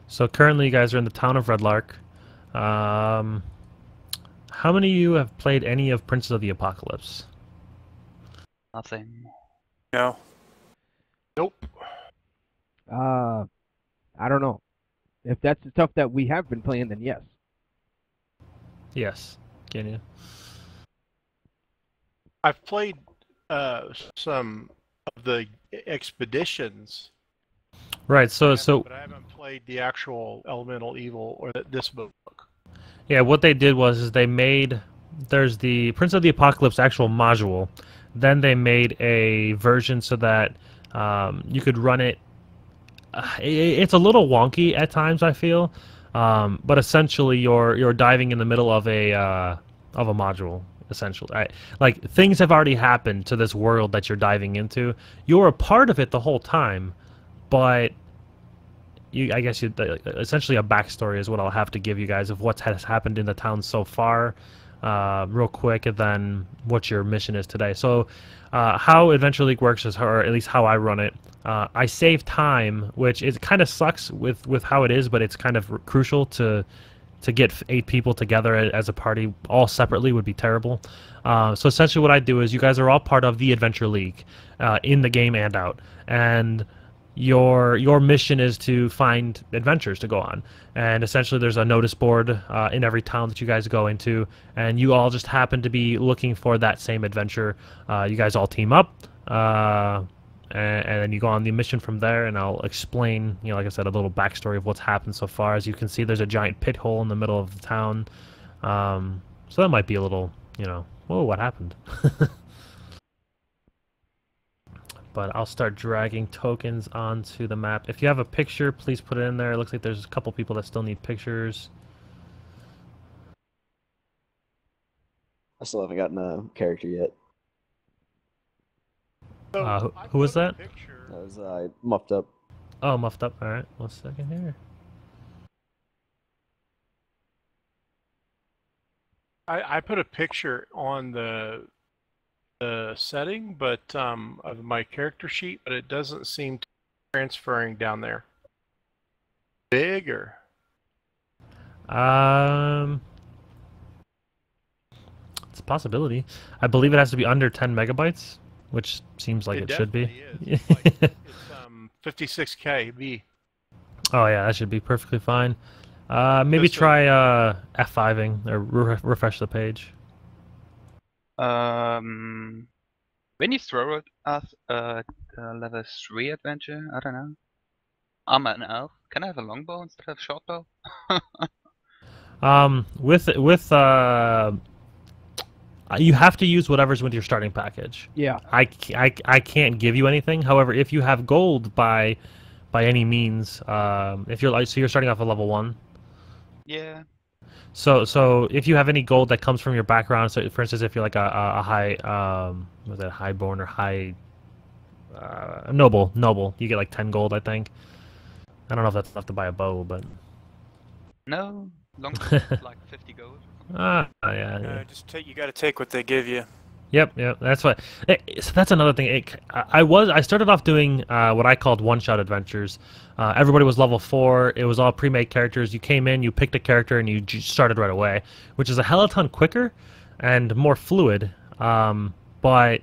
So currently, you guys are in the town of Red Lark. Um, how many of you have played any of Princes of the Apocalypse? Nothing. No. Nope. Uh, I don't know. If that's the stuff that we have been playing, then yes. Yes. Ginyu. I've played some of the expeditions. Right. So But I haven't played the actual Elemental Evil or this book. yeah, what they did was is they made there's the Prince of the Apocalypse actual module. Then they made a version so that you could run it. It's a little wonky at times, I feel, but essentially you're diving in the middle of a module. Essentially, like things have already happened to this world that you're diving into. You're a part of it the whole time, but I guess essentially a backstory is what I'll have to give you guys of what has happened in the town so far, real quick, and then what your mission is today. So, how Adventure League works is, or at least how I run it. I save time, which it kind of sucks with how it is, but it's kind of crucial to get 8 people together as a party all separately would be terrible. So essentially what I do is you guys are all part of the Adventure League in the game and out. And your mission is to find adventures to go on. And essentially there's a notice board in every town that you guys go into. And you all just happen to be looking for that same adventure. You guys all team up. And then you go on the mission from there, and I'll explain, like I said, a little backstory of what's happened so far. As you can see, there's a giant pit hole in the middle of the town, so that might be a little, whoa, what happened? But I'll start dragging tokens onto the map. If you have a picture, please put it in there. It looks like there's a couple people that still need pictures. I still haven't gotten a character yet. So who was that? That was muffed up. Oh, muffed up. All right, 1 second here. I put a picture on the setting, but of my character sheet, but it doesn't seem to be transferring down there. Big or? It's a possibility. I believe it has to be under 10 megabytes. Which seems like it should be. Is. It's 56 KB. Oh yeah, that should be perfectly fine. Maybe try F5ing or refresh the page. When you throw it as a level 3 adventure, I don't know. I'm an elf. Can I have a longbow instead of shortbow? With you have to use whatever's with your starting package. Yeah. I can't give you anything. However, if you have gold by any means, if you're so you're starting off at level 1. Yeah. So if you have any gold that comes from your background, so for instance, if you're like a high was that highborn or high noble, you get like 10 gold, I think. I don't know if that's enough to buy a bow, but no, longbow like 50 gold. Yeah. Just you got to take what they give you. Yep. That's what. So that's another thing. I started off doing what I called one-shot adventures. Everybody was level 4. It was all pre-made characters. You came in, you picked a character, and you started right away, which is a hell of a ton quicker and more fluid. But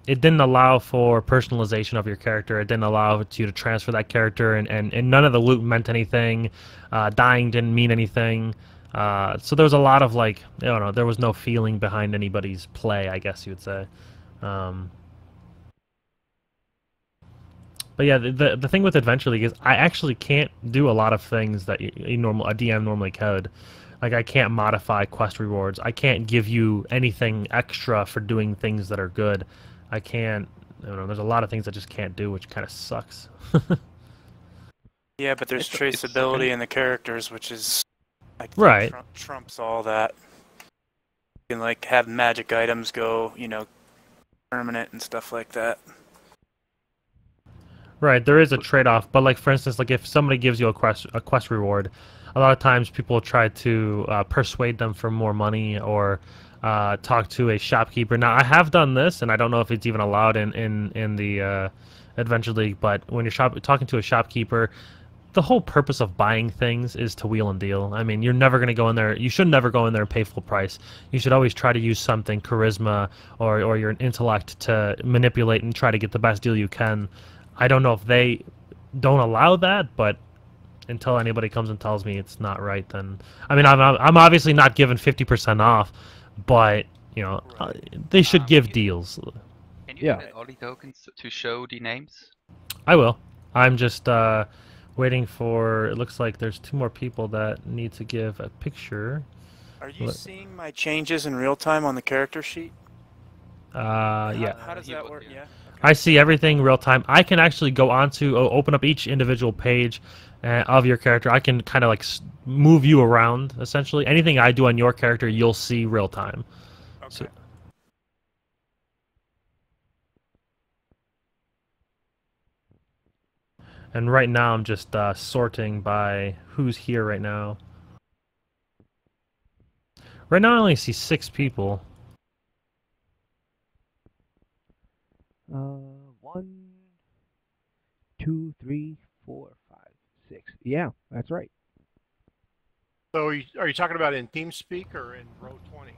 it didn't allow for personalization of your character. It didn't allow you to transfer that character, and none of the loot meant anything. Dying didn't mean anything. So there was a lot of I don't know, there was no feeling behind anybody's play, I guess you would say. But yeah, the thing with Adventure League is I actually can't do a lot of things that a DM normally could. Like I can't modify quest rewards. I can't give you anything extra for doing things that are good. I don't know, there's a lot of things I just can't do, which kind of sucks. Yeah, but there's traceability in the characters, which is right. Trumps all that. You can have magic items go, permanent and stuff like that. Right, there is a trade-off, but for instance, if somebody gives you a quest reward, a lot of times people try to persuade them for more money or talk to a shopkeeper. Now, I have done this, and I don't know if it's even allowed in the Adventure League, but when you're talking to a shopkeeper, the whole purpose of buying things is to wheel and deal. I mean, you're never going to go in there. You should never go in there and pay full price. You should always try to use something, charisma or your intellect, to manipulate and try to get the best deal you can. I don't know if they don't allow that, but until anybody comes and tells me it's not right, then I mean, I'm obviously not giving 50% off, but you know, they should give deals. Can you get all the tokens to show the names? I will. I'm just waiting for. It looks like there's 2 more people that need to give a picture. Are you seeing my changes in real time on the character sheet? Yeah. How does that work? Yeah. Okay. I see everything real time. I can actually go on to open up each individual page of your character. I can kind of like move you around, essentially. Anything I do on your character, you'll see real time. Okay. So, and right now I'm just sorting by who's here right now. Right now I only see 6 people. 1, 2, 3, 4, 5, 6. Yeah, that's right. So are you talking about in TeamSpeak or in row 20?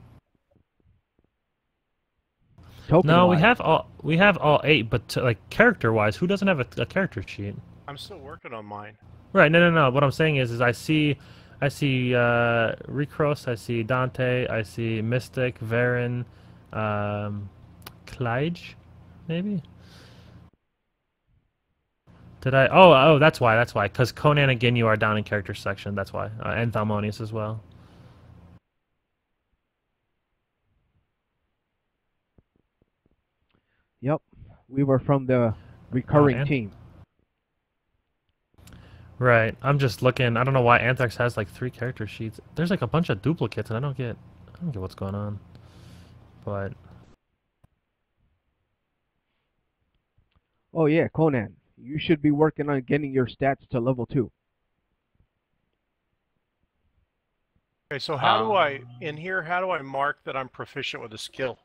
No, we have all 8, but like character-wise, who doesn't have a character sheet? I'm still working on mine. Right. No. What I'm saying is I see Recross, I see Dante, I see Mystic, Varen, Clyde, maybe. Did I? Oh, that's why. Because Conan and Ginyu are down in character section. That's why, and Thalmonius as well. Yep, we were from the recurring team. Right. I'm just looking. I don't know why Anthrax has like 3 character sheets. There's like a bunch of duplicates, and I don't get what's going on. But oh yeah, Conan, you should be working on getting your stats to level 2. Okay, so how do I mark that I'm proficient with a skill?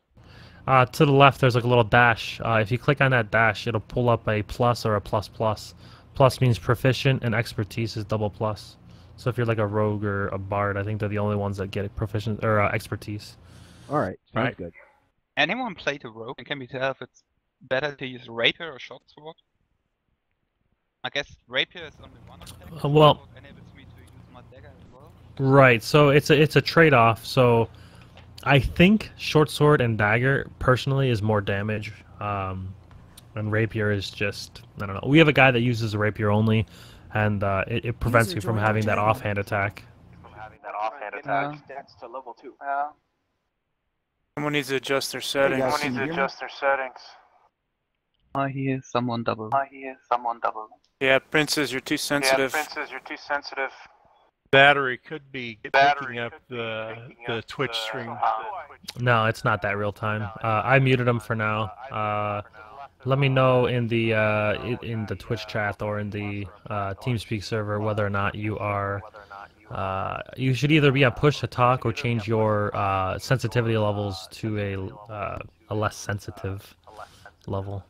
to the left, there's like a little dash. If you click on that dash, it'll pull up a plus or a plus plus. Plus means proficient, and expertise is double plus. So if you're like a rogue or a bard, I think they're the only ones that get proficient or expertise. All right, sounds good. Anyone play the rogue, and can we tell if it's better to use rapier or short sword? I guess rapier is only one attack. Well, it enables me to use my dagger as well. Right. So it's a trade-off. So I think short sword and dagger personally is more damage. And rapier is just, I don't know. We have a guy that uses a rapier only, and it prevents you from having that offhand attack. Stats to level 2. Someone needs to adjust their settings. I hear someone double. Yeah, Princess, you're too sensitive. Battery could be picking up the Twitch stream. No, it's not that real time. I muted him for now. Let me know in the Twitch chat or in the TeamSpeak server whether or not you are. You should either be on push to talk or change your sensitivity levels to a less sensitive level.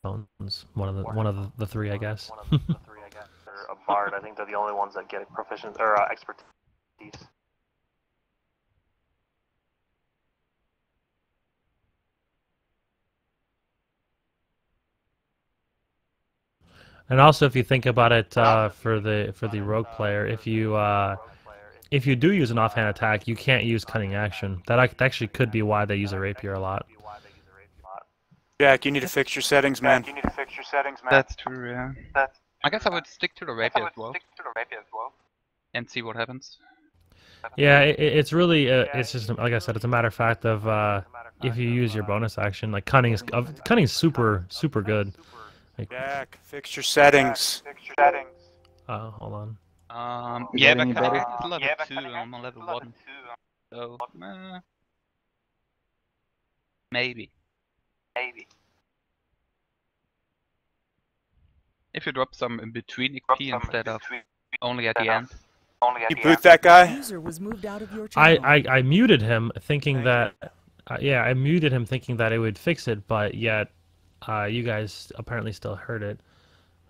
One of the 3, I guess. A bard, I think they're the only ones that get proficient or expertise. And also, if you think about it, for the rogue player, if you do use an offhand attack, you can't use cunning action. That actually could be why they use a rapier a lot. Jack, you need to fix your settings, man. That's true, yeah. I guess I would stick to the rapier as well. And see what happens. Yeah, it's really, it's just, like I said, it's a matter of fact of if you use your bonus action, like cunning is super good. Like, Jack, fix your settings. Hold on. Yeah, but cunning is level 2, I'm on level 1. So, maybe. If you drop some in between XP instead of only at the end. You boot that guy? User was moved out of your channel. I muted him thinking that, I muted him thinking that it would fix it, but yet you guys apparently still heard it.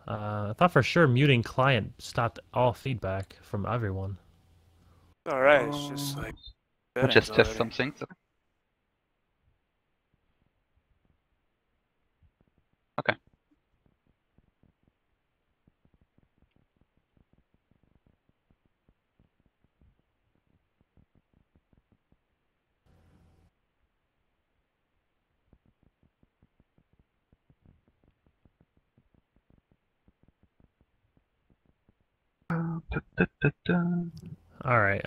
I thought for sure muting client stopped all feedback from everyone. Alright, it's just like We'll settings just test already. some things. Okay. All right.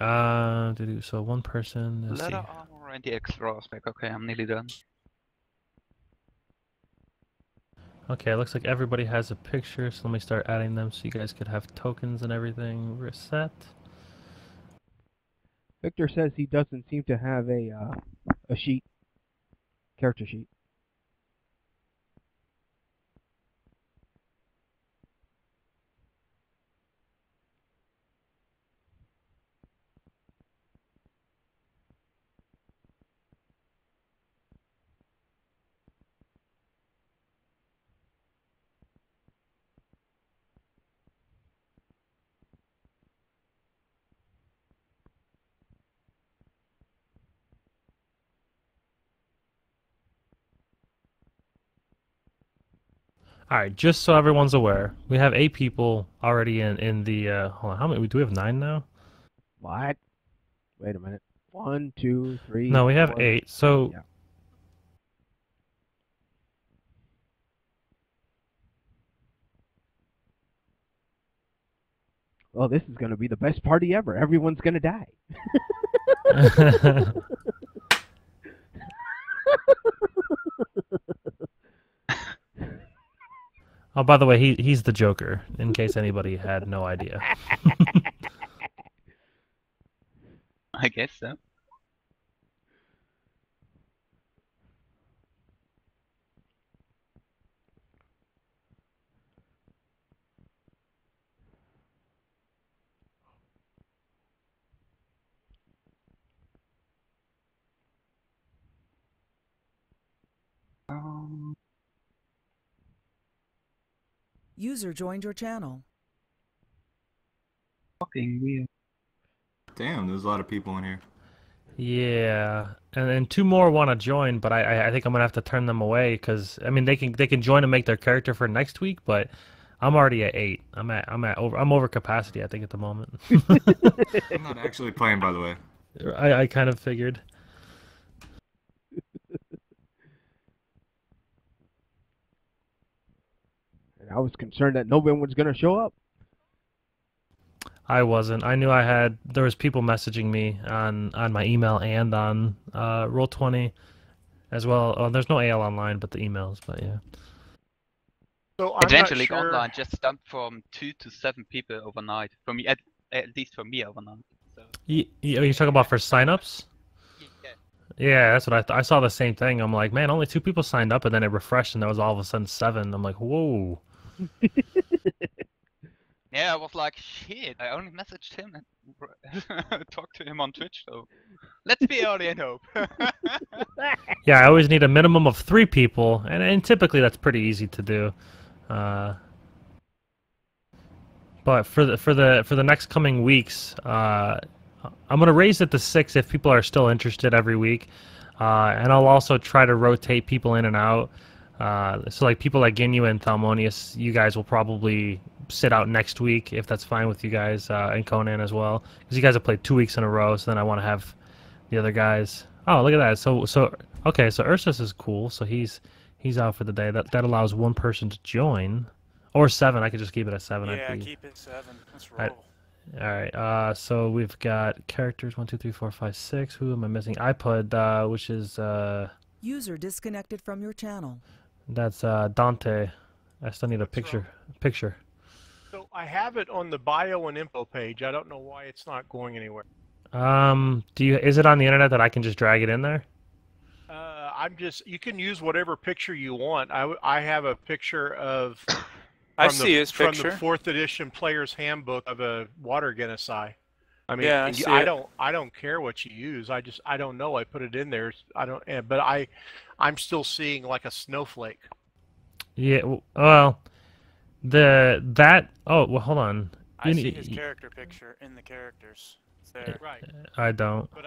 So one person. Let's see. Leather armor and the extra aspect. Okay, I'm nearly done. Okay, it looks like everybody has a picture, so let me start adding them so you guys could have tokens and everything reset. Victor says he doesn't seem to have a sheet, character sheet. All right, just so everyone's aware, we have 8 people already in the. Hold on, how many? Do we have 9 now? What? Wait a minute. 1, 2, 3. No, we have 4. 8. So. Yeah. Well, this is going to be the best party ever. Everyone's going to die. Oh, by the way, he's the Joker. In case anybody had no idea. I guess so. User joined your channel. Fucking weird. Damn, there's a lot of people in here. Yeah, and then 2 more want to join, but I think I'm gonna have to turn them away because I mean they can join and make their character for next week, but I'm already at 8. I'm over capacity I think at the moment. I'm not actually playing, by the way. I kind of figured. And I was concerned that no one was going to show up. I wasn't. I knew there was people messaging me on my email and on Roll20 as well. Oh, there's no AL online, but the emails. But yeah. So I'm Eventually, not sure. online just jumped from 2 to 7 people overnight. For me, at least for me overnight. So. You talking about for signups? Yeah. Yeah, that's what I saw the same thing. I'm like, man, only 2 people signed up, and then it refreshed, and there was all of a sudden 7. I'm like, whoa. Yeah, I was like, shit, I only messaged him and talked to him on Twitch, so let's be early and hope. Yeah, I always need a minimum of 3 people, and typically that's pretty easy to do. But for the next coming weeks, I'm gonna raise it to 6 if people are still interested every week, and I'll also try to rotate people in and out. So like people like Ginyu and Thalmonius, you guys will probably sit out next week if that's fine with you guys, and Conan as well, because you guys have played 2 weeks in a row. So then I want to have the other guys. Oh, look at that. So okay. So Ursus is cool. So he's out for the day. That allows 1 person to join, or 7. I could just keep it at 7. Yeah, keep it 7. Let's roll. All right. So we've got characters 1, 2, 3, 4, 5, 6. Who am I missing? iPod, which is User disconnected from your channel. That's Dante. I still need a picture. So I have it on the bio and info page. I don't know why it's not going anywhere. Is it on the internet that I can just drag it in there? You can use whatever picture you want. I have a picture of I see his from picture. the 4th edition player's handbook of a water genocide. I mean, yeah, I don't care what you use. I don't know. I put it in there. I'm still seeing like a snowflake. Yeah. Well, Oh, well, hold on. I see his character picture in the characters. It's there. Right. I don't. But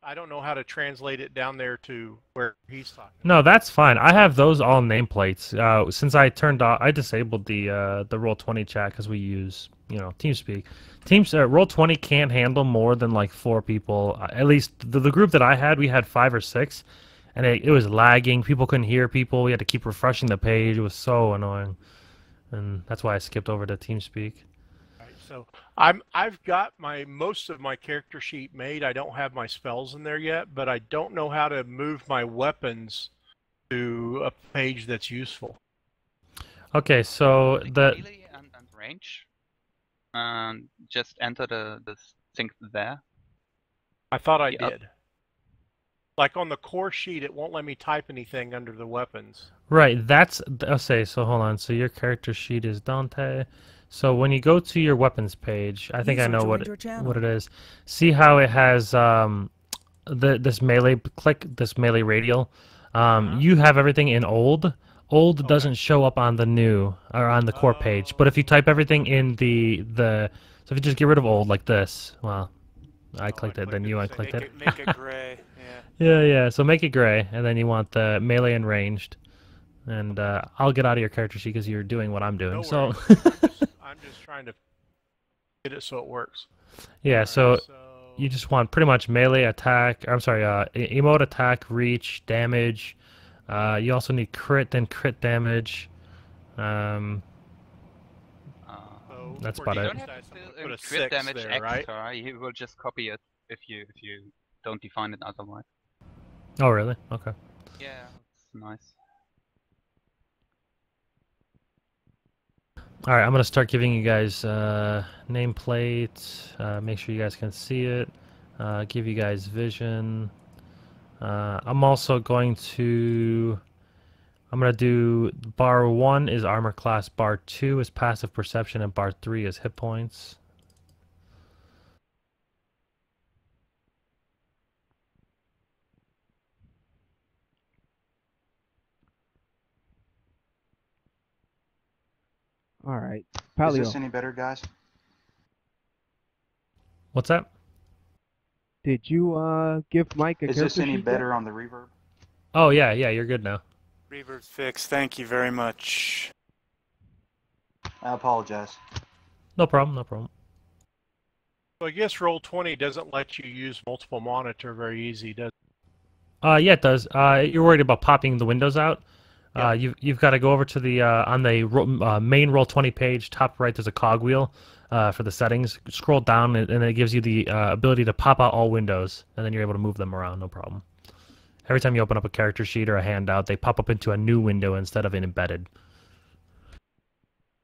I don't know how to translate it down there to where he's talking. No, that's fine. I have those all nameplates. Since I disabled the Roll20 chat because we use TeamSpeak. Roll20 can't handle more than like 4 people. At least the group that I had, we had 5 or 6, and it was lagging. People couldn't hear people. We had to keep refreshing the page. It was so annoying, and that's why I skipped over to TeamSpeak. Right. So I've got most of my character sheet made. I don't have my spells in there yet, but I don't know how to move my weapons to a page that's useful. Okay, so melee and range, just enter the thing there. I thought I did. Like on the core sheet, it won't let me type anything under the weapons. Right, okay, so hold on. So your character sheet is Dante. So when you go to your weapons page, I think I know what it is. See how it has this melee radial? You have everything in old. Old doesn't show up on the new or on the core page. But if you type everything in so if you just get rid of old like this, well, I clicked it, then you unclicked it. Make it gray. Yeah. So make it gray, and then you want the melee and ranged. And I'll get out of your character sheet because you're doing what I'm doing. No so I'm just trying to get it so it works. yeah. So you just want pretty much melee attack. I'm sorry, emote attack, reach, damage. You also need crit, then crit damage. That's about you it. don't have to put a crit damage there, extra. Right? You will just copy it if you don't define it otherwise. Oh really? Okay. Yeah, it's nice. All right, I'm gonna start giving you guys nameplates. Make sure you guys can see it. Give you guys vision. I'm also going to. I'm gonna do bar 1 is armor class, bar 2 is passive perception, and bar 3 is hit points. All right. Is this any better, guys? What's that? Did you give Mike a Is this any better on the reverb? Oh yeah, you're good now. Reverb's fixed. Thank you very much. I apologize. No problem. So I guess Roll20 doesn't let you use multiple monitor very easy, does it? Yeah, it does. You're worried about popping the windows out. Yeah. You've got to go over to the on the main Roll20 page, top right. There's a cogwheel for the settings. Scroll down, and it gives you the ability to pop out all windows, and then you're able to move them around, no problem. Every time you open up a character sheet or a handout, they pop up into a new window instead of an embedded.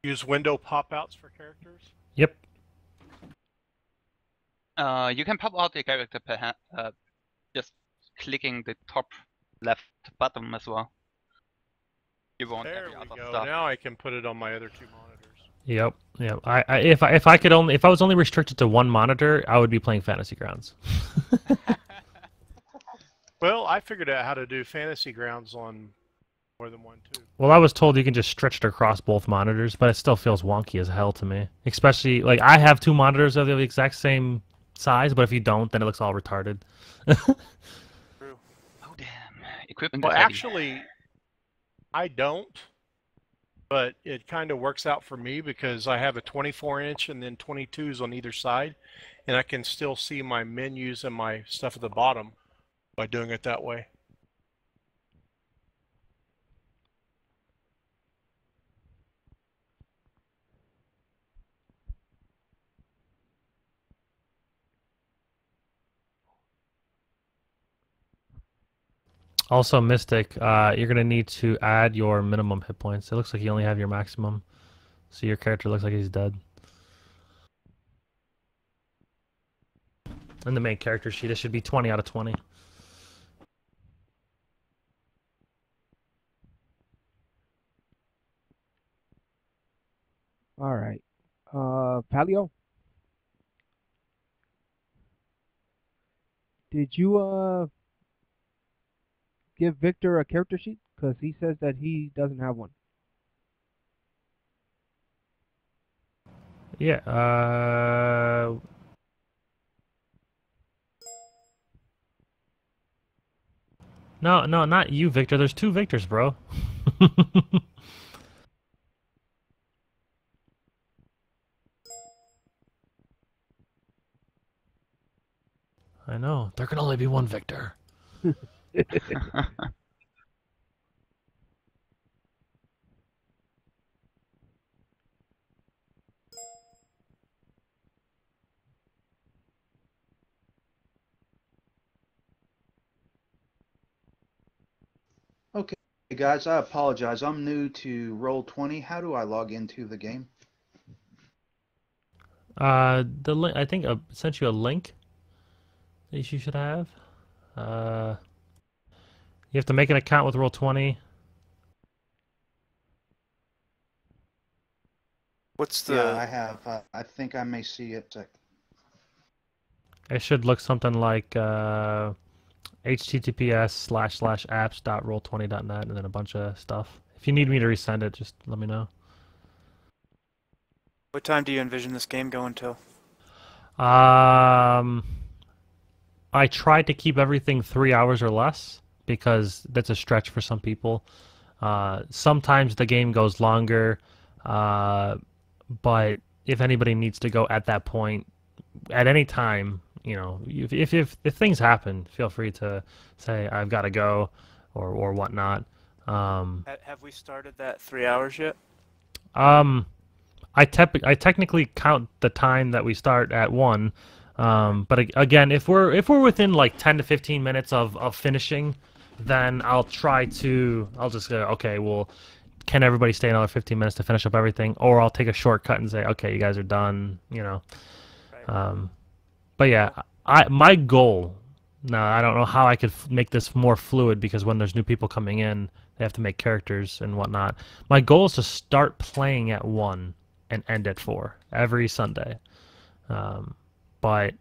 Use window pop-outs for characters? Yep. You can pop out the character just clicking the top left bottom as well. You won't there have the we other go. stuff. Now I can put it on my other 2 monitors. Yep. If I was only restricted to 1 monitor, I would be playing Fantasy Grounds. Well, I figured out how to do Fantasy Grounds on more than 1 too. Well, I was told you can just stretch it across both monitors, but it still feels wonky as hell to me. Especially, like, I have 2 monitors of the exact same size, but if you don't, then it looks all retarded. True. Oh, damn. Equipment Well, is heavy. actually, I don't, but it kind of works out for me because I have a 24-inch and then 22s on either side, and I can still see my menus and my stuff at the bottom by doing it that way. Also, Mystic, you're going to need to add your minimum hit points. It looks like you only have your maximum, so your character looks like he's dead. In the main character sheet, it should be 20 out of 20. All right. Palio? Did you give Victor a character sheet? Because he says that he doesn't have one. Yeah. No, no, not you, Victor. There's two Victors, bro. I know. There can only be one Victor. Okay, guys, I apologize. I'm new to Roll20. How do I log into the game? The link. I think I sent you a link that you should have. You have to make an account with Roll20. What's the? Yeah, I have. I think I may see it. It should look something like https://apps.roll20.net and then a bunch of stuff. If you need me to resend it, just let me know. What time do you envision this game going till? I tried to keep everything 3 hours or less because that's a stretch for some people. Sometimes the game goes longer, but if anybody needs to go at that point, at any time, you know, if things happen, feel free to say I've got to go or whatnot. Have we started that 3 hours yet? I technically count the time that we start at 1. But again, if we're within like 10 to 15 minutes of finishing, then I'll just go, okay, well, can everybody stay another 15 minutes to finish up everything? Or I'll take a shortcut and say, okay, you guys are done, you know. Right. But yeah, my goal, now I don't know how I could make this more fluid because when there's new people coming in, they have to make characters and whatnot. My goal is to start playing at 1 and end at 4 every Sunday. But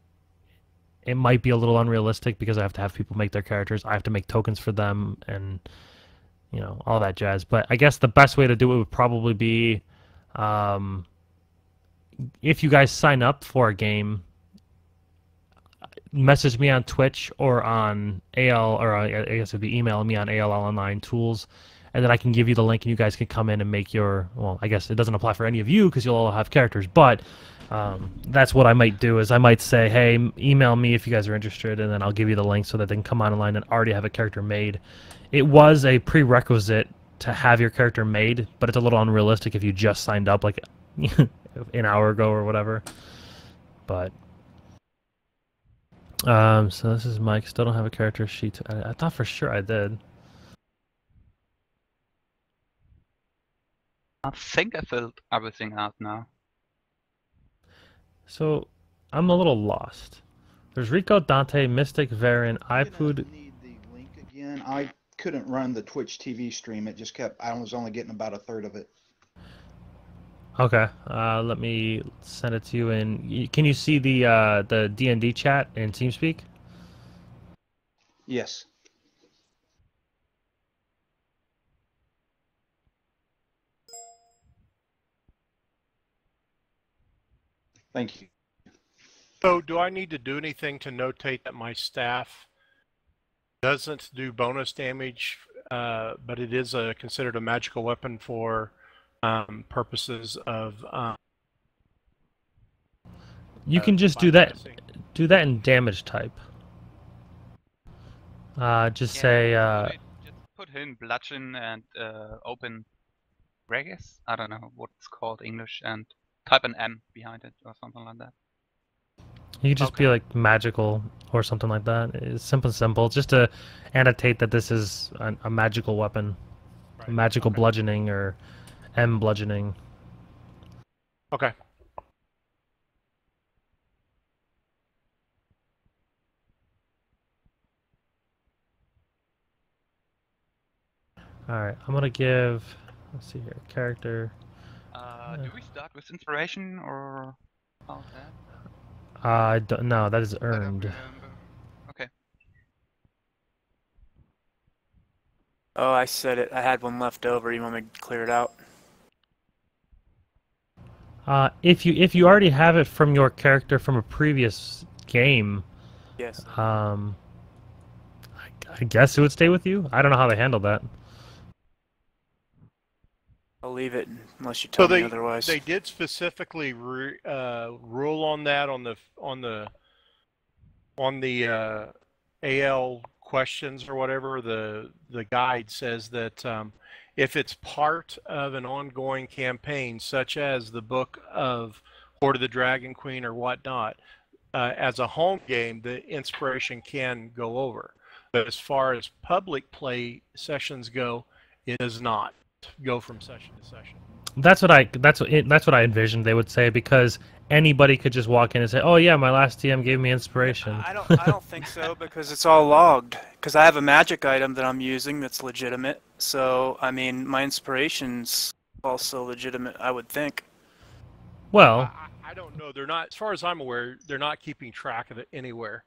it might be a little unrealistic because I have to have people make their characters. I have to make tokens for them and, you know, all that jazz. But I guess the best way to do it would probably be if you guys sign up for a game, message me on Twitch or on AL, or I guess it'd be email me on ALL Online Tools, and then I can give you the link and you guys can come in and make your, well, I guess it doesn't apply for any of you because you'll all have characters, but that's what I might do is I might say, hey, email me if you guys are interested, and then I'll give you the link so that they can come online and already have a character made. It was a prerequisite to have your character made, but it's a little unrealistic if you just signed up like an hour ago or whatever. But so this is Mike. Still don't have a character sheet. I thought for sure I did. I think I filled everything out now. So I'm a little lost. There's Rico, Dante, Mystic, Varen, I iPood. need the link again. I couldn't run the Twitch TV stream. It just kept. I was only getting about a third of it. Okay, let me send it to you. And can you see the D&D chat in TeamSpeak? Yes. Thank you. So, do I need to do anything to notate that my staff doesn't do bonus damage, but it is considered a magical weapon for purposes of? You can just do that. bypassing? Do that in damage type. Just say. Just put in bludgeon and open Regis. I don't know what it's called English, and type an M behind it or something like that. You could just be like magical or something like that. It's simple, just to annotate that this is a magical weapon, Right. magical bludgeoning or M bludgeoning. Okay. All right, I'm gonna give. Let's see here, character. Do we start with inspiration or how's that? I don't know. That is I don't earned. remember. Okay. Oh, I said it. I had one left over. You want me to clear it out? If you already have it from your character from a previous game, Yes. I guess it would stay with you. I don't know how they handled that. I'll leave it unless you tell me otherwise. They did specifically rule on that on the AL questions or whatever. The guide says that if it's part of an ongoing campaign, such as the Book of Hoard of the Dragon Queen or whatnot, as a home game, the inspiration can go over. But as far as public play sessions go, it does not go from session to session. That's what I envisioned they would say, because anybody could just walk in and say, "Oh yeah, my last TM gave me inspiration." I don't think so, because it's all logged. Because I have a magic item that I'm using that's legitimate. So I mean, my inspiration's also legitimate, I would think. Well, I don't know. They're not, as far as I'm aware, they're not keeping track of it anywhere.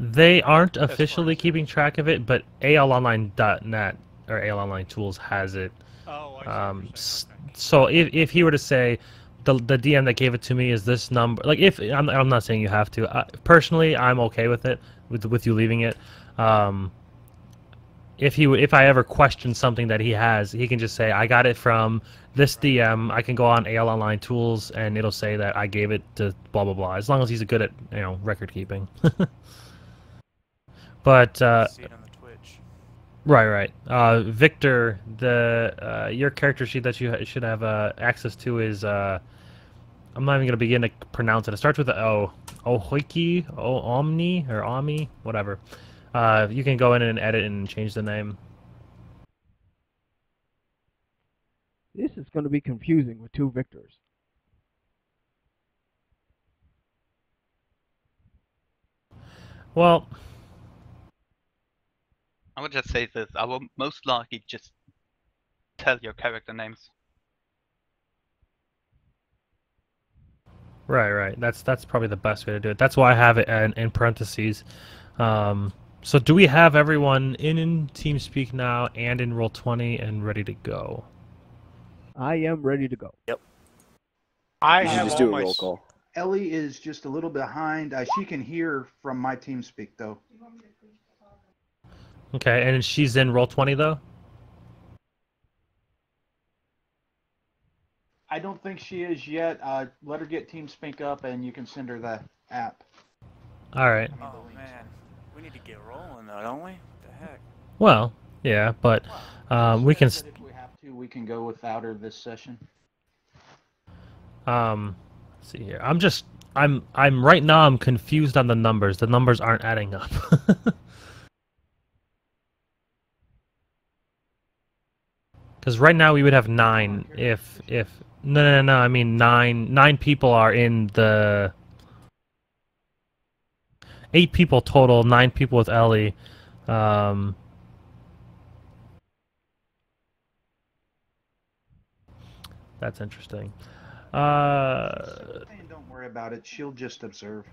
They aren't officially keeping track of it, but ALOnline.net or AL Online Tools has it. Oh, I see. Okay. So if he were to say the DM that gave it to me is this number, like if I'm not saying you have to. Personally, I'm okay with it, with you leaving it. If I ever question something that he has, he can just say I got it from this DM. I can go on AL Online Tools and it'll say that I gave it to blah blah blah. As long as he's good at record keeping. But See it on the Twitch. right. Victor, your character sheet that you should have access to is I'm not even gonna begin to pronounce it. It starts with the O. Ohoiki, Omni, or Ami, whatever. You can go in and edit and change the name. This is going to be confusing with two Victors. Well, I would just say this. I will most likely just tell your character names. right. That's probably the best way to do it. That's why I have it in parentheses. So do we have everyone in TeamSpeak now and in Roll20 and ready to go? I am ready to go. Yep. I You should have just all do a my roll call. Ellie is just a little behind. She can hear from my TeamSpeak though. Okay, and she's in Roll20 though? I don't think she is yet. Let her get TeamSpeak up, and you can send her the app. All right. Oh man, we need to get rolling though, don't we? What the heck? Well, yeah, but we can. If we have to, we can go without her this session. Let's see here. I'm right now. I'm confused on the numbers. The numbers aren't adding up. Because right now we would have 9 if no. I mean 9 people are in the 8 people total. 9 people with Ellie. That's interesting. Don't worry about it. She'll just observe.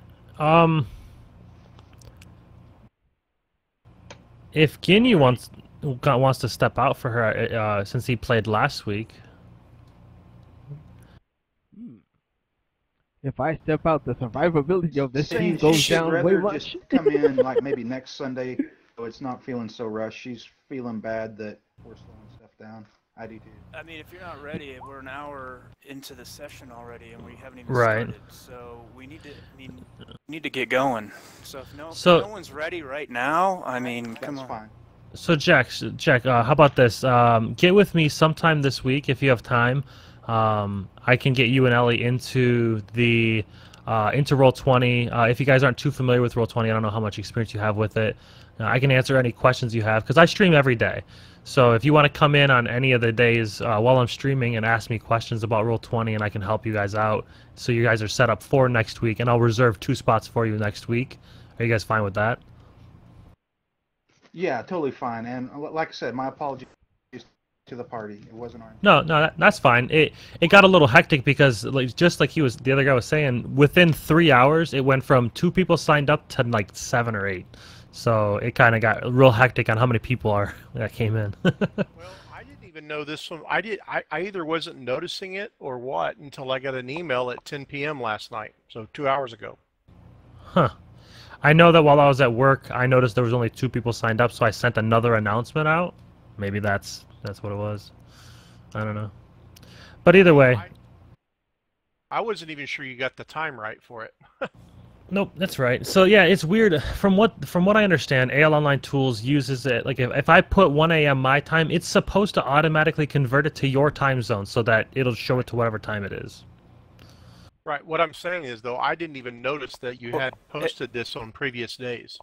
If Ginyu wants to step out for her, since he played last week. If I step out, the survivability of this team She'd goes down way rather much. just come in like maybe next Sunday, so it's not feeling so rushed. She's feeling bad that we're slowing stuff down. I do too. I mean, if you're not ready, we're an hour into the session already, and we haven't even Right. started. So we need to get going. So if no one's ready right now, I mean, come on. Fine. So Jack, how about this? Get with me sometime this week if you have time. I can get you and Ellie into Roll20. If you guys aren't too familiar with Roll20, I don't know how much experience you have with it. I can answer any questions you have because I stream every day. So if you want to come in on any of the days while I'm streaming and ask me questions about Roll20, and I can help you guys out, so you guys are set up for next week, and I'll reserve 2 spots for you next week. Are you guys fine with that? Yeah, totally fine. And like I said, my apologies to the party. It wasn't our. No, that's fine. It got a little hectic because, just like the other guy was saying, within 3 hours it went from 2 people signed up to like 7 or 8. So it kind of got real hectic on how many people that came in. Well, I didn't even even know this one. I either wasn't noticing it or what until I got an email at 10 p.m. last night, so 2 hours ago. Huh. I know that while I was at work, I noticed there was only 2 people signed up, so I sent another announcement out. Maybe that's what it was. I don't know. But either way. I wasn't even sure you got the time right for it. Nope, that's right. So yeah, it's weird. From what I understand, AL Online Tools uses it like if I put 1 a.m. my time, it's supposed to automatically convert it to your time zone so that it'll show it to whatever time it is. Right. What I'm saying is, though, I didn't even notice that you had posted this on previous days.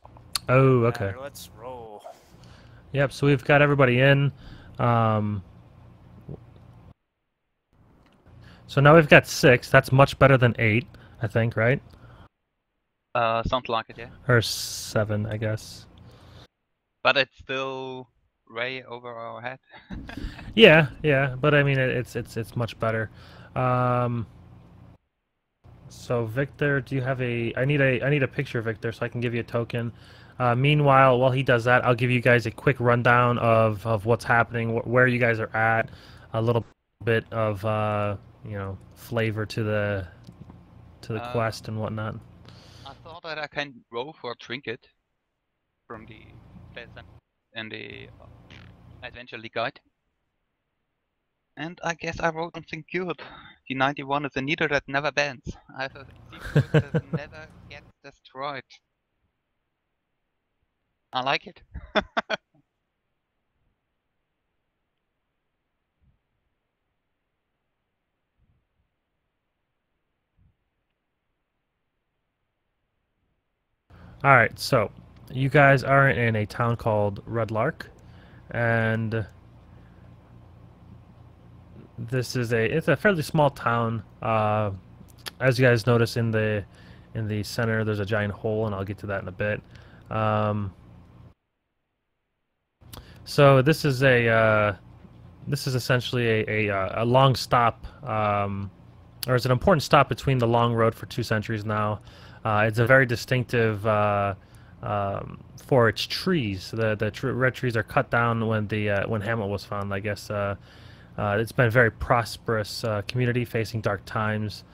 Oh, okay. Let's roll. Yep. So we've got everybody in. So now we've got 6. That's much better than 8, I think, right? Sounds like it, yeah. Or 7, I guess. But it's still way over our head. Yeah, but I mean it's much better. So Victor, do you have a? I need a picture, Victor, so I can give you a token. Meanwhile, while he does that, I'll give you guys a quick rundown of what's happening, where you guys are at, a little bit of flavor to the quest and whatnot. I thought that I can roll for a trinket from the peasant and the Adventure League guide. And I guess I wrote something good. The 91 is a needle that never bends. I have a secret that never gets destroyed. I like it. Alright, so you guys are in a town called Red Lark, and this is it's a fairly small town. As you guys notice in the center, there's a giant hole, and I'll get to that in a bit. So this is essentially a long stop, or it's an important stop between the long road for 2 centuries now. It's a very distinctive for its trees. The red trees are cut down when Hamlet was found. I guess it's been a very prosperous community facing dark times.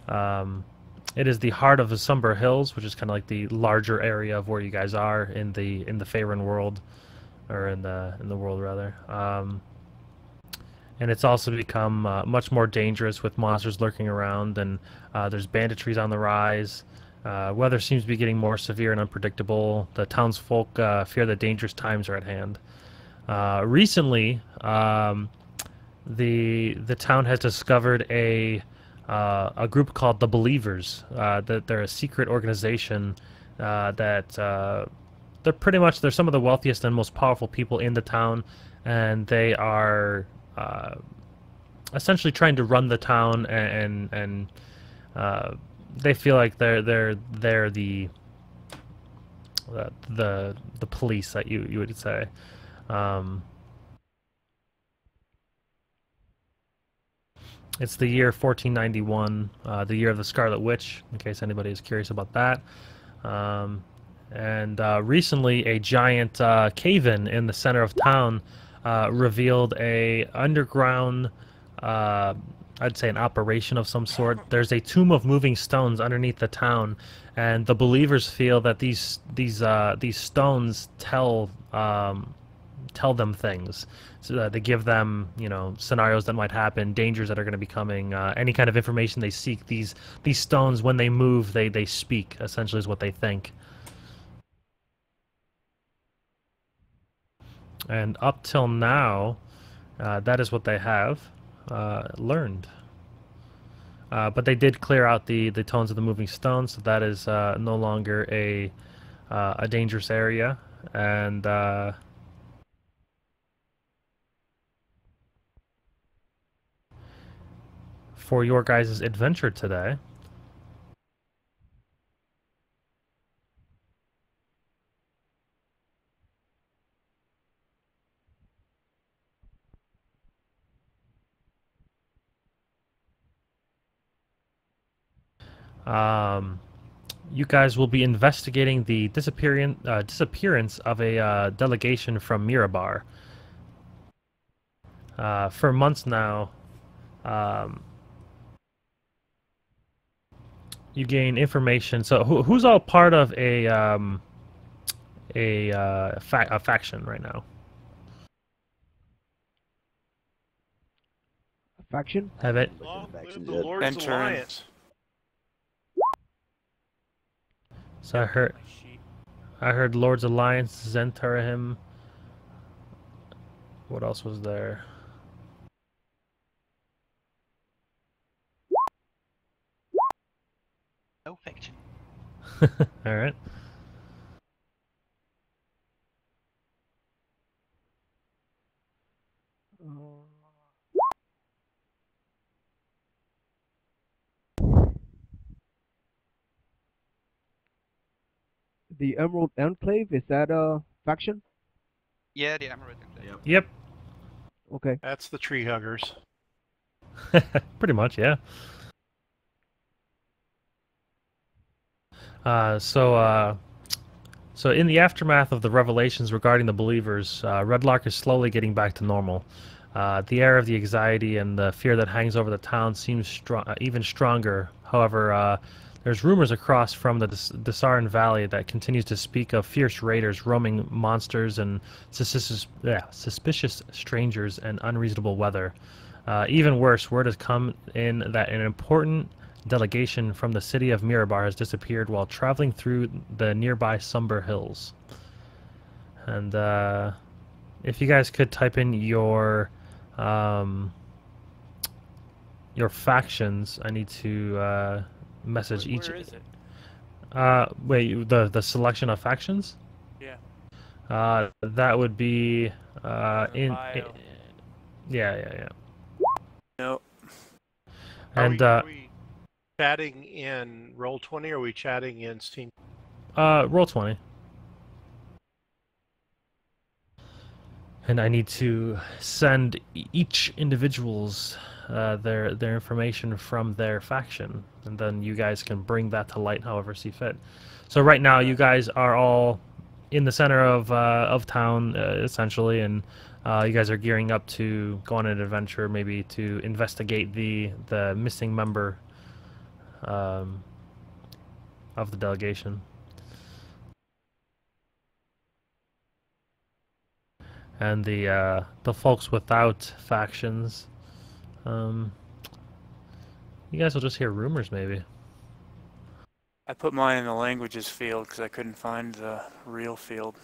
It is the heart of the Somber Hills, which is kind of like the larger area of where you guys are in the Faerun world, or in the world rather. And it's also become much more dangerous with monsters lurking around, and there's banditries on the rise. Weather seems to be getting more severe and unpredictable. The townsfolk fear that dangerous times are at hand. Recently, the town has discovered a group called the Believers. That they're a secret organization that they're some of the wealthiest and most powerful people in the town, and they are essentially trying to run the town, and they feel like they're the police, that you would say. It's the year 1491, the year of the Scarlet Witch, in case anybody is curious about that. And recently, a giant cave-in in the center of town revealed a underground, I'd say an operation of some sort. There's a tomb of moving stones underneath the town, and the Believers feel that these stones tell them things. So they give them, scenarios that might happen, dangers that are going to be coming, any kind of information they seek. These stones, when they move, they speak. Essentially, is what they think. And up till now, that is what they have learned. But they did clear out the tones of the moving stones, so that is no longer a dangerous area. And for your guys' adventure today, you guys will be investigating the disappearance of a delegation from Mirabar. for months now, you gain information. So who's all part of a faction right now? Faction? Have it? Long live Factions the yet. Lord's Enter in. Alliance. So I heard Lord's Alliance, Zentarim. What else was there? No faction. All right. The Emerald Enclave, is that a faction? Yeah, the Emerald Enclave. Yep. Okay. That's the tree huggers. Pretty much, yeah. So in the aftermath of the revelations regarding the believers, Redlark is slowly getting back to normal. The air of the anxiety and the fear that hangs over the town seems even stronger. However, there's rumors across from the Desarin Valley that continues to speak of fierce raiders, roaming monsters, and suspicious strangers and unreasonable weather. Even worse, word has come in that an important delegation from the city of Mirabar has disappeared while traveling through the nearby Somber Hills. And if you guys could type in your factions, I need to message each. Where is it? Wait, the selection of factions? Yeah. That would be Bio. yeah. No. And Are we chatting in Roll20 or are we chatting in Steam? Roll20. And I need to send each individual's their information from their faction, and then you guys can bring that to light however see fit. So right now, you guys are all in the center of town, essentially, and you guys are gearing up to go on an adventure, maybe to investigate the missing member of the delegation. And the folks without factions, you guys will just hear rumors, maybe. I put mine in the languages field because I couldn't find the real field.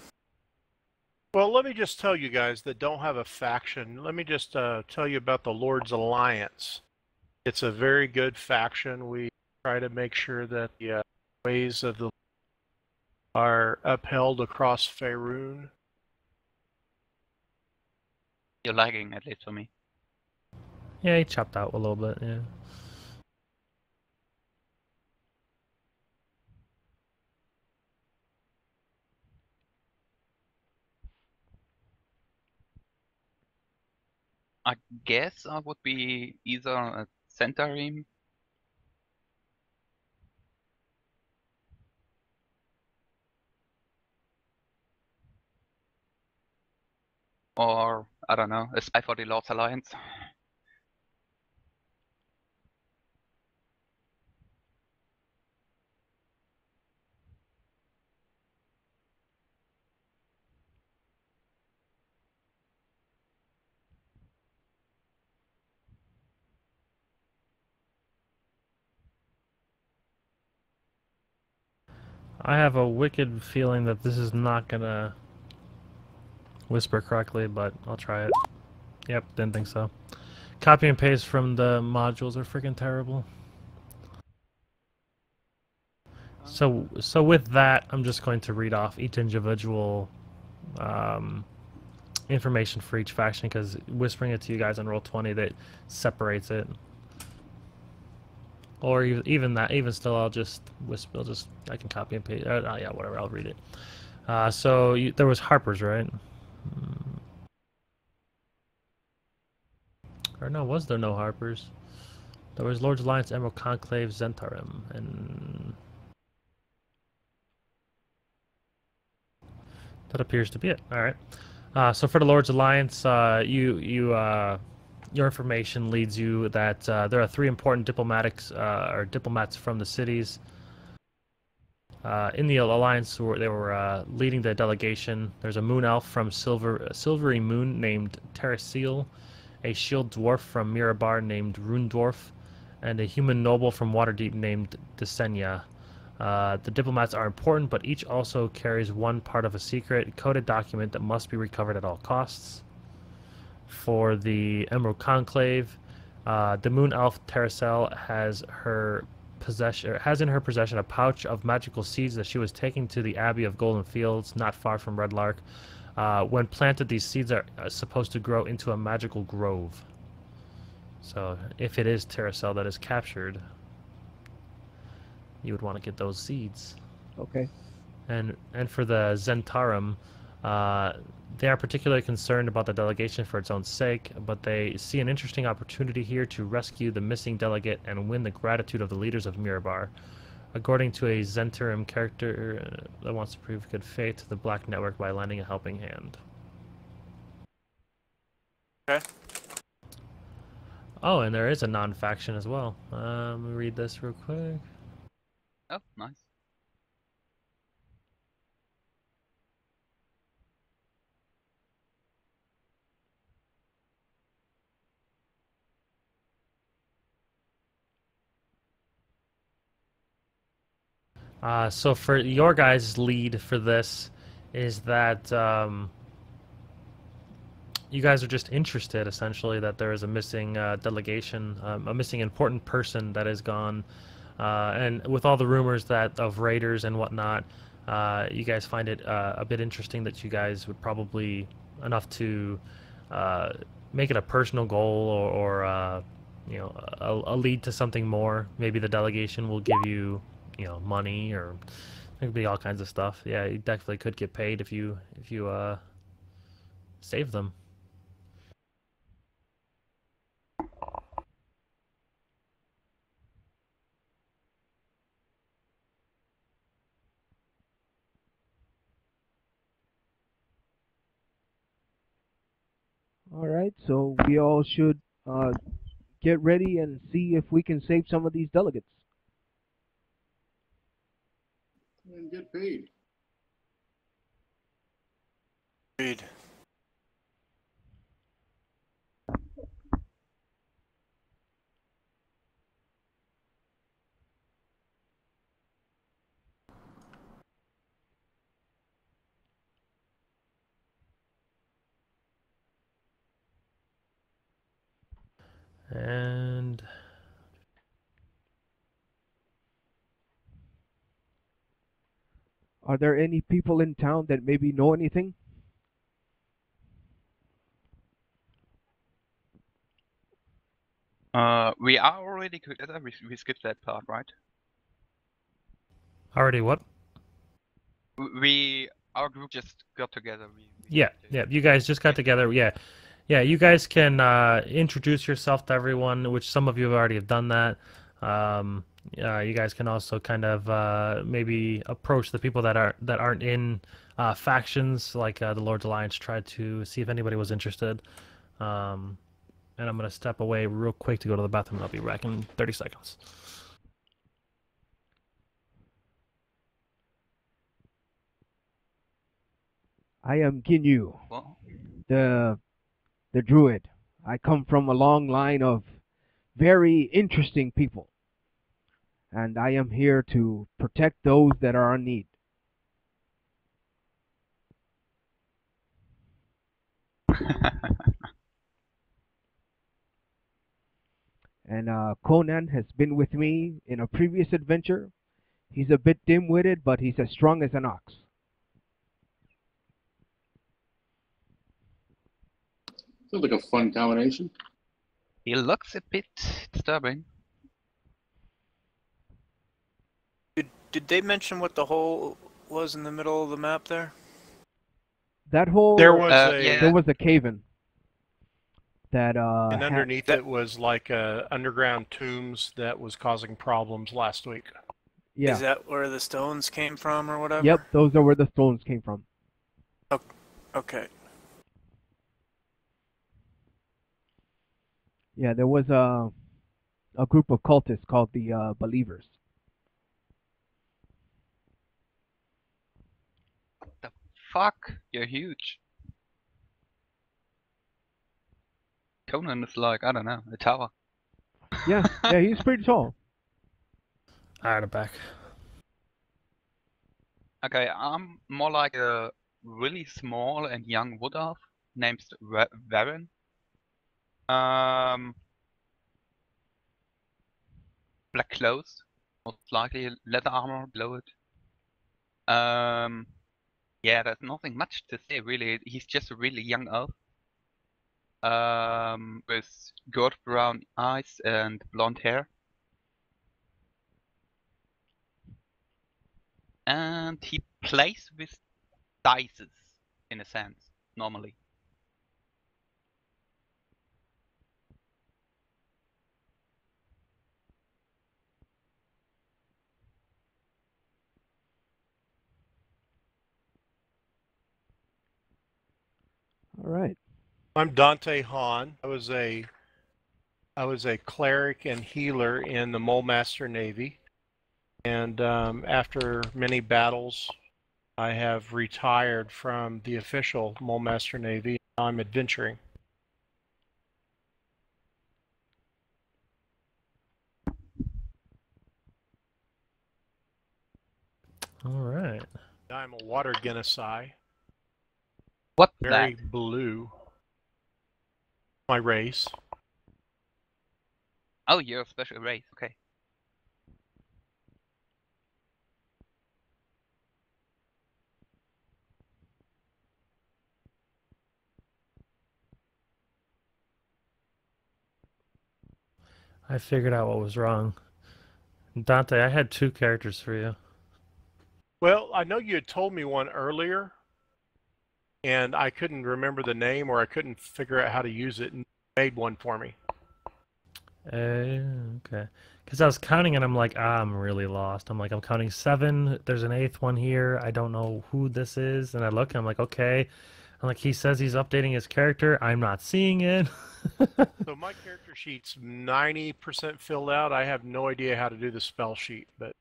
Well, let me just tell you guys that don't have a faction. Let me just tell you about the Lord's Alliance. It's a very good faction. We try to make sure that the ways of the are upheld across Faerun. You're lagging, at least for me. Yeah, he chopped out a little bit, yeah. I guess I would be either a Centarim or, I don't know, a spy for the Lord's Alliance. I have a wicked feeling that this is not gonna whisper correctly, but I'll try it. Yep, didn't think so. Copy and paste from the modules are freaking terrible. So with that, I'm just going to read off each individual information for each faction, because whispering it to you guys on Roll20, that separates it. Or even still, I'll just whisper. I can copy and paste. Yeah, whatever. I'll read it. So there was Harper's, right? Or no, was there no Harper's? There was Lord's Alliance, Emerald Conclave, Zentarim, and that appears to be it. All right. So for the Lord's Alliance, your information leads you that there are 3 important diplomats from the cities in the Alliance. They were leading the delegation. There's a moon elf from Silvery Moon named Terrasil, a shield dwarf from Mirabar named Rune Dwarf, and a human noble from Waterdeep named Desenia. The diplomats are important, but each also carries one part of a secret coded document that must be recovered at all costs. For the Emerald Conclave, the Moon Elf Terracel has in her possession a pouch of magical seeds that she was taking to the Abbey of Golden Fields, not far from Redlark. When planted, these seeds are supposed to grow into a magical grove. So, if it is Terracel that is captured, you would want to get those seeds. Okay. And for the Zentarum, they are particularly concerned about the delegation for its own sake, but they see an interesting opportunity here to rescue the missing delegate and win the gratitude of the leaders of Mirabar. According to a Zentarum character that wants to prove good faith to the Black Network by lending a helping hand. Okay. Oh, and there is a non-faction as well. Let me read this real quick. Oh, nice. So for your guys' lead for this is that you guys are just interested, essentially, that there is a missing delegation, a missing important person that is gone. And with all the rumors of raiders and whatnot, you guys find it a bit interesting that you guys would probably enough to make it a personal goal or a lead to something more. Maybe the delegation will give you money, or there could be all kinds of stuff. Yeah, you definitely could get paid if you save them. All right, so we all should get ready and see if we can save some of these delegates. And get paid. Agreed. And are there any people in town that maybe know anything? We are already together. We skipped that part, right? already what? Our group just got together. Yeah, you guys just got together. Yeah, you guys can introduce yourself to everyone, which some of you have already done that. You guys can also kind of maybe approach the people that aren't in factions, like the Lord's Alliance. Tried to see if anybody was interested. And I'm gonna step away real quick to go to the bathroom. I'll be back in 30 seconds. I am Ginyu, Well, the druid. I come from a long line of very interesting people, and I am here to protect those that are in need. And Conan has been with me in a previous adventure. He's a bit dim-witted, but he's as strong as an ox. Sounds like a fun combination. he looks a bit disturbing. Did they mention what the hole was in the middle of the map there? That hole, There was there was a cave-in. That and underneath it was like underground tombs that was causing problems last week. Yeah. Is that where the stones came from or whatever? Yep, those are where the stones came from. Okay. Yeah, there was a group of cultists called the Believers. The fuck? You're huge. Conan is like, I don't know, a tower. Yeah, yeah, he's pretty tall. Alright, I'm back. Okay, I'm more like a really small and young wood elf named Varen. Black clothes, most likely leather armor below it. Yeah, there's nothing much to say really. He's just a really young elf. With gold brown eyes and blonde hair. And he plays with dices, in a sense, normally. All right. I'm Dante Hahn. I was a cleric and healer in the Mole Master Navy, and after many battles, I have retired from the official Mole Master Navy. Now I'm adventuring. All right. I'm a water Genasi. What's Very that? blue. My race. Oh, you're a special race, okay. I figured out what was wrong. Dante, I had 2 characters for you. Well, I know you had told me one earlier, and I couldn't remember the name, or I couldn't figure out how to use it, and you made one for me. Okay. Because I was counting and I'm like, I'm really lost. I'm like, I'm counting 7. There's an 8th one here. I don't know who this is. And I look and I'm like, okay. I'm like, he says he's updating his character. I'm not seeing it. So my character sheet's 90% filled out. I have no idea how to do the spell sheet, but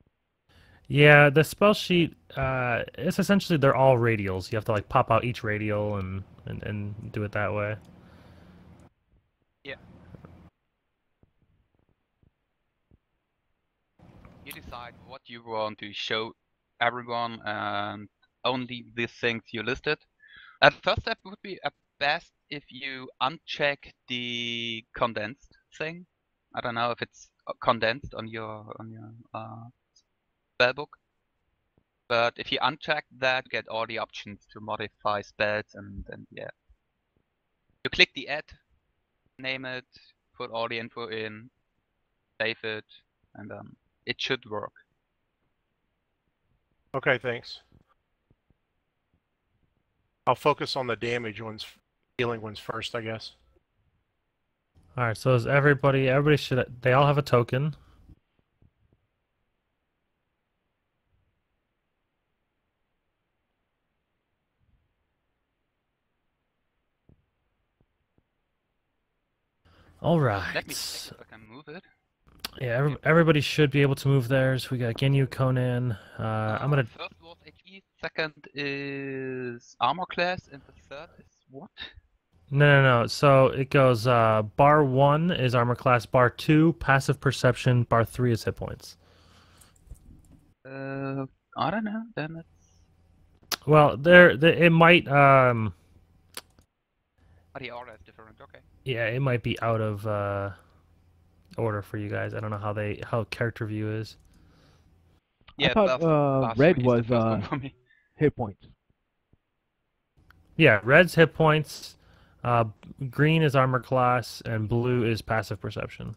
Yeah, the spell sheet, it's essentially they're all radials. You have to like pop out each radial and do it that way. Yeah. You decide what you want to show everyone and only the things you listed. The first step would be best if you uncheck the condensed thing. I don't know if it's condensed on your spellbook. But if you uncheck that, you get all the options to modify spells and yeah. You click the add, name it, put all the info in, save it, and it should work. okay, thanks. I'll focus on the damage ones, healing ones first, I guess. All right, so is everybody should, they all have a token. All right. Let me check if I can move it. Yeah, everybody should be able to move theirs. We got Ginyu, Conan. I'm gonna. First was HP, second is armor class, and the third is what? No. So it goes. Bar 1 is armor class. Bar 2, passive perception. Bar 3 is hit points. I don't know. Then it's. Well, it might. Oh, the order is different. Okay. Yeah, it might be out of order for you guys. I don't know how character view is. Yeah, I thought red was hit points. Yeah, red's hit points. Green is armor class, and blue is passive perception.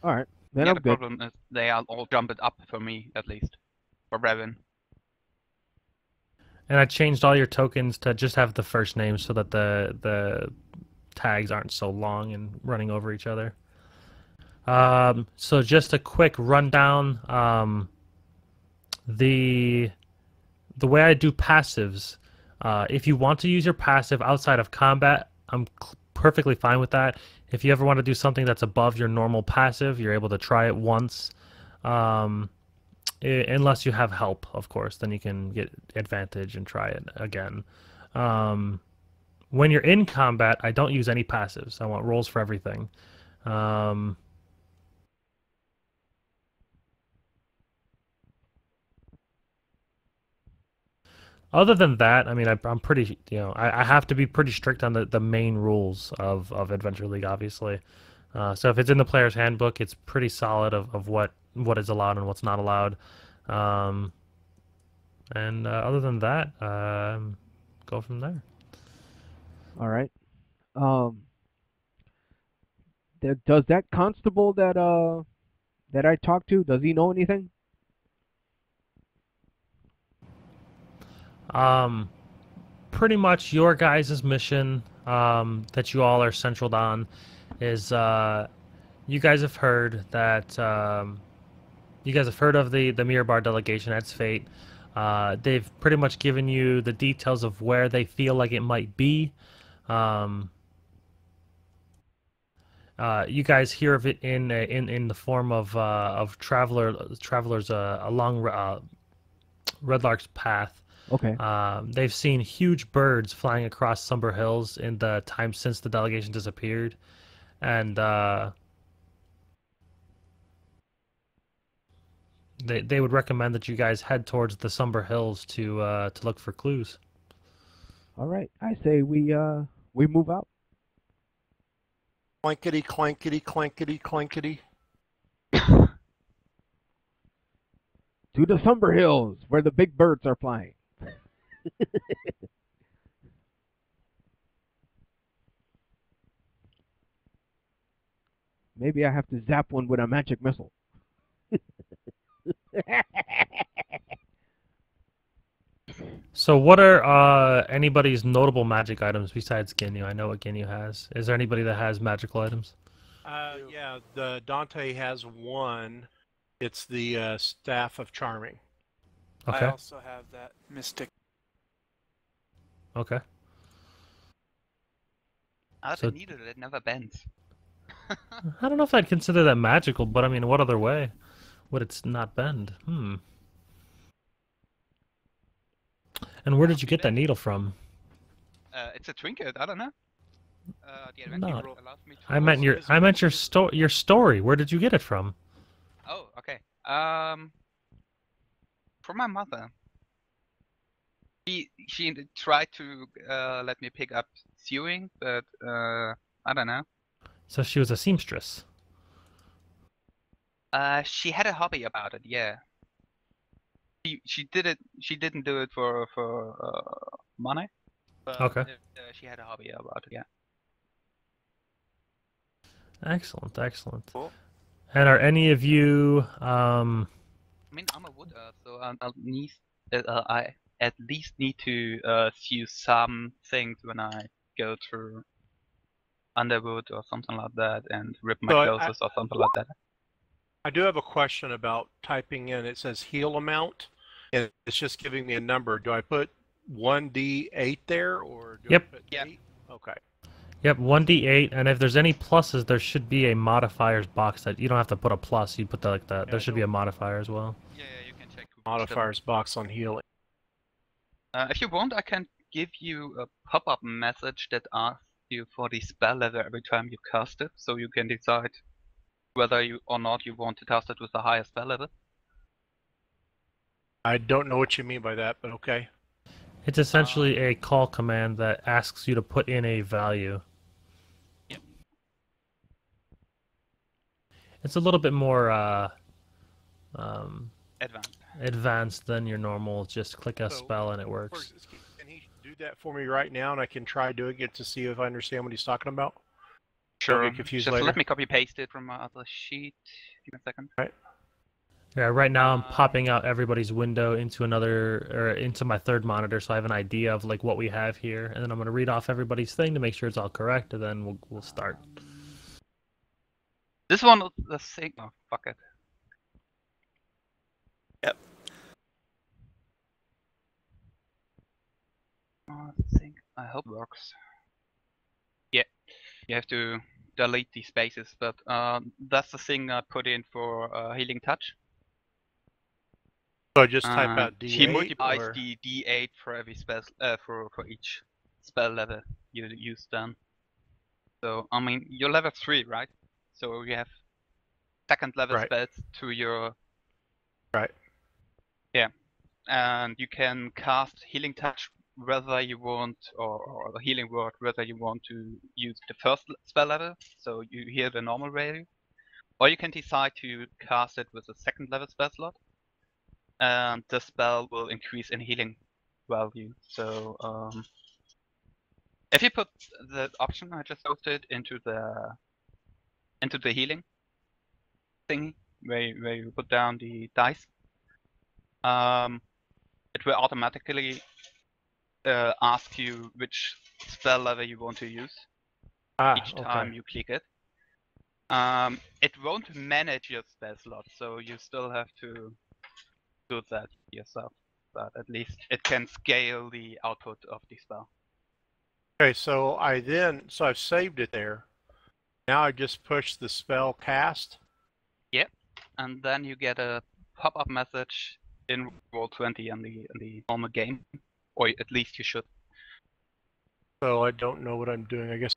All right, then yeah, I'm the good. problem is they are all jumped up for me at least, for Brevin. And I changed all your tokens to just have the first name so that the tags aren't so long and running over each other. So just a quick rundown. The way I do passives, if you want to use your passive outside of combat, I'm perfectly fine with that. If you ever want to do something that's above your normal passive, you're able to try it once. Unless you have help, of course, then you can get advantage and try it again. When you're in combat, I don't use any passives. I want rolls for everything. Other than that, I mean, I'm pretty, I have to be pretty strict on the main rules of Adventure League, obviously. So if it's in the player's handbook, it's pretty solid of what is allowed and what's not allowed. And other than that, go from there. All right. Does that constable that I talked to, does he know anything? Pretty much your guys' mission that you all are centered on is you guys have heard that you guys have heard of the Mirabar delegation at Fate. They've pretty much given you the details of where they feel like it might be. You guys hear of it in the form of travelers along Red Lark's path. Okay. They've seen huge birds flying across Somber Hills in the time since the delegation disappeared, and they would recommend that you guys head towards the Somber Hills to look for clues. All right. I say we move out. Clankety, clankety, clankety, clankety. To the Somber Hills, where the big birds are flying. Maybe I have to zap one with a magic missile. So what are anybody's notable magic items besides Ginyu? I know what Ginyu has. Is there anybody that has magical items? Yeah, the Dante has one. It's the Staff of Charming. Okay. I also have that Mystic. Okay. The needle that never bends. I don't know if I'd consider that magical, but I mean, what other way would it not bend? And where did you get that needle from? It's a trinket. I don't know. The No, adventure allows me to I meant your story. Where did you get it from? Oh, okay. From my mother. She tried to let me pick up sewing, but I don't know. So she was a seamstress. She had a hobby about it. Yeah. She did it. She didn't do it for money. But, Okay. She had a hobby about it. Yeah. Excellent, excellent. Cool. And are any of you? I mean, I'm a wood earth, so I at least need to sew some things when I go through underwood or something like that, and rip my clothes or something like that. I do have a question about typing in. It says heal amount, and it's just giving me a number. Do I put 1d8 there, or do I put 8? Okay. Yep, 1d8, and if there's any pluses, there should be a modifiers box that you don't have to put a plus. You put that like that. Yeah, there should be a modifier as well. Yeah, you can check. Modifiers box on healing. If you want, I can give you a pop-up message that asks you for the spell level every time you cast it, so you can decide whether or not you want to cast it with a higher spell level. I don't know what you mean by that, but okay. It's essentially a call command that asks you to put in a value. Yep. It's a little bit more advanced than your normal. Just click a spell and it works. Can he do that for me right now, and I can try doing it to see if I understand what he's talking about? Sure. Don't get confused Just later. let me copy paste it from my other sheet. Give me a second. Right. Yeah, right now I'm popping out everybody's window into into my third monitor, so I have an idea of like what we have here, and then I'm gonna read off everybody's thing to make sure it's all correct, and then we'll start. This one is the thing. Oh, fuck it. Yep. I hope it works. Yeah. You have to delete these spaces, but that's the thing I put in for Healing Touch. So I just type out He D8 multiplies or... the D8 for every spell for each spell level you use then. So I mean you're level 3, right? So you have second level spells to your yeah, and you can cast Healing Touch whether you want or the Healing Word whether you want to use the first spell level, so you heal the normal value, or you can decide to cast it with a second level spell slot. And the spell will increase in healing value. So if you put the option I just posted into the healing thingy where you put down the dice, it will automatically ask you which spell level you want to use each time you click it. It won't manage your spell slot, so you still have to do that yourself. But at least it can scale the output of the spell. Okay, so I've saved it there. Now I just push the spell cast. Yep, and then you get a pop-up message in Roll20 on the normal game, or at least you should. So I don't know what I'm doing, I guess.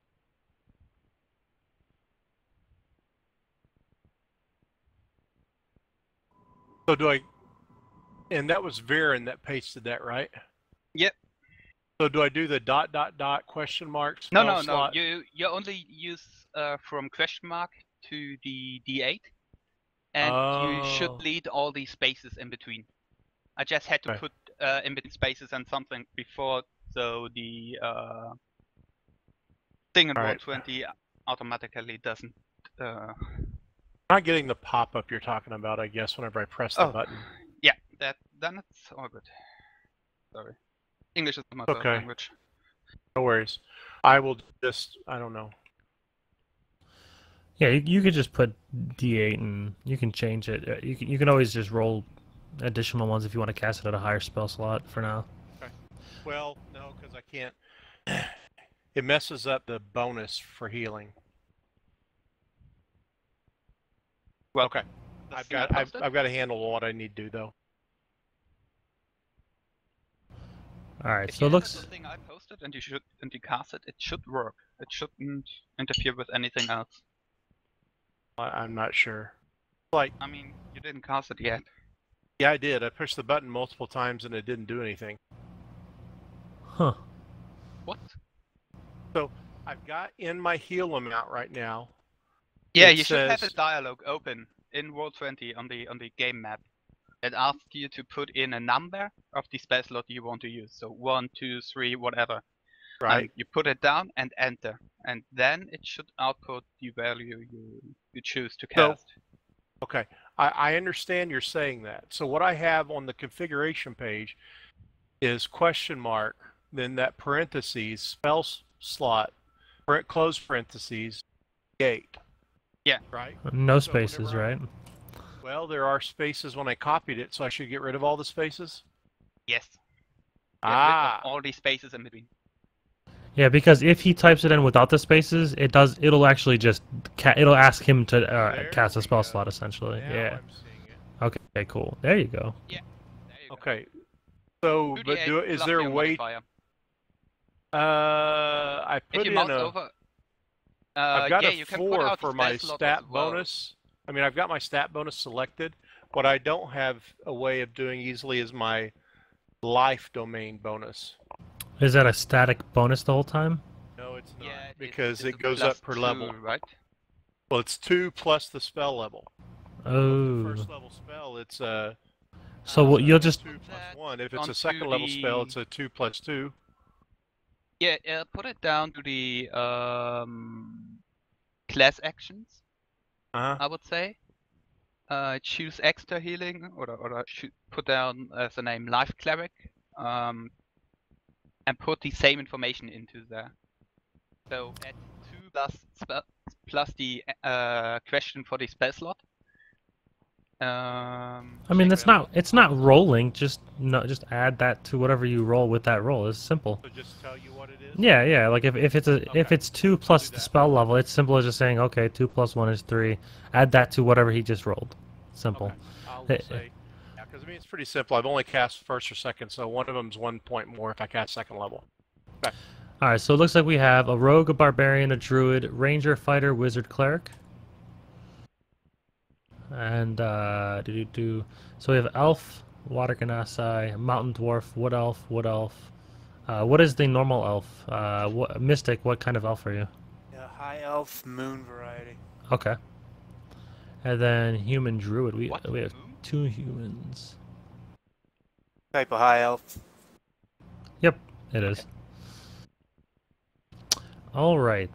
So do I... And that was Viren that pasted that, right? Yep. So do I do the ... question mark No, spell no, slot? no. You only use from question mark to the D8, and you should delete all these spaces in between. I just had to put in between spaces and something before, so the thing in Roll20 automatically doesn't. I'm not getting the pop-up you're talking about, I guess, whenever I press the button. Yeah, then it's all good. Sorry. English is my first language. No worries. I will just, I don't know. Yeah, you could just put D8 and you can change it. You can always just roll additional ones if you want to cast it at a higher spell slot for now. Okay. Well, no, because I can't. It messes up the bonus for healing. Well, okay. I've got to handle what I need to do though. All right, if so it looks. The thing I posted and you cast it, it should work. It shouldn't interfere with anything else. I'm not sure. Like, I mean, you didn't cast it yet. Yeah, I did. I pushed the button multiple times and it didn't do anything. Huh. What? So I've got in my heal amount right now. Yeah, you should have a dialogue open in Roll20 on the game map. It asks you to put in a number of the spell slot you want to use. So 1, 2, 3, whatever. Right. And you put it down and enter. And then it should output the value you choose to cast. So, okay. I understand you're saying that. So what I have on the configuration page is question mark, then that parentheses, spell slot, close parentheses, gate. Yeah. Right? No spaces, right? Well, there are spaces when I copied it, so I should get rid of all the spaces? Yes. Get rid of all these spaces in between. Yeah, because if he types it in without the spaces, it'll actually just it'll ask him to cast a spell slot essentially. Now yeah. I'm seeing it. Okay, cool. There you go. Yeah. There you go. Okay. So, but is there a way? I put in I've got a 4 for my stat bonus. I mean, I've got my stat bonus selected. What I don't have a way of doing easily is my life domain bonus. Is that a static bonus the whole time? No, it's not, because it goes up per level. Right? Well, it's 2 plus the spell level. Oh. The first level spell, it's so you'll just 2 plus 1. If it's a second level spell, it's a 2 plus 2. Yeah, put it down to the class actions. I would say. Choose extra healing, or put down as a name Life Cleric, and put the same information into there. So add 2 plus the question for the spell slot, I mean, it's not rolling. Just just add that to whatever you roll with that roll. It's simple. So just tell you what it is? Yeah, yeah. Like if it's 2 plus the spell level, it's simple as just saying, okay, 2 plus 1 is 3. Add that to whatever he just rolled. Simple. Okay. I'll say, yeah, because I mean it's pretty simple. I've only cast first or second, so one of them's 1 point more if I cast second level. Okay. All right. So it looks like we have a rogue, a barbarian, a druid, ranger, fighter, wizard, cleric. And so we have elf, water genasi, mountain dwarf, wood elf, wood elf. What is the normal elf? Mystic, what kind of elf are you? Yeah, high elf, moon variety. Okay. And then human druid. We have 2 humans. Type of high elf. Yep, it is. All right.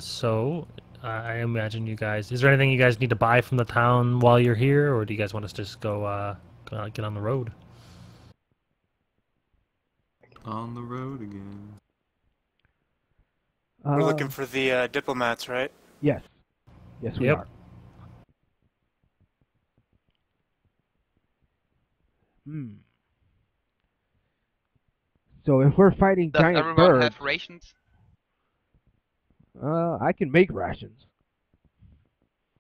So I imagine you guys. Is there anything you guys need to buy from the town while you're here, or do you guys want us to just go get on the road? On the road again. We're looking for the diplomats, right? Yes. Yes, we are. So if we're fighting Does giant everyone birds, have rations? I can make rations.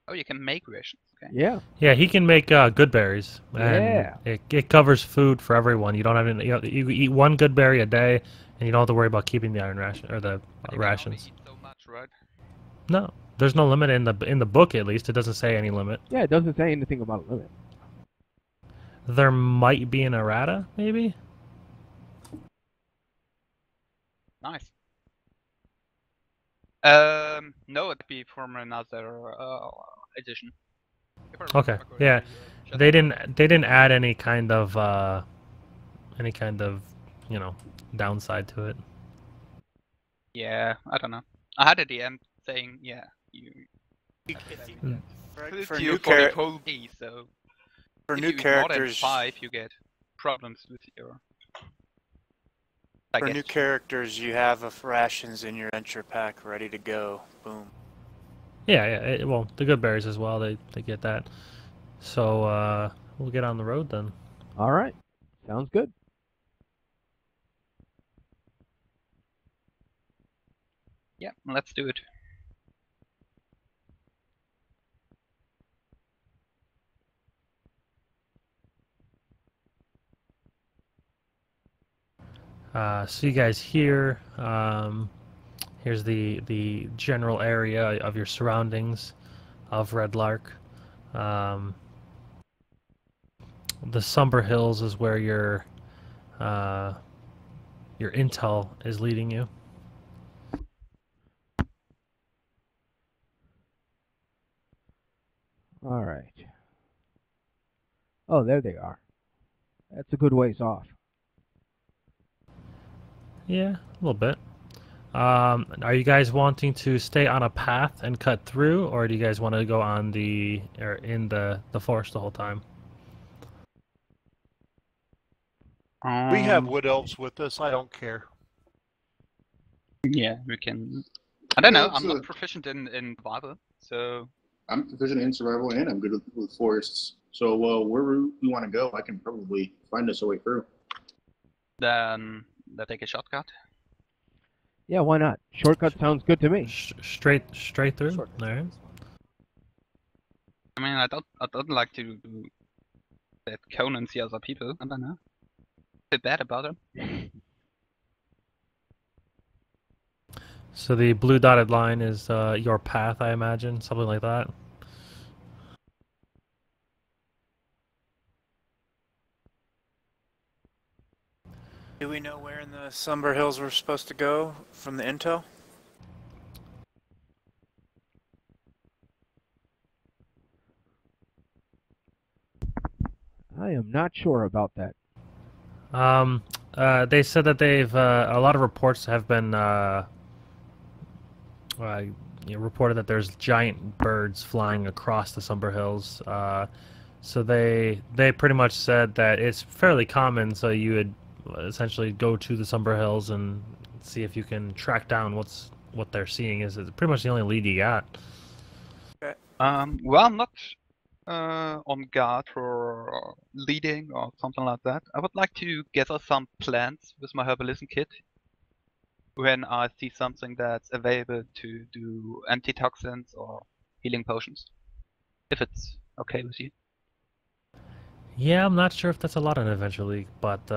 Oh, you can make rations. Okay. Yeah. Yeah, he can make good berries. And Yeah. it covers food for everyone. You don't have any, you eat 1 good berry a day, and you don't have to worry about keeping the iron ration or the rations. Eat so much, right? No, there's no limit in the book. At least it doesn't say any limit. Yeah, it doesn't say anything about a limit. There might be an errata, maybe. Nice. No, it'd be from another edition. Okay. Yeah, they didn't add any kind of downside to it. Yeah, I don't know. I had at the end saying, yeah, For you new for the char- whole day, so For if new you eat more than characters, 5, you get problems with your. for new characters, you have rations in your adventure pack ready to go. Boom. Yeah, yeah. Well, the good berries as well. They get that. So we'll get on the road then. All right. Sounds good. Yeah, let's do it. So you guys here. Here's the general area of your surroundings of Red Lark. The Somber Hills is where your intel is leading you. All right. Oh, there they are. That's a good ways off. Yeah, a little bit. Are you guys wanting to stay on a path and cut through, or do you guys want to go on in the forest the whole time? We have wood elves with us. I don't care. Yeah, we can. I don't know. Yeah, I'm not it's proficient in Bible, so. I'm proficient in survival and I'm good with forests. So where we want to go, I can probably find us a way through. Then let's take a shortcut. Yeah, why not? Shortcut sounds good to me. Straight through. All right. I mean, I don't like to do that Conan see other people. I don't know. A bit bad about them. So the blue dotted line is your path, I imagine, something like that. Do we know where in the Somber Hills we're supposed to go from the intel? I am not sure about that. They said that they've a lot of reports have been reported that there's giant birds flying across the Somber Hills. So they pretty much said that it's fairly common. So you would essentially go to the Somber Hills and see if you can track down what they're seeing. Is pretty much the only lead you got. Well, I'm not on guard or leading or something like that. I would like to gather some plants with my herbalism kit when I see something that's available to do antitoxins or healing potions. If it's okay with you. Yeah, I'm not sure if that's allowed in Adventure League, but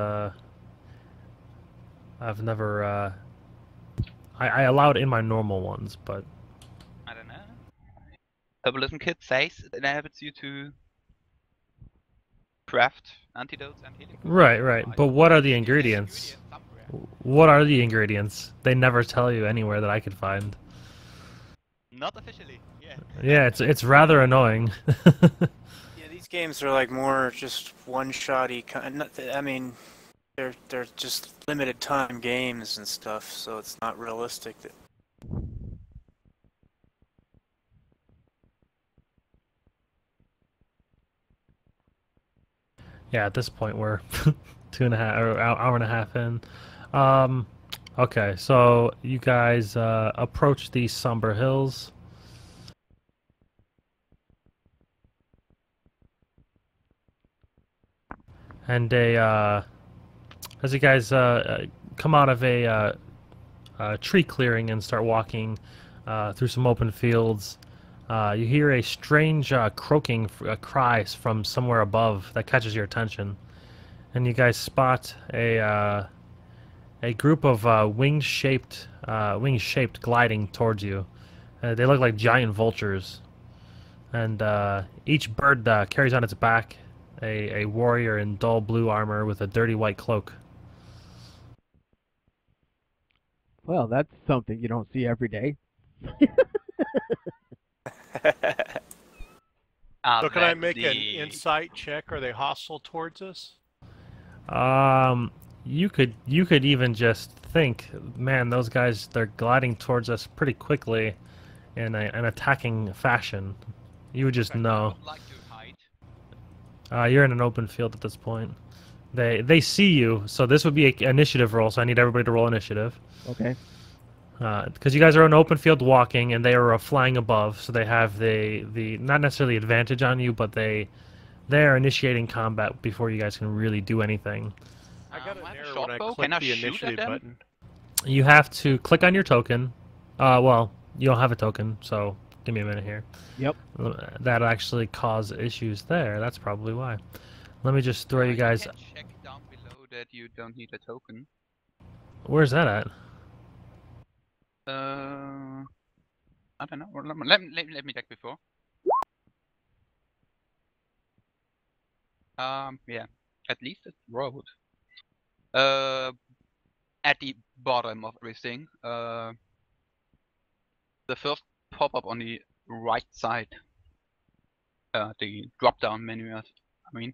I've never. I allow it in my normal ones, but I don't know. Herbalism kit says it enables you to craft antidotes and healing potions. right. But what are the ingredients? What are the ingredients? They never tell you anywhere that I could find. Not officially, yeah. Yeah, it's rather annoying. Yeah, these games are like more just one-shotty kind. I mean, they're just limited time games and stuff, so it's not realistic. Yeah, at this point we're 2.5 or hour and a half in. Okay, so you guys approach these somber hills. And as you guys come out of a tree clearing and start walking through some open fields, you hear a strange croaking cries from somewhere above that catches your attention. And you guys spot a group of wing-shaped gliding towards you. They look like giant vultures. And each bird carries on its back a warrior in dull blue armor with a dirty white cloak. Well, that's something you don't see every day. So can I make an insight check? Are they hostile towards us? You could even just think, man, those guys, they're gliding towards us pretty quickly in an attacking fashion. You would just know. You're in an open field at this point. They see you, so this would be an initiative roll, so I need everybody to roll initiative. Okay. Because you guys are in open field walking, and they are flying above, so they have the not necessarily advantage on you, but they are initiating combat before you guys can really do anything. I got an error when I clicked the initiative button. You have to click on your token. Well, you don't have a token, so give me a minute here. Yep. That actually caused issues there. That's probably why. Let me just throw you guys. You can check down below that you don't need a token. Where's that at? I don't know. Let me check before. Yeah. At least it's wrote. At the bottom of everything, the first pop-up on the right side. The drop-down menu, I mean.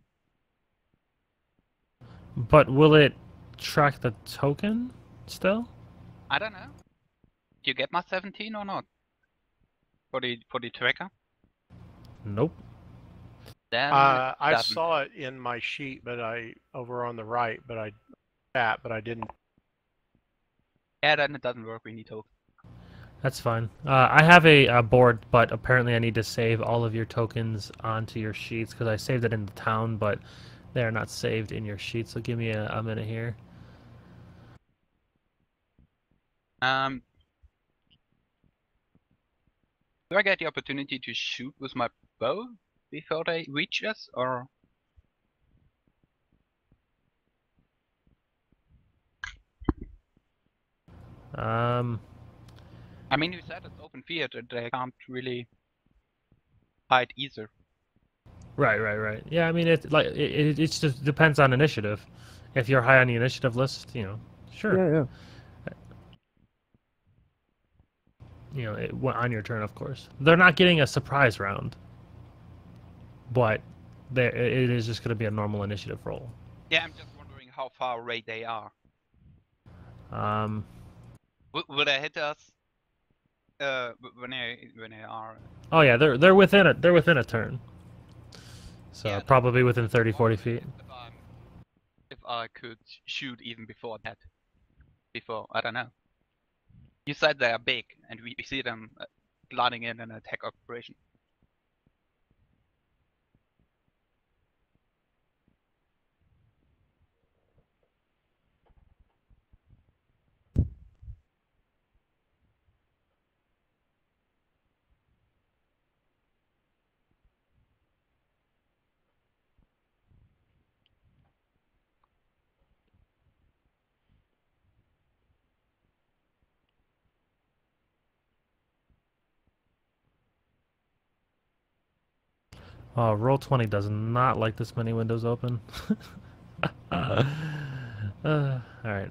But will it track the token still? I don't know. Do you get my 17 or not? For the tracker? Nope. Then I saw it in my sheet, but over on the right, but I didn't. Yeah, then it doesn't work. We need tokens. That's fine. I have a board, but apparently I need to save all of your tokens onto your sheets because I saved it in the town, but they are not saved in your sheet. So give me a minute here. Do I get the opportunity to shoot with my bow before they reach us, or? I mean, you said it's open field, and they can't really hide either. Right. Yeah, I mean, it just depends on initiative. If you're high on the initiative list, sure. Yeah. On your turn, of course. They're not getting a surprise round, but it is just going to be a normal initiative roll. Yeah, I'm just wondering how far away they are. Will they hit us? When they are. Oh yeah, they're within a turn. So yeah, probably within 30-40 feet. If I could shoot even before that. I don't know. You said they are big, and we see them gliding in an attack operation. Roll20 does not like this many windows open. Alright,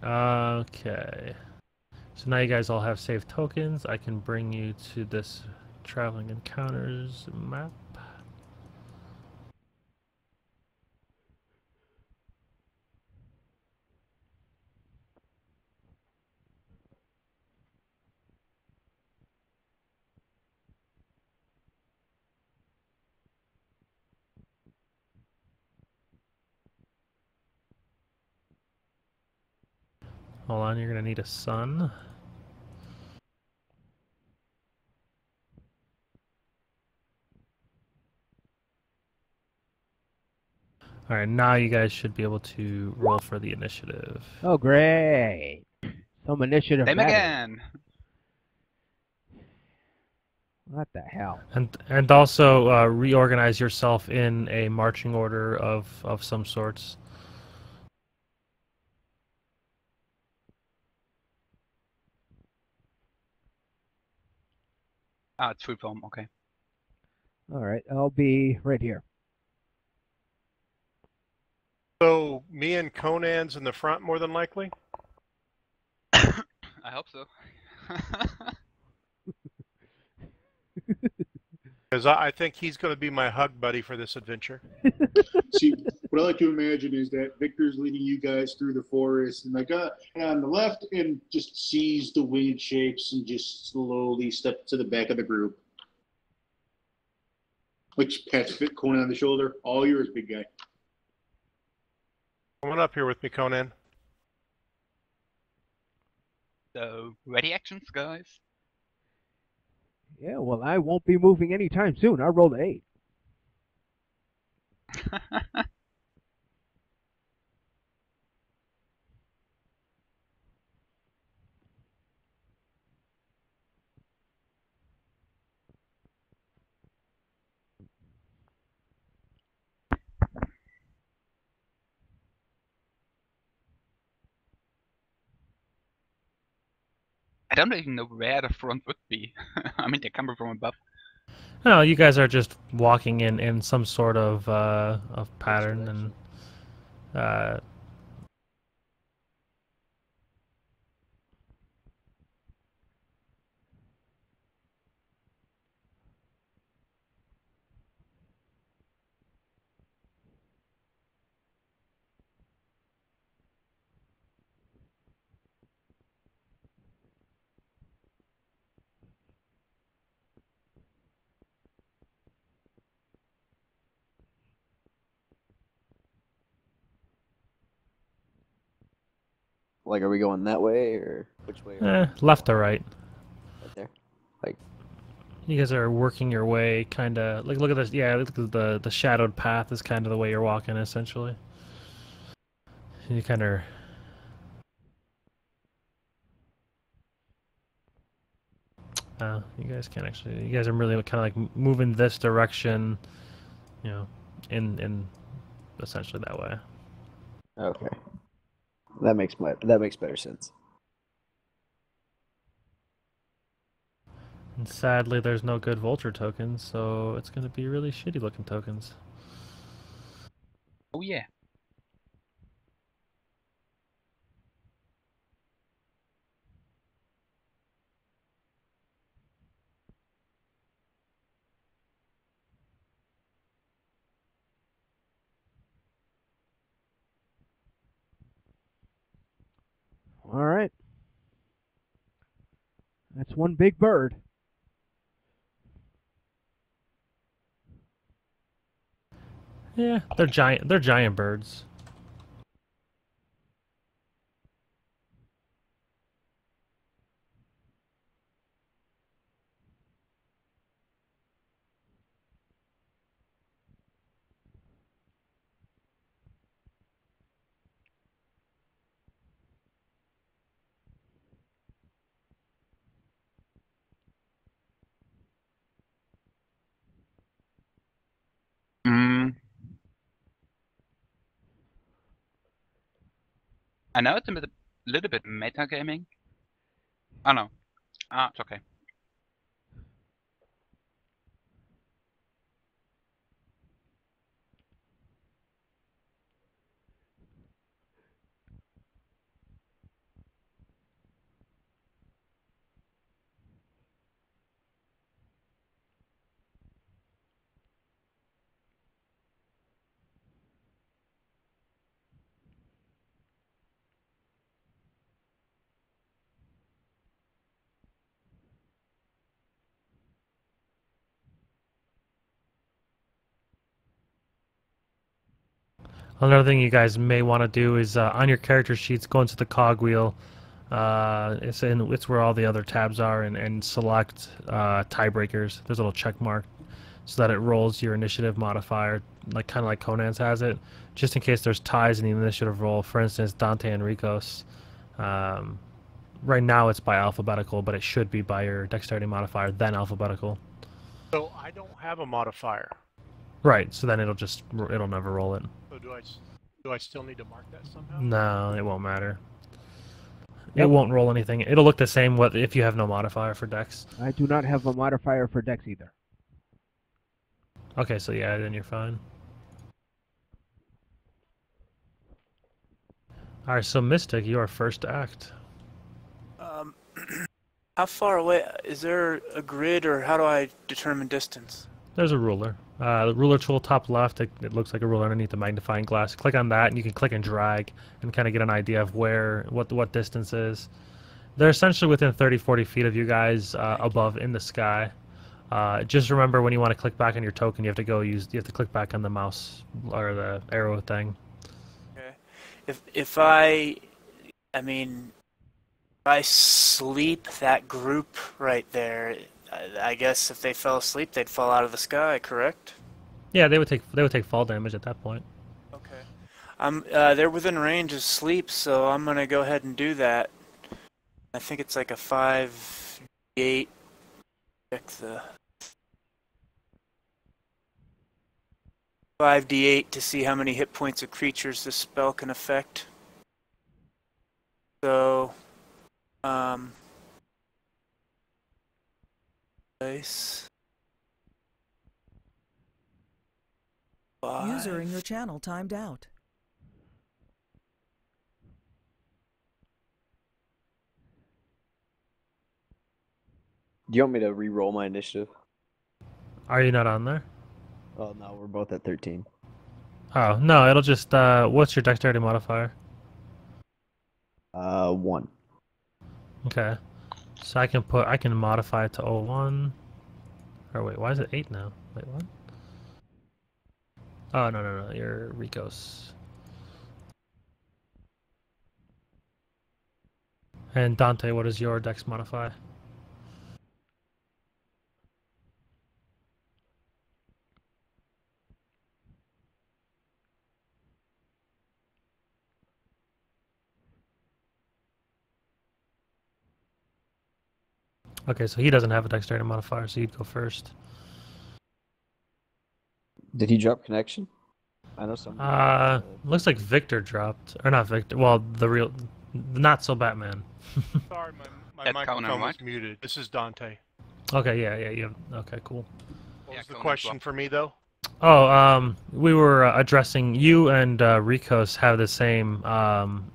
okay. So now you guys all have saved tokens. I can bring you to this traveling encounters map. Hold on, you're gonna need a sun. Alright, now you guys should be able to roll for the initiative. Oh, great. Some initiative Them better. again. What the hell? And also reorganize yourself in a marching order of some sorts. Ah, it's free form. Okay. All right, I'll be right here. So me and Conan's in the front more than likely? I hope so. Because I think he's going to be my hug buddy for this adventure. See, what I like to imagine is that Victor's leading you guys through the forest, and and on the left, and just sees the winged shapes, and just slowly step to the back of the group. Which pats Conan on the shoulder. All yours, big guy. Come on up here with me, Conan. So, ready actions, guys? Yeah, well, I won't be moving anytime soon. I rolled 8. I don't even know where the front would be. I mean, they're coming from above. No, you guys are just walking in some sort of pattern, and Like, are we going that way or which way? left or right. Right there. Like, you guys are working your way, kind of like look at this. Yeah, look at the shadowed path is kind of the way you're walking, essentially. You kind of. You guys can't actually. You guys are really kind of like moving this direction, you know, in essentially that way. okay. That makes better sense. And sadly, there's no good vulture tokens, so it's going to be really shitty looking tokens. Oh yeah. All right. That's one big bird. Yeah, they're giant. They're giant birds. I know it's a little bit metagaming. Oh no. Ah, it's okay. Another thing you guys may want to do is on your character sheets, go into the cogwheel. It's where all the other tabs are, and select tiebreakers. There's a little check mark so that it rolls your initiative modifier, like kind of like Conan's has it, just in case there's ties in the initiative roll. For instance, Dante and Ricos. Right now it's by alphabetical, but it should be by your dexterity modifier, then alphabetical. So I don't have a modifier. Right, so then it'll never roll it. So do I still need to mark that somehow? No, it won't matter. It won't roll anything. It'll look the same if you have no modifier for dex. I do not have a modifier for dex either. Okay, so yeah, then you're fine. Alright, so Mystic, you are first to act. How far away? Is there a grid, or how do I determine distance? There's a ruler. The ruler tool top left, it looks like a ruler underneath the magnifying glass. Click on that, and you can click and drag and kind of get an idea of what distance is. They're essentially within 30-40 feet of you guys above in the sky. Just remember, when you want to click back on your token, you have to click back on the mouse or the arrow thing. Okay. If I sleep that group right there, I guess if they fell asleep, they'd fall out of the sky, correct? Yeah, they would take fall damage at that point. Okay. They're within range of sleep, so I'm gonna go ahead and do that. I think it's like a 5d8. Check the 5d8 to see how many hit points of creatures this spell can affect. So, dice. User in your channel timed out. Do you want me to re-roll my initiative? Are you not on there? Oh no, we're both at 13. Oh, no, it'll just, what's your dexterity modifier? 1. Okay. So I can modify it to 01. Or wait, why is it 8 now? Wait, what? Oh, no, you're Ricos. And Dante, what is your dex modify? Okay, so he doesn't have a dexterity modifier, so you'd go first. Did he drop connection? I know some. Looks like Victor dropped, or not Victor. Well, not so Batman. Sorry, my microphone was muted. This is Dante. Okay, yeah, you have. Okay, cool. What was the question for me though? Oh, we were addressing you and Ricos have the same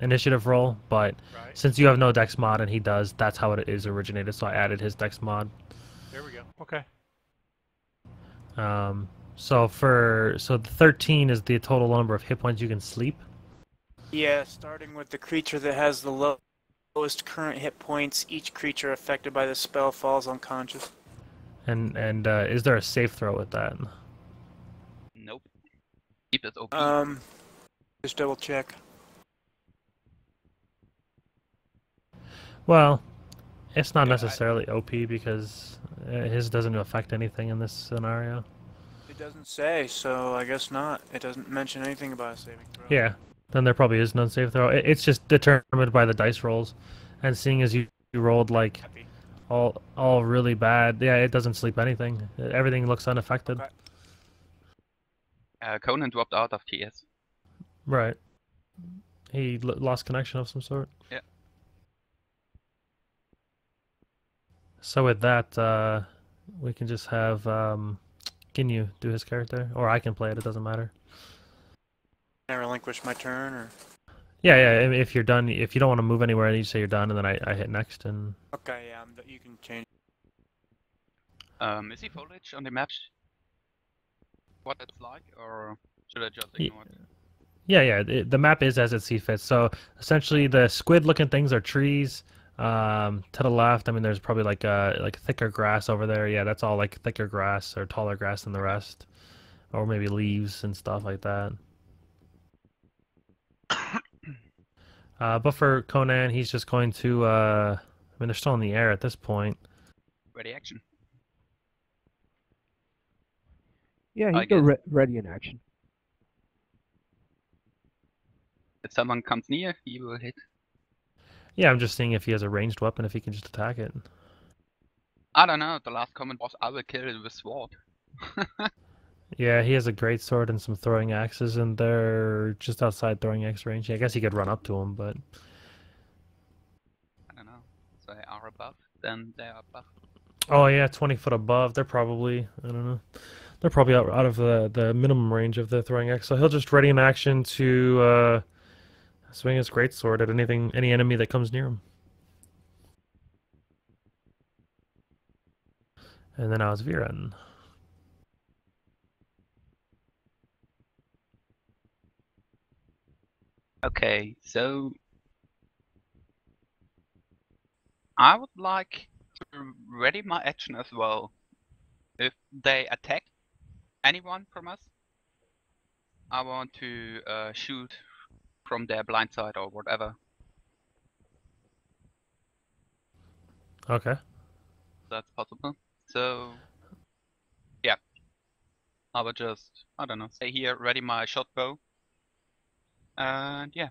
initiative roll, but since you have no dex mod and he does, that's how it is originated. So I added his dex mod. There we go. Okay. So the 13 is the total number of hit points you can sleep. Yeah, starting with the creature that has the lowest current hit points, each creature affected by the spell falls unconscious. And is there a safe throw with that? Nope. Keep it OP. Just double check. Well, it's not necessarily OP because his doesn't affect anything in this scenario. It doesn't say, so I guess not. It doesn't mention anything about a saving throw. Yeah, then there probably is no save throw. It's just determined by the dice rolls, and seeing as you rolled like all really bad, yeah, it doesn't sleep anything. Everything looks unaffected. Okay. Conan dropped out of TS. Right. He lost connection of some sort. Yeah. So with that, we can just have Ginyu do his character, or I can play it. It doesn't matter. Can I relinquish my turn, or? Yeah. If you're done, if you don't want to move anywhere, you say you're done, and then I hit next, and. Okay, yeah, you can change. Is he foliage on the maps? What it's like, or should I just ignore it? Yeah. The map is as it sees fit. So essentially, the squid-looking things are trees. To the left, I mean, there's probably like thicker grass over there. Yeah, that's all like thicker grass or taller grass than the rest, or maybe leaves and stuff like that. But for Conan, he's just going to. I mean, they're still in the air at this point. Ready action. Yeah, I he's go guess. ready in action. If someone comes near, he will hit. Yeah, I'm just seeing if he has a ranged weapon, if he can just attack it. I don't know. The last comment was, "I will kill it with sword." Yeah, he has a great sword and some throwing axes, and they're just outside throwing axe range. I guess he could run up to him, but I don't know. So they are above, then they are above. oh yeah, 20 foot above. They're probably, I don't know. They're probably out of the minimum range of the throwing axe. So he'll just ready in action to swing his greatsword at any enemy that comes near him. And then I was Viren. Okay, so I would like to ready my action as well. If they attack anyone from us, I want to shoot from their blind side or whatever. Okay. That's possible. So, yeah. I will just, I don't know, stay here, ready my shot bow. And yeah.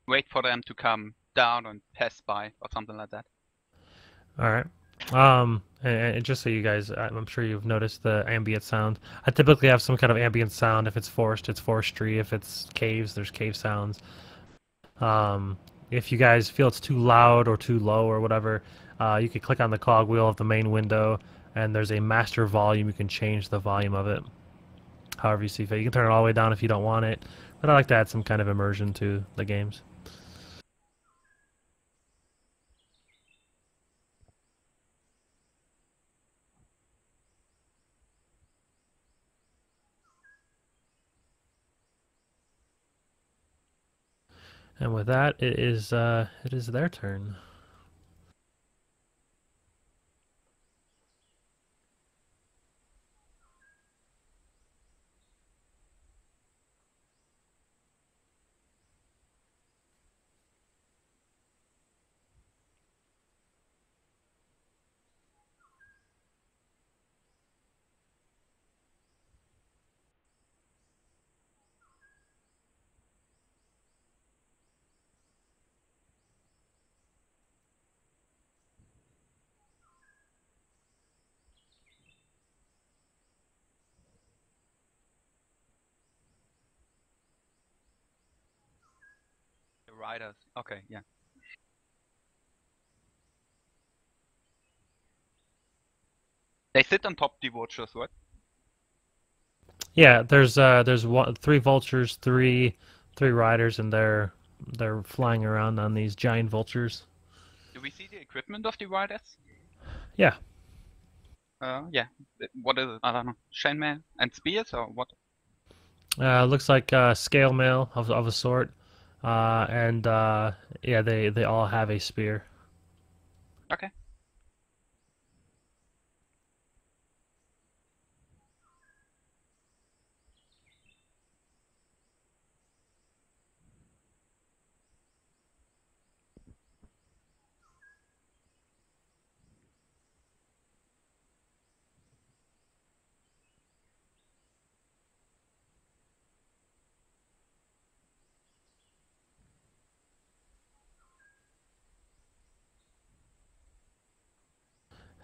Wait for them to come down and pass by or something like that. All right. And just so you guys, I'm sure you've noticed the ambient sound. I typically have some kind of ambient sound. If it's forest, it's forestry. If it's caves, there's cave sounds. If you guys feel it's too loud or too low or whatever, you could click on the cogwheel of the main window, and there's a master volume. You can change the volume of it however you see fit. You can turn it all the way down if you don't want it, but I like to add some kind of immersion to the games. And with that, it is their turn. The riders. Okay, yeah. They sit on top the vultures, what? Yeah, there's three vultures, three riders, and they're flying around on these giant vultures. Do we see the equipment of the riders? Yeah. Yeah. What is it? I don't know. Chainmail and spears or what? Looks like scale mail of a sort, and yeah, they all have a spear. Okay.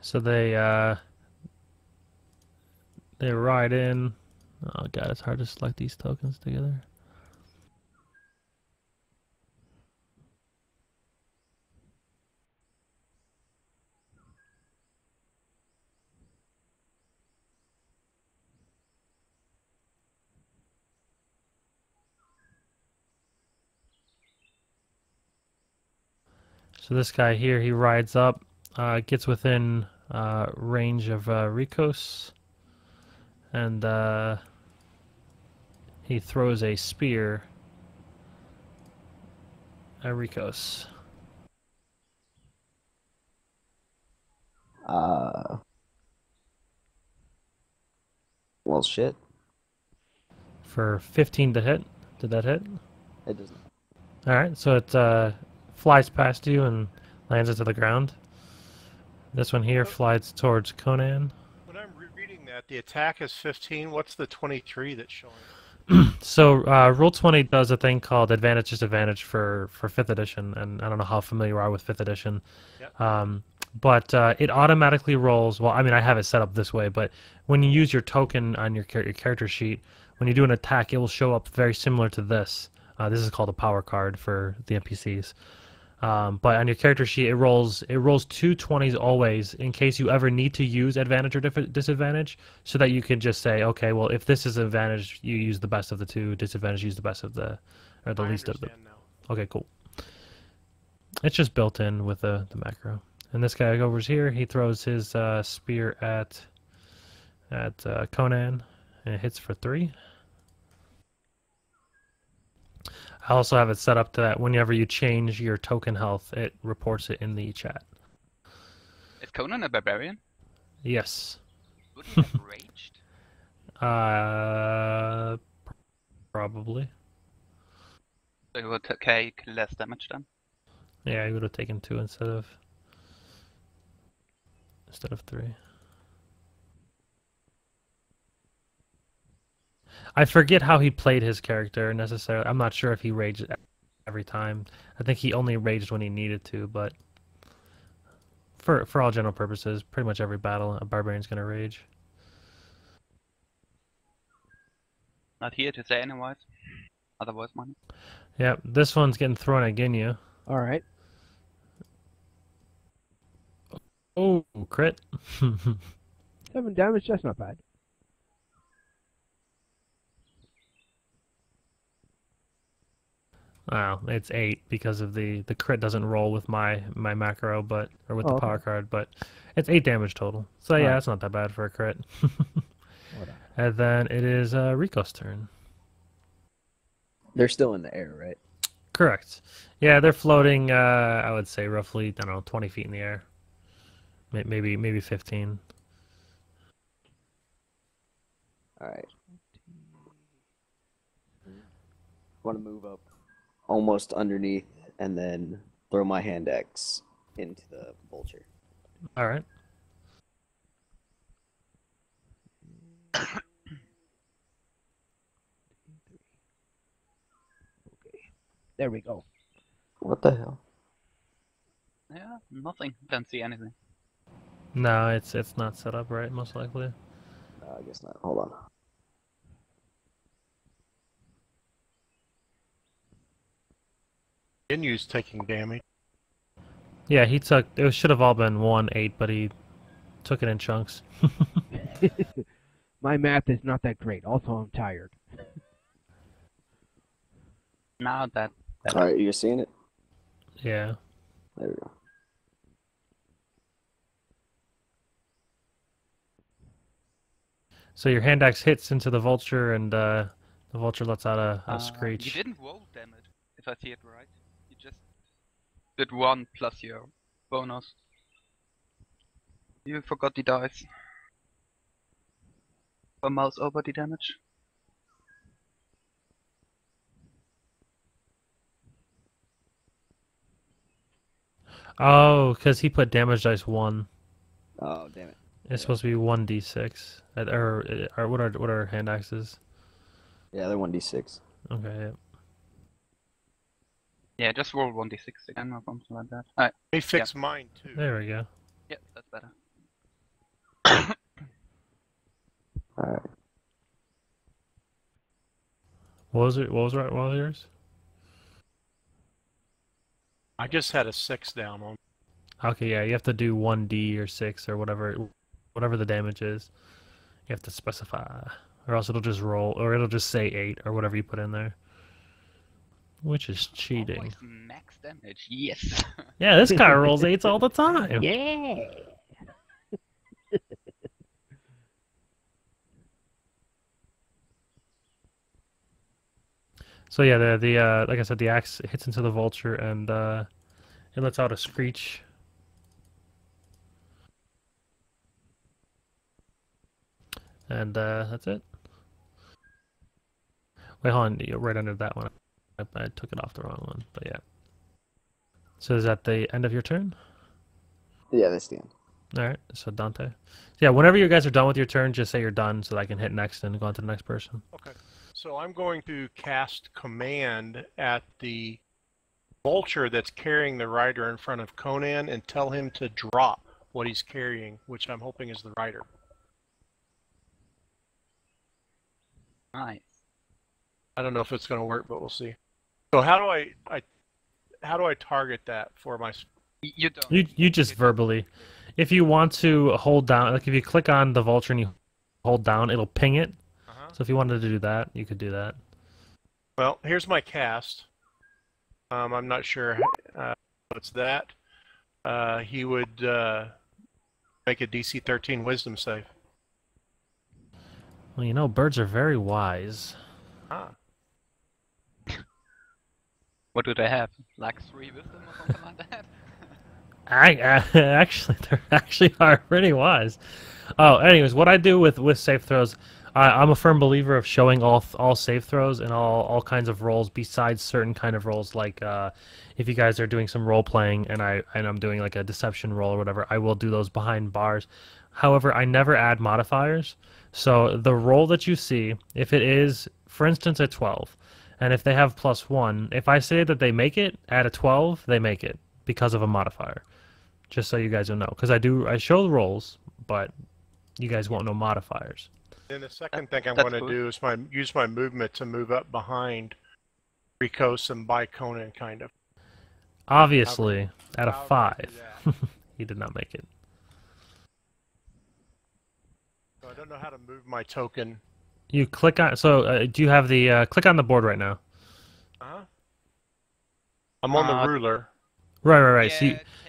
So they ride in. Oh god, it's hard to select these tokens together. So this guy here, he rides up, gets within range of Rikos, and he throws a spear at Rikos. Well, shit. For 15 to hit. Did that hit? It doesn't. All right, so it flies past you and lands into the ground. This one here flies towards Conan. When I'm reading that, the attack is 15. What's the 23 that's showing? So Roll20 does a thing called advantage disadvantage for 5th edition, and I don't know how familiar you are with 5th edition. Yep. But it automatically rolls. Well, I mean, I have it set up this way, but when you use your token on your character sheet, when you do an attack, it will show up very similar to this. This is called a power card for the NPCs. But on your character sheet, it rolls 2 20s always in case you ever need to use advantage or disadvantage, so that you can just say, okay, well, if this is advantage, you use the best of the two. Disadvantage, use the best of the, or the least of the. Now. Okay, cool. It's just built in with the macro. And this guy over here, he throws his spear at Conan, and it hits for 3. I also have it set up to that whenever you change your token health, it reports it in the chat. Is Conan a barbarian? Yes. Would he have raged? Probably. So he would take less damage then? Yeah, he would have taken 2 instead of 3. I forget how he played his character necessarily. I'm not sure if he raged every time. I think he only raged when he needed to, but for all general purposes, pretty much every battle, a barbarian's gonna rage. Not here to say otherwise. Otherwise, money. Yeah, this one's getting thrown at Ginyu. All right. Oh, crit. 7 damage, that's not bad. Wow, it's 8 because of the crit doesn't roll with my macro, but or with the power card, but it's 8 damage total. So yeah, it's not that bad for a crit. And then it is Rico's turn. They're still in the air, right? Correct. Yeah, they're floating. I would say roughly, I don't know, 20 feet in the air. Maybe 15. All right. Want to move up almost underneath and then throw my hand axe into the vulture. All right. There we go. What the hell? Yeah, nothing. Don't see anything. No, it's not set up right, most likely. I guess not. Hold on. Ginyu's taking damage. Yeah, he took. It should have all been 1-8, but he took it in chunks. My math is not that great. Also, I'm tired. Now that. All right, you're seeing it? Yeah. There we go. So your hand axe hits into the vulture, and the vulture lets out a screech. You didn't roll damage, if I see it right. You just did 1 plus your bonus. You forgot the dice. For mouse over the damage. Oh, because he put damage dice 1. Oh, damn it. It's supposed to be 1d6. Or what are hand axes? Yeah, they're 1d6. Okay, yeah. Yeah, just roll 1d6 again or something like that. Alright. They fixed mine too. There we go. Yeah, that's better. Alright. What was it? What was yours? I just had a 6 down on. Okay, yeah, you have to do 1d or 6 or whatever the damage is. You have to specify, or else it'll just roll, or it'll just say 8 or whatever you put in there. Which is cheating. Always max damage, yes. Yeah, this guy rolls 8s all the time. Yeah. So yeah, the like I said, the axe hits into the vulture and it lets out a screech. And that's it. Wait, hold on, you're right under that one. I took it off the wrong one, but yeah. So is that the end of your turn? Yeah, that's the end. All right, so Dante. Yeah, whenever you guys are done with your turn, just say you're done so that I can hit next and go on to the next person. Okay. So I'm going to cast command at the vulture that's carrying the rider in front of Conan and tell him to drop what he's carrying, which I'm hoping is the rider. Nice. I don't know if it's going to work, but we'll see. So how do I target that for my? You don't. You just verbally. If you want to hold down, like if you click on the vulture and you hold down, it'll ping it. So if you wanted to do that, you could do that. Well, here's my cast. I'm not sure what's that. He would make a DC 13 Wisdom save. Well, you know, birds are very wise. Ah. What do they have? Like 3 wisdom or something like that? Actually, they actually are pretty wise. Oh, anyways, what I do with save throws, I'm a firm believer of showing all save throws and all kinds of roles besides certain kind of roles. Like if you guys are doing some role playing and I'm doing like a deception roll or whatever, I will do those behind bars. However, I never add modifiers. So the roll that you see, if it is, for instance, a 12, and if they have +1, if I say that they make it at a 12, they make it because of a modifier. Just so you guys will know, because I show the rolls, but you guys won't know modifiers. Then the second thing I'm going to do is use my movement to move up behind Rikos and by Conan, kind of. Obviously, at a 5, he did not make it. So I don't know how to move my token. You click on. So do you have the click on the board right now? I'm on the ruler. Right.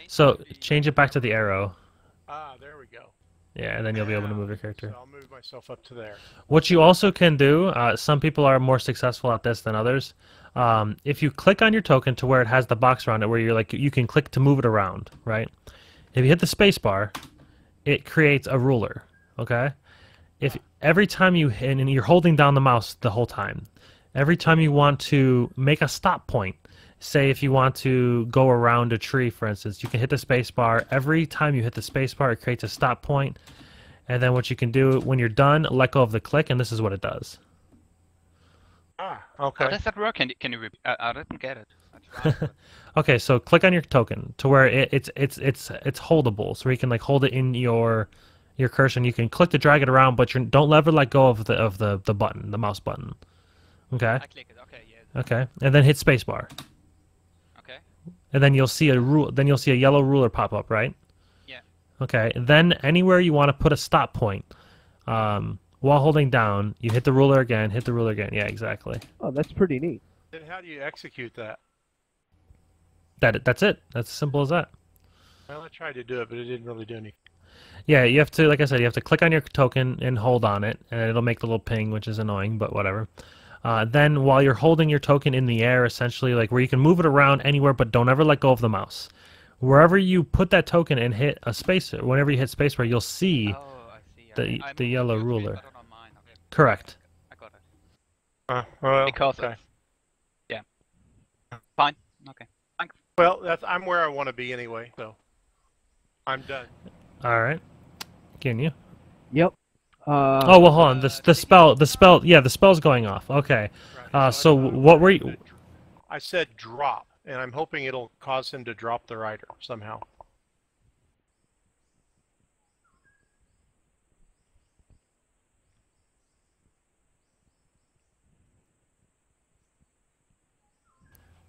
So change it back to the arrow. Ah, there we go. Yeah, and then you'll be able to move your character. So I'll move myself up to there. What you also can do, some people are more successful at this than others. If you click on your token to where it has the box around it, where you're like, you can click to move it around, right? If you hit the space bar, it creates a ruler. Okay. If every time you hit, and you're holding down the mouse the whole time, every time you want to make a stop point. Say if you want to go around a tree, for instance, you can hit the space bar. Every time you hit the space bar, it creates a stop point. And then what you can do when you're done, let go of the click, and this is what it does. Ah, okay. How does that work? Can you repeat? I didn't get it. I tried. Okay, so click on your token to where it's holdable, so you can like hold it in your cursor, and you can click to drag it around, but don't ever let go of the button, the mouse button. Okay. I click it. Okay. Yeah. Okay, and then hit spacebar. Okay. And then you'll see a yellow ruler pop up, right? Yeah. Okay. Then anywhere you want to put a stop point, while holding down, you hit the ruler again. Hit the ruler again. Yeah, exactly. Oh, that's pretty neat. Then how do you execute that? That's it. That's as simple as that. Well, I tried to do it, but it didn't really do anything. Yeah, you have to, like I said, you have to click on your token and hold on it, and it'll make the little ping, which is annoying, but whatever. Then while you're holding your token in the air, essentially, like where you can move it around anywhere, but don't ever let go of the mouse. Wherever you put that token and hit a space, whenever you hit spacebar, you'll see, the yellow ruler. Correct. I got it. Well, Because okay. Yeah. Fine. Okay. Thanks. Well, I'm where I want to be anyway, so I'm done. All right. Ginyu. Yep. Oh well, hold on. The spell. Yeah, the spell's going off. Okay. So what were you? I said drop, and I'm hoping it'll cause him to drop the rider somehow.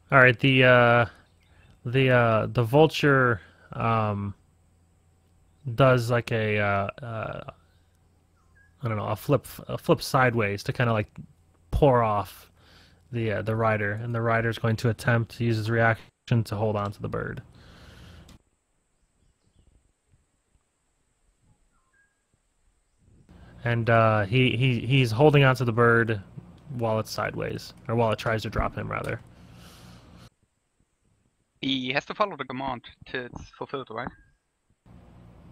All right. The vulture does like a I don't know, a flip sideways to kind of like pour off the rider, and the rider is going to attempt to use his reaction to hold on to the bird. And he's holding on to the bird while it's sideways, or while it tries to drop him, rather. He has to follow the command till it's fulfilled, right?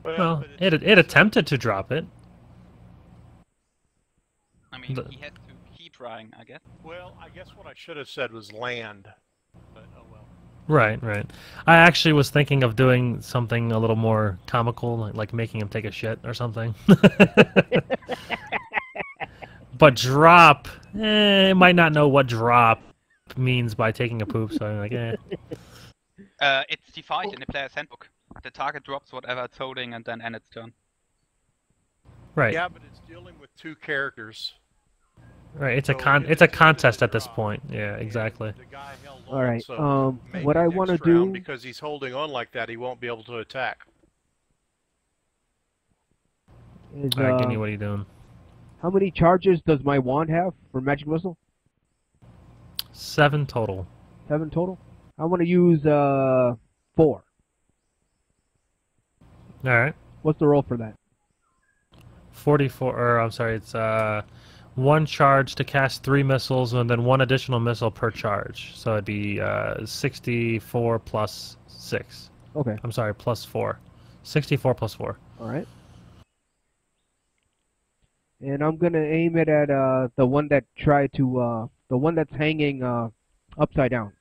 Well, it attempted to drop it. I mean, he has to keep trying, I guess. Well, I guess what I should have said was land. But oh well. Right, right. I actually was thinking of doing something a little more comical, like making him take a shit or something. But drop, it might not know what drop means by taking a poop, so I'm like, eh. It's defined in the player's handbook. The target drops whatever it's holding and then end its turn. Right. Yeah, but it's dealing with two characters. Right, it's So it's a it's contest a at this drop. point. Yeah, exactly. The guy held All on, right. so maybe What I next want to round, do. because he's holding on like that, he won't be able to attack. Is, All right, Ginyu, what are you doing? how many charges does my wand have for magic missile? 7 total. 7 total. I want to use 4. All right. What's the roll for that? 44, or I'm sorry, it's 1 charge to cast 3 missiles, and then 1 additional missile per charge. So it'd be 64 plus 6. Okay. I'm sorry, plus 4. 64 plus 4. All right. And I'm gonna aim it at the one that tried to the one that's hanging upside down.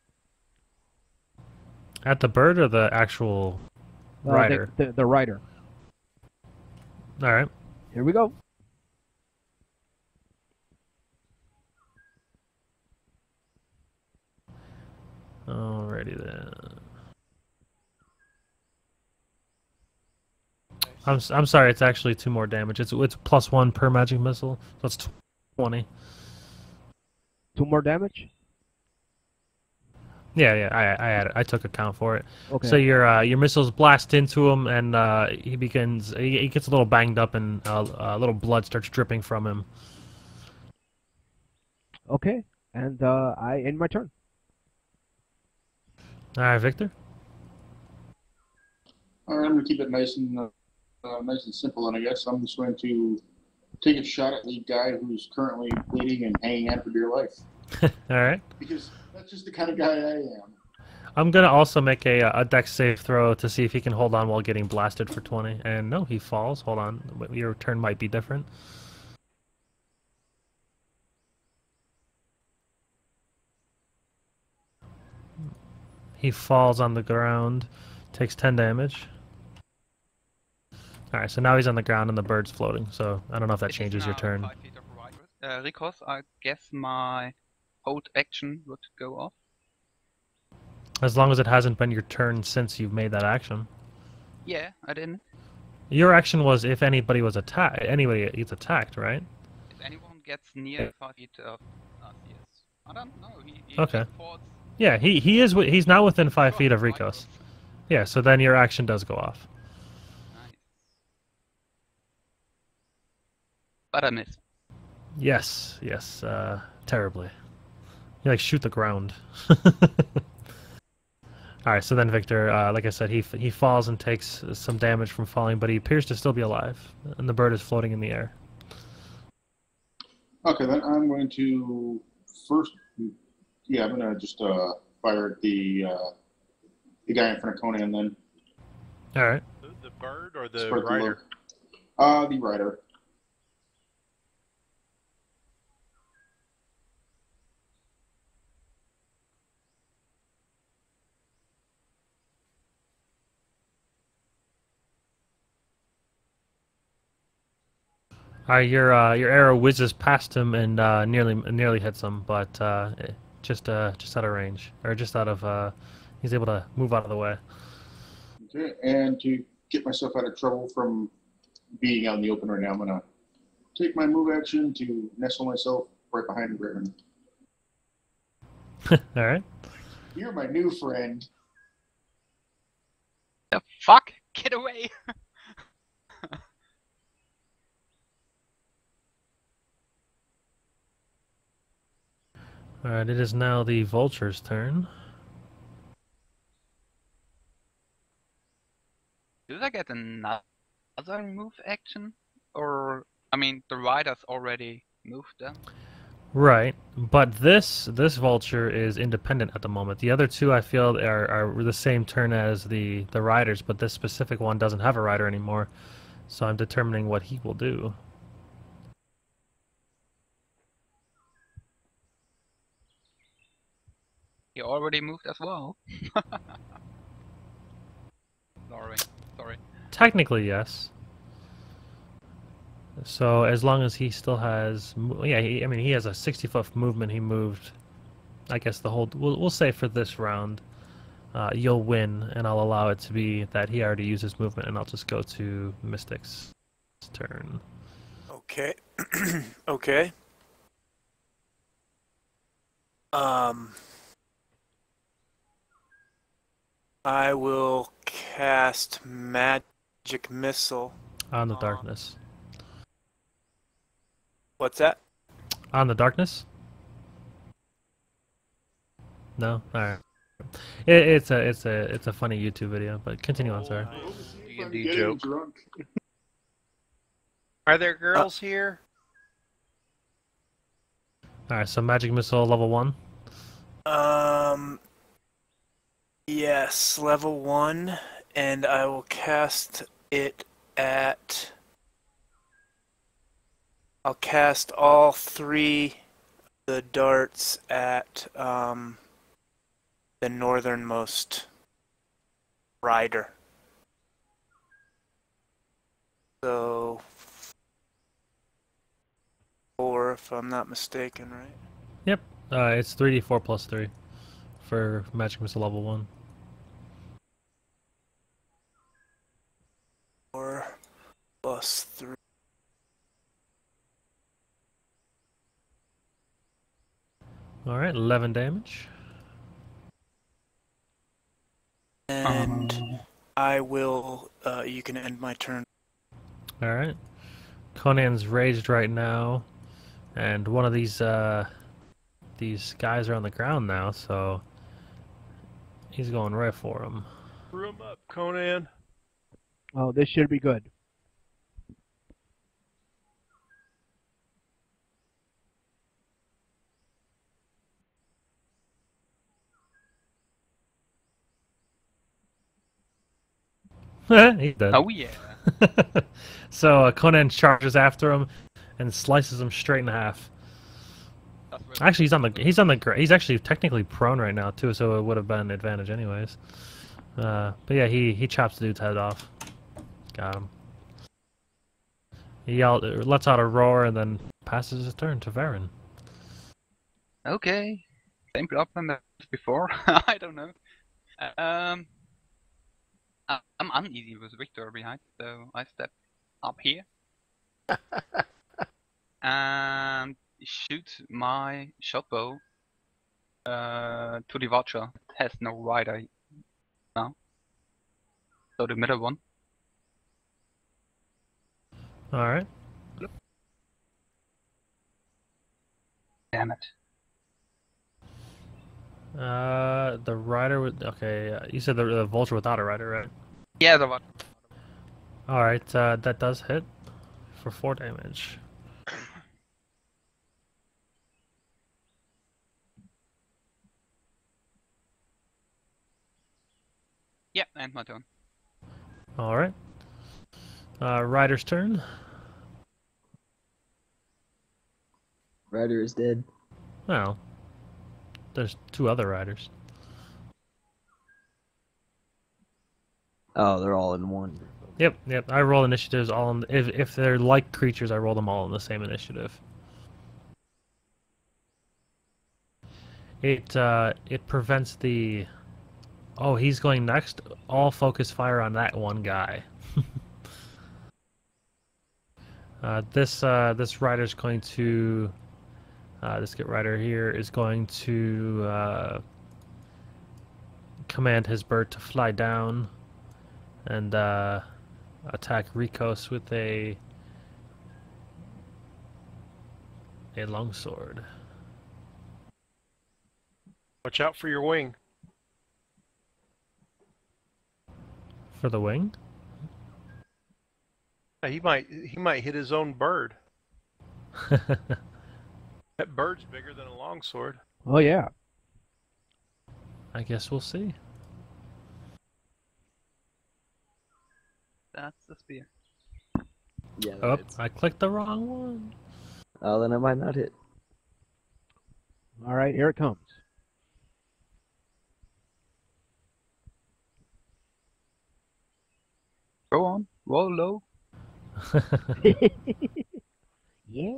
At the bird or the actual rider? The rider. All right. Here we go. Alrighty then. I'm sorry. It's actually 2 more damage. It's plus 1 per magic missile, so it's 20. 2 more damage. Yeah. I took account for it. Okay. So your missiles blast into him, and he gets a little banged up, and a little blood starts dripping from him. Okay. And I end my turn. All right, Victor. All right, I'm gonna keep it nice and simple, and I guess I'm just going to take a shot at the guy who's currently bleeding and hanging on for dear life. All right. Because that's just the kind of guy I am. I'm gonna also make a dex save throw to see if he can hold on while getting blasted for 20. And no, he falls. Hold on, your turn might be different. He falls on the ground, takes 10 damage. All right, so now he's on the ground and the bird's floating. So I don't know if that changes your turn. 5 feet of Rikos, I guess my hold action would go off. As long as it hasn't been your turn since you've made that action. Yeah, I didn't. Your action was if anybody was attacked. Anybody gets attacked, right? If anyone gets near 5 feet of us, yes. I don't know. He Okay. just falls. Yeah, he's now within 5 feet of Rikos. Yeah, so then your action does go off. Nice. But I miss. Yes, terribly. You like shoot the ground. All right, so then Victor, like I said, he falls and takes some damage from falling, but he appears to still be alive, and the bird is floating in the air. Okay, then I'm going to first. Yeah, I'm gonna just fire at the guy in front of Conan then. All right. The bird or the Spread rider? The rider. All right, your arrow whizzes past him and nearly hits him, but just out of range, or just out of he's able to move out of the way. Okay, and to get myself out of trouble from being out in the open right now, I'm gonna take my move action to nestle myself right behind Griffin. All right. You're my new friend. The fuck? Get away! All right, it is now the vulture's turn. Did I get another move action? Or, I mean, the riders already moved them? Right, but this vulture is independent at the moment. The other two I feel are the same turn as the riders, but this specific one doesn't have a rider anymore. So I'm determining what he will do. already moved as well. Sorry. Technically, yes. So as long as he still has, yeah, I mean, he has a 60-foot movement. He moved, I guess the whole. We'll say for this round, you'll win, and I'll allow it to be that he already used his movement, and I'll just go to Mystic's turn. Okay. Okay. I will cast Magic Missile On the darkness. What's that? On the darkness? No? Alright. It's a funny YouTube video, but continue on, sorry. D&D joke. Drunk. Are there girls here? Alright, so Magic Missile level 1. Yes, level 1, and I will cast it at... I'll cast all 3 of the darts at the northernmost rider. So 4, if I'm not mistaken, right? Yep. It's 3d4 plus 3 for Magic Missile level 1. 4 plus 3. Alright, 11 damage. And I will, you can end my turn. Alright. Conan's raged right now, and one of these guys are on the ground now, so he's going right for him. Screw him up, Conan. Oh, this should be good. He's dead. Oh yeah. So Conan charges after him and slices him straight in half. Actually, he's actually technically prone right now too, so it would have been an advantage anyways. But yeah, he chops the dude's head off. Got him. He lets out a roar and then passes his turn to Varen. Okay. Same problem as before. I don't know. I'm uneasy with Victor behind, so I step up here and shoot my shot bow to the Watcher. It has no rider now. So the middle one. Alright. Damn it. The rider with you said the vulture without a rider, right? Yeah, the Watcher. Alright, that does hit for 4 damage. Yeah, and my turn. Alright. Rider's turn. Ryder is dead. Well, there's 2 other riders. Oh, they're all in one. Yep. I roll initiatives all in, if they're like creatures, I roll them all in the same initiative. It prevents the... Oh, he's going next. All focus fire on that one guy. This rider's going to... this Get Rider here is going to command his bird to fly down and attack Rikos with a longsword. Watch out for your wing. For the wing? He might hit his own bird. That bird's bigger than a longsword. Oh yeah. I guess we'll see. That's the spear. Yeah. Oh, I clicked the wrong one. Oh, then I might not hit. All right, here it comes. Go on, roll low. Yeah.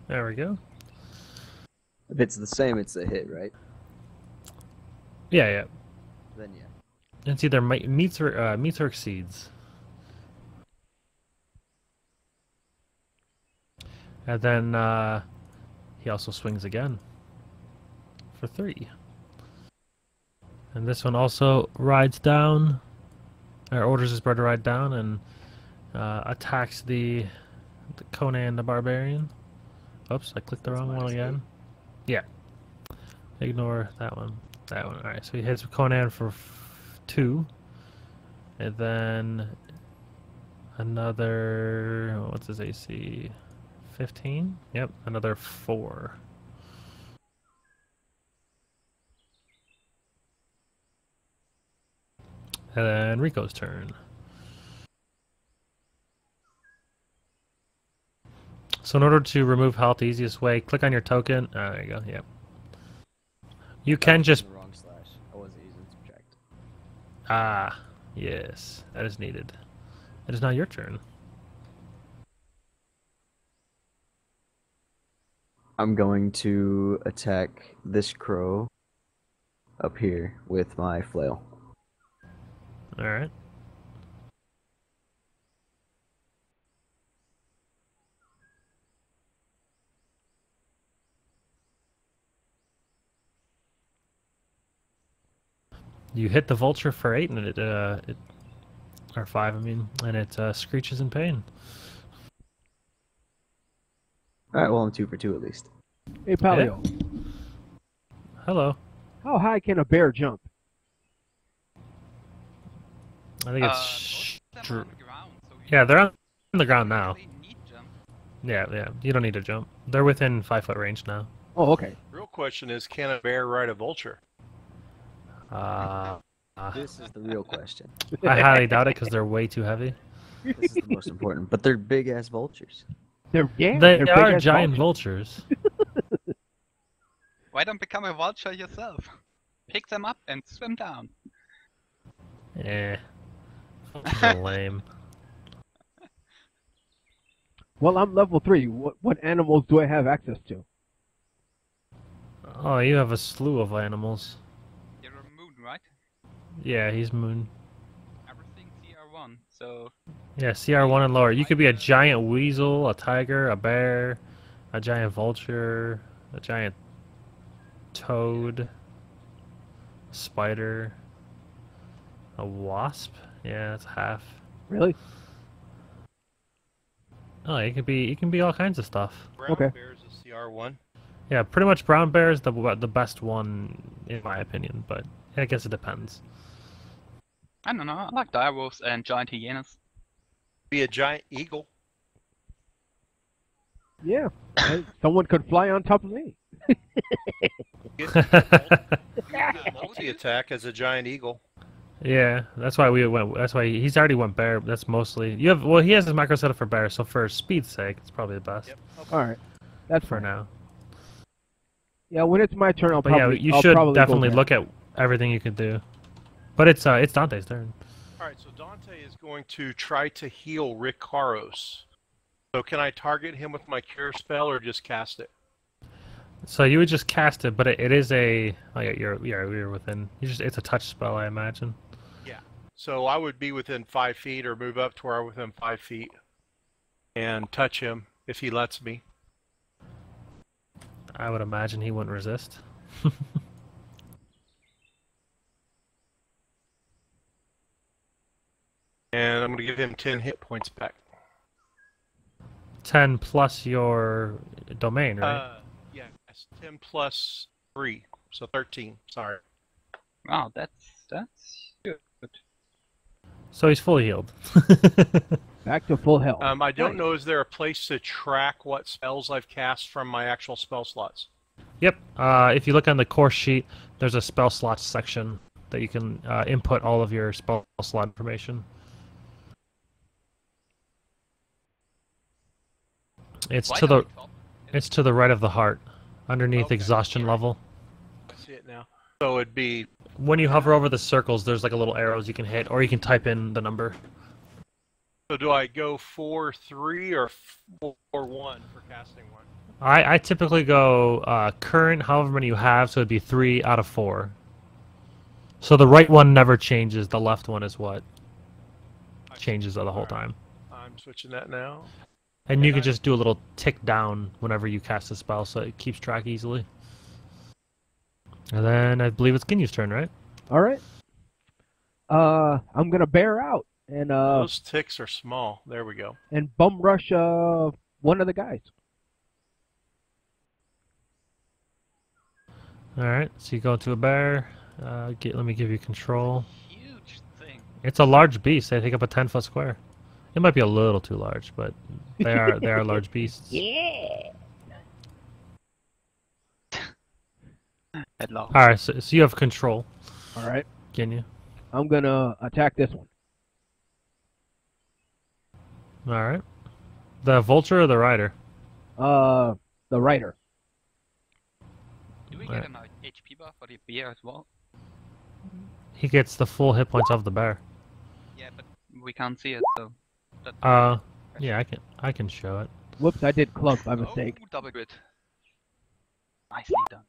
There we go. If it's the same, it's a hit, right? Yeah, yeah. Then yeah. It's either meets or exceeds. And then he also swings again for 3. And this one also rides down, or orders his bird to ride down, and attacks the Conan the Barbarian. Oops, I clicked the wrong one again. Yeah. Ignore that one. That one. Alright, so he hits Conan for 2. And then another, what's his AC? 15? Yep, another 4. And then Rico's turn. So in order to remove health the easiest way, click on your token. There you go, yep. You can just... The wrong slash. I wasn't using subtract. Ah, yes, that is needed. It is now your turn. I'm going to attack this crow up here with my flail. Alright. You hit the vulture for 8 and it or 5 I mean, and it screeches in pain. Alright, well I'm 2 for 2 at least. Hey, Palio. Hello. How high can a bear jump? I think it's yeah, they're on the ground now. Yeah, yeah. You don't need to jump. They're within 5-foot range now. Oh, okay. Real question is, can a bear ride a vulture? This is the real question. I highly doubt it because they're way too heavy. This is the most important. But they're big ass vultures. They are giant vultures. Why don't become a vulture yourself? Pick them up and swim down. Yeah. Vultures are lame. Well, I'm level 3. What animals do I have access to? Oh, you have a slew of animals. You're a moon, right? Yeah, he's moon. Everything CR1, so... Yeah, CR1 and lower. You could be a giant weasel, a tiger, a bear, a giant vulture, a giant toad, a spider, a wasp. Yeah, that's half. Really? Oh, it can be all kinds of stuff. Brown Okay. bear is a CR1. Yeah, pretty much brown bear is the best one in my opinion, but I guess it depends. I don't know, I like direwolves and giant hyenas. Be a giant eagle. Yeah. Someone could fly on top of me. Multi-attack as a giant eagle. Yeah, that's why we went. That's why he's already went bear. That's mostly you have. Well, he has his macro set up for bear, so for speed's sake, it's probably the best. Yep. All right. That's for fine. now. Yeah, when it's my turn, I'll But probably. yeah, you I'll should probably definitely go look at everything you can do. But it's Dante's turn. All right, so Dante is going to try to heal Rick Karos. So can I target him with my cure spell or just cast it? So you would just cast it, but it is a. Oh yeah, you're within. It's a touch spell, I imagine. Yeah. So I would be within 5 feet or move up to where I'm within 5 feet and touch him if he lets me. I would imagine he wouldn't resist. And I'm going to give him 10 hit points back. 10 plus your domain, right? Yeah, it's 10 plus 3, so 13. Sorry. Wow, that's good. So he's fully healed. Back to full health. I don't Nice. know, is there a place to track what spells I've cast from my actual spell slots? Yep. If you look on the course sheet, there's a spell slots section that you can input all of your spell slot information. It's Why to don't the we talk? it's to the right of the heart, underneath Okay. exhaustion level. I see it now. So it'd be... When you hover over the circles, there's like a little arrows you can hit, or you can type in the number. So do I go 4-3 or 4-1 for casting one? I typically go current, however many you have, so it'd be 3 out of 4. So the right one never changes. The left one is what changes the whole time. I'm switching that now. And you can just do a little tick down whenever you cast a spell, so it keeps track easily. And then I believe it's Ginyu's turn, right? All right. I'm gonna bear out and Those ticks are small. There we go. and bum rush one of the guys. All right. So you go into a bear. Let me give you control. Huge thing. It's a large beast. They take up a 10-foot square. It might be a little too large, but they are large beasts. Yeah. All right. So you have control. All right. Ginyu. I'm gonna attack this one. All right. The vulture or the rider? The rider. Do we get an HP buff for the bear as well? He gets the full hit points of the bear. Yeah, but we can't see it, so. Yeah, I can show it. Whoops, I did club by mistake. Oh, double grid. Nicely done.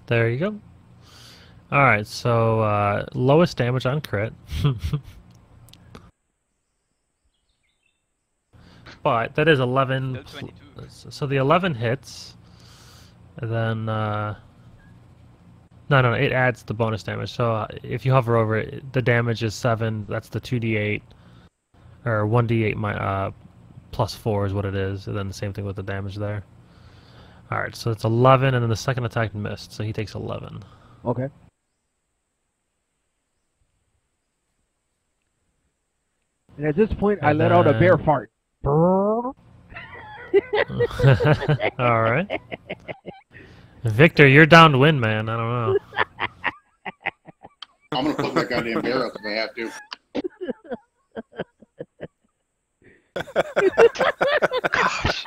There you go. All right, so lowest damage on crit. But that is 11. So the 11 hits. And then no, it adds the bonus damage. So if you hover over it, the damage is 7. That's the 2d8 or 1d8 plus 4 is what it is, and then the same thing with the damage there. All right, so it's 11, and then the second attack missed, so he takes 11. Okay. And at this point, I let out a bear fart. All right. Victor, you're downwind, man. I don't know. I'm gonna fuck that goddamn bear up if I have to. Gosh.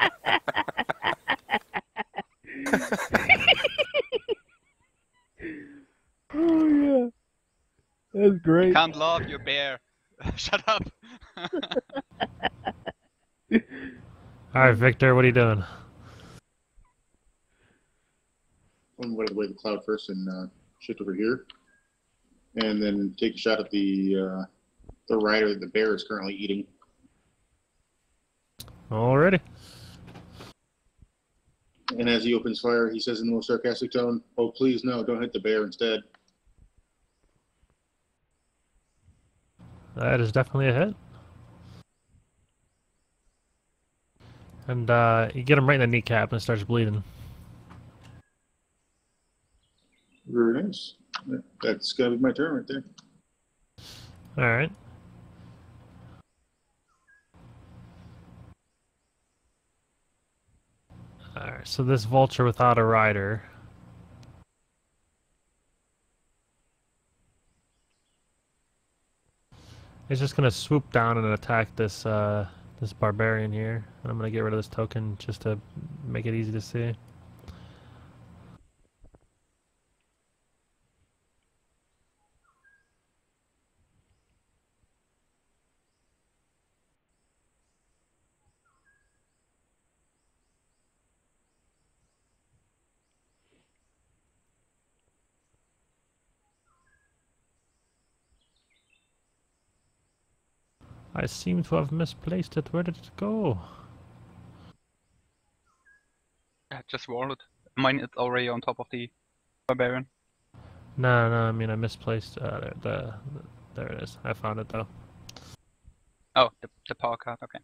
Oh yeah, that's great. Can't love your bear. Shut up. All right, Victor, what are you doing? I'm going to wave the cloud first and shift over here, and then take a shot at the rider that the bear is currently eating. Alrighty. And as he opens fire, he says in the most sarcastic tone, "Oh, please no! Don't hit the bear instead." That is definitely a hit. And you get him right in the kneecap and it starts bleeding. Very nice. That's gonna be my turn right there. Alright. Alright, so this vulture without a rider. It's just gonna swoop down and attack this this barbarian here. And I'm gonna get rid of this token just to make it easy to see. I seem to have misplaced it. Where did it go? Yeah, just roll it. Mine is already on top of the barbarian. No, I mean I misplaced. There it is. I found it though. Oh, the power card. Okay.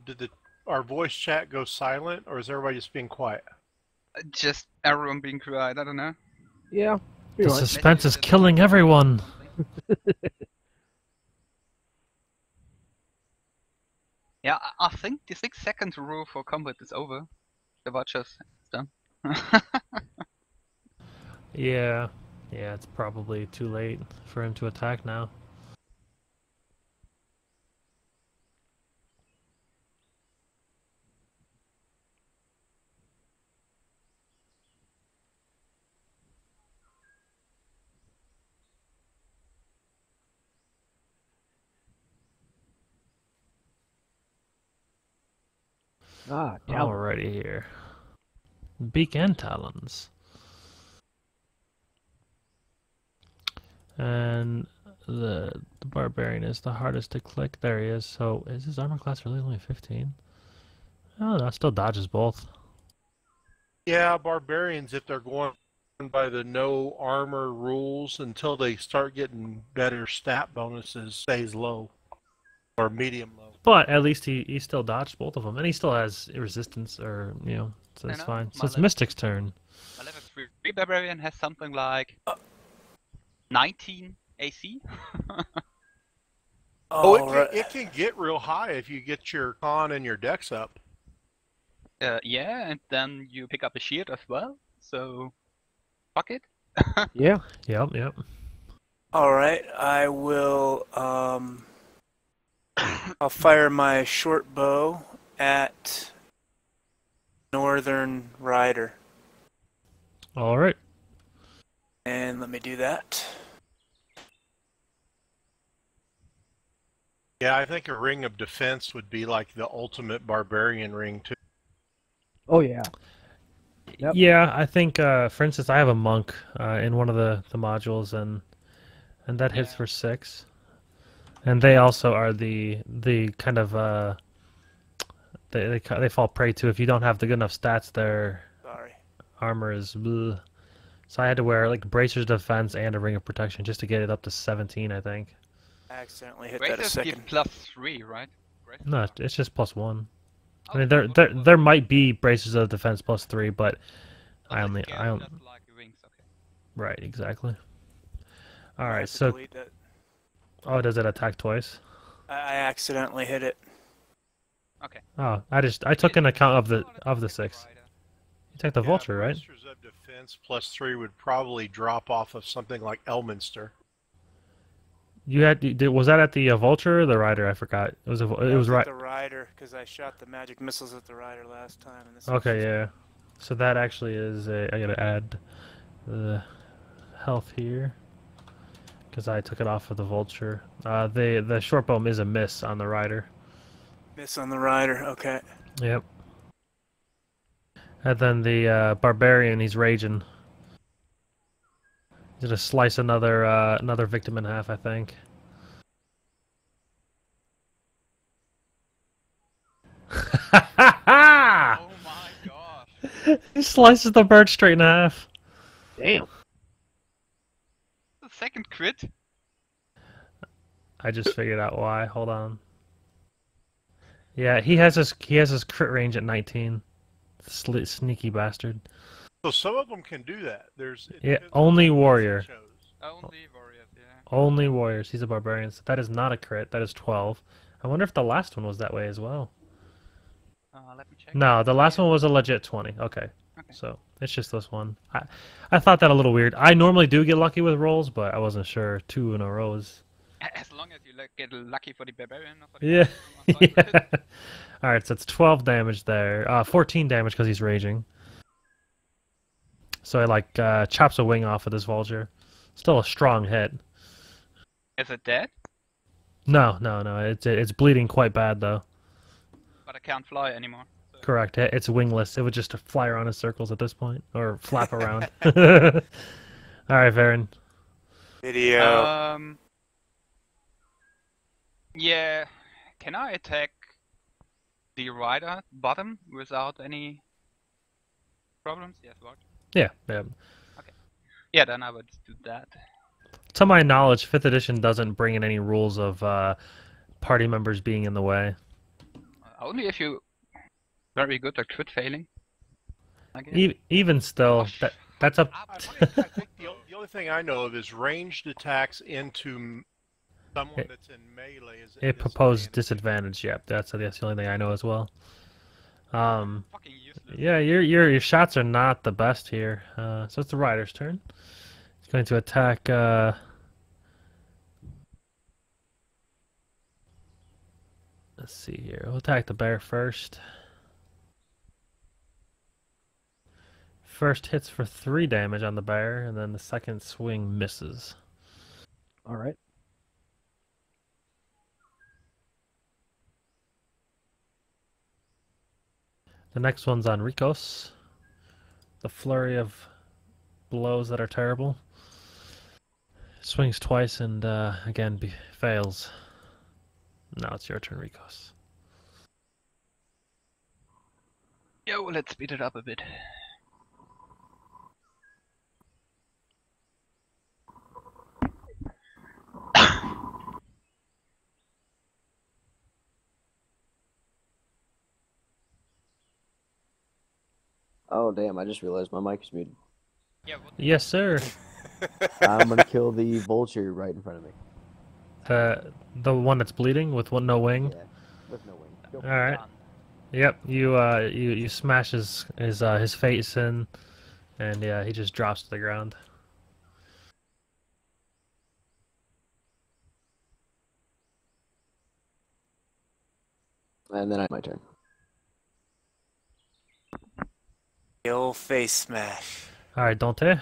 did our voice chat go silent, or is everybody just being quiet? Just everyone being quiet. I don't know. Yeah. The pretty much. suspense is killing everyone. Yeah, I think the 6 second rule for combat is over. The watchers, it's done. Yeah. Yeah, it's probably too late for him to attack now. Ah, talent. Alrighty here. Beak and talons. And the barbarian is the hardest to click. There he is. So is his armor class really only 15? Oh, that still dodges both. Yeah, barbarians, if they're going by the no armor rules until they start getting better stat bonuses, stays low or medium low. But at least he still dodged both of them, and he still has resistance, or so that's fine. So it's Mystic's turn. My level 3 barbarian has something like 19 AC. It can get real high if you get your con and your dex up. Yeah, and then you pick up a shield as well. So, fuck it. Yeah. Yep. Alright, I will, I'll fire my short bow at Northern Rider. Alright. And let me do that. Yeah, I think a ring of defense would be like the ultimate barbarian ring too. Oh yeah. Yep. Yeah, I think, for instance, I have a monk in one of the modules, and that hits for 6. And they also are the kind of they fall prey to if you don't have the good enough stats. Their armor is bleh. So I had to wear like bracers defense and a ring of protection just to get it up to 17, I think. I accidentally hit that a Bracers second. give +3, right? No, it's just +1. I mean, there might be bracers of defense +3, but I only Like wings, okay. right, exactly. All I right, have to so delete that. oh, does it attack twice? I accidentally hit it. Okay. Oh, I took an account of the 6. You take the vulture, right? Bracers of defense +3 would probably drop off of something like Elminster. You was that at the vulture or the rider? I forgot. It was right. The rider, because I shot the magic missiles at the rider last time. And this Okay, yeah. So that actually is I gotta add the health here because I took it off of the vulture. The short bow is a miss on the rider. Miss on the rider. Okay. Yep. And then the barbarian, he's raging. He's gonna slice another victim in half, I think. Oh my gosh! He slices the bird straight in half. Damn. The second crit. I just figured out why. Hold on. Yeah, he has his crit range at 19. Sneaky bastard. So some of them can do that. Yeah, only warrior. Only warriors, yeah. Only warriors. He's a barbarian. So that is not a crit. That is 12. I wonder if the last one was that way as well. Let me check. No, the last one was a legit 20. Okay. So it's just this one. I thought that a little weird. I normally do get lucky with rolls, but I wasn't sure 2 in a row is. As long as you get lucky for the barbarian. Or for the Yeah. barbarian, Yeah. All right, so it's 12 damage there. 14 damage because he's raging. So it chops a wing off of this vulture. Still a strong hit. Is it dead? No. It's bleeding quite bad though. But I can't fly anymore. So. Correct. It's wingless. It would just fly around in circles at this point, or flap around. All right, Varen. Video. Yeah. Can I attack the rider bottom without any problems? Yes, what? Yeah. Okay. Yeah, then I would do that. To my knowledge, 5th edition doesn't bring in any rules of party members being in the way. Only if you very good at crit failing. I guess. Even still, that's up. I think the only thing I know of is ranged attacks into someone that's in melee is It proposed disadvantage. Yep, that's the only thing I know as well. Yeah, your shots are not the best here. So it's the rider's turn. He's going to attack. Let's see here. We'll attack the bear first. First hits for 3 damage on the bear, and then the second swing misses. All right. The next one's on Rikos. The flurry of blows that are terrible. Swings twice and again fails. Now it's your turn, Rikos. Yo, let's speed it up a bit. Oh damn! I just realized my mic is muted. Yeah, yes, sir. I'm gonna kill the vulture right in front of me. The one that's bleeding with no wing. Yeah, with no wing. Go. All right. Yep. You smash his face in, and yeah, he just drops to the ground. And then my turn. The old face smash. All right, Dante.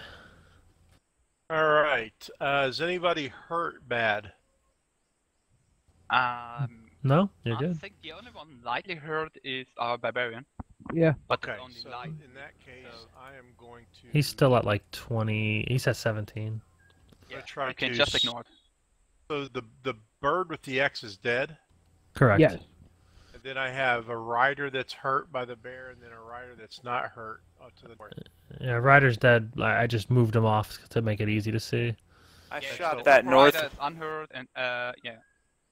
All right. Is anybody hurt bad? No, you're I good. think the only one lightly hurt is our barbarian. Yeah. But Okay, only so light. in that case, I am going to... He's still at like 20. He's at 17. Yeah, try you can to just ignore it. So the bird with the X is dead? Correct. Yes. And then I have a rider that's hurt by the bear, and then a rider that's not hurt to the north. Yeah, Ryder's dead. I just moved him off to make it easy to see. I Yeah, shot so that north. Rider is unhurt and yeah.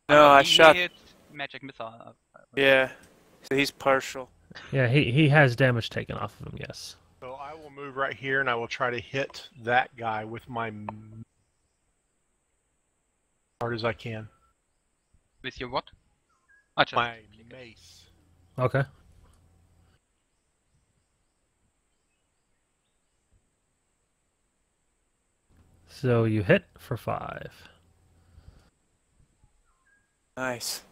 No, I he shot. hit magic missile. Yeah. So he's partial. Yeah, he has damage taken off of him. Yes. So I will move right here, and I will try to hit that guy with my hard as I can. With your what? My mace. Okay. So you hit for 5. Nice.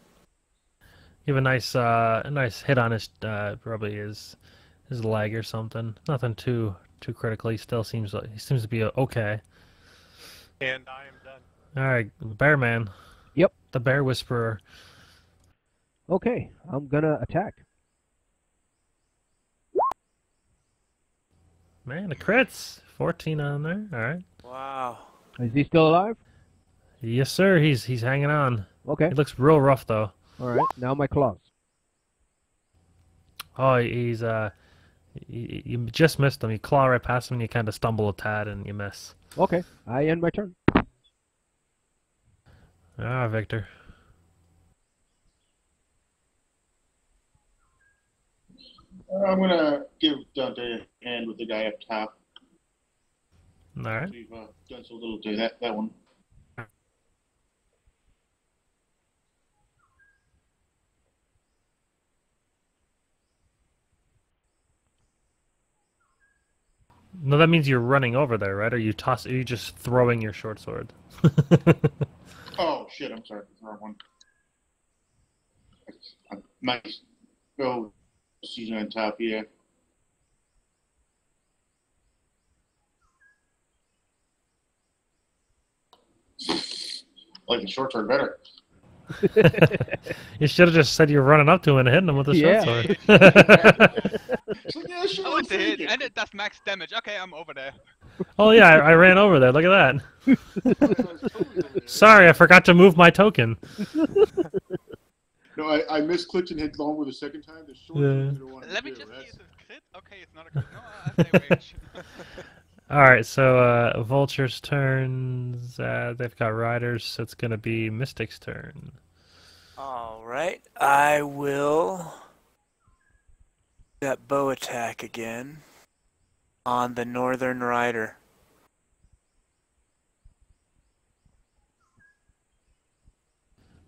You have a nice hit on his probably his leg or something. Nothing too critical. He still seems to be okay. And I am done. All right, Bear Man. Yep. The Bear Whisperer. Okay, I'm gonna attack. Man, the crits. 14 on there. All right. Wow. Is he still alive? Yes, sir. He's hanging on. Okay. He looks real rough though. All right. Now my claws. Oh, he's you just missed him. You claw right past him, and you kind of stumble a tad, and you miss. Okay. I end my turn. Ah, Victor. I'm gonna give Dante a hand with the guy up top. All right. We've done so little to that one. No, that means you're running over there, right? Or you toss? Are you just throwing your short sword? Oh shit! I'm sorry. The wrong one. Nice. Go. Season on top. Yeah. I like the short sword better. You should have just said you're running up to him and hitting him with the short sword. It's like, yeah, sure, Oh, I'll it's a hit, take it. and it does max damage. Okay, I'm over there. Oh yeah, I ran over there. Look at that. Sorry, I forgot to move my token. No, I misclicked and hit longer the second time. The short Yeah. sword didn't want to Let me do. just see That's- if it's crit. Okay, it's not a crit. No, I say rage. All right, so Vulture's turns. They've got Riders, so it's gonna be Mystic's turn. All right. I will That bow attack again on the Northern Rider.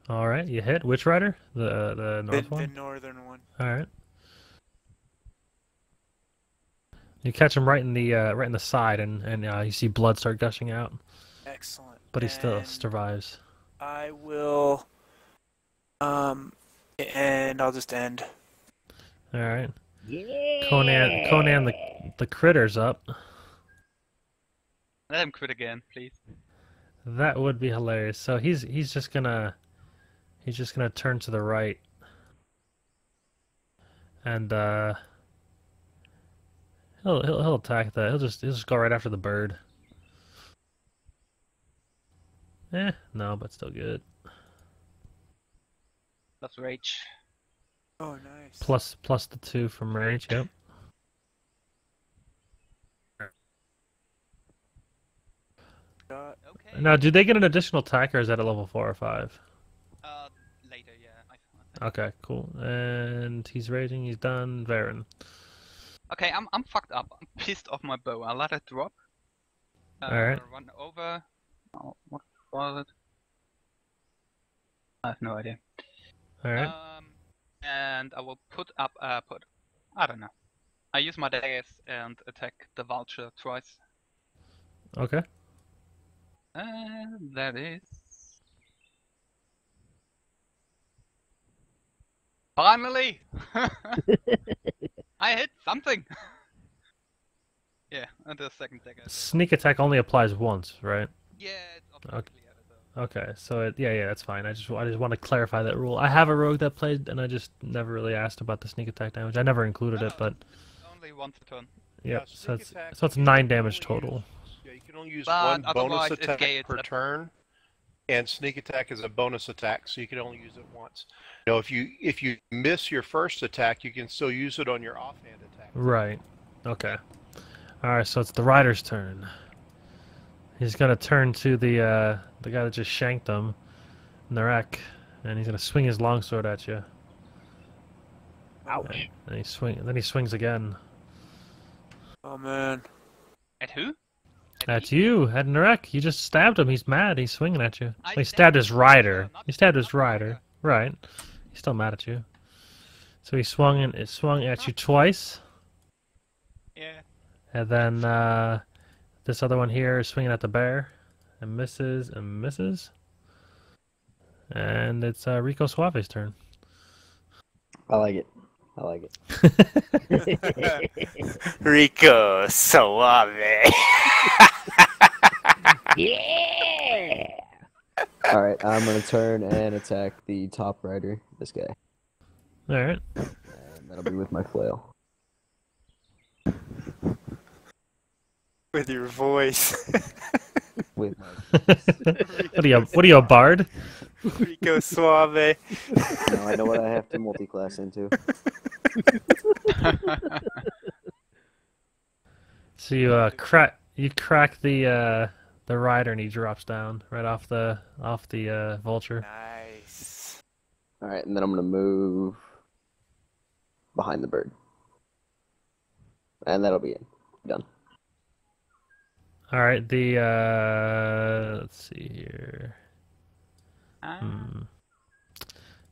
All right, you hit. Which rider? The north The one? northern one. All right. You catch him right in the side, and you see blood start gushing out. Excellent. But he still And survives. I will, and I'll just end. All right. Yeah. Conan, the critter's up. Let him quit again, please. That would be hilarious. So he's just gonna turn to the right, and he'll attack that. He'll just go right after the bird. No, but still good. That's rage. Oh, nice. Plus the 2 from range. Yep. Okay. Now, do they get an additional attack, or is that at level 4 or 5? Later, yeah. I Okay, cool. And he's raging. He's done. Varen. Okay, I'm fucked up. I'm pissed off my bow. I let it drop. Alright. Run over. Oh, what was it? I have no idea. Alright. And I will put up. I don't know. I use my daggers and attack the vulture twice. Okay. And that is. Finally! I hit something! Yeah, and the second dagger. Sneak attack only applies once, right? Yeah, it's automatically added though. Okay, so yeah, that's fine. I just want to clarify that rule. I have a rogue that played, and I just never really asked about the sneak attack damage. I never included it, but Only once a turn. yep. Yeah, So it's 9 damage total. Yeah, you can only use But one bonus otherwise it attack gates per at- turn, and sneak attack is a bonus attack, so you can only use it once. You know, if you miss your first attack, you can still use it on your offhand attack. Right. Okay. All right. So it's the rider's turn. He's gonna turn to the guy that just shanked him, Narek, and he's gonna swing his longsword at you. Ouch. And he swings again. Oh man. At who? At you, at Narek. You just stabbed him. He's mad. He's swinging at you. I Well, he stabbed stabbed his him. rider. Not- He stabbed his not the rider. rider. Right. He's still mad at you. So he swung at you twice, Yeah. and then this other one here is swinging at the bear, and misses and misses. And it's Rico Suave's turn. I like it. I like it. Rico Suave. Yeah. All right, I'm gonna turn and attack the top rider, this guy, All right. and that'll be with my flail. With your voice. With my What are you, a bard? Rico Suave. now I know what I have to multi-class into. So you crack the rider, and he drops down right off the vulture. Nice. All right, and then I'm gonna move behind the bird, and that'll be it. Done. All right. Let's see here.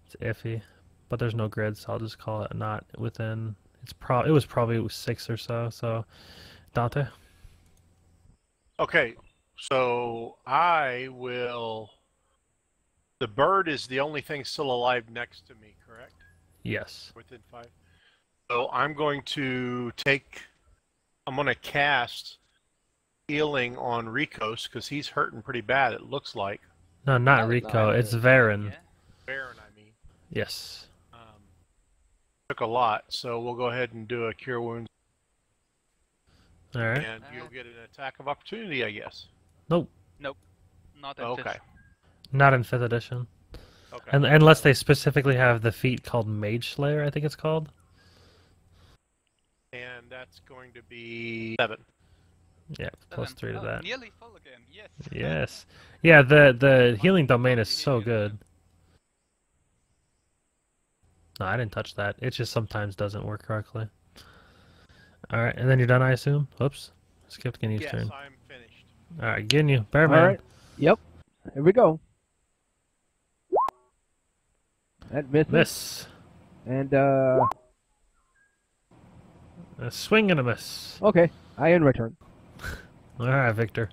It's iffy, but there's no grid, so I'll just call it not within. It was probably 6 or so. So, Dante. Okay, so I will. The bird is the only thing still alive next to me, correct? Yes. Within 5. So I'm going to cast healing on Rikos because he's hurting pretty bad. It looks like. No, not No, Rico. no, It's Varen. Yeah. Baron, I mean. Yes. Took a lot, so we'll go ahead and do a cure wounds, All right. and you'll get an attack of opportunity, I guess. Nope. Not at Okay. fifth. Not in 5th edition. Okay. And unless they specifically have the feat called Mage Slayer, I think it's called. And that's going to be 7. Yeah, plus 3 to that. Nearly full again. Yes. Yes. Yeah, the healing domain is so good. No, I didn't touch that. It just sometimes doesn't work correctly. All right, and then you're done, I assume. Oops, skipped Ginyu's Yes, turn. I'm finished. All right, Ginyu, Bear All Man. right. Yep. Here we go. That misses. Miss. And A swing and a miss. okay, I end my turn. All right, Victor.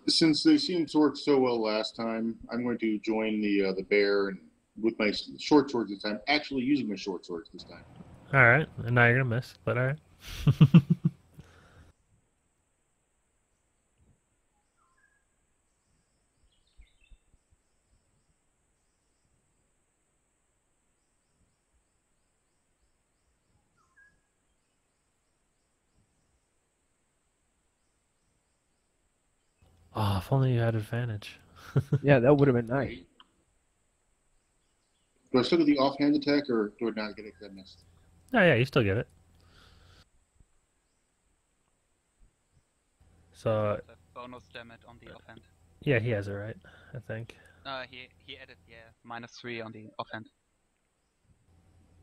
Since they seemed to work so well last time, I'm going to join the bear and with my short swords this time. Actually, using my short swords this time. All right, and now you're gonna miss, but all right. Oh, if only you had advantage. Yeah, that would have been nice. Do I still get the offhand attack, or do I not get it because I missed? Oh, yeah, you still get it. So, The bonus damage on the offhand. yeah, he has it right, I think. He added -3 on the offhand.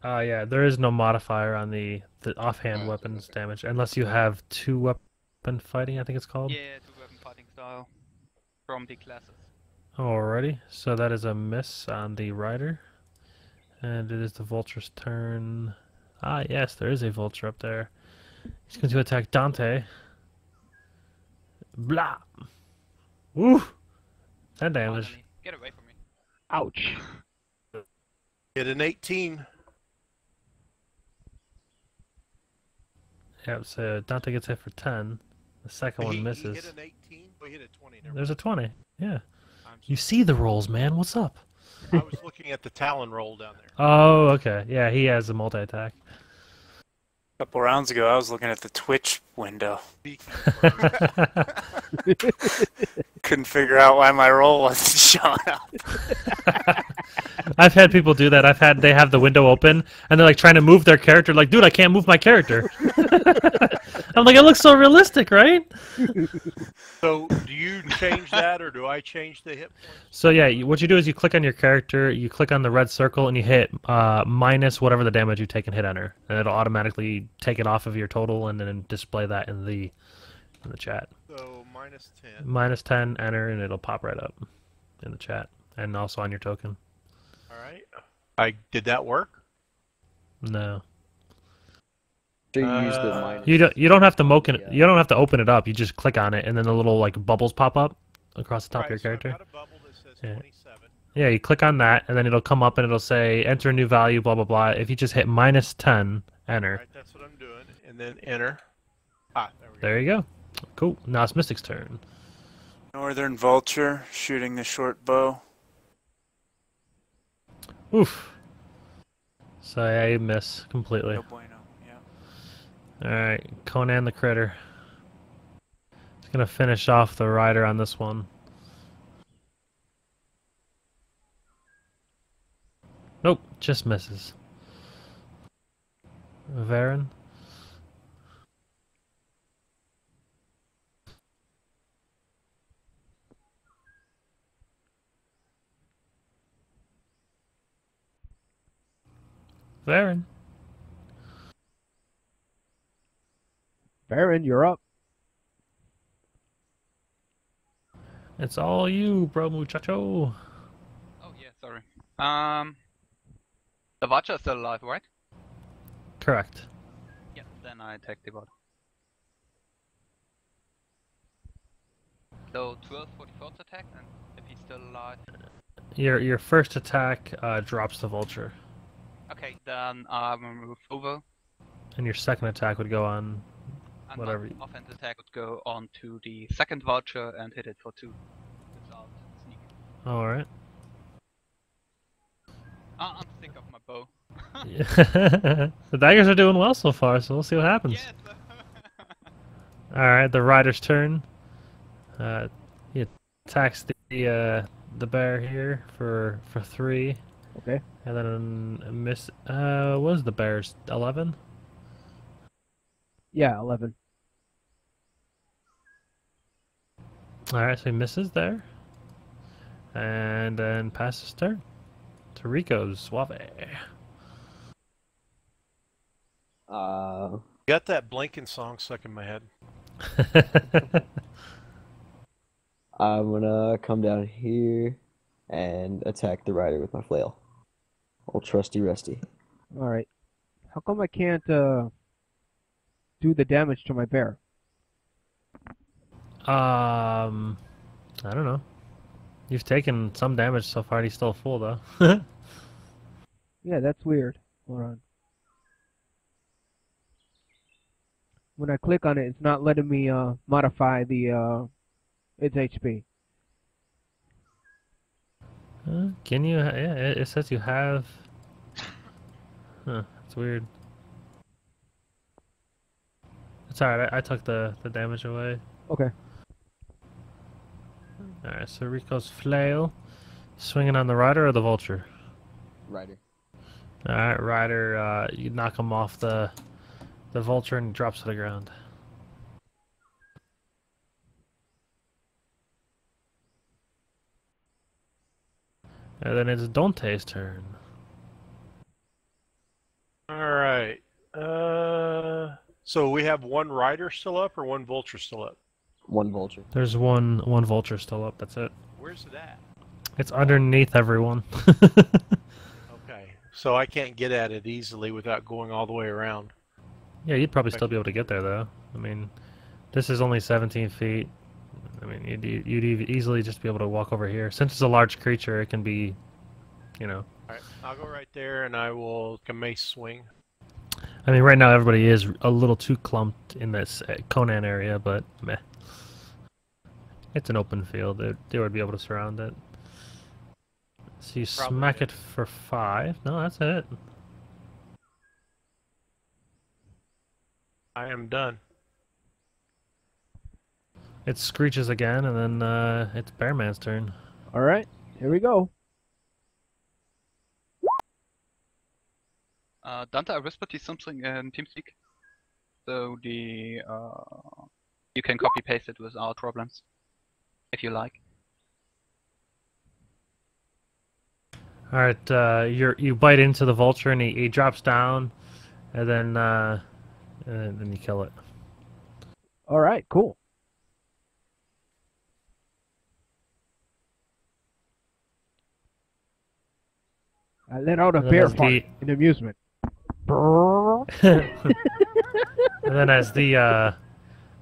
Yeah, there is no modifier on the offhand weapons damage, unless you have two weapon fighting, I think it's called. Yeah, 2-weapon fighting style from the classes. Alrighty, so that is a miss on the rider. And it is the vulture's turn. Ah, yes, there is a vulture up there. He's going to attack Dante. Blah! Woo! 10 damage. Finally. Get away from me. Ouch. Hit an 18. Yeah, so Dante gets hit for 10. The second one He misses. hit an 18. Oh, he hit a 20. Never There's a 20. Yeah. I'm You see the rolls, man. What's up? I was looking at the Talon roll down there. Oh, okay. Yeah, he has a multi-attack. A couple rounds ago, I was looking at the Twitch window. Couldn't figure out why my roll wasn't showing up. I've had people do that. They have the window open and they're like trying to move their character. Like, dude, I can't move my character. I'm like, it looks so realistic, right? So, do you change that, or do I change the hit points? So yeah, what you do is you click on your character, you click on the red circle, and you hit minus whatever the damage you take and hit enter, and it'll automatically take it off of your total and then display that in the chat. So, -10. Minus 10, enter, and it'll pop right up in the chat, and also on your token. All right. Did that work? No. So you use the minus. You don't have to you don't have to open it up. You just click on it, and then the little like bubbles pop up across the top of your character. So I've got a bubble that says 27. Yeah, you click on that, and then it'll come up and it'll say enter a new value, blah blah blah. If you just hit -10, enter. All right, that's what I'm doing, and then enter. Ah, there we go. There you go. Cool. Now it's Mystic's turn. Northern Vulture shooting the short bow. Oof. So yeah, you miss completely. No bueno. Yeah. Alright, Conan the Critter. He's gonna finish off the rider on this one. Nope, just misses. Varen. Varen. Baron, you're up. It's all you, bro, muchacho. Oh yeah, sorry. The Watcher is still alive, right? Correct. Yeah, then I attack the bot. So 12 for the first attack, and if he's still alive. Your first attack drops the vulture, Okay, then I will move over. and your second attack would go on And whatever. my offhand attack would go on to the second vulture and hit it for 2 without sneak. All right. I'm sick of my bow. The daggers are doing well so far, so we'll see what happens. Yes. All right, the rider's turn. He attacks the bear here for 3. Okay. And then miss. What was the bear's 11? Yeah, 11. All right, so he misses there, and then passes turn. to Rico's Suave. Got that Blinking song stuck in my head. I'm gonna come down here and attack the rider with my flail. Old trusty rusty. Alright. How come I can't do the damage to my bear? I don't know. You've taken some damage so far, and he's still full though. Yeah, that's weird. Hold on. When I click on it, it's not letting me modify the its HP. Can you? Yeah, it says you have. Huh, that's weird. It's alright, I took the damage away. Okay. Alright, so Rico's flail. Swinging on the rider or the vulture? Rider. Alright, rider, you knock him off the vulture and he drops to the ground. And then it's Dante's turn. Alright. So we have one rider still up or one vulture still up? One vulture. There's one vulture still up, that's it. Where's it at? It's underneath everyone. Okay. So I can't get at it easily without going all the way around. Yeah, you'd probably still be able to get there though. I mean, this is only 17 feet. I mean, you'd easily just be able to walk over here. Since it's a large creature, it can be, you know. Alright, I'll go right there and I will mace swing. I mean, right now everybody is a little too clumped in this Conan area, but meh. It's an open field. They would be able to surround it. So you Probably smack it for 5. No, that's it. I am done. It screeches again, and then it's Bearman's turn. Alright, here we go. Dante, I whispered you something in TeamSpeak, so the you can copy paste it without problems, if you like. All right, you bite into the vulture, and he drops down, and then you kill it. Alright, cool. I let out a And then bear as fart in amusement. And then as you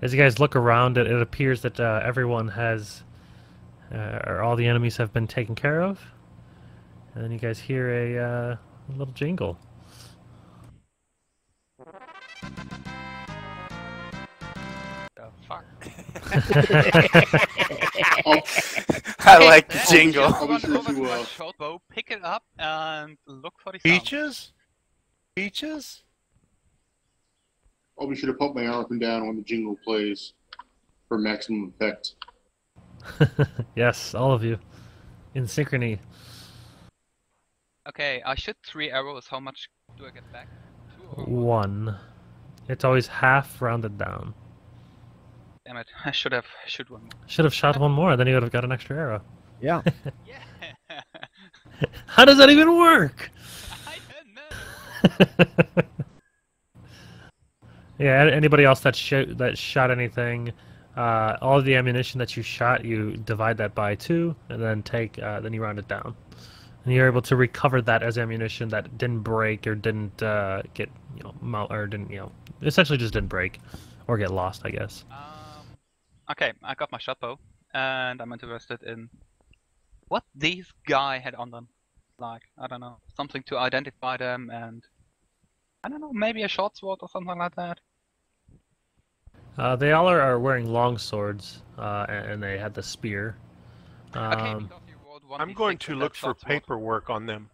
guys look around, it appears that everyone has, or all the enemies have been taken care of. And then you guys hear a little jingle. The fuck? I like the jingle. Run over to my short bow, pick it up, and look for the sound. Peaches? Peaches? I'll be sure to pump my arm up and down when the jingle plays for maximum effect. Yes, all of you. In synchrony. Okay, I shoot 3 arrows. How much do I get back? 2 or 1. It's always half rounded down. Damn it, I should have shoot 1 more. Should have shot 1 more, then you would have got an extra arrow. Yeah. Yeah! How does that even work? I don't know! Yeah, anybody else that shot anything, all of the ammunition that you shot, you divide that by 2, and then then you round it down, and you're able to recover that as ammunition that didn't break or didn't get or didn't essentially just didn't break or get lost, I guess. Okay, I got my shot bow, and I'm interested in what these guy had on them. Like, I don't know, something to identify them, and I don't know, maybe a short sword or something like that. They all are wearing long swords, and they had the spear. Okay, because you rolled 1d6 I'm going to with look that for short sword. paperwork on them.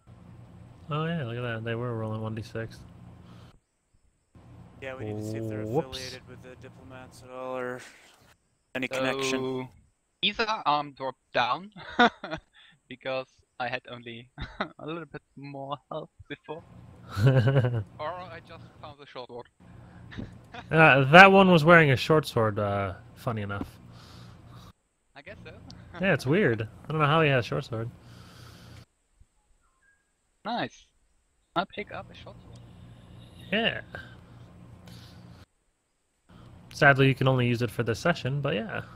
Oh yeah, look at that. They were rolling 1d6. Yeah, we need to see if they're Whoops. affiliated with the diplomats at all or any connection. So, either arm dropped down, because I had only a little bit more health before, or I just found the short sword. That one was wearing a short sword, funny enough. I guess so. Yeah, it's weird. I don't know how he has a short sword. Nice. I'll pick up a short sword. Yeah. Sadly, you can only use it for this session, but yeah. Do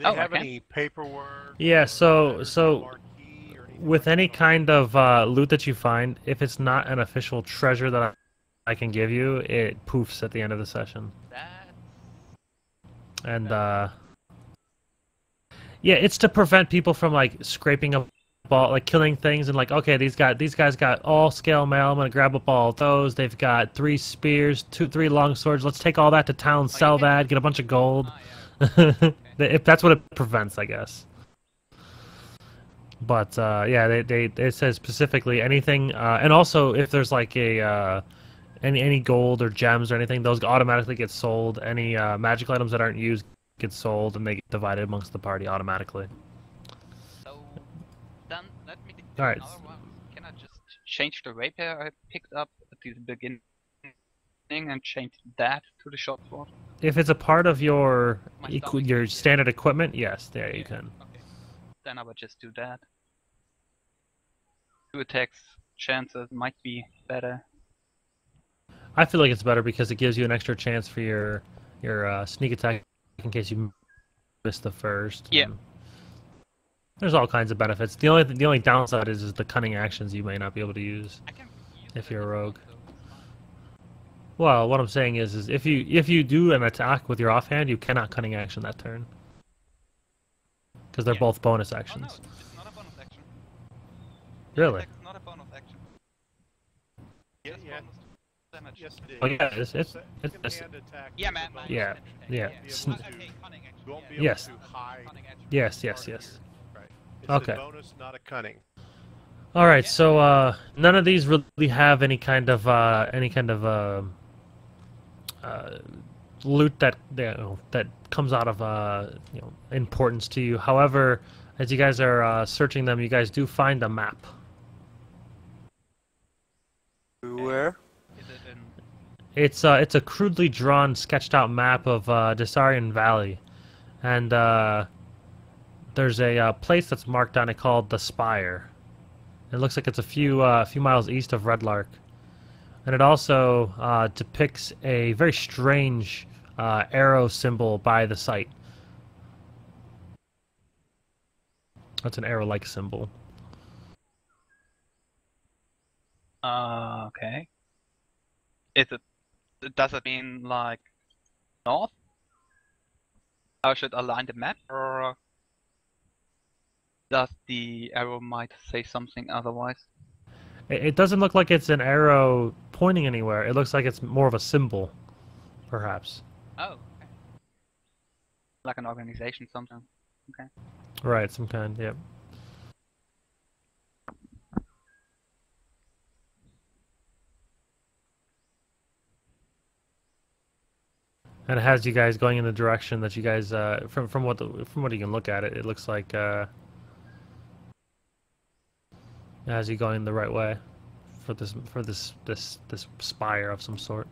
they Oh, have okay. any paperwork? Yeah, or so letters or marquee or anything with like any that? kind of loot that you find, if it's not an official treasure that I can give you, it poofs at the end of the session. That's And yeah, it's to prevent people from like scraping up all, like killing things and like, okay, these guys got all scale mail. I'm gonna grab up all those. They've got 3 spears, 3 long swords. Let's take all that to town, sell that, get a bunch of gold. If that's what it prevents, I guess. But yeah, it says specifically anything, and also if there's like a any gold or gems or anything, those automatically get sold. Any magical items that aren't used get sold, and they get divided amongst the party automatically. so. Then let me do All right. another one. Can I just change the rapier I picked up at the beginning and change that to the short sword? If it's a part of your My your standard equipment, yes, there you can. Okay. Then I would just do that. 2 attacks chances might be better. I feel like it's better because it gives you an extra chance for your sneak attack in case you miss the first. Yeah. And there's all kinds of benefits. The only downside is the cunning actions you may not be able to use if you're a rogue. Well, what I'm saying is if you do an attack with your offhand, you cannot cunning action that turn because they're both bonus actions. Oh, no, it's not a bonus action. Really? It's not a bonus action. Yeah, Just yeah. bonus damage. Yes, it is. Oh yeah, it's Second-hand attack Yeah, is man. a bonus yeah, action. yeah. You Sn- won't be able Okay, to- cunning action. You won't be Yeah. able Yes. to hide. Cunning action. Yes, part yes, of yes. your- Right. It's Okay. a bonus, not a cunning. All right, so none of these really have any kind of loot that that comes out of importance to you. However, as you guys are searching them, you guys do find a map. Where? Is it in... It's a crudely drawn, sketched out map of Desarian Valley, and there's a place that's marked on it called the Spire. It looks like it's a few miles east of Red Lark, and it also depicts a very strange arrow symbol by the site. That's an arrow-like symbol. Okay. Is it? Does it mean like north? I should align the map, or does the arrow might say something otherwise? It doesn't look like it's an arrow pointing anywhere. It looks like it's more of a symbol, perhaps. Oh, okay. Like an organization, something. Okay. Right, some kind. Yep. And it has you guys going in the direction that you guys, from what you can look at it, it looks like it has you going the right way for this spire of some sort.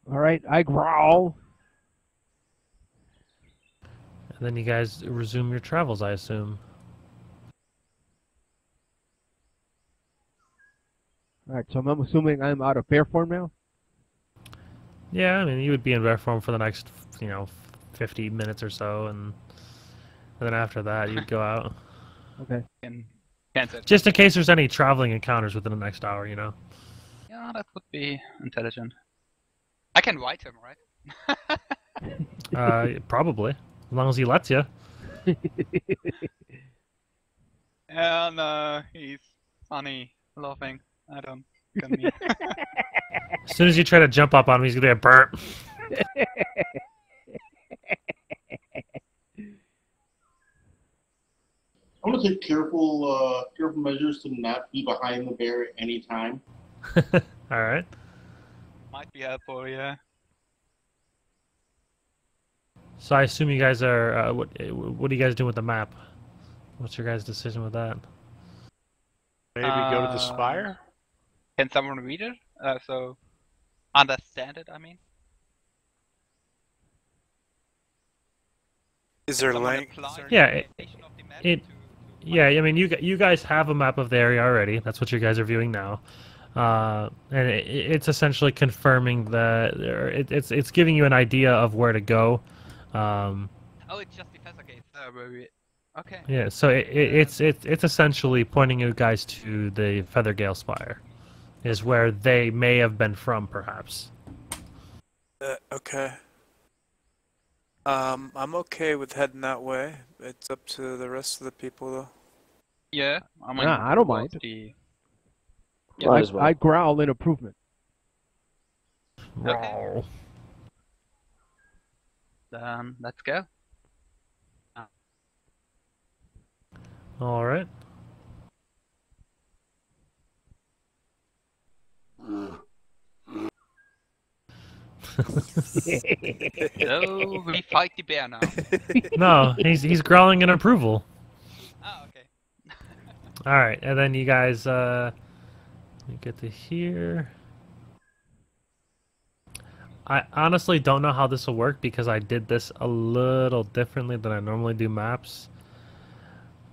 All right, I growl. And then you guys resume your travels, I assume. All right, so I'm assuming I'm out of bear form now. Yeah, I mean, you would be in bear form for the next, 50 minutes or so, and then after that, you'd go out. Okay. Just in case there's any traveling encounters within the next hour, Yeah, that would be intelligent. I can write him, right? Probably, as long as he lets you. Yeah, no, he's funny, laughing. I don't. Gonna be... As soon as you try to jump up on him, he's gonna be a burp. I'm gonna take careful measures to not be behind the bear at any time. All right. Might be helpful, yeah. So I assume you guys are. What are you guys doing with the map? What's your guys' decision with that? Maybe go to the spire? Can someone read it? So understand it, I mean? Is there someone link? apply Yeah, the location of the map it to yeah. I mean, you guys have a map of the area already. That's what you guys are viewing now. And it's essentially confirming that it's giving you an idea of where to go. Oh, it's just the Feather Gate. Where we... Okay. Yeah, so it's essentially pointing you guys to the Feathergale Spire, is where they may have been from, perhaps. Okay. I'm okay with heading that way. It's up to the rest of the people, though. Yeah, I mean, Nah, I don't towards mind. the... Might as well. I growl in improvement. Okay. Then let's go. All right. So we fight the bear now. No, he's growling in approval. Oh, okay. All right, and then you guys you get to here. I honestly don't know how this will work because I did this a little differently than I normally do maps.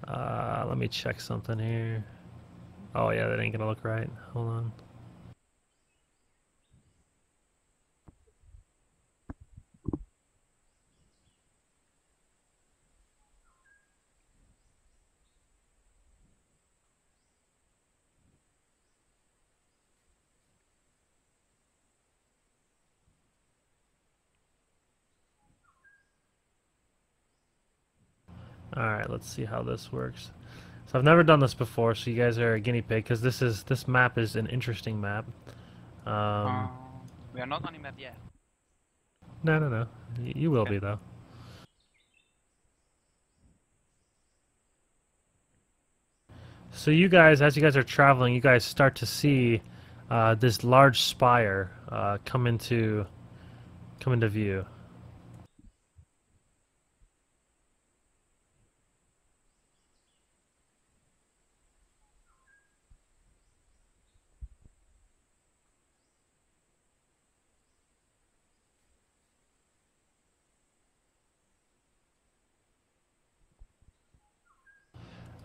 Let me check something here. Oh yeah, that ain't gonna look right. Hold on. Alright, let's see how this works. So I've never done this before, so you guys are a guinea pig, because this map is an interesting map. We are not on the map yet. No. You will be, though. So you guys, as you guys are traveling, you guys start to see this large spire come into view.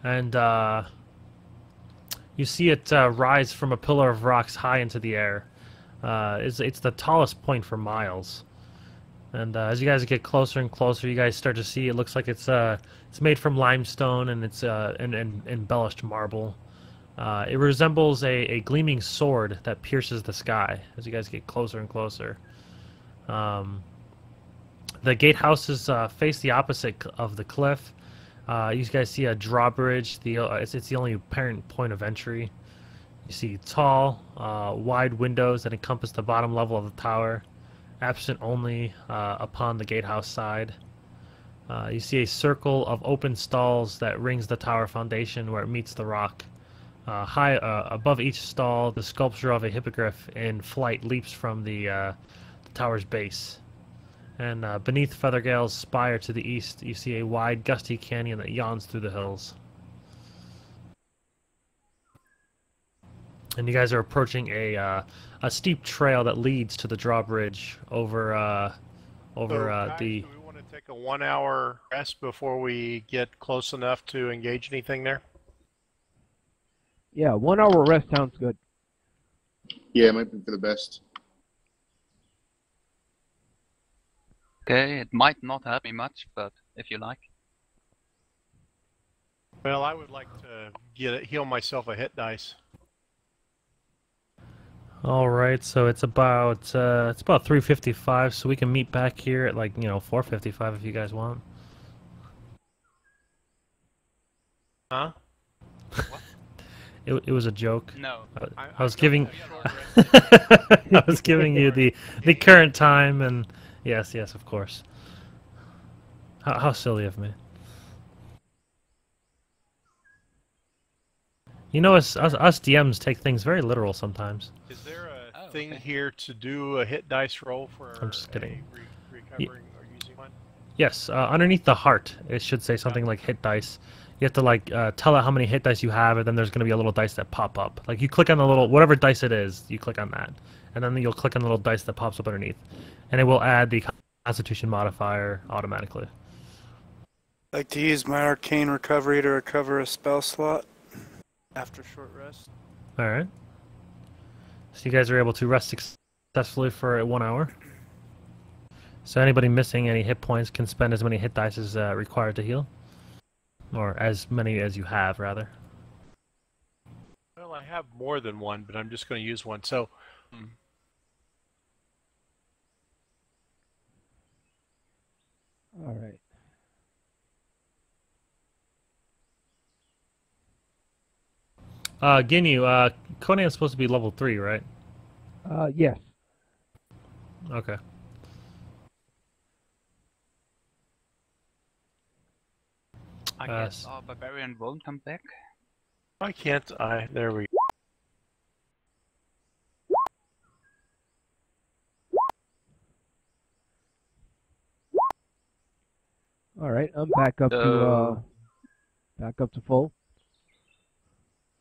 And you see it rise from a pillar of rocks high into the air. It's the tallest point for miles. And as you guys get closer and closer, you guys start to see it looks like it's made from limestone and it's embellished marble. It resembles a gleaming sword that pierces the sky as you guys get closer and closer. The gatehouses face the opposite of the cliff. You guys see a drawbridge. It's the only apparent point of entry. You see tall, wide windows that encompass the bottom level of the tower, absent only upon the gatehouse side. You see a circle of open stalls that rings the tower foundation where it meets the rock. High above each stall, the sculpture of a hippogriff in flight leaps from the tower's base. And beneath Feathergale's spire to the east, you see a wide, gusty canyon that yawns through the hills. And you guys are approaching a steep trail that leads to the drawbridge over Guys, the. do we want to take a 1 hour rest before we get close enough to engage anything there? Yeah, 1 hour rest sounds good. Yeah, it might be for the best. Okay, it might not help me much, but if you like. Well, I would like to heal myself a hit dice. All right, so it's about 3:55, so we can meet back here at 4:55 if you guys want. Huh? What? It was a joke. No. I was giving I was giving you the current time, and yes, of course. How silly of me. You know, us DMs take things very literal sometimes. Is there a thing here to do a hit dice roll for I'm just kidding. recovering or using one? Yes, underneath the heart, it should say something like hit dice. You have to tell it how many hit dice you have, and then there's going to be a little dice that pop up. Like you click on the little whatever dice it is, you click on that, and then you'll click on the little dice that pops up underneath, and it will add the Constitution modifier automatically. like to use my arcane recovery to recover a spell slot after short rest. All right. So you guys are able to rest successfully for 1 hour. So anybody missing any hit points can spend as many hit dice as required to heal. Or as many as you have, rather. Well, I have more than one, but I'm just going to use one. So, All right. Ginyu, Conan's supposed to be level 3, right? Yes. Okay. I guess our barbarian won't come back. why can't I? There we go. All right. I'm back up to full.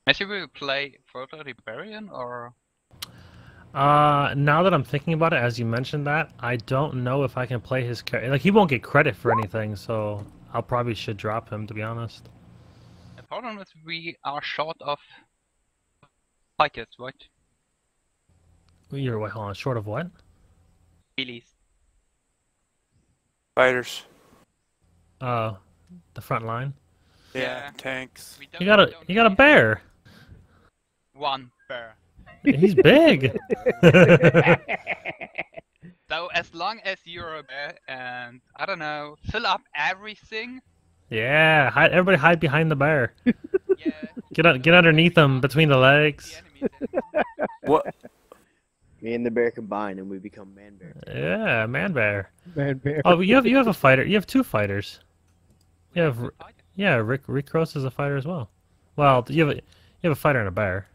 Matthew, will you play further the barbarian or? Now that I'm thinking about it, as you mentioned that, I don't know if I can play his character. Like, he won't get credit for anything, so I'll probably should drop him, to be honest. The problem is we are short of fighters, right? You're, wait, hold on, short of what? Release. Fighters. The front line. Yeah, tanks. We You got a bear. One bear. He's big. So as long as you're a bear and, I don't know, fill up everything. Yeah, everybody hide behind the bear. Yeah. Get underneath him, between the legs. What? Me and the bear combine and we become man bear. Yeah, man bear. Man bear. Oh, you have a fighter. You have 2 fighters. Rick Ross is a fighter as well. Well, you have a fighter and a bear.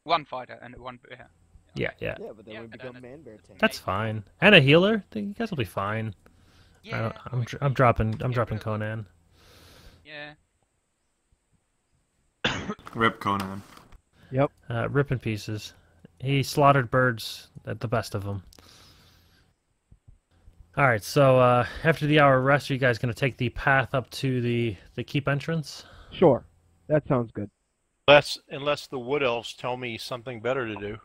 One fighter and one bear. Yeah. Yeah, but then we become man bear tank. That's fine. And a healer. You guys will be fine. Yeah. I'm dropping Conan. Yeah. Rip Conan. Yep. Rip in pieces. He slaughtered birds at the best of them. All right, so after the hour rest, are you guys going to take the path up to the keep entrance? Sure. That sounds good. Unless the wood elves tell me something better to do.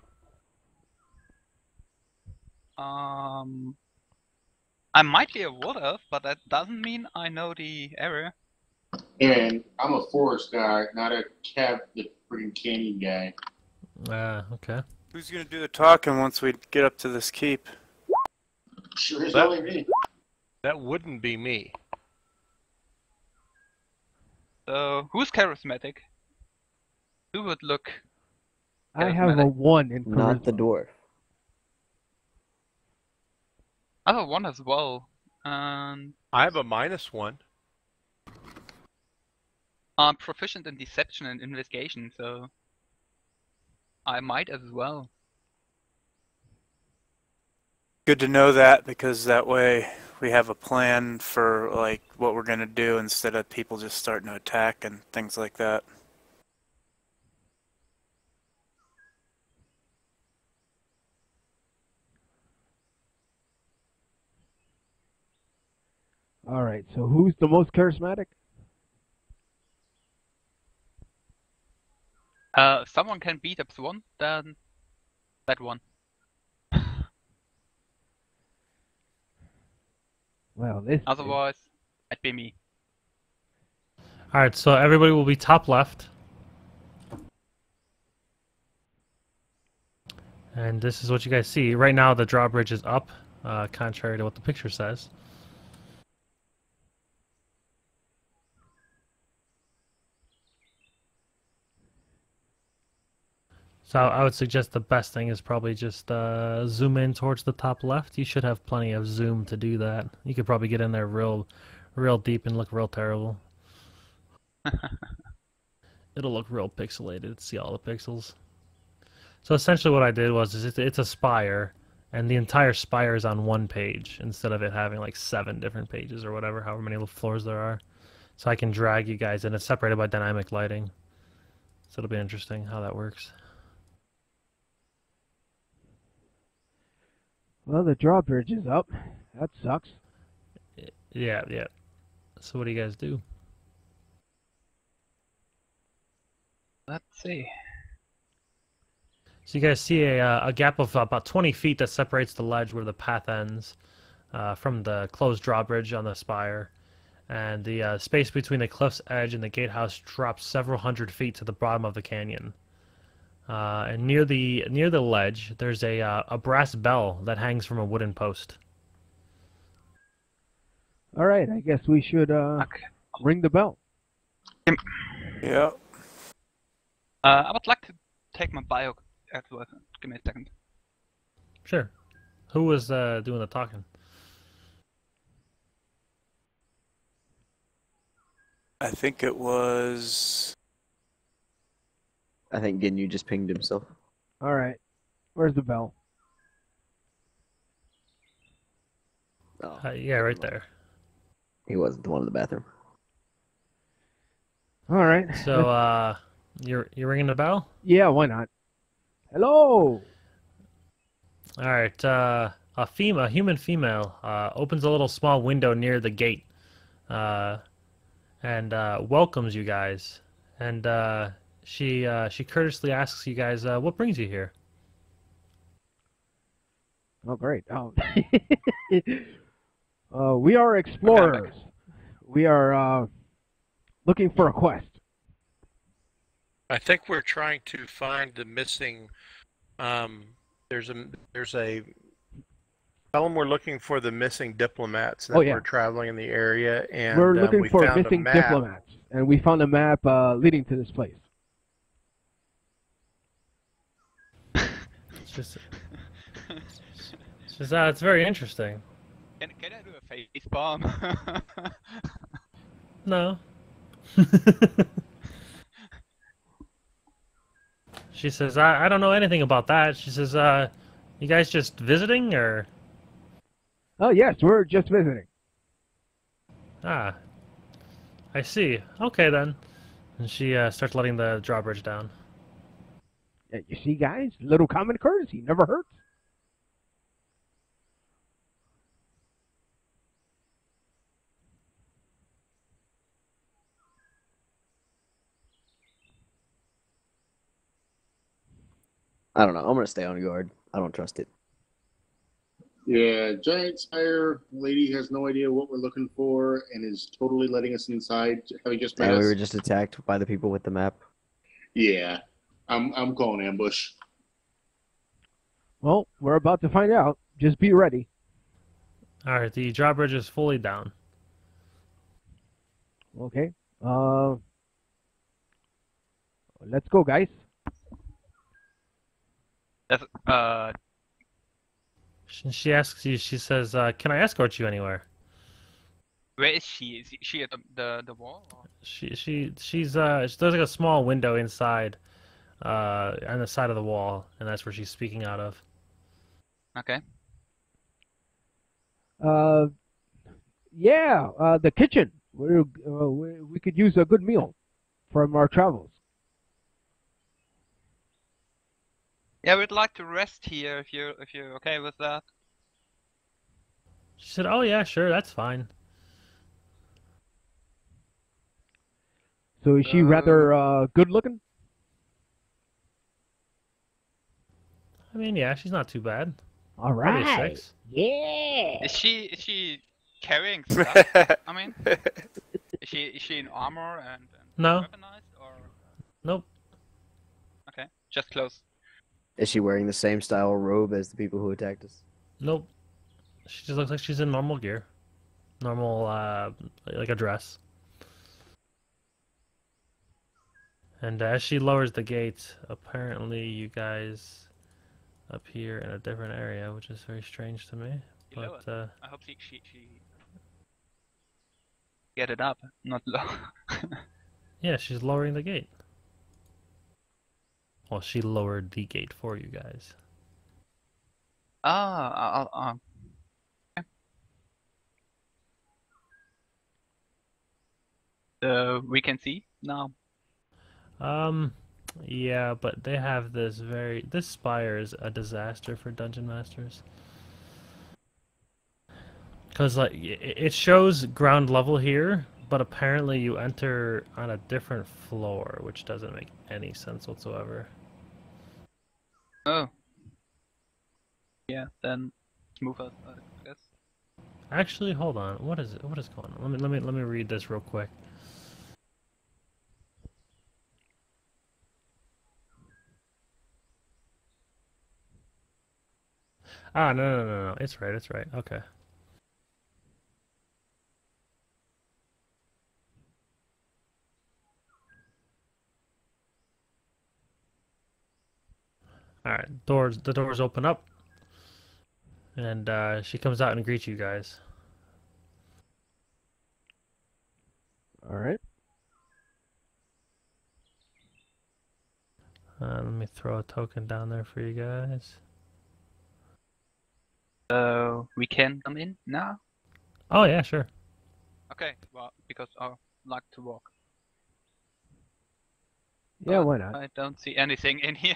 I might be a wood elf, but that doesn't mean I know the area. And I'm a forest guy, not the freaking canyon guy. Okay. Who's gonna do the talking once we get up to this keep? Sure as only me. That wouldn't be me. So, who's charismatic? Who would look I have a 1 in charisma. Not the dwarf. I have a 1 as well. And I have a -1. I'm proficient in deception and investigation, so I might as well. Good to know that, because that way we have a plan for like what we're gonna do instead of people just starting to attack and things like that. All right. So who's the most charismatic? Someone can beat up one, then that one. Well, this. Otherwise, it'd be me. All right, so everybody will be top left. And this is what you guys see. Right now, the drawbridge is up, contrary to what the picture says. So I would suggest the best thing is probably just zoom in towards the top left. You should have plenty of zoom to do that. You could probably get in there real deep and look real terrible. It'll look real pixelated. See all the pixels. So essentially what I did was it's a spire, and the entire spire is on one page instead of it having like 7 different pages or whatever, however many floors there are. So I can drag you guys in. It's separated by dynamic lighting. So it'll be interesting how that works. Well, the drawbridge is up. That sucks. Yeah. So what do you guys do? Let's see. So you guys see a gap of about 20 feet that separates the ledge where the path ends from the closed drawbridge on the spire. And the space between the cliff's edge and the gatehouse drops several hundred feet to the bottom of the canyon. And near the ledge, there's a brass bell that hangs from a wooden post. All right, I guess we should ring the bell. Yeah. I would like to take my bio as well. Give me a second. Sure. Who was doing the talking? I think it was. I think Ginyu just pinged himself. All right, where's the bell? Oh, Yeah, right there. he wasn't the one in the bathroom. All right. So you're ringing the bell? Yeah, why not? Hello. All right. A human female, opens a little small window near the gate, and welcomes you guys. And she courteously asks you guys, "What brings you here?" Oh, great. We are explorers. We are looking for a quest. I think we're trying to find the missing. There's a. Tell them we're looking for the missing diplomats. That we're traveling in the area, and we're looking we for found missing a map. diplomats, and we found a map leading to this place. It's very interesting. Can I do a face bomb? No. She says, I don't know anything about that. She says, you guys just visiting, or? Oh, yes, we're just visiting. Ah, I see. Okay, then. And she starts letting the drawbridge down. Yeah, you see, guys, little common courtesy never hurts. I don't know. I'm gonna stay on guard. I don't trust it. Yeah, giant spire lady has no idea what we're looking for and is totally letting us inside, having just met We us. were just attacked by the people with the map. Yeah, I'm calling ambush. Well, we're about to find out. Just be ready. All right, the drawbridge is fully down. Okay. Let's go, guys. That's, She asks you, she says, can I escort you anywhere? where is she? Is she at the wall? Or? She's there's like a small window inside on the side of the wall, and that's where she's speaking out of. Okay. Yeah, the kitchen. We could use a good meal from our travels. Yeah, we'd like to rest here if you're okay with that. She said, "Oh yeah, sure, that's fine." So is she rather good looking? I mean, yeah, she's not too bad. All Probably a right. 6. Yeah. Is she carrying stuff? I mean, is she in armor and No. weaponized or? Nope. Okay, just close. Is she wearing the same style robe as the people who attacked us? Nope. She just looks like she's in normal gear. Normal, like a dress. And as she lowers the gate, apparently you guys appear in a different area, which is very strange to me. But I hope she get it up, not low. yeah, she's lowering the gate. Well, she lowered the gate for you guys. Ah, we can see now. Yeah, but they have this this spire is a disaster for dungeon masters. Because like it shows ground level here, but apparently you enter on a different floor, which doesn't make any sense whatsoever. Oh. Yeah, then move out, I guess. Actually, hold on. What is it? What is going on? Let me read this real quick. Ah, no. It's right. It's right. Okay. All right. The doors open up, and she comes out and greets you guys. All right. Let me throw a token down there for you guys. So we can come in now? Oh yeah, sure. Okay, well, because I like to walk. Yeah, But why not? I don't see anything in here.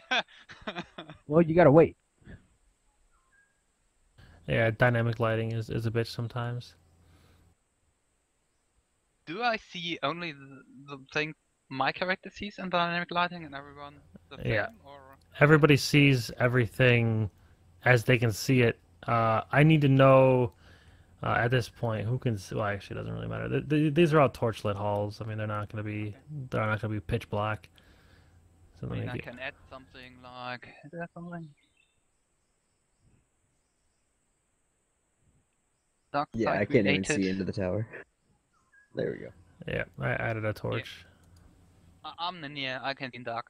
Well, you gotta wait. Yeah, dynamic lighting is a bitch sometimes. Do I see only the thing my character sees in dynamic lighting and everyone the same? Yeah. Or... Everybody sees everything as they can see it. I need to know at this point who can. Well, actually, it doesn't really matter. These are all torchlit halls. I mean, they're not gonna be pitch black. So I let mean, me I get. can add something like... Is there something? Dark Yeah, side I can't even related. see into the tower. There we go. Yeah, I added a torch. I'm in here, I can see in dark.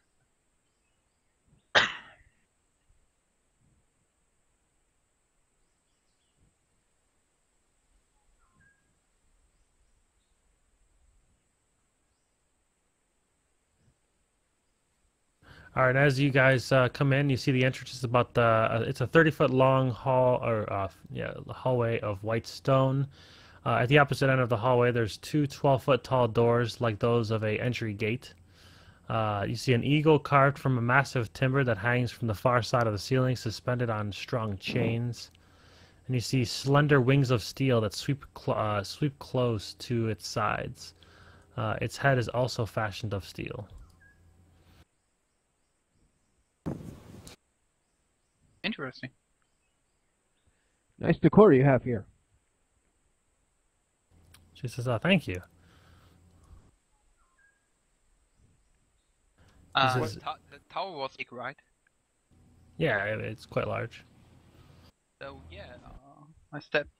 All right, as you guys come in, you see the entrance is about it's a 30-foot long hall or hallway of white stone. At the opposite end of the hallway, there's two 12-foot tall doors like those of a entry gate. You see an eagle carved from a massive timber that hangs from the far side of the ceiling, suspended on strong chains. And you see slender wings of steel that sweep close to its sides. Its head is also fashioned of steel. Interesting. Nice decor you have here. She says, "Oh, thank you." This is- The tower was big, right? Yeah, it's quite large. So yeah, I stepped.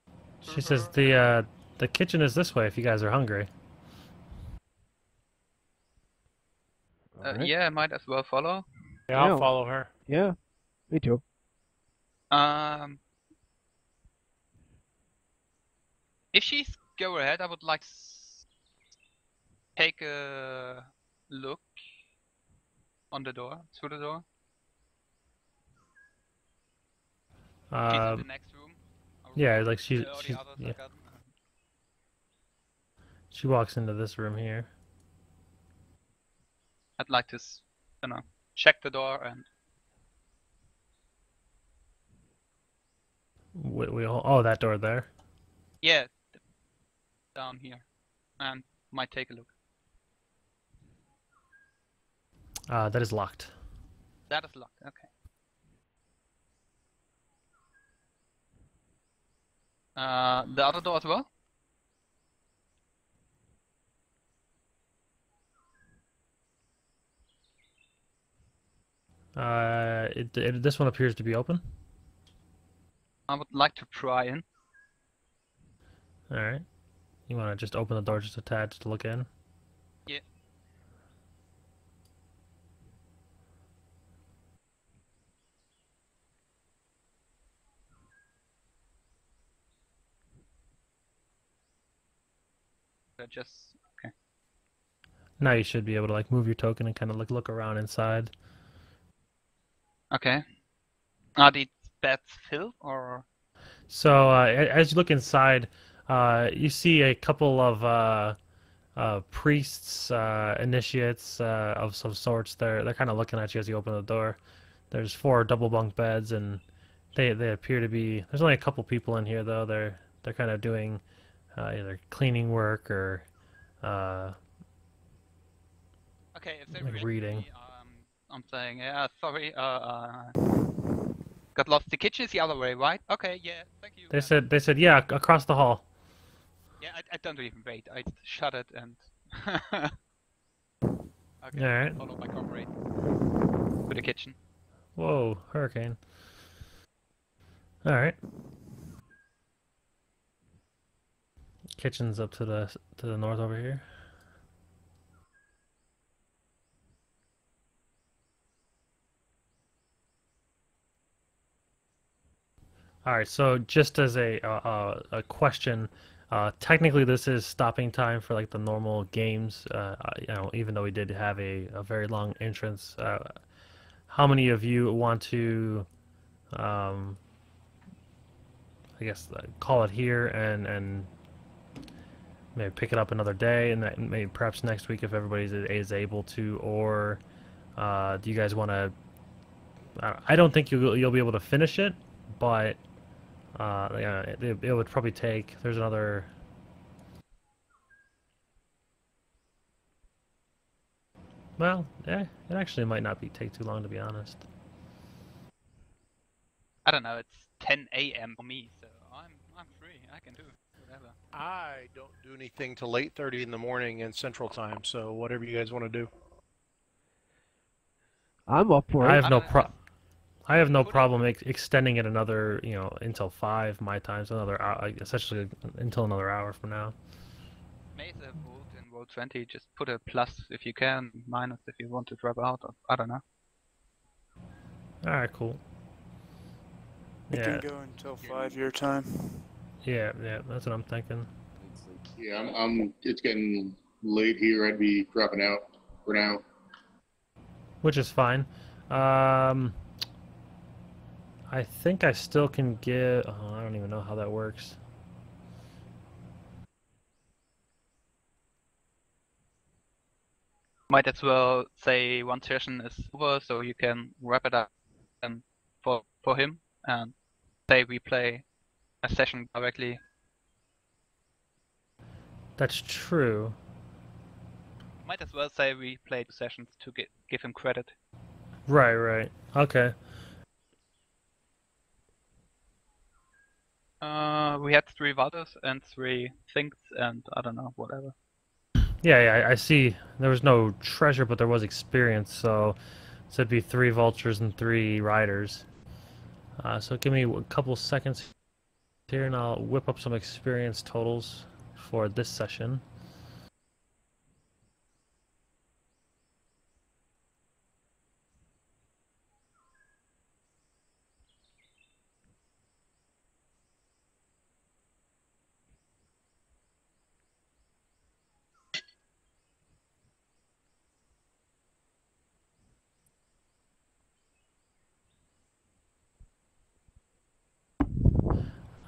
She says the kitchen is this way if you guys are hungry. Alright. Yeah, I might as well follow. Yeah, I'll Yeah. follow her. Yeah, me too. If she's go ahead, I would like take a look on the door, through the door. She's in the next room. Yeah, like The others yeah. I got. She walks into this room here. I'd like to, check the door and. Oh, that door there. Yeah, down here, and might take a look. That is locked. That is locked. Okay. The other door as well. This one appears to be open. I would like to pry in. All right. You want to just open the door just a tad just to look in? Yeah. Okay. Now you should be able to like move your token and kind of look around inside. Okay. Are these beds filled or? So as you look inside, you see a couple of priests, initiates of some sorts. They're kind of looking at you as you open the door. There's 4 double bunk beds, and they appear to be. There's only a couple people in here though. They're they're kind of doing either cleaning work or Okay, if they like reach reading. me, I'm saying, yeah, sorry, got lost. The kitchen is the other way, right? Okay, yeah, thank you. They said yeah, across the hall. Yeah, I don't even wait. I shut it and. Okay, All right. follow my comrade to the kitchen. Whoa, hurricane. All right. Kitchen's up to the north over here. All right. So just as a question, technically this is stopping time for like the normal games. You know, even though we did have a very long entrance. How many of you want to, I guess, call it here and maybe pick it up another day, and that maybe perhaps next week if everybody is able to, or do you guys want to? I don't think you'll be able to finish it, but yeah, it would probably take. There's another. Well, yeah, it actually might not take too long to be honest. I don't know. It's 10 a.m. for me, so I'm free. I can do whatever. I don't do anything till 8:30 in the morning in Central Time, so whatever you guys want to do. I'm up for it. I have no problem extending it another, until 5 my time, so another hour, essentially until another hour from now. Mesa vote in vote 20. Just put a plus if you can, minus if you want to drop out. Or, I don't know. All right, cool. We can go until 5 your time. Yeah, that's what I'm thinking. Yeah, I'm. It's getting late here. I'd be dropping out for now. Which is fine. I think I still can get. Oh, I don't even know how that works. Might as well say one session is over, so you can wrap it up and for him, and say we play a session directly. That's true. Might as well say we play 2 sessions to give him credit. Right. Okay. We had 3 Valdos and 3 things, and I don't know, whatever. Yeah, I see. There was no treasure, but there was experience, so it'd be 3 vultures and 3 riders. So give me a couple seconds here, and I'll whip up some experience totals for this session.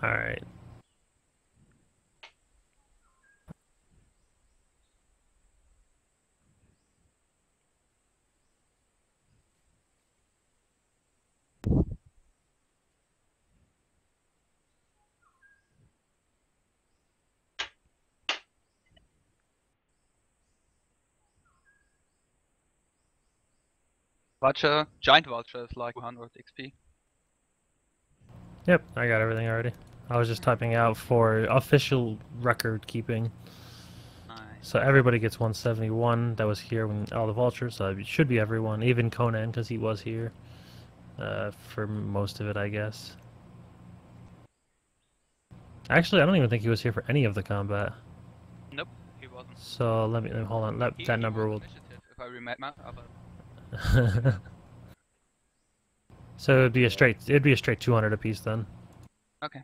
All right. Vulture, giant vulture is like 100 XP. Yep, I got everything already. I was just typing out for official record keeping. Nice. So everybody gets 171 that was here when all the vultures, so it should be everyone, even Conan, because he was here for most of it, I guess. Actually, I don't even think he was here for any of the combat. Nope, he wasn't. So let me hold on. That number will. Initiative, if I remember. So it'd be a straight 200 apiece then. Okay.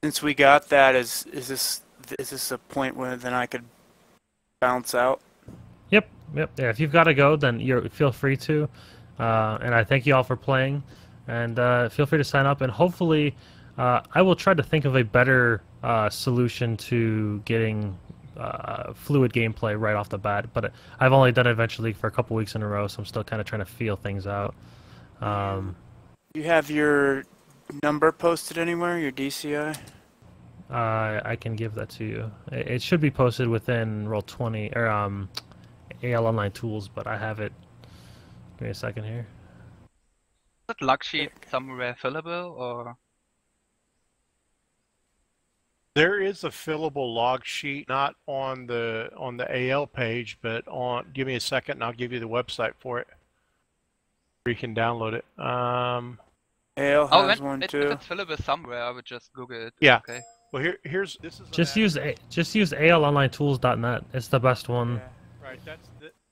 Since we got that, is this a point where then I could bounce out? Yep. Yeah, if you've got to go, then feel free to. And I thank you all for playing, and feel free to sign up. And hopefully, I will try to think of a better solution to getting fluid gameplay right off the bat. But I've only done Adventure League for a couple weeks in a row, so I'm still kind of trying to feel things out. You have your number posted anywhere? Your DCI? I can give that to you. It should be posted within Roll20 or AL Online Tools, but I have it. Give me a second here. Is that log sheet somewhere fillable or? There is a fillable log sheet, not on the AL page, but on. Give me a second, and I'll give you the website for it. Where you can download it. AL has one too. If it's fillable somewhere, I would just Google it. Yeah. Okay. Well, this is just use ALOnlinetools.net. It's the best one. Yeah, right.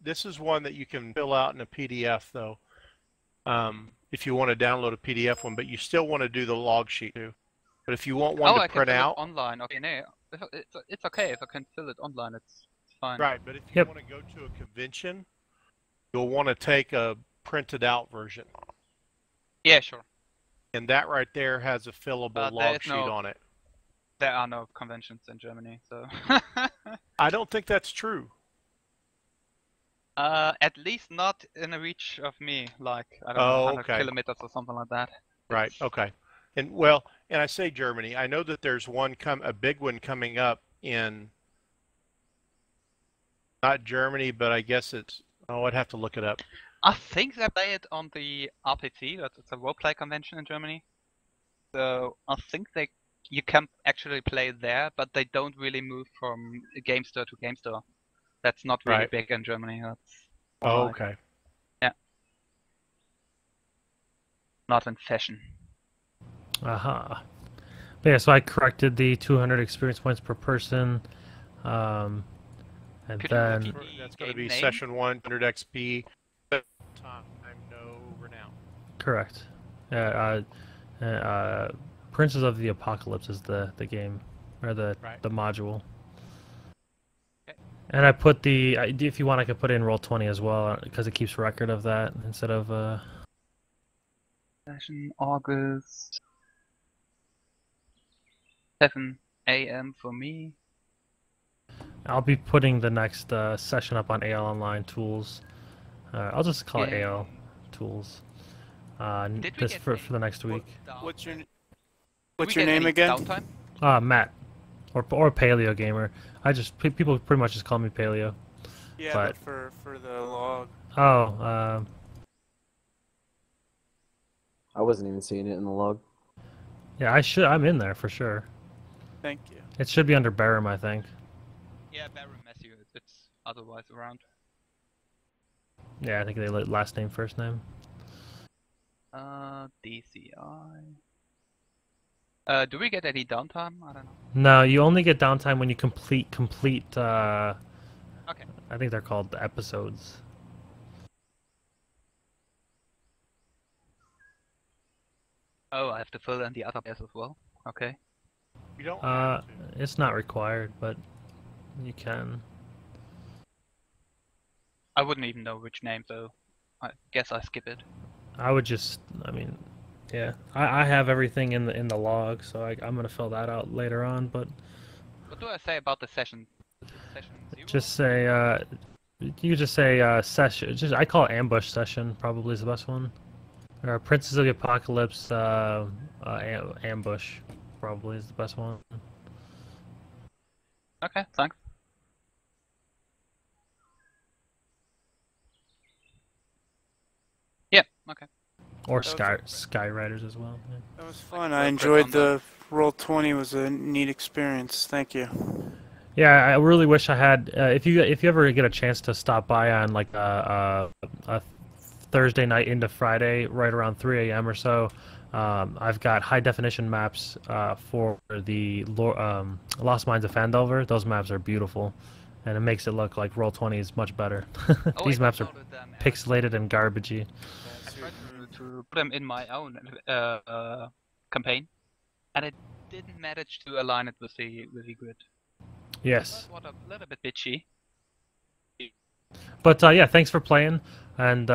This is one that you can fill out in a PDF though. If you want to download a PDF one, but you still want to do the log sheet too. But if you want one to I print can fill out it online. Okay, no, it's okay if I can fill it online. It's fine. Right, but if you want to go to a convention, you'll want to take a printed out version. Yeah, sure. And that right there has a fillable log sheet on it. There are no conventions in Germany, so. I don't think that's true. At least not in a reach of me, like I don't know, 100 kilometers or something like that. Right. Okay. And I say Germany. I know that there's a big one coming up in not Germany, but I guess it's. Oh, I'd have to look it up. I think they play it on the RPC. It's a roleplay convention in Germany. So I think you can actually play there, but they don't really move from game store to game store. That's not really big in Germany. That's okay. Yeah. Not in fashion. Aha. But yeah, so I corrected the 200 experience points per person. And then that's going to be session 1, 100 XP. Time, no renown. Correct. Princes of the Apocalypse is the game, or the module. Okay. And I put if you want, I could put in Roll20 as well, because it keeps record of that instead of. Session August 7 a.m. for me. I'll be putting the next session up on AL Online Tools. I'll just call it AL Tools. This for the next week. What's your name again? Matt, or Paleo Gamer. People pretty much just call me Paleo. Yeah, but for the log. Oh. I wasn't even seeing it in the log. Yeah, I'm in there for sure. Thank you. It should be under Barum, I think. Yeah, Barum Matthew. It's otherwise around. Yeah, I think they last name, first name. DCI. Do we get any downtime? I don't know. No, you only get downtime when you complete. Okay. I think they're called episodes. Oh, I have to fill in the other pairs as well. Okay. You don't have to. It's not required, but you can. I wouldn't even know which name, so I guess I skip it. I would yeah. I have everything in the log, so I'm gonna fill that out later on. But what do I say about the session? Session 0? Just say you just say session. I call it ambush session. Probably is the best one. Or Princes of the Apocalypse ambush probably is the best one. Okay, thanks. Yeah, okay. Or Skyriders as well. Yeah. That was fun. I enjoyed the Roll20. Was a neat experience. Thank you. Yeah, I really wish I had. If you ever get a chance to stop by on like a Thursday night into Friday, right around 3 a.m. or so, I've got high definition maps for the Lost Mines of Phandelver. Those maps are beautiful, and it makes it look like Roll20 is much better. These maps are pixelated and garbagey. I tried to put them in my own campaign, and it didn't manage to align it with the grid. Yes. That was a little bit bitchy. But yeah, thanks for playing, and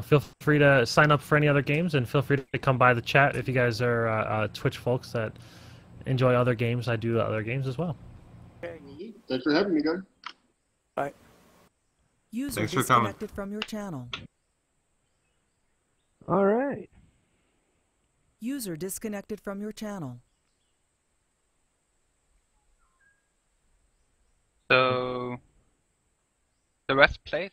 feel free to sign up for any other games, and feel free to come by the chat if you guys are Twitch folks that enjoy other games. I do other games as well. Thanks for having me, guys. Bye. User Thanks for coming. disconnected from your channel. All right. User disconnected from your channel. So the rest plays.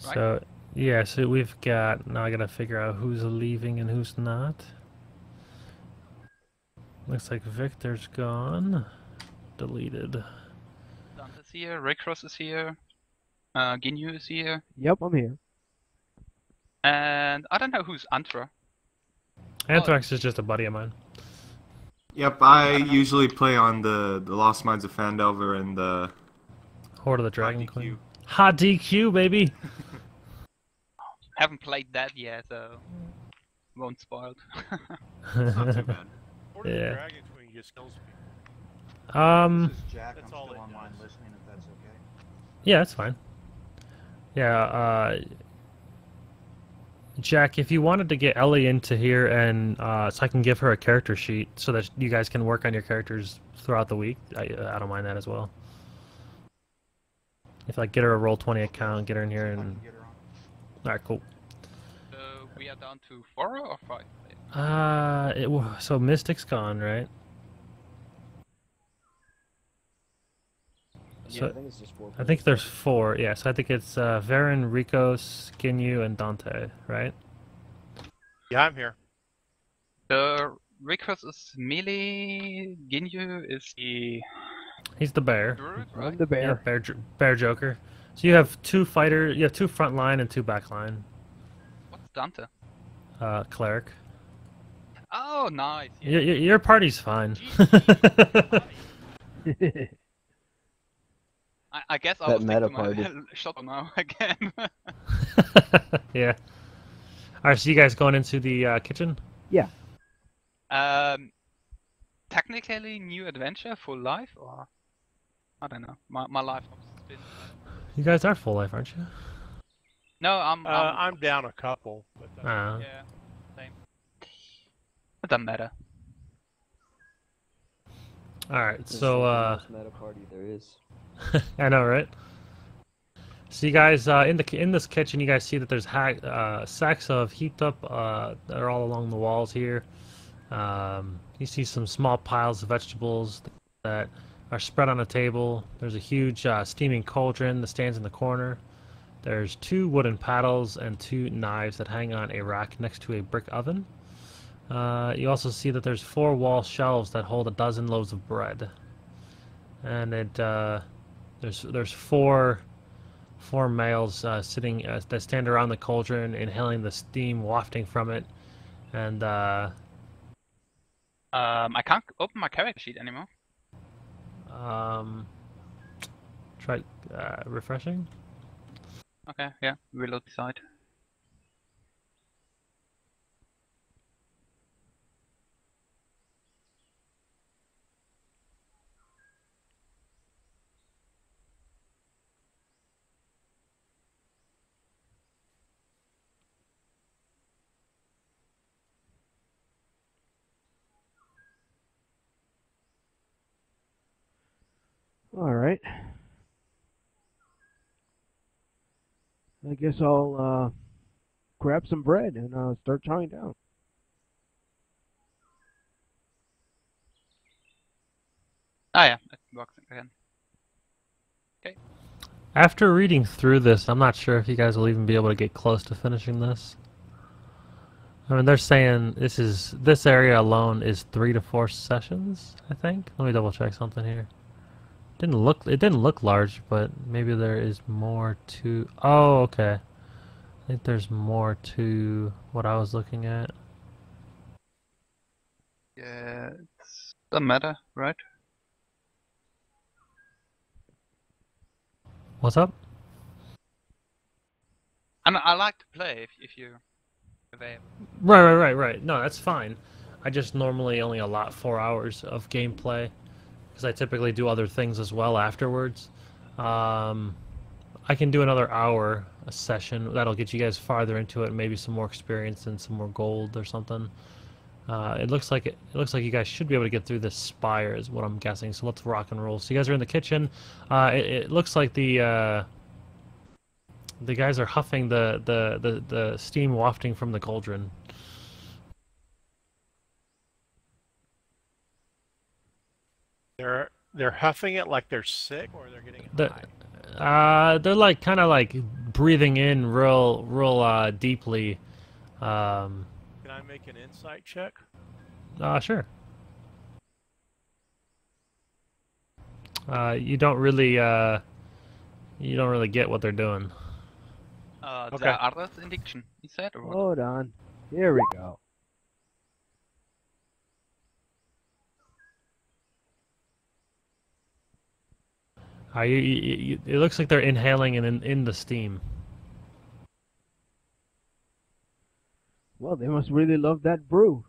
Right? So yeah, so we've got now. I gotta figure out who's leaving and who's not. Looks like Victor's gone. Deleted. Dante's here. Rekros is here. Ginyu is here. Yep, I'm here. And I don't know who's Antra. Anthrax is just a buddy of mine. Yep, I usually play on the Lost Mines of Phandelver and the Horde of the Dragon Queen. Hot DQ, baby! Haven't played that yet, so won't spoil it. It's not too bad. Horde of the Yeah. Dragon Queen just kills me. This is Jack. That's I'm all still it online does. listening if that's okay. Yeah, that's fine. Yeah, Jack, if you wanted to get Ellie into here and so I can give her a character sheet so that you guys can work on your characters throughout the week, I don't mind that as well. If I get her a Roll20 account, get her in here, and alright, cool. So we are down to 4 or 5 players? So Mystic's gone, right? Yeah, I think it's just 4 I think there's 4. Yeah, so I think it's Varen, Rikos, Ginyu, and Dante, right? Yeah, I'm here. The Rekros is melee. Ginyu is the He's the bear. druid, I'm right? the bear. Yeah, bear Joker. So you have 2 fighter, you have 2 front line and 2 back line. What's Dante? Cleric. Oh, nice. Yeah. Your party's fine. I guess I That will meta stick to party. my shot now again. Yeah. Alright, so you guys going into the kitchen? Yeah. Technically, new adventure, full life, or I don't know. My life has been. You guys are full life, aren't you? No, I'm down a couple. But Ah. yeah, same. It doesn't matter. Alright, This is so the most meta party there is. I know, right? So you guys in this kitchen, you guys see that there's sacks of heaped up that are all along the walls here. You see some small piles of vegetables that are spread on a table. There's a huge steaming cauldron that stands in the corner. There's 2 wooden paddles and 2 knives that hang on a rack next to a brick oven. You also see that there's 4 wall shelves that hold a dozen loaves of bread. And there's 4 males sitting that stand around the cauldron, inhaling the steam wafting from it. And I can't open my character sheet anymore. try refreshing. Okay, yeah, reload the site. All right. I guess I'll grab some bread and start chowing down. Ah, yeah, it works again. Okay. After reading through this, I'm not sure if you guys will even be able to get close to finishing this. I mean, they're saying this area alone is 3 to 4 sessions, I think. Let me double check something here. It didn't look large, but maybe there is more to. Oh, okay. I think there's more to what I was looking at. Yeah, it doesn't matter, right? What's up? I like to play if you're available. Right. No, that's fine. I just normally only allot 4 hours of gameplay because I typically do other things as well afterwards. I can do another hour a session. That'll get you guys farther into it, maybe some more experience and some more gold or something. It looks like you guys should be able to get through this spire, is what I'm guessing. So let's rock and roll. So you guys are in the kitchen. It looks like the guys are huffing the steam wafting from the cauldron. They're huffing it like they're sick, or they're getting They're like kind of like breathing in real deeply. Can I make an insight check? Sure. You don't really get what they're doing. The artist indication, you said, or what? Hold on. Here we go. It looks like they're inhaling and in the steam. Well, they must really love that brew.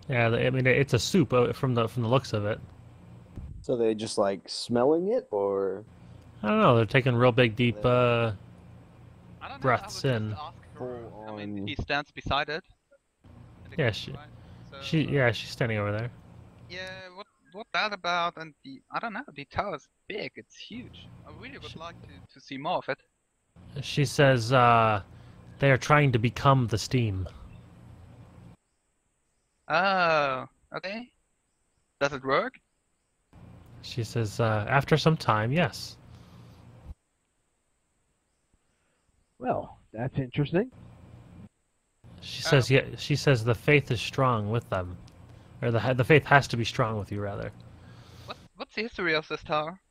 Yeah, I mean it's a soup from the looks of it. So they just like smelling it, or I don't know. They're taking real big deep I don't know, breaths I would in. just ask her. I mean, he stands beside it. Yeah, right? she's standing over there. Yeah, what that about? And I don't know. The tower's big. It's huge. I really would like to see more of it. She says they are trying to become the steam. Oh, okay. Does it work? She says after some time, yes. Well, that's interesting. She says yeah. She says the faith is strong with them, or the faith has to be strong with you rather. What's the history of this tower?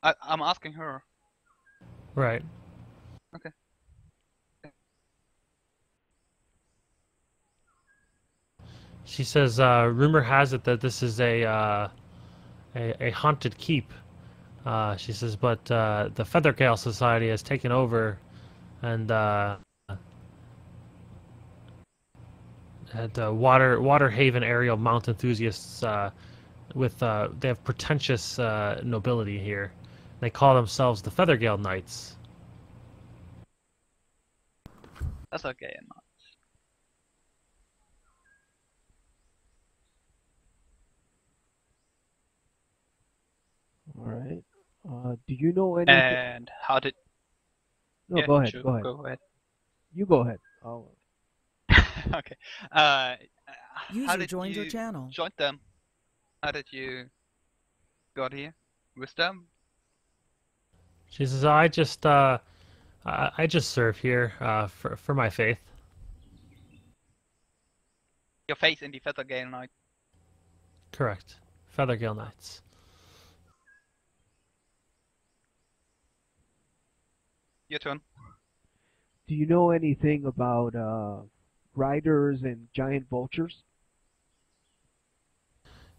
I'm asking her. Right. Okay. She says rumor has it that this is a haunted keep. She says, but the PastArc-KaioShin Society has taken over, and Water Haven aerial mount enthusiasts they have pretentious nobility here. They call themselves the Feathergale Knights. That's okay. All right. Do you know anything? And how did? No, yeah, go ahead. Sure, go ahead. Go ahead. You go ahead. Oh. Okay. User how did joined you your channel. join them? How did you got here with them? She says, I just serve here for my faith. Your face in the Feathergale Knight. Correct. Feathergale Knights. Your turn. Do you know anything about riders and giant vultures?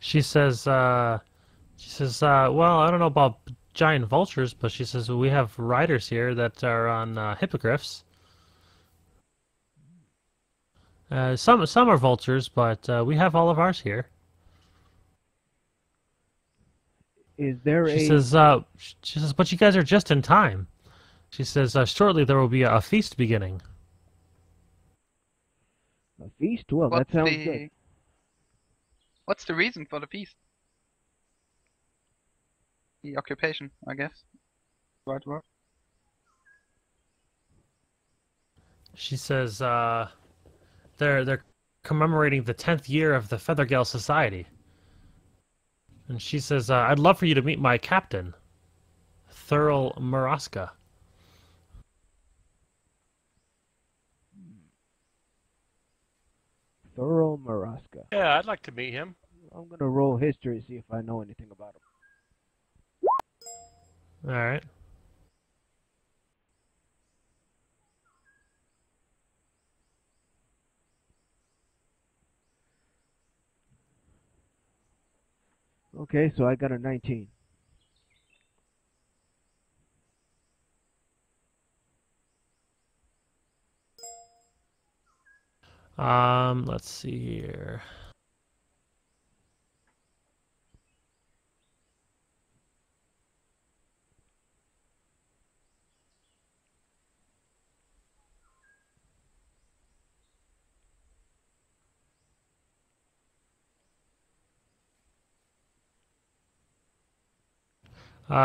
She says, well, I don't know about giant vultures, but she says we have riders here that are on hippogriffs. Some are vultures, but we have all of ours here. Is there She says, but you guys are just in time. She says, shortly there will be a feast beginning. A feast? Well, that sounds good. What's the reason for the feast? The occupation, I guess. Right word. She says, they're commemorating the 10th year of the Feathergale Society. And she says, I'd love for you to meet my captain, Thurl Maraska. Thurl Maraska. Yeah, I'd like to meet him. I'm gonna roll history, see if I know anything about him. All right. Okay, so I got a 19. Let's see here.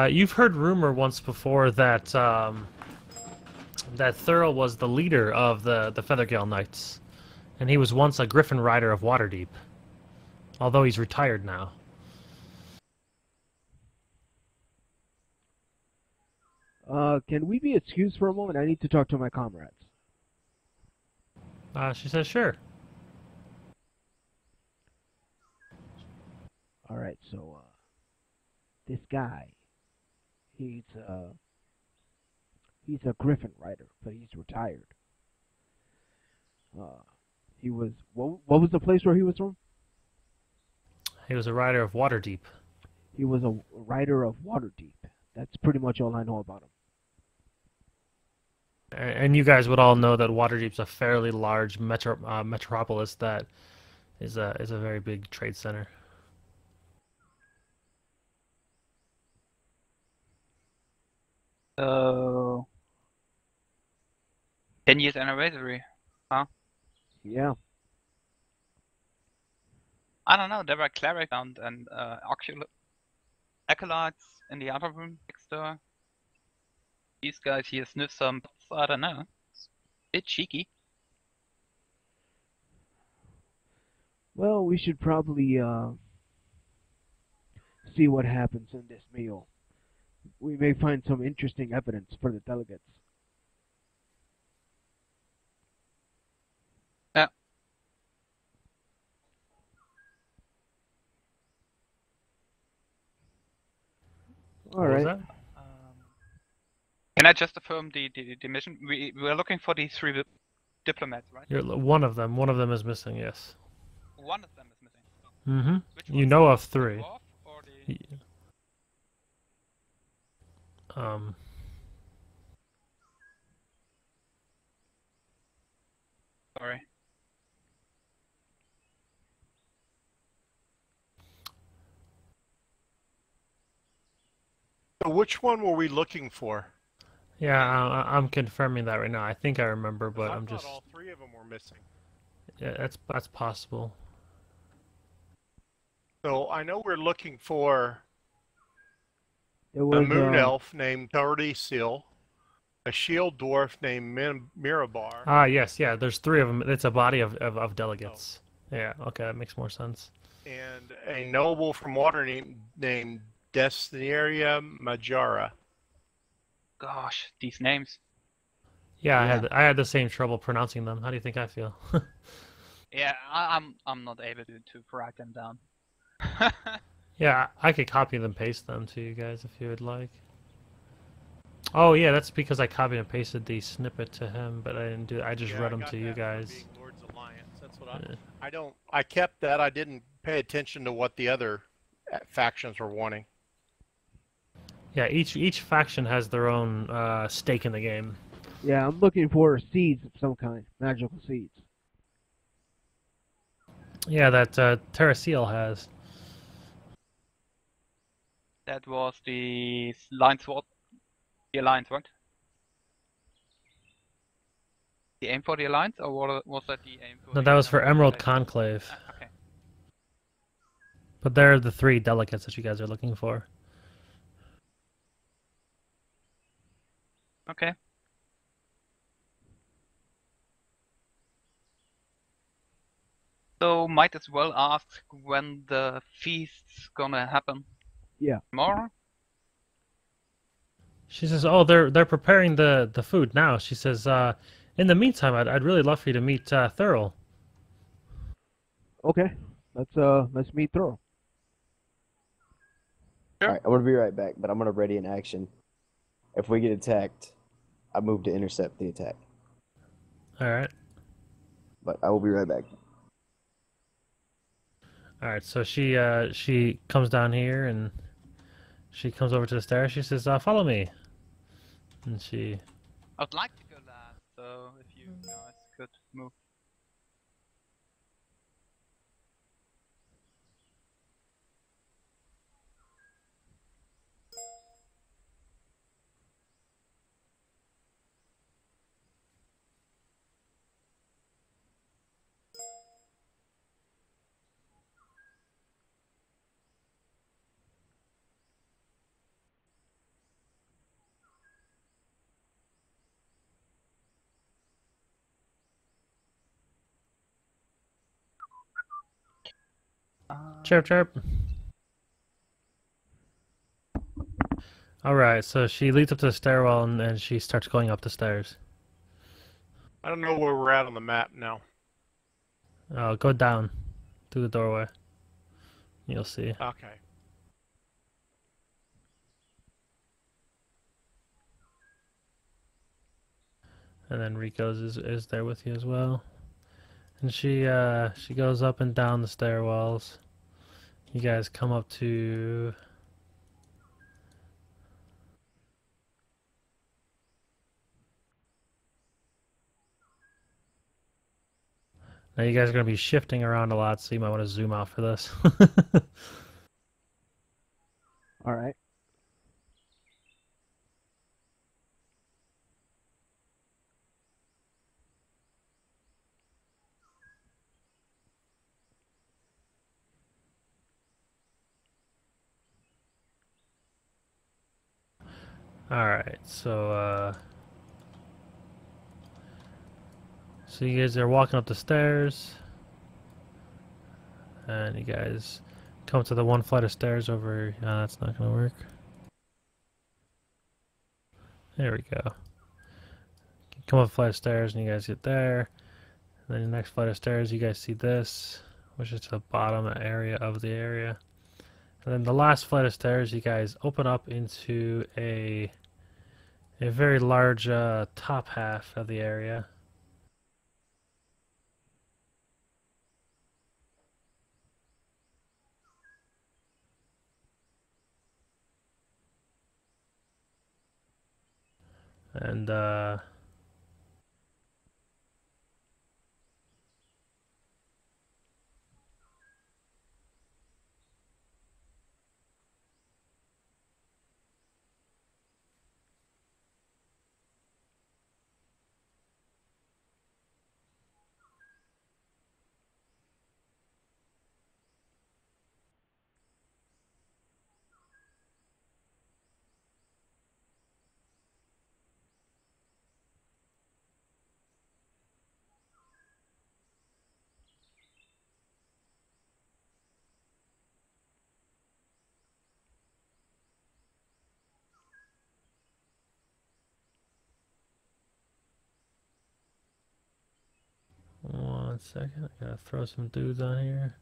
You've heard rumor once before that that Thurl was the leader of the Feathergale Knights, and he was once a Griffin rider of Waterdeep, although he's retired now. Can we be excused for a moment? I need to talk to my comrades. She says, sure. All right, so this guy, he's a Griffin rider, but he's retired. He was what was the place where he was from? He was a rider of Waterdeep. He was a rider of Waterdeep. That's pretty much all I know about him. And you guys would all know that Waterdeep's a fairly large metropolis that is a very big trade center. So, 10 years anniversary, huh? Yeah. I don't know. There were clerics and acolytes in the other room next door. These guys here sniff some. I don't know. It's a bit cheeky. Well, we should probably see what happens in this meal. We may find some interesting evidence for the delegates. Yeah. All right. Can I just affirm the mission? We're looking for the 3 diplomats, right? One of them. One of them is missing. Yes. One of them is missing. Mm-hmm. You know of 3. Dwarf or the... Sorry. So which one were we looking for? Yeah, I'm confirming that right now. I think I remember, but I'm just. All 3 of them were missing. Yeah, that's possible. So I know we're looking for a moon elf named Seal, a shield dwarf named Mirabar. Ah, yes, yeah. There's 3 of them. It's a body of delegates. Oh. Yeah, okay, that makes more sense. And a noble from Waterdeep named Destineria Majara. Gosh, these names. Yeah, I had the same trouble pronouncing them. How do you think I feel? Yeah, I'm not able to write them down. Yeah, I could copy them, paste them to you guys if you would like. Oh yeah, that's because I copied and pasted the snippet to him, but I didn't do. I just read them to you guys. Lord's Alliance. That's what I kept that. I didn't pay attention to what the other factions were wanting. Yeah, each faction has their own stake in the game. Yeah, I'm looking for seeds of some kind, magical seeds. Yeah, that Terraseal has. That was the Alliance, the Alliance, right? The aim for the Alliance, or was that the aim for? No, that was for Emerald Conclave. Okay. But they're the 3 delegates that you guys are looking for. Okay. So might as well ask when the feast's gonna happen. Yeah. Tomorrow? She says, "Oh, they're preparing the food now." She says, "In the meantime, I'd really love for you to meet Thurl." Okay, let's meet Thurl. Sure. All right, I'm gonna be right back, but I'm gonna ready in action. If we get attacked, I move to intercept the attack. All right. But I will be right back. All right. So she comes down here and she comes over to the stairs. She says, "Follow me." And she. I'd like to go last, so if you guys could move. Chirp, chirp. Alright, so she leads up to the stairwell and she starts going up the stairs. I don't know where we're at on the map now. Go down through the doorway. You'll see. Okay. And then Rico's is there with you as well. And she goes up and down the stairwells. You guys come up to now you guys are gonna be shifting around a lot, so you might want to zoom out for this. All right. Alright, so you guys are walking up the stairs, and you guys come to the one flight of stairs over. That's not gonna work. There we go. Come up a flight of stairs, and you guys get there. And then the next flight of stairs, you guys see this, which is the bottom area of the area. And then the last flight of stairs, you guys open up into a very large top half of the area. And one second, I gotta throw some dudes on here.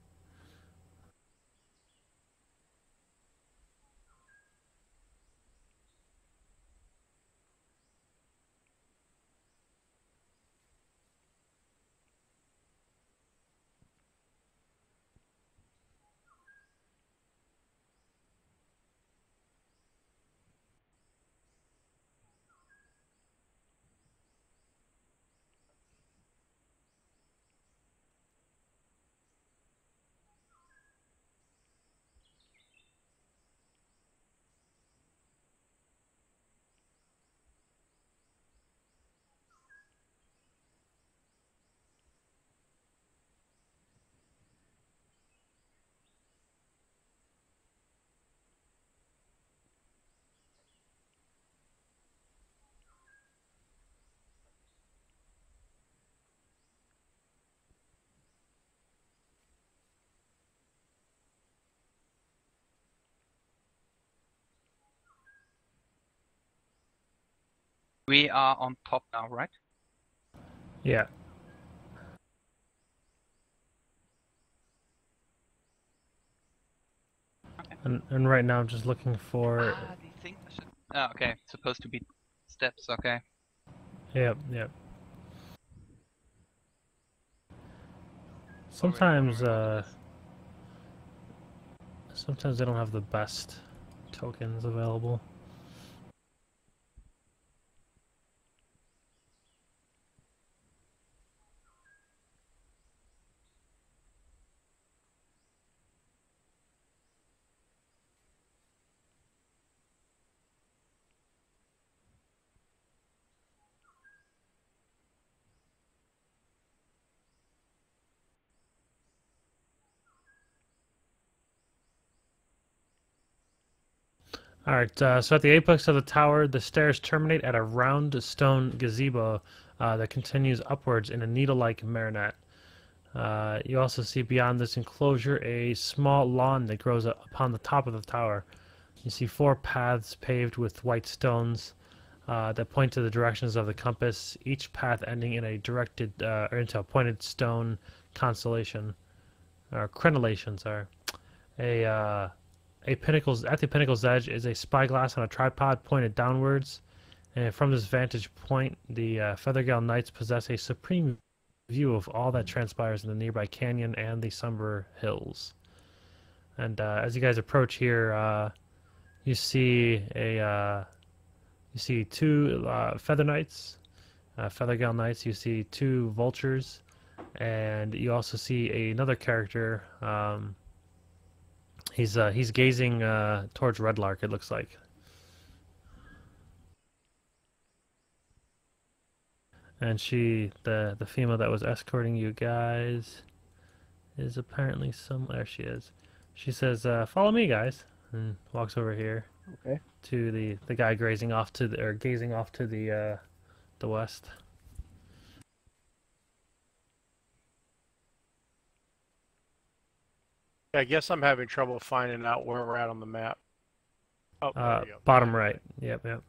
We are on top now, right? Yeah. Okay. And right now I'm just looking for. The thing should... Oh, okay. It's supposed to be steps. Okay. Yep, yep. Sometimes sometimes they don't have the best tokens available. Alright, so at the apex of the tower, the stairs terminate at a round stone gazebo that continues upwards in a needle-like marionette. You also see beyond this enclosure a small lawn that grows up upon the top of the tower. You see 4 paths paved with white stones that point to the directions of the compass, each path ending in a directed or into a pointed stone constellation, or crenellation, sorry. A pinnacle's at the pinnacle's edge is a spyglass on a tripod pointed downwards, and from this vantage point, the Feathergale Knights possess a supreme view of all that transpires in the nearby canyon and the somber hills. And as you guys approach here, you see 2 Feather Knights, Feathergale Knights. You see 2 vultures, and you also see another character. He's gazing towards Redlark, it looks like. And the female that was escorting you guys, is apparently there she is. She says, "Follow me, guys," and walks over here. Okay. To the guy gazing off to the west. I guess I'm having trouble finding out where we're at on the map. Oh, there you go. Bottom right. Yep.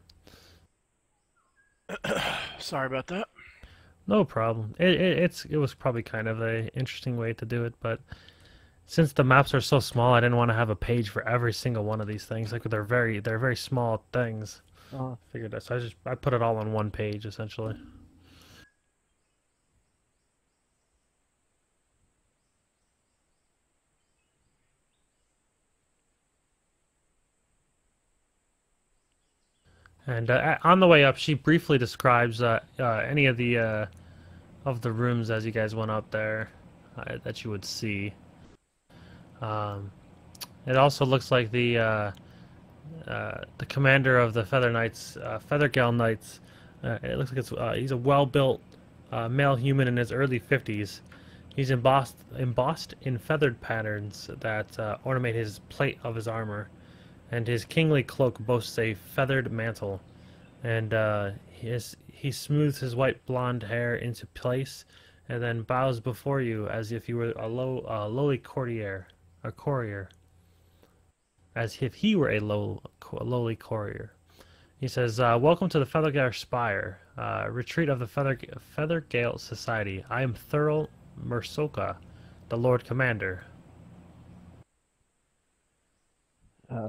Sorry about that. No problem. It was probably kind of a interesting way to do it, but since the maps are so small, I didn't want to have a page for every single one of these things. Like they're very small things. Figured that, so I put it all on one page essentially. And on the way up, she briefly describes any of the rooms as you guys went up there that you would see. It also looks like the commander of the Feather Knights, Feathergale Knights. It looks like he's a well-built male human in his early 50s. He's embossed in feathered patterns that ornament his plate of his armor, and his kingly cloak boasts a feathered mantle. And he smooths his white blonde hair into place, and then bows before you as if you were a lowly courtier. As if he were a lowly courier. He says, "Welcome to the Feathergale Spire, retreat of the Feathergale Society. I am Thurl Mursoka, the Lord Commander."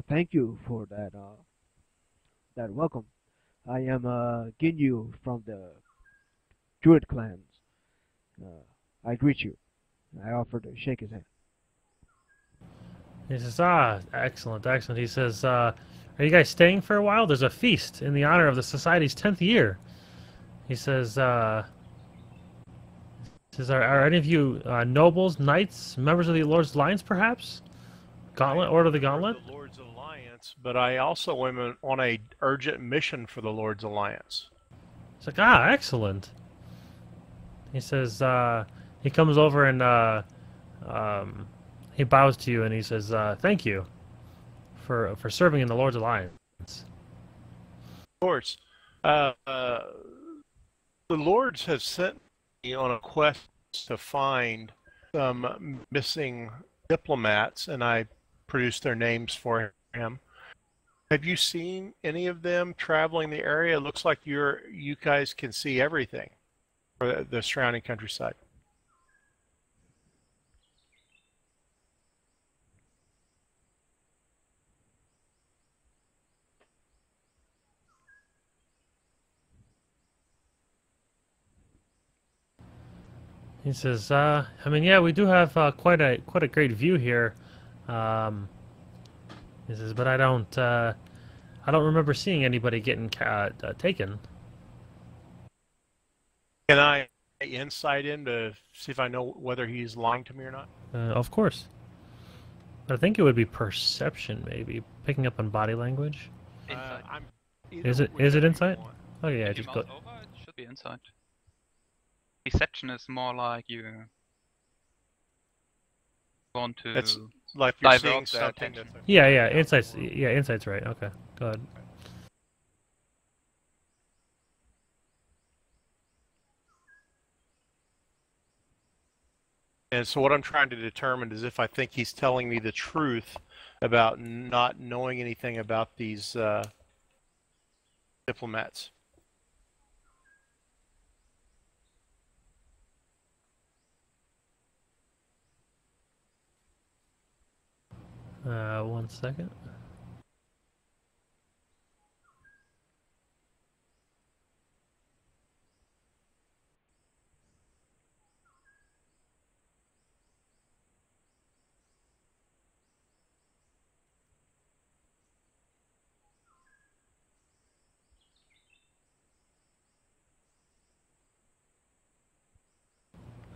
Thank you for that welcome. I am Ginyu from the Druid clans. I greet you. I offer to shake his hand. He says, excellent. He says, "Are you guys staying for a while? There's a feast in the honor of the Society's 10th year." He says, "Are any of you nobles, knights, members of the Lord's Alliance, perhaps? Order of the Gauntlet?" The Lord's Alliance, but I also am on a urgent mission for the Lord's Alliance. It's like, excellent. He says, he comes over and he bows to you and he says, "Thank you for serving in the Lord's Alliance." Of course. The Lords have sent me on a quest to find some missing diplomats, and I produced their names for him. Have you seen any of them traveling the area? It looks like you guys can see everything for the surrounding countryside. He says, "I mean, yeah, we do have quite a great view here." He says, "But I don't remember seeing anybody getting taken." Can I insight him to see if I know whether he's lying to me or not? Of course. I think it would be perception, maybe picking up on body language. Is it insight? Oh yeah, just go. It should be insight. Deception is more like you want to. It's like you're seeing divert their something. attention. Yeah, insight's insight's right. Okay, go ahead. And so what I'm trying to determine is if I think he's telling me the truth about not knowing anything about these diplomats. One second.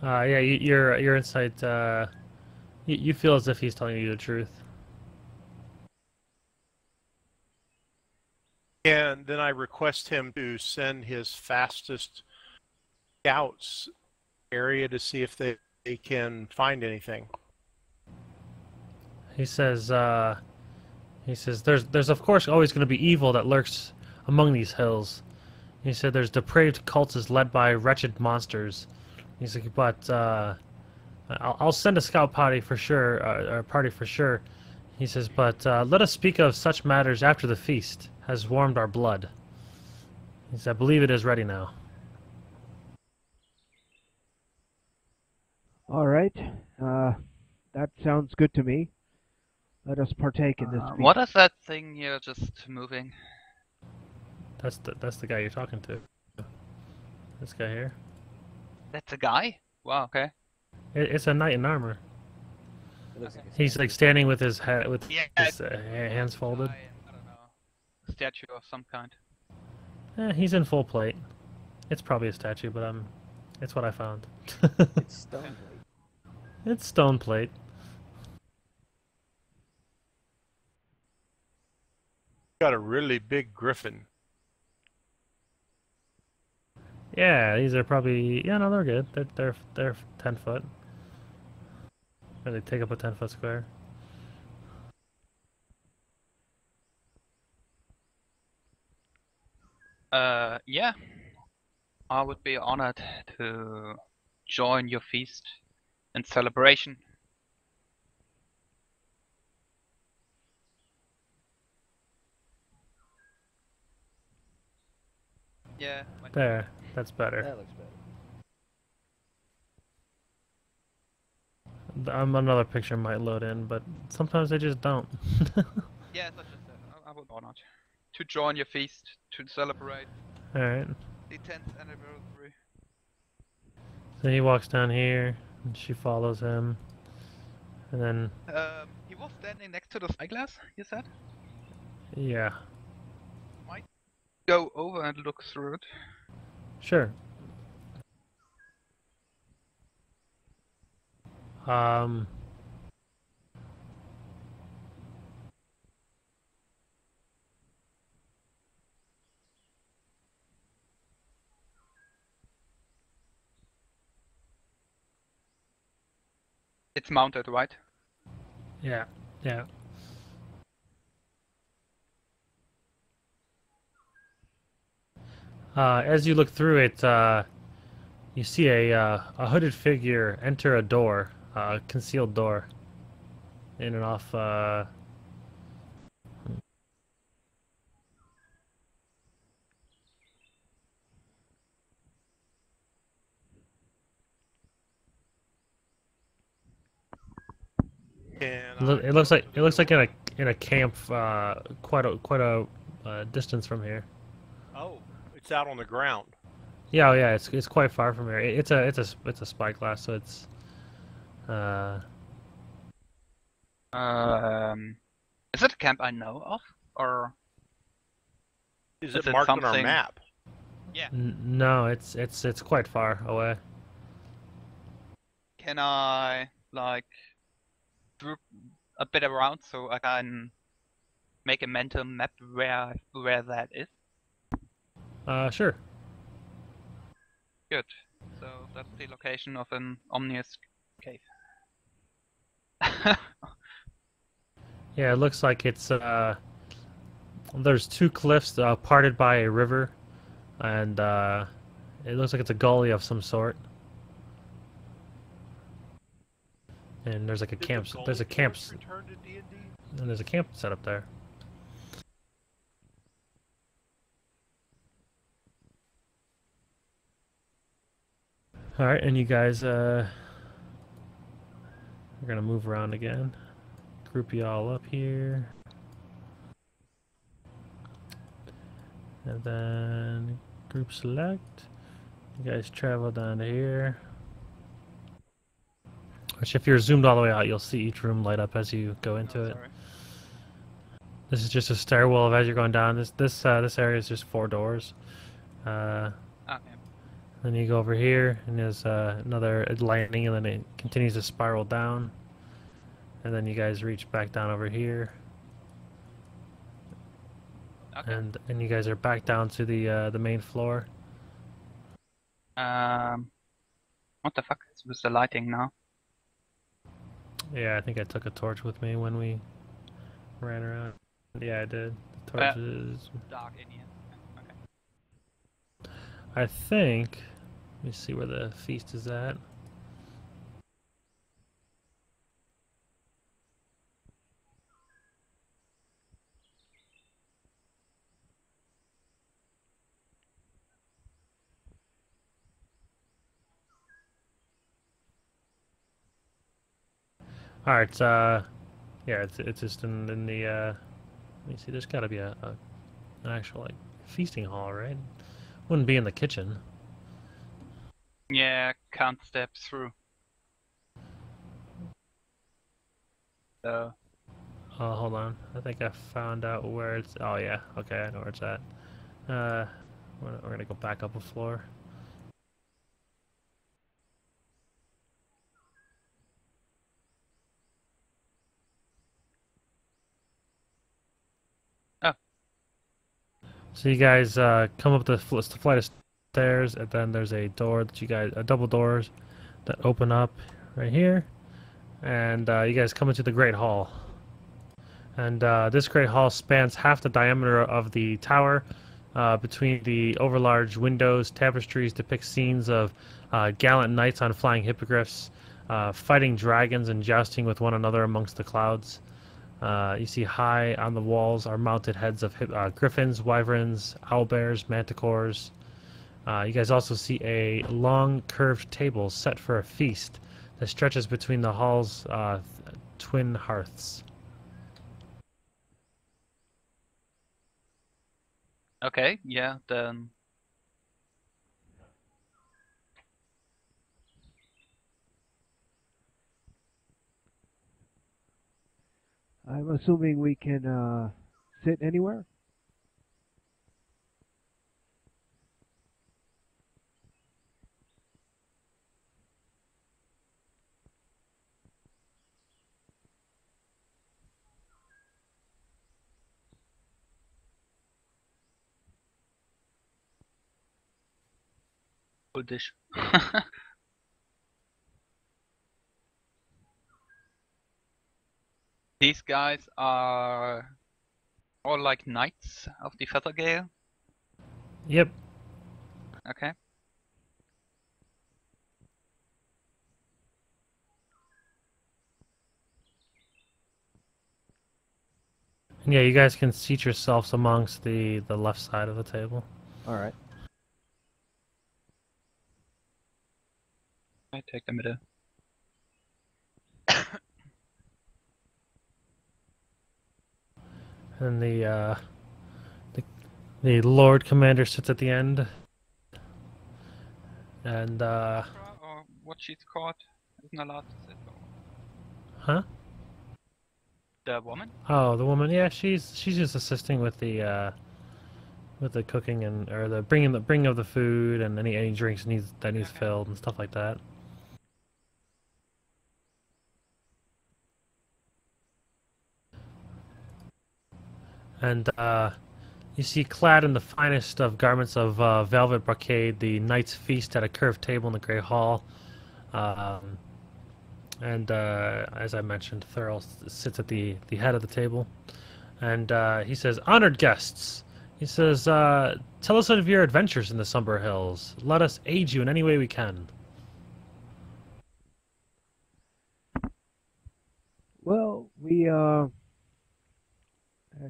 Yeah, your insight. You feel as if he's telling you the truth. And then I request him to send his fastest scouts area to see if they can find anything. He says there's of course always going to be evil that lurks among these hills. He said there's depraved cults led by wretched monsters. He's like, but I'll send a scout party for sure, or party for sure. He says, but let us speak of such matters after the feast has warmed our blood. He said, I believe it is ready now. All right. That sounds good to me. Let us partake in this feast. What is that thing you're just moving? That's the guy you're talking to. This guy here. That's a guy? Wow, okay. It's a knight in armor. Okay. He's like standing with his head with Yeah, his hands folded. I don't know. A statue of some kind. He's in full plate. It's probably a statue, but it's what I found. It's stone plate. It's stone plate. Got a really big griffin. Yeah, these are probably no, they're good. They're 10 foot. Or they take up a 10-foot square. Yeah. I would be honored to join your feast and celebration. Yeah. There, that's better. That looks better. Another picture might load in, but sometimes they just don't. Yeah, such as that. I would honor to join your feast to celebrate All right. the 10th anniversary. So he walks down here, and she follows him, and then He was standing next to the spyglass, you said? yeah, Might go over and look through it. sure. It's mounted, right? Yeah, yeah. As you look through it, you see a hooded figure enter a door, a concealed door, in and off. It looks like in a camp, quite a distance from here. Oh, it's out on the ground. Yeah, oh yeah, it's quite far from here. It's a spyglass, so it's Is it a camp I know of, or is it marked on our map? Yeah. No, it's quite far away. Can I like group a bit around so I can make a mental map where that is? Sure. Good. So that's the location of an ominous cave. Yeah, it looks like it's there's two cliffs parted by a river, and it looks like it's a gully of some sort. And there's like a Did camp. the There's a Gold camp. Dwarfs return to D&D? And there's a camp set up there. All right, and you guys, we're gonna move around again. Group you all up here, and then group select. You guys travel down to here. Which, if you're zoomed all the way out, you'll see each room light up as you go into it. Sorry. This is just a stairwell as you're going down. This area is just 4 doors. Okay. Then you go over here, and there's another landing, and then it continues to spiral down. And then you guys reach back down over here. Okay. And you guys are back down to the main floor. What the fuck is with the lighting now? Yeah, I think I took a torch with me when we ran around. Yeah, I did. The torches. Dark in here. Okay. I think. Let me see where the feast is at. All right. Yeah, it's just in the. Let me see. There's got to be an actual like feasting hall, right? Wouldn't be in the kitchen. Yeah, can't step through. So. Oh, hold on. I think I found out where it's. Oh yeah. Okay, I know where it's at. We're gonna go back up a floor. Oh. So you guys come up the flight of stairs, and then there's a door that you guys, double doors that open up right here, and you guys come into the Great Hall. And this Great Hall spans half the diameter of the tower. Between the overlarge windows, tapestries depict scenes of gallant knights on flying hippogriffs, fighting dragons and jousting with one another amongst the clouds. You see high on the walls are mounted heads of griffins, wyverns, owlbears, manticores. You guys also see a long curved table set for a feast that stretches between the hall's twin hearths. Okay, yeah, then. I'm assuming we can sit anywhere. Full dish. These guys are all like knights of the Feathergale. Yep. Okay. And yeah, you guys can seat yourselves amongst the left side of the table. All right. I take the middle. And the Lord Commander sits at the end. And Or what she's called isn't allowed to sit. huh? The woman? Oh, the woman. Yeah, she's just assisting with the cooking and or the bringing of the food and any drinks needs filled and stuff like that. And you see, clad in the finest of garments of velvet brocade, the knights feast at a curved table in the Great Hall. And as I mentioned, Thurl sits at the head of the table. And he says, "Honored guests," he says, "tell us of your adventures in the Somber Hills. Let us aid you in any way we can." we as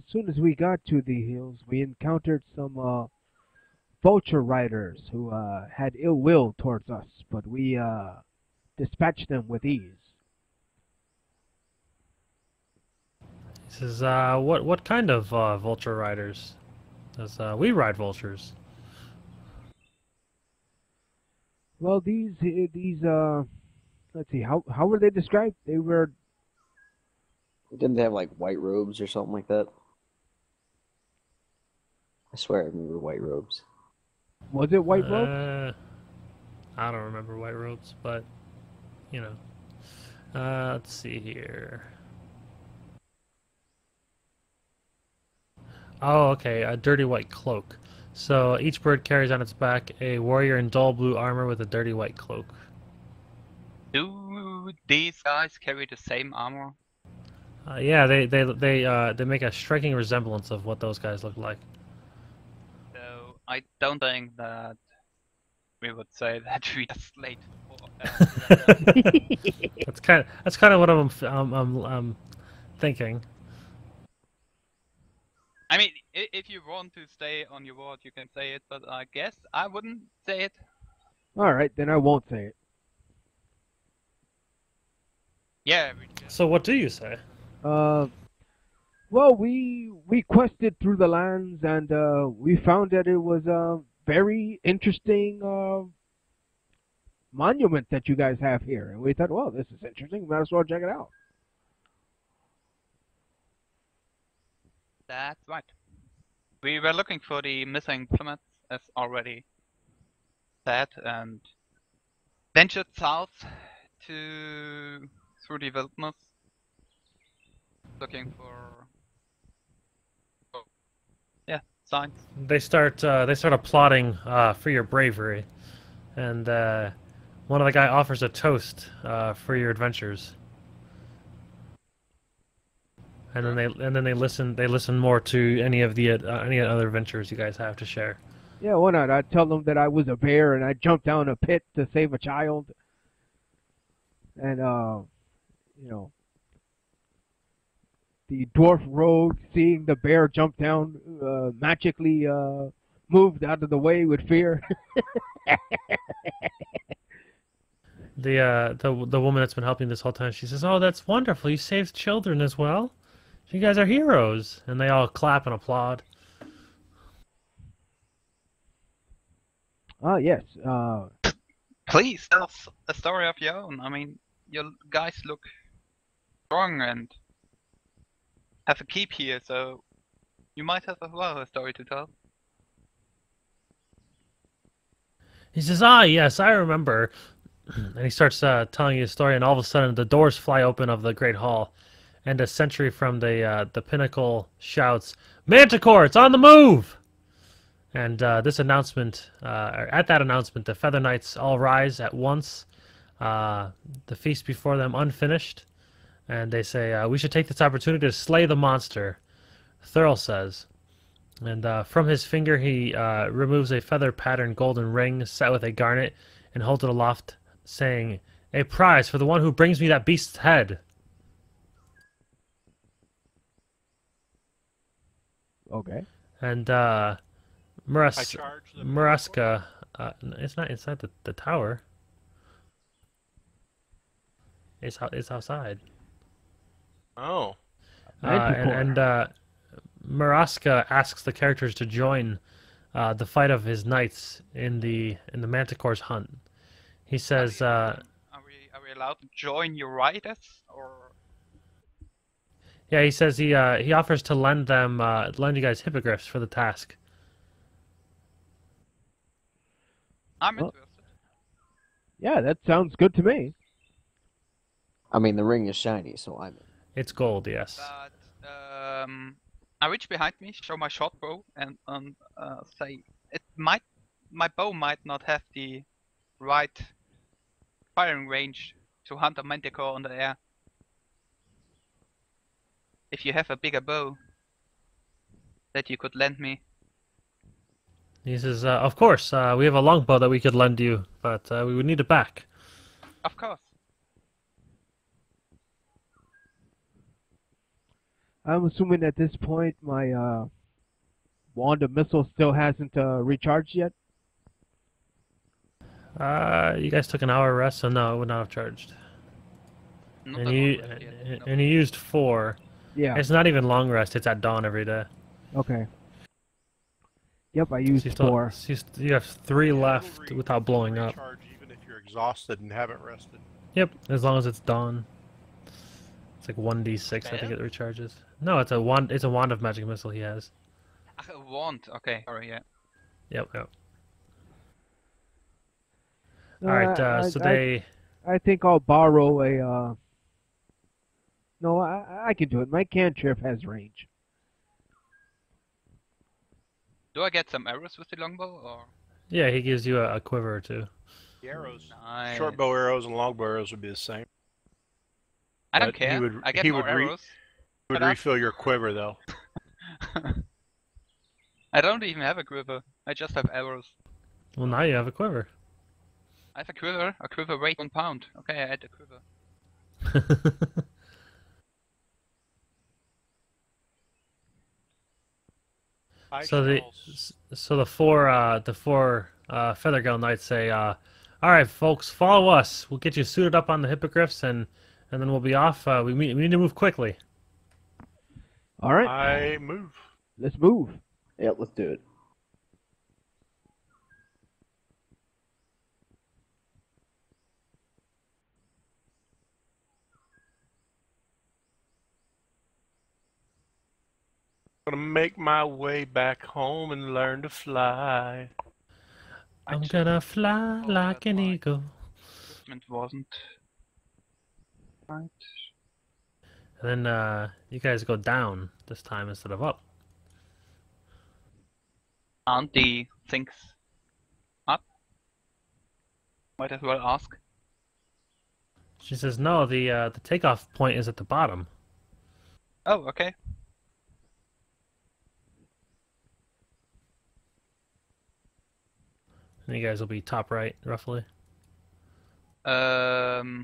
soon as we got to the hills, we encountered some vulture riders who had ill will towards us, but we dispatched them with ease. He says, what kind of vulture riders? Says, we ride vultures. Well, these let's see, how were they described? They were Didn't they have like white robes or something like that? I swear I remember white robes. Was it white robes? I don't remember white robes, but you know. Let's see here. Oh, okay, a dirty white cloak. So each bird carries on its back a warrior in dull blue armor with a dirty white cloak. Do these guys carry the same armor? Yeah, they make a striking resemblance of what those guys look like. So I don't think that we would say that we are slate. That's kind of what I'm thinking. I mean, if you want to stay on your word, you can say it, but I guess I wouldn't say it. All right, then I won't say it. Yeah. So what do you say? Well, we quested through the lands and we found that it was a very interesting monument that you guys have here, and we thought, well, this is interesting. We might as well check it out. That's right. We were looking for the missing diplomats, as already said, and ventured south through the wilderness, looking for signs. They start applauding for your bravery, and one of the guy offers a toast for your adventures. And then they listen more to any other adventures you guys have to share. Yeah, why not? I tell them that I was a bear and I jumped down a pit to save a child, and you know, the dwarf rogue, seeing the bear jump down, magically moved out of the way with fear. The woman that's been helping this whole time, she says, "Oh, that's wonderful! You saved children as well. You guys are heroes!" And they all clap and applaud. Yes. Please tell us a story of your own. I mean, your guys look strong and have a keep here, so you might have as well a story to tell. He says, "Ah, yes, I remember." And he starts telling you a story, and all of a sudden the doors fly open of the great hall, and a sentry from the pinnacle shouts, "Manticore, it's on the move!" And this announcement, at that announcement, the Feather Knights all rise at once, the feast before them unfinished, and they say, "We should take this opportunity to slay the monster," Thurl says. And from his finger he removes a feather-patterned golden ring set with a garnet and holds it aloft, saying, "A prize for the one who brings me that beast's head." Okay. And charge the Muraska, it's not inside the tower. It's outside. Oh. And Muraska asks the characters to join the fight of his knights in the Manticore's hunt. He says, Are we allowed to join your riders, or? Yeah, he says he offers to lend you guys hippogriffs for the task. I'm interested. Yeah, that sounds good to me. I mean, the ring is shiny, so I'm in. It's gold, yes. But I reach behind me, show my short bow, and say my bow might not have the right firing range to hunt a manticore on the air. If you have a bigger bow that you could lend me. He says, "Of course, we have a longbow that we could lend you, but we would need it back." Of course. I'm assuming at this point my wand of missile still hasn't recharged yet. You guys took an hour rest, so no, it would not have charged. Not And a you long rest yet. and you used 4. Yeah. It's not even long rest. It's at dawn every day. Okay. Yep, I So used you still, 4. so you have 3 It'll left without blowing it'll up. recharge even if you're exhausted and haven't rested. Yep, as long as it's dawn. It's like 1d6, I think it recharges. No, it's a wand. It's a wand of magic missile he has. A wand. Okay. Sorry. Yeah. Yep. No, All right. So they. I think I'll borrow a. No, I can do it. My cantrip has range. Do I get some arrows with the longbow or? Yeah, he gives you a quiver or 2. The arrows, Nice. short bow arrows and long bow arrows would be the same. I don't But care. He would, I get he more would arrows. He would But refill your quiver though. I don't even have a quiver. I just have arrows. Well, now you have a quiver. I have a quiver. A quiver weighs 1 pound. Okay, I add a quiver. So the four Feather Girl Knights say, "All right, folks, follow us. We'll get you suited up on the hippogriffs, and then we'll be off. We need to move quickly." All right. I move. Let's move. Yep, let's do it. I'm gonna make my way back home and learn to fly. I'm gonna fly like an eagle. It wasn't right. And then you guys go down this time instead of up. Aren't the things up? Might as well ask. She says, "No, the takeoff point is at the bottom." Oh, okay. And you guys will be top right, roughly. Do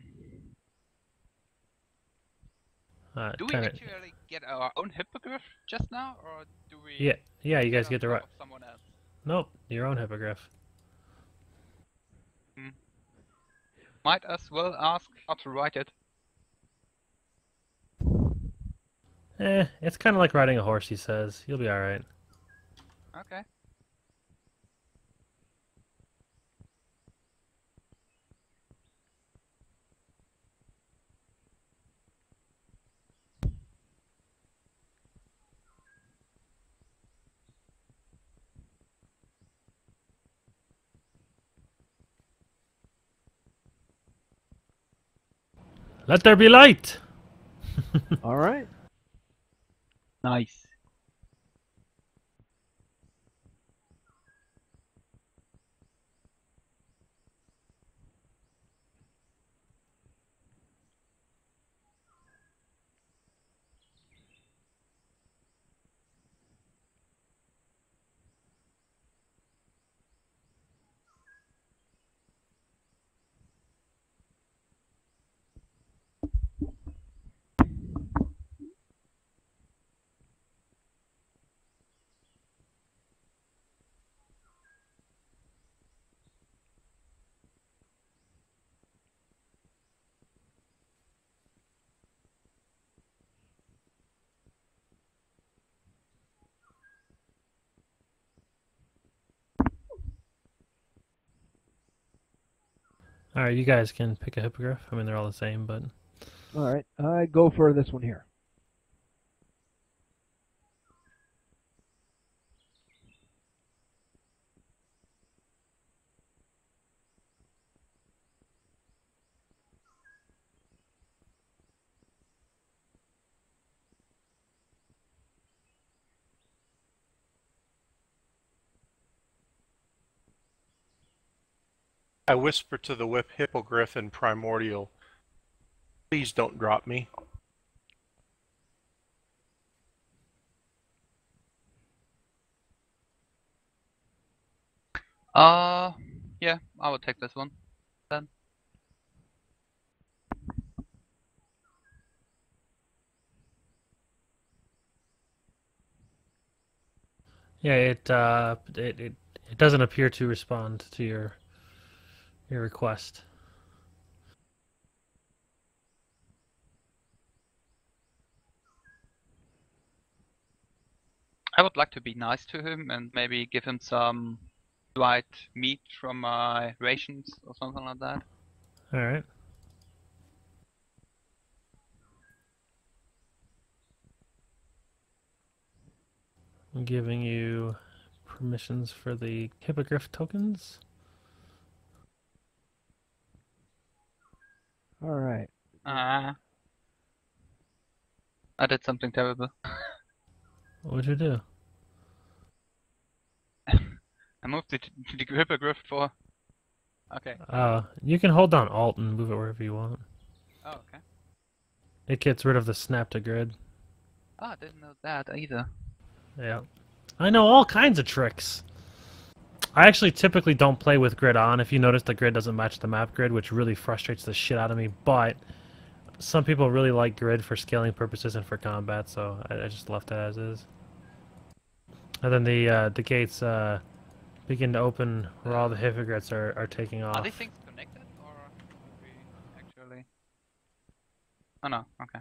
we actually get our own hippogriff just now, or do we? Yeah, you guys get to on write. top of someone else? Nope, your own hippogriff. Might as well ask how to write it. It's kind of like riding a horse, he says. You'll be all right. Okay. Let there be light. All right. Nice. All right, you guys can pick a hippogriff. I mean, they're all the same, but. All right. I go for this one here. I whisper to the whip hippogriff in primordial, "Please don't drop me." Yeah, I will take this one then. Yeah, it doesn't appear to respond to your request. I would like to be nice to him and maybe give him some dried meat from my rations or something like that. All right. I'm giving you permissions for the hippogriff tokens. All right. I did something terrible. What'd you do? I moved the hippogriff for... Okay. You can hold down Alt and move it wherever you want. Oh, okay. It gets rid of the snap to grid. Oh, I didn't know that either. Yeah. I know all kinds of tricks. I actually typically don't play with grid on. If you notice, the grid doesn't match the map grid, which really frustrates the shit out of me. But some people really like grid for scaling purposes and for combat, so I just left it as is. And then the gates begin to open where all the hippogriffs are taking off. Are these things connected, or do we actually... Oh no, okay.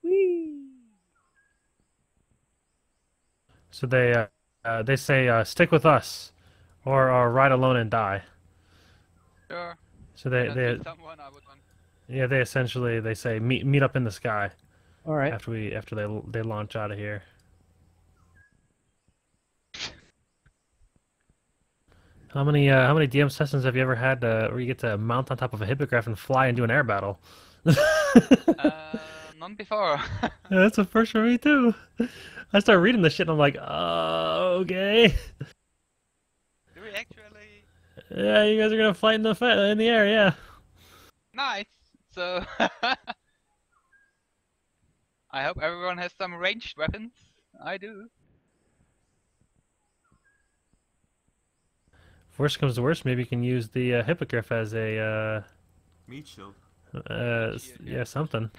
Whee! So they say stick with us, or ride alone and die. Sure. So When I see someone, I would want... yeah, they essentially say meet up in the sky. All right. After they launch out of here. How many DM sessions have you ever had where you get to mount on top of a hippogriff and fly and do an air battle? None before. Yeah, that's a first for me too. I start reading this shit and I'm like, okay. Do we actually? Yeah, you guys are gonna fight in the air, yeah. Nice. So I hope everyone has some ranged weapons. I do. If worst comes to worst, maybe you can use the hippogriff as a Meat shield. yeah, something.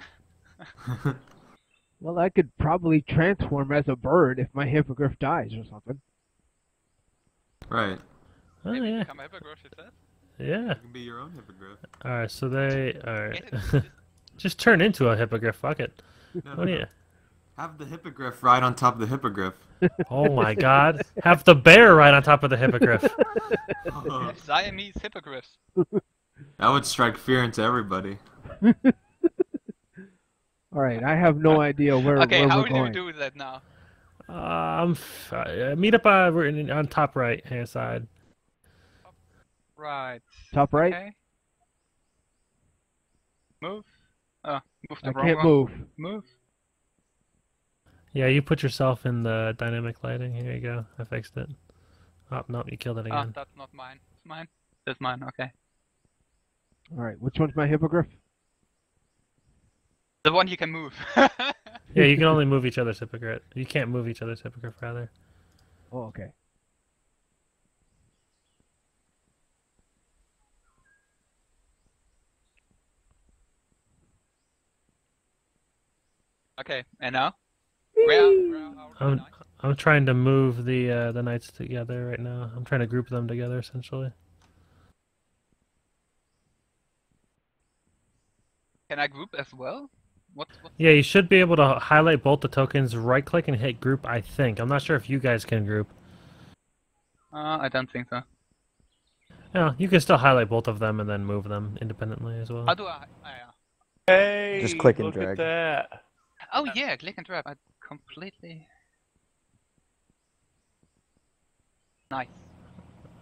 Well, I could probably transform as a bird if my hippogriff dies or something. Right. Oh Maybe yeah. become a hippogriff, you said? Yeah. You can be your own hippogriff. Alright, so alright. Just turn into a hippogriff, fuck it. What do you... Have the hippogriff ride on top of the hippogriff. Oh my god. Have the bear right on top of the hippogriff. Siamese hippogriffs. That would strike fear into everybody. All right, I have no idea where Okay, where how we're do going. we do that now? Meet up on top right hand side. Right. Top right? Okay. Move. Oh, move the I wrong can't one. move. Move. Yeah, you put yourself in the dynamic lighting. Here you go. I fixed it. Oh, no, you killed it Ah, again. that's not mine. It's mine. That's mine, okay. All right, which one's my hippogriff? The one you can move. Yeah, you can only move each other's hippogriff. You can't move each other's hippogriff, rather. Oh, okay. Okay, and now? Where are the knights? I'm trying to move the knights together right now. I'm trying to group them together, essentially. Can I group as well? What's Yeah, you should be able to highlight both the tokens, right-click and hit group, I think. I'm not sure if you guys can group. I don't think so. Yeah, you can still highlight both of them and then move them independently as well. How do I? Oh, yeah. Hey, Just click and look drag. at that. Oh yeah, click and drag. I completely... Nice.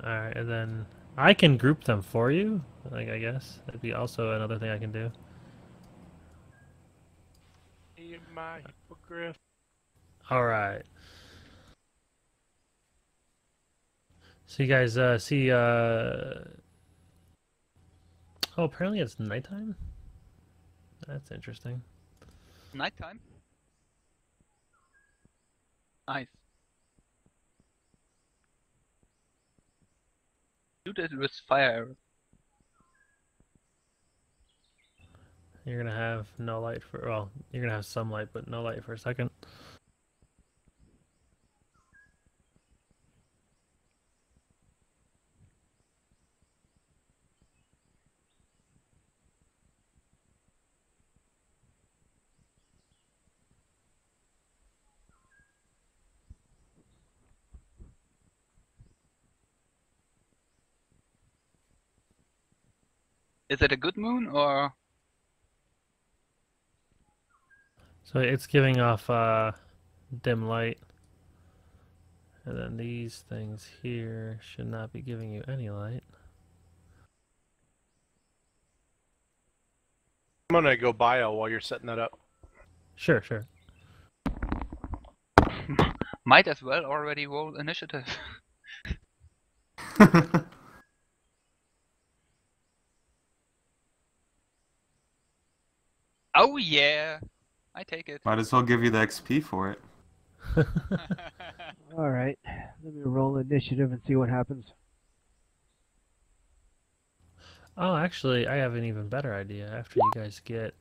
Alright, and then I can group them for you, like, I guess. That'd be also another thing I can do. Hey, my hippogriff. Alright. So you guys see... Oh, apparently it's nighttime? That's interesting. Nighttime. Nice. Shoot it with fire. You're gonna have no light for, well, you're gonna have some light, but no light for a second. Is it a good moon or? So it's giving off dim light. And then these things here should not be giving you any light. I'm gonna go bio while you're setting that up. Sure, sure. Might as well already roll initiative. Oh yeah, I take it. Might as well give you the XP for it. Alright, let me roll initiative and see what happens. Oh, actually, I have an even better idea after you guys get...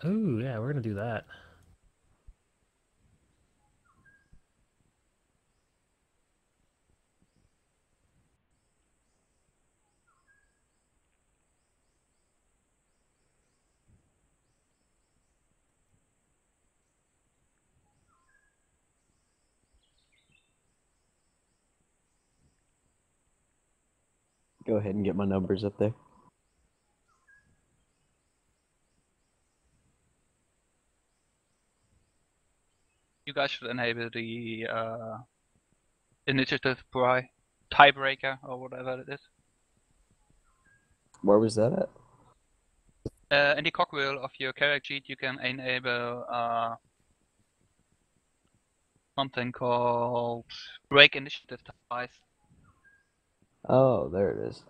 Oh, yeah, we're gonna do that. Go ahead and get my numbers up there. You guys should enable the initiative tiebreaker or whatever it is. Where was that at? In the cogwheel of your character sheet, you can enable something called break initiative ties. Oh, there it is.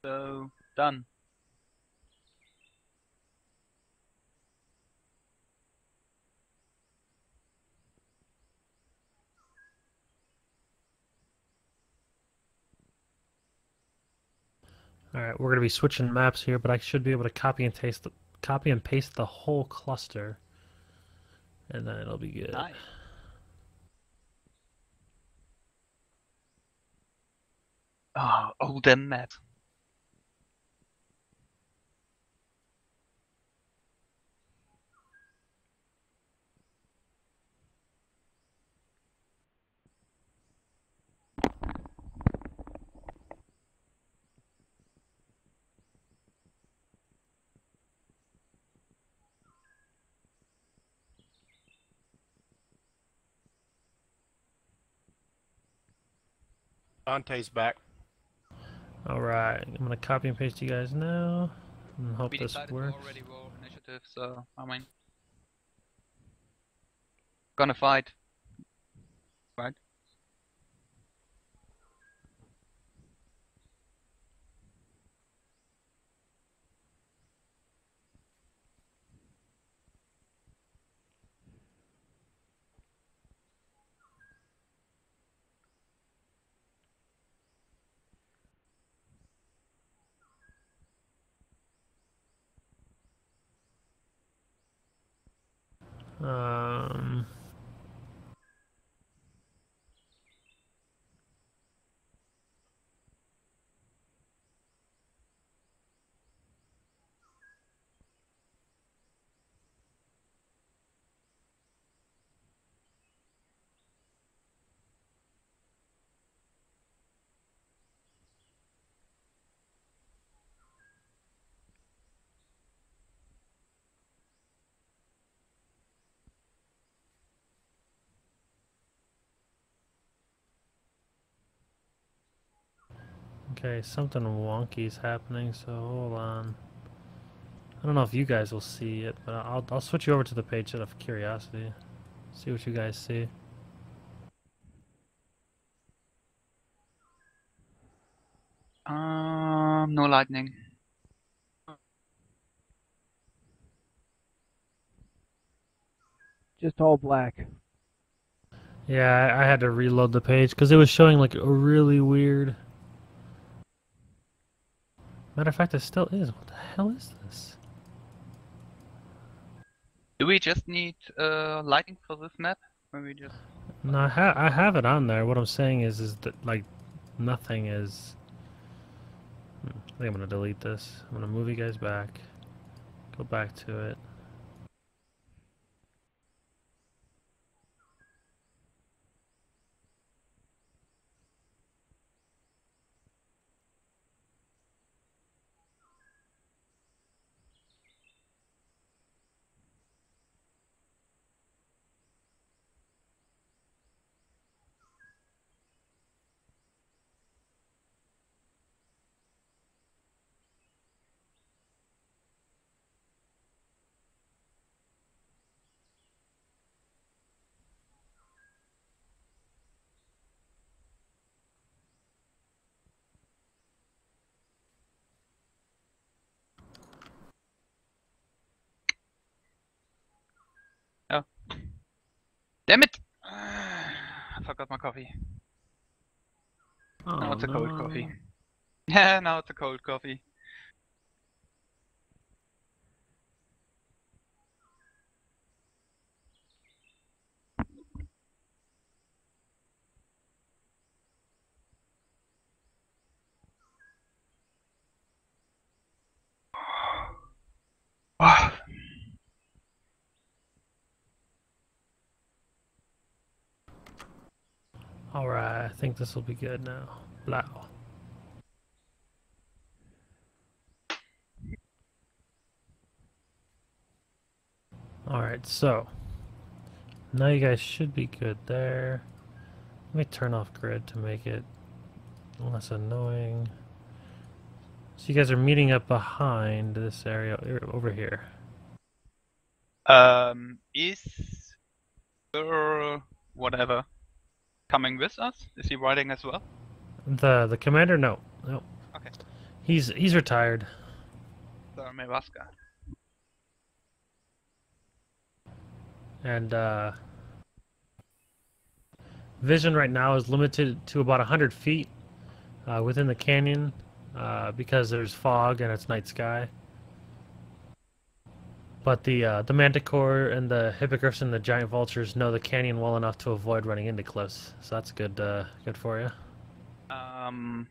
So done. Alright, we're gonna be switching maps here, but I should be able to copy and paste the whole cluster. And then it'll be good. Nice. Oh, the map. Dante's back. Alright, I'm gonna copy and paste you guys now. And hope We this decided to works. already roll initiative, so I mean, gonna fight, right? Um... Okay, something wonky is happening, so hold on. I don't know if you guys will see it, but I'll switch you over to the page out of curiosity. See what you guys see. No lightning. Just all black. Yeah, I had to reload the page because it was showing like a really weird. Matter of fact, it still is. What the hell is this? Do we just need lighting for this map? When we just No, I have it on there. What I'm saying is that like nothing is. I think I'm gonna delete this. I'm gonna move you guys back. Go back to it. oh, damn it! I forgot my coffee. Oh, Now it's a cold no. coffee. Yeah, now it's a cold coffee. Alright, I think this will be good now. Blah. Alright, so now you guys should be good there. Let me turn off grid to make it less annoying. So you guys are meeting up behind this area over here. Is whatever coming with us? Is he riding as well? The commander? No. Okay. He's retired. Sir Mevaska. And vision right now is limited to about 100 feet within the canyon because there's fog and it's night sky. But the manticore and the hippogriffs and the giant vultures know the canyon well enough to avoid running into cliffs, so that's good. Good for you. I'm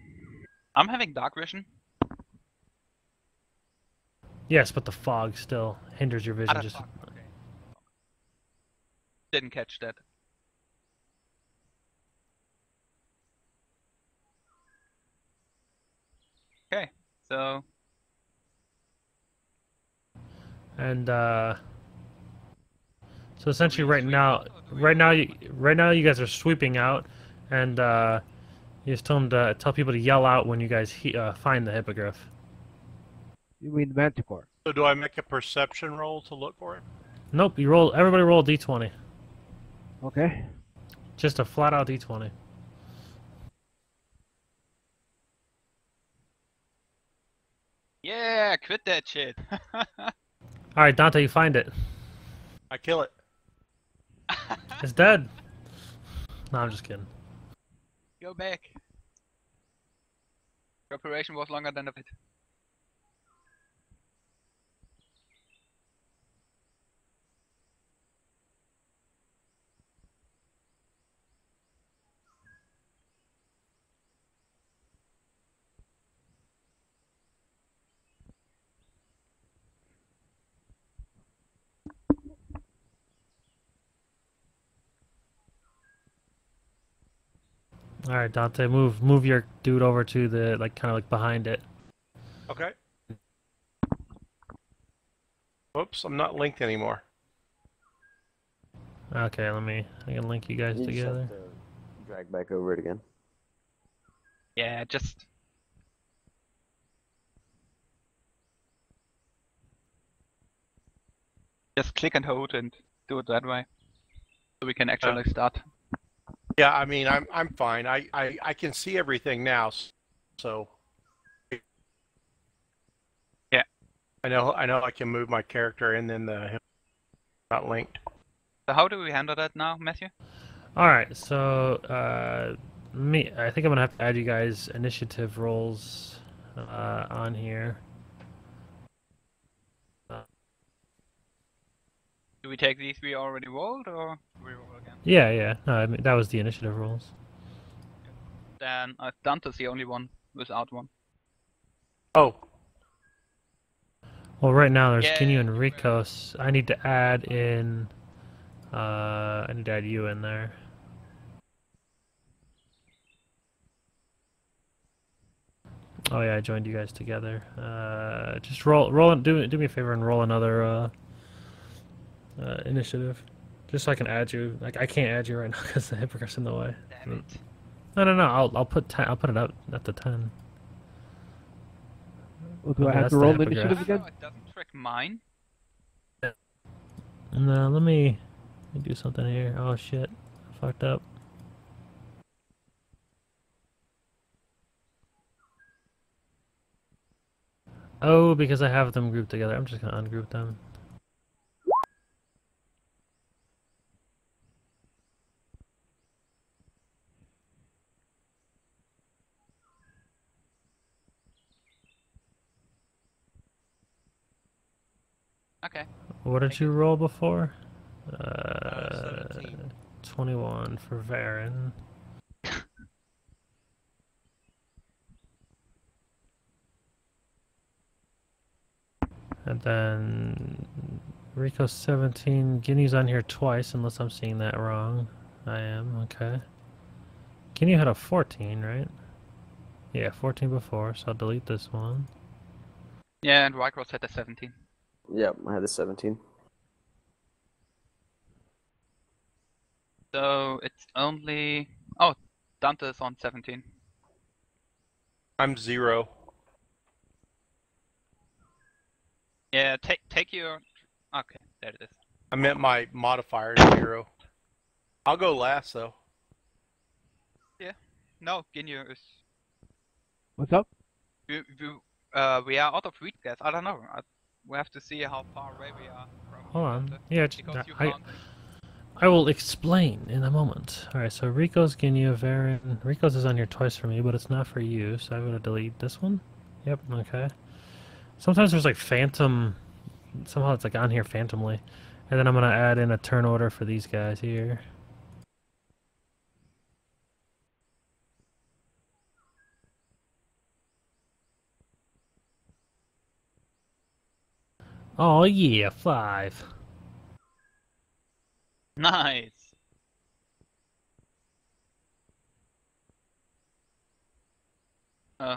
having dark vision. Yes, but the fog still hinders your vision. Just okay. Didn't catch that. Okay, so. And so essentially, right now, you guys are sweeping out, and you just tell people to yell out when you guys find the hippogriff. You mean manticore? So do I make a perception roll to look for it? Nope. You roll. Everybody roll a d20. Okay. Just a flat out d20. Yeah, quit that shit. All right, Dante, you find it. I kill it. It's dead. No, I'm just kidding. Go back. Your operation was longer than a bit. All right, Dante, move your dude over to the kind of like behind it. Okay. Whoops, I'm not linked anymore. Okay, I can link you guys You just together. have to drag back over it again. Yeah, just click and hold and do it that way, so we can actually start. Yeah, I mean, I'm fine. I can see everything now, so yeah, I know I can move my character and then the not linked. So how do we handle that now, Matthew? Alright, so I think I'm gonna have to add you guys initiative rolls on here. Do we take these we already rolled, or do we roll again? Yeah. No, I mean that was the initiative rolls. Then Dante's the only one without one. Oh, Well, right now there's Yeah, Ginyu and you were- Rikos. I need to add in. I need to add you in there. Oh yeah, I joined you guys together. Just roll. Do me a favor and roll another initiative, just so I can add you. Like I can't add you right now because the hippogriff's in the way. Damn it. No. I'll put 10. I'll put it up at the 10. Well, do I Okay, have that's to the roll the hippogriff. initiative again? No, it doesn't track mine. No, let me do something here. Oh shit, I fucked up. Oh, because I have them grouped together. I'm just gonna ungroup them. Okay. What did you roll before? 17. 21 for Varen. And then Rico's 17. Ginny's on here twice, unless I'm seeing that wrong. I am, okay. Ginny had a 14, right? Yeah, 14 before, so I'll delete this one. Yeah, and Wycross had a 17. Yep, I had the 17. So it's only... Oh, Dante's on 17. I'm 0. Yeah, take your... Okay, there it is. I meant my modifier is 0. I'll go last though. Yeah. No, Ginyu is... What's up? We are out of read guess. I don't know. We have to see how far away we are from Hold on. Dante, Yeah, because you I found it. I will explain in a moment. Alright, so Rico's Ginyu, Varen. Rico's is on here twice for me, but it's not for you, so I'm gonna delete this one. Yep, okay. Sometimes there's like phantom... Somehow it's like on here phantomly. And then I'm gonna add in a turn order for these guys here. Oh yeah, 5. Nice. Oh.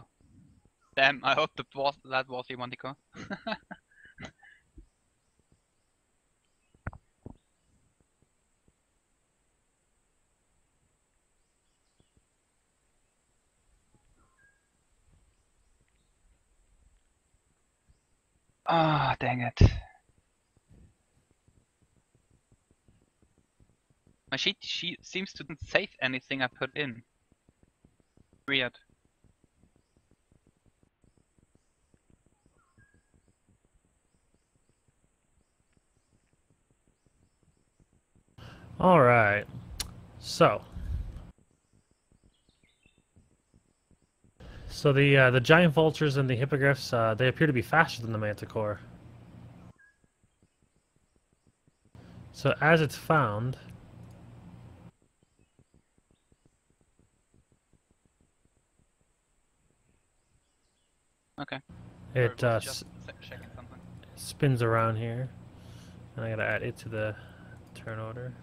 Damn, I hope that was Iwaniko. Ah, dang it. My sheet seems to not save anything I put in. Weird. Alright. So the giant vultures and the hippogriffs, they appear to be faster than the manticore. So as it's found, Okay. it Sorry, was just checking something. spins around here, and I gotta add it to the turn order.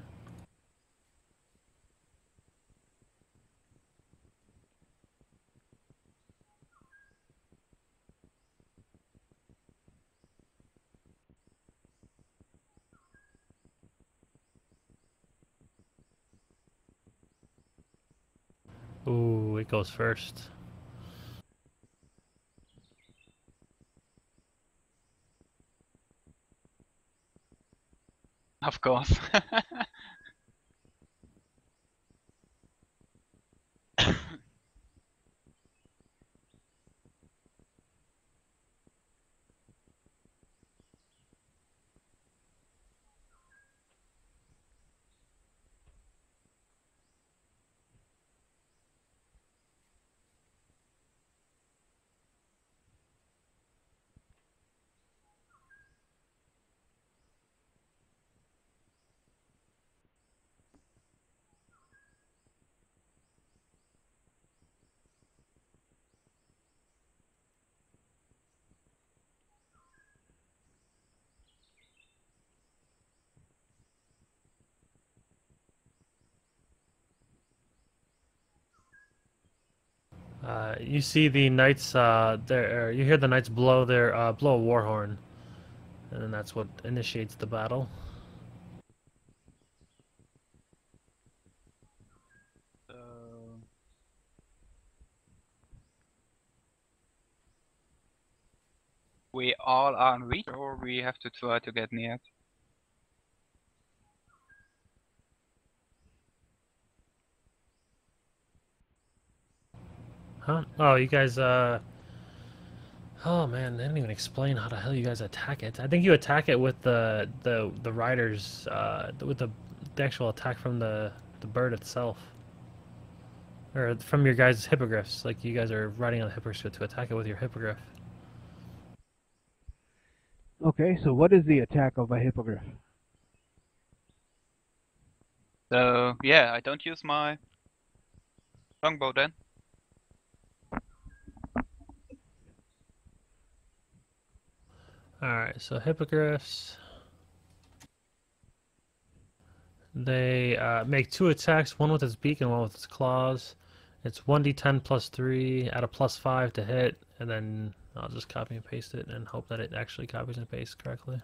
Ooh, it goes first. Of course. You see the knights. You hear the knights blow blow a war horn, and then that's what initiates the battle. So we all are in reach, or we have to try to get near it? Huh? Oh, you guys. Oh man, they didn't even explain how the hell you guys attack it. I think you attack it with the riders, with the actual attack from the bird itself, or from your guys' hippogriffs. Like you guys are riding on the hippogriff to attack it with your hippogriff. Okay, so what is the attack of a hippogriff? So yeah, I don't use my longbow then. Alright, so hippogriffs. They make 2 attacks, one with its beak and one with its claws. It's 1d10 plus 3, add a plus 5 to hit, and then I'll just copy and paste it and hope that it actually copies and pastes correctly.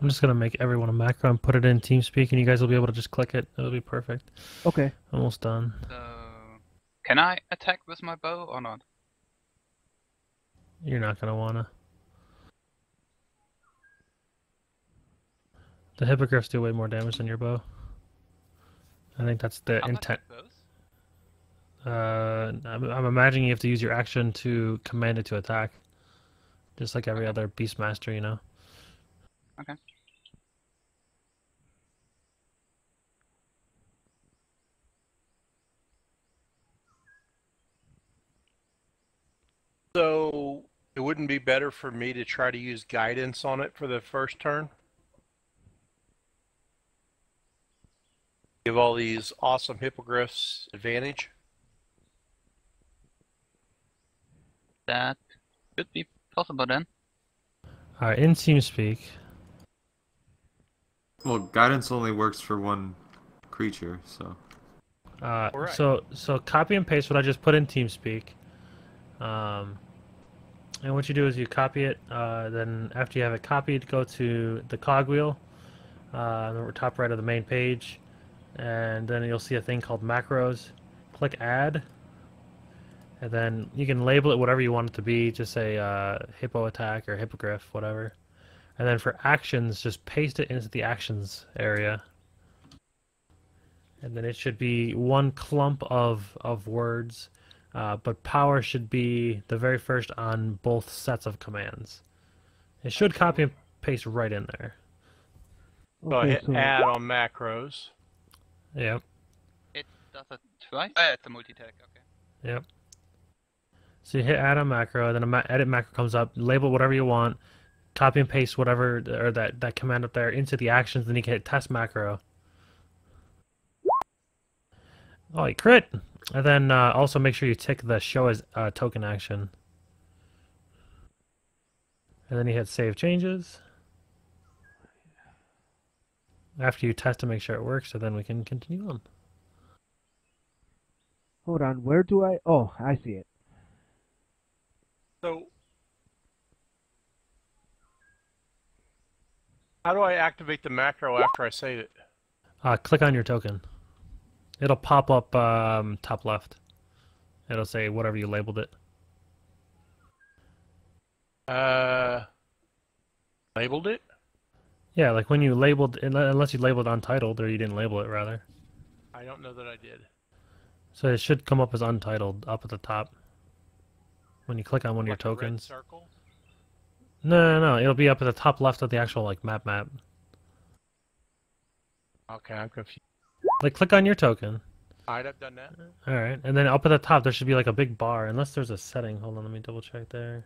I'm just gonna make everyone a macro and put it in TeamSpeak, and you guys will be able to just click it. It'll be perfect. Okay. Almost done. So can I attack with my bow or not? You're not gonna wanna. The hippogriffs do way more damage than your bow. I think that's the intent. I'm imagining you have to use your action to command it to attack. Just like every other Beastmaster, you know? Okay. So it wouldn't be better for me to try to use guidance on it for the first turn? Give all these awesome hippogriffs advantage? That should be possible then. Alright, in TeamSpeak. Well, guidance only works for one creature, so. Correct. So copy and paste what I just put in TeamSpeak. And what you do is you copy it, then after you have it copied, go to the cogwheel, on the top right of the main page, and then you'll see a thing called macros. Click add, and then you can label it whatever you want it to be, just say hippo attack or hippogriff, whatever. And then for actions, just paste it into the actions area. And then it should be one clump of words, but power should be the very first on both sets of commands. It should copy and paste right in there. So I hit add on macros. Yep. It does it twice? Oh, it's a multi-tag, okay. Yep. So you hit add on macro, then edit macro comes up, label whatever you want, copy and paste whatever, or that command up there into the actions, then you can hit test macro. Oh, you crit! And then also make sure you tick the show as token action. And then you hit save changes. After you test to make sure it works, so then we can continue on. Hold on, where do I... Oh, I see it. So, how do I activate the macro after I save it? Click on your token. It'll pop up top left. It'll say whatever you labeled it. Labeled it? Yeah, like when you labeled, unless you labeled untitled or you didn't label it, rather. I don't know that I did. So it should come up as untitled up at the top when you click on one of your Like a red tokens. circle? No. It'll be up at the top left of the actual like map. Okay, I'm confused. Like click on your token. Alright, I've done that. All right, and then up at the top there should be like a big bar, unless there's a setting. Hold on, let me double check there.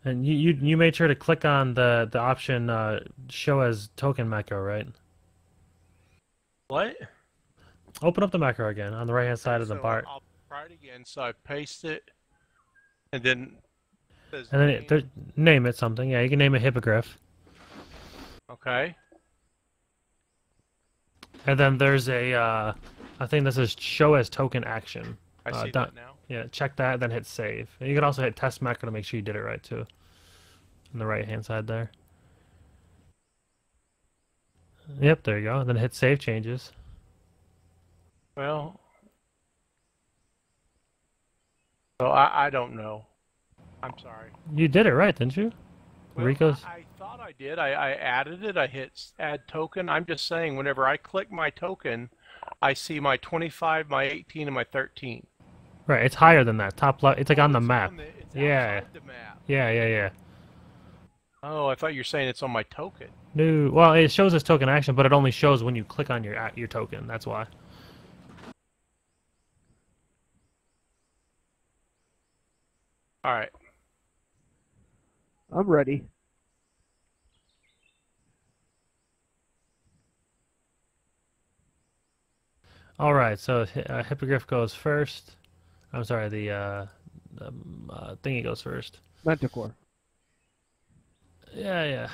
And you made sure to click on the option show as token macro, right? What? Open up the macro again on the right hand side of the So bar. I'll try it again. So I paste it, and then it says And then name. name it something. Yeah, you can name it hippogriff. Okay. And then there's a thing that says show as token action. I see that now. Yeah, check that, then hit save. And you can also hit test macro to make sure you did it right too. On the right hand side there. Yep, there you go. Then hit save changes. Well, so I don't know. I'm sorry. You did it right, didn't you? Well, Rico's. I thought I did. I added it. I hit add token. I'm just saying, whenever I click my token, I see my 25, my 18, and my 13. Right, it's higher than that. Top left. It's like on the map. It's Yeah. outside the map. Yeah. Oh, I thought you were saying it's on my token. No, well, it shows as token action, but it only shows when you click on your token. That's why. All right. I'm ready. All right, so hippogriff goes first. I'm sorry, the thingy goes first. Manticore. Yeah. At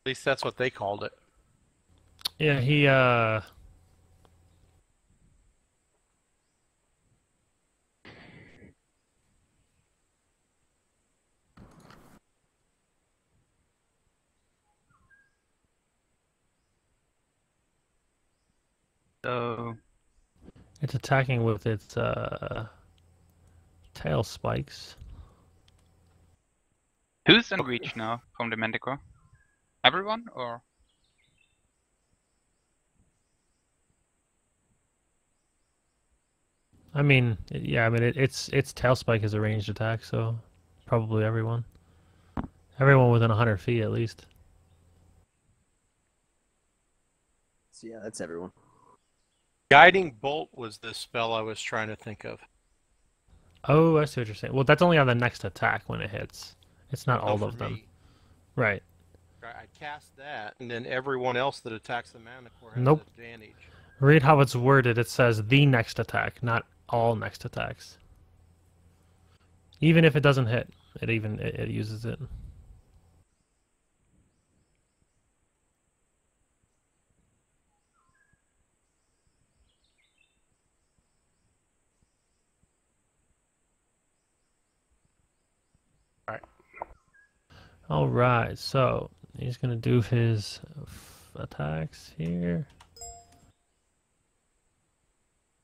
least that's what they called it. Yeah, he So it's attacking with its tail spikes. who's in reach now from the Manticore? Everyone or? I mean, yeah, I mean its tail spike is a ranged attack, so probably everyone. Everyone within 100 feet at least. So yeah, that's everyone. Guiding bolt was the spell I was trying to think of. Oh, I see what you're saying. Well, that's only on the next attack when it hits. It's not all for of them. me. Right. I cast that, and then everyone else that attacks the Manticore has Nope. advantage. Read how it's worded. It says the next attack, not all next attacks. Even if it doesn't hit, it uses it. All right, so he's gonna do his attacks here.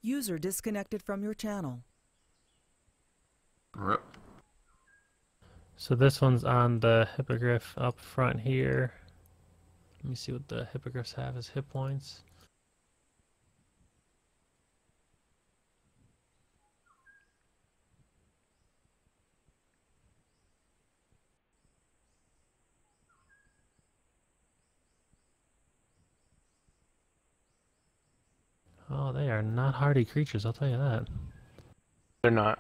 User disconnected from your channel. Rip. So this one's on the hippogriff up front here. Let me see what the hippogriffs have as hit points. Oh, they are not hardy creatures, I'll tell you that. They're not.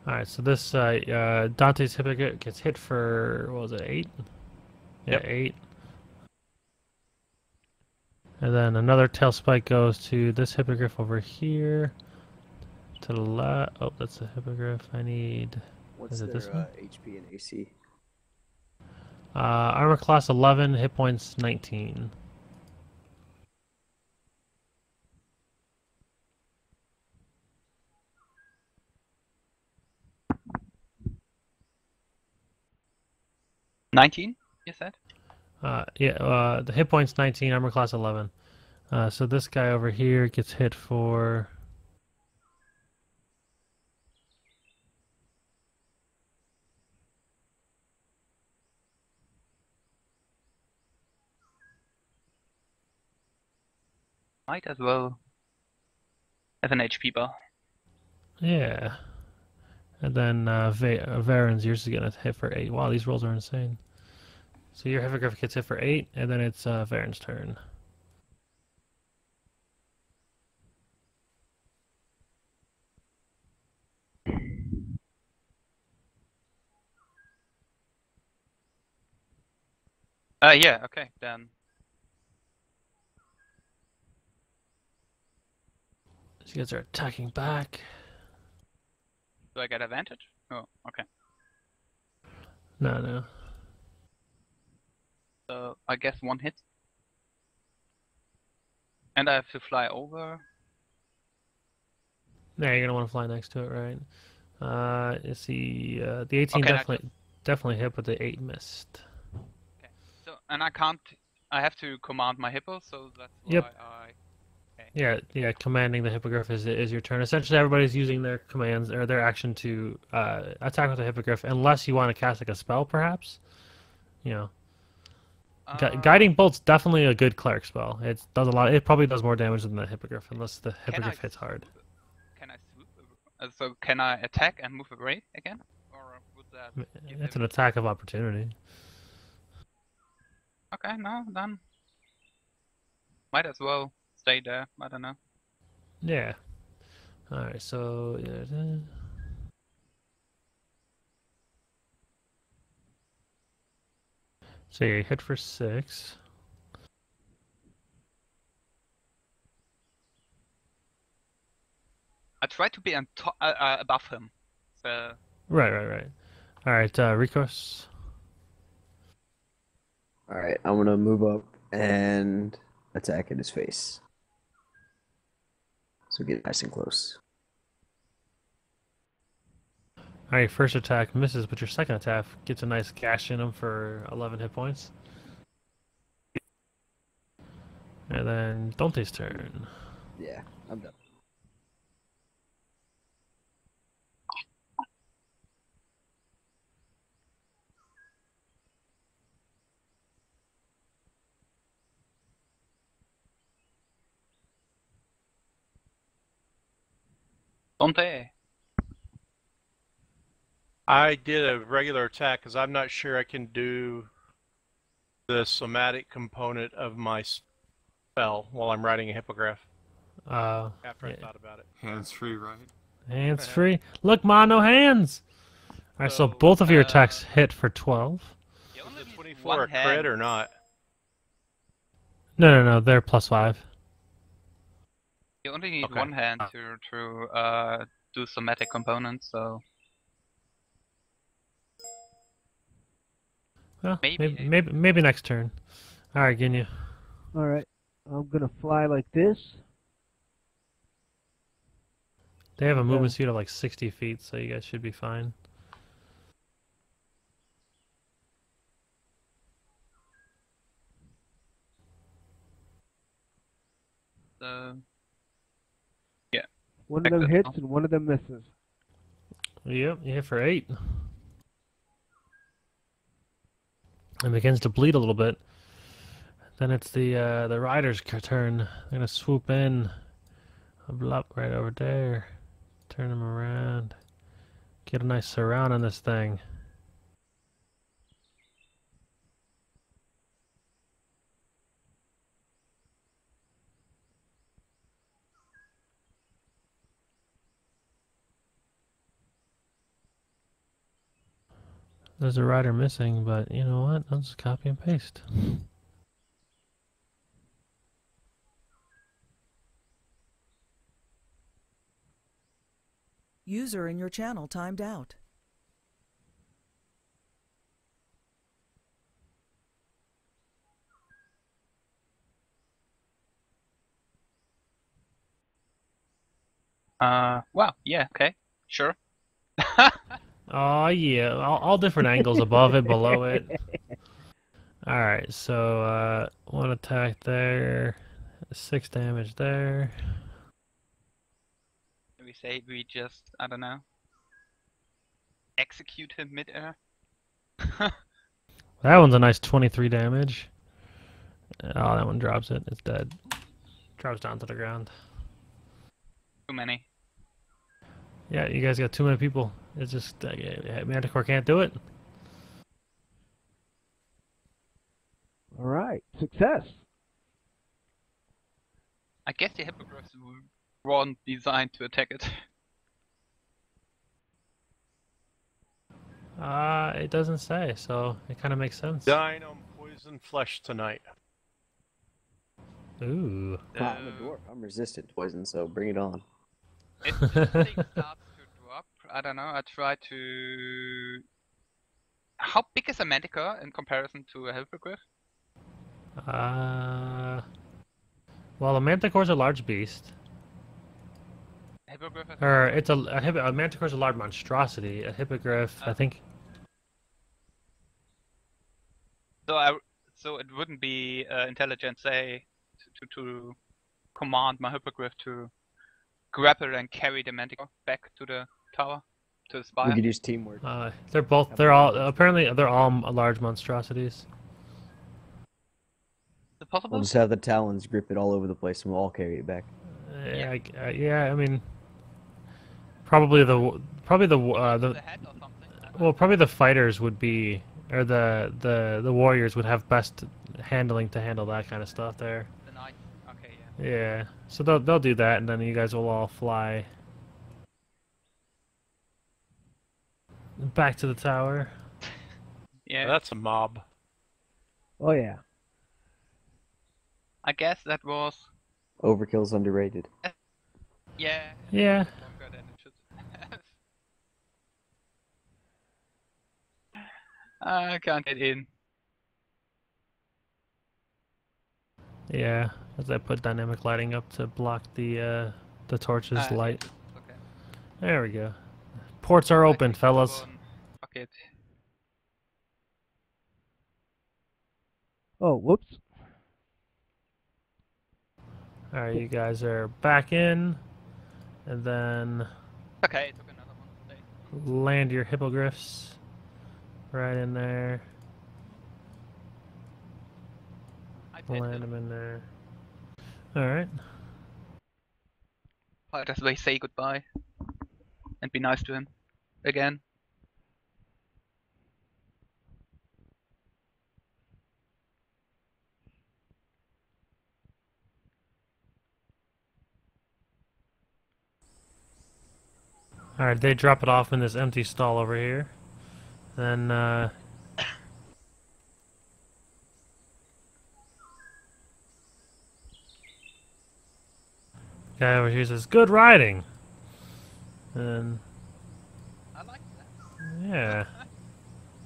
Alright, so this Dante's hippogriff gets hit for, what was it, 8? Yeah, Yep. 8. And then another tail spike goes to this hippogriff over here. To the left. Oh, that's a hippogriff. I need... What's Is it their this one? HP and AC? Armor class 11, hit points 19. $19, you said? Yeah, the hit points 19, armor class 11. So this guy over here gets hit for... Might as well have an HP bar. Yeah. And then Varen's, yours is getting a hit for 8. Wow, these rolls are insane. So your Hippogriff gets hit for 8, and then it's Varen's turn. Yeah, okay, then. So you guys are attacking back. Do I get advantage? Oh, okay. No. So I guess 1 hit. And I have to fly over. Yeah, you're gonna want to fly next to it, right? You see, the 18 Okay, definitely hit, but the 8 missed. Okay. So, and I have to command my hippo, so that's why Yep. Okay. Yeah. Commanding the Hippogriff is your turn. Essentially, everybody's using their commands or their action to attack with the Hippogriff, unless you want to cast like a spell, perhaps. You know, Guiding Bolt's definitely a good cleric spell. It does a lot. It probably does more damage than the Hippogriff, unless the Hippogriff hits hard. Can I swoop? So can I attack and move away again, or would that? It's an attack of opportunity. Okay, no, then might as well stay there. I don't know. Yeah. All right. So. So you hit for 6. I try to be on top, above him. So. Right. All right, Rikos. All right, I'm gonna move up and attack at his face. So get nice and close. All right, first attack misses, but your second attack gets a nice gash in him for 11 hit points. And then Dante's turn. Yeah, I'm done. Dante. I did a regular attack because I'm not sure I can do the somatic component of my spell while I'm writing a hippogriff. After I thought about it. Hands free, right? Hands free. Look, Ma, no hands. All right, so both of your attacks hit for 12. Is the 24 a crit or not? No, they're +5. You only need one hand to do somatic components, so. Well, maybe next turn. All right, Ginyu. All right, I'm gonna fly like this. They have a movement speed of like 60 feet, so you guys should be fine. Yeah. One of them hits and one of them misses. Yep, you hit for 8. And begins to bleed a little bit. Then it's the rider's turn. They're gonna swoop in. A block right over there. Turn them around. Get a nice surround on this thing. There's a rider missing, but you know what? I'll just copy and paste. User in your channel timed out. Wow, yeah, okay. Sure. Oh yeah, all different angles above it, below it. All right, so one attack there, 6 damage there. We say we just, I don't know, execute him mid-air. That one's a nice 23 damage. Oh, that one drops it. It's dead. Drops down to the ground. Too many. Yeah, you guys got too many people. It's just Manticore can't do it. All right, success. I guess the hippogriffs weren't designed to attack it. It doesn't say, so it kind of makes sense. Dine on poison flesh tonight. Ooh. I'm a dwarf. I'm resistant to poison, so bring it on. If this thing starts to drop, I don't know, I try to... How big is a manticore in comparison to a hippogriff? Well, a manticore's a large beast. Hippogriff is Or it's a manticore's a large monstrosity. A hippogriff, I think. So it wouldn't be intelligent, say, to command my hippogriff to grab it and carry the manticore back to the tower, to the spire. We could use teamwork. They're all apparently they're all large monstrosities. Is it possible? We'll just have the talons grip it all over the place, and we'll all carry it back. Yeah, I mean, probably the well, probably the fighters would be, or the warriors would have best handling to handle that kind of stuff there. The knight. Okay, yeah. Yeah, so they'll do that, and then you guys will all fly back to the tower. Yeah. That's a mob. Oh yeah. I guess that was... Overkill's underrated. Yeah. Yeah. Longer than it should have. I can't get in. Yeah, as I put dynamic lighting up to block the torch's light. Okay. There we go. Ports are open, fellas. Fuck it. Oh, whoops. Alright, you guys are back in, and then Okay, it took another one to stay. land your hippogriffs right in there. Land them in there. Alright. Might as well say goodbye and be nice to him again. Alright, they drop it off in this empty stall over here. Then, guy over here says, "Good riding!" And... I like that. Yeah.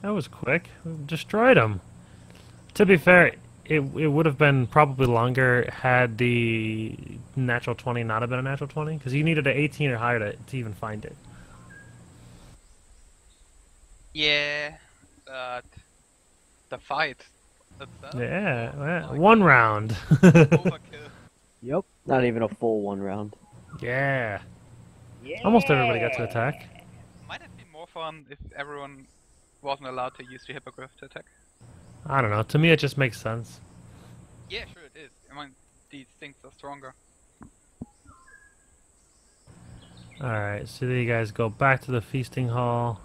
That was quick. We destroyed him. To be fair, it would have been probably longer had the natural 20 not have been a natural 20, because you needed an 18 or higher to even find it. Yeah, but the fight itself. Yeah, well, one round. Overkill. Yep. Not even a full one round. Yeah. Almost everybody got to attack. Might it be more fun if everyone wasn't allowed to use the hippogriff to attack? I don't know. To me, it just makes sense. Yeah, sure it is. I mean, these things are stronger. Alright, so then you guys go back to the feasting hall.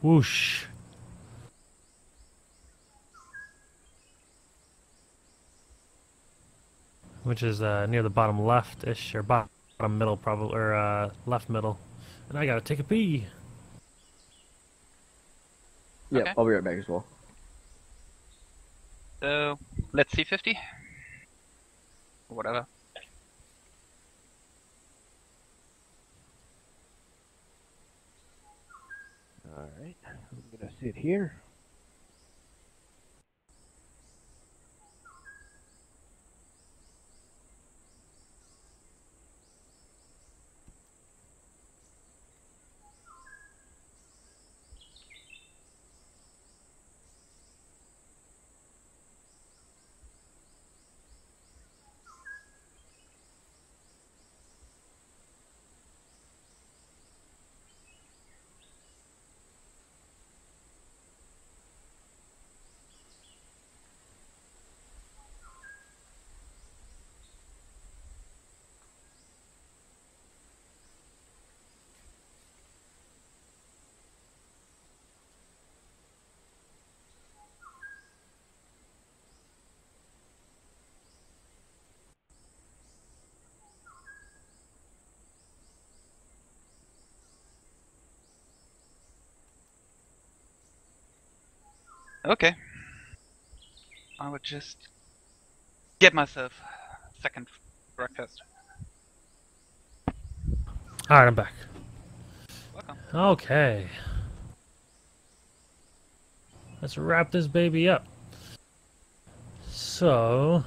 Whoosh. Which is near the bottom left-ish, or bottom middle probably, or left middle. And I gotta take a pee. Yep, Okay. I'll be right back as well. So, let's see 50. Or whatever. Alright, I'm gonna sit here. Okay. I would just get myself a second breakfast. Alright, I'm back. Welcome. Okay. Let's wrap this baby up. So...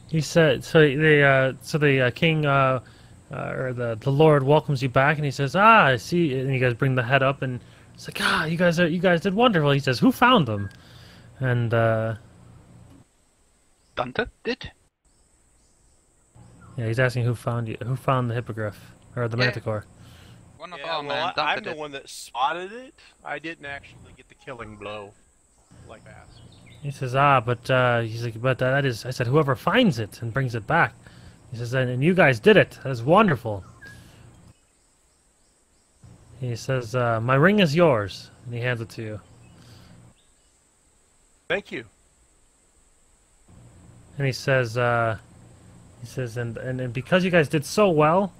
He said, so the king, or the Lord welcomes you back, and he says, "Ah, I see." And you guys bring the head up, and it's like, "Ah, you guys did wonderful." He says, "Who found them?" And Dante did? yeah, he's asking who found the hippogriff or the Yeah. manticore. One of Yeah, our well, men, Dante I'm the did. one that spotted it. I didn't actually get the killing blow like that. He says, "Ah, but he's like, but that is." I said, "Whoever finds it and brings it back." He says, "And you guys did it. That's wonderful." He says, "My ring is yours," and he hands it to you. Thank you. And he says, and because you guys did so well,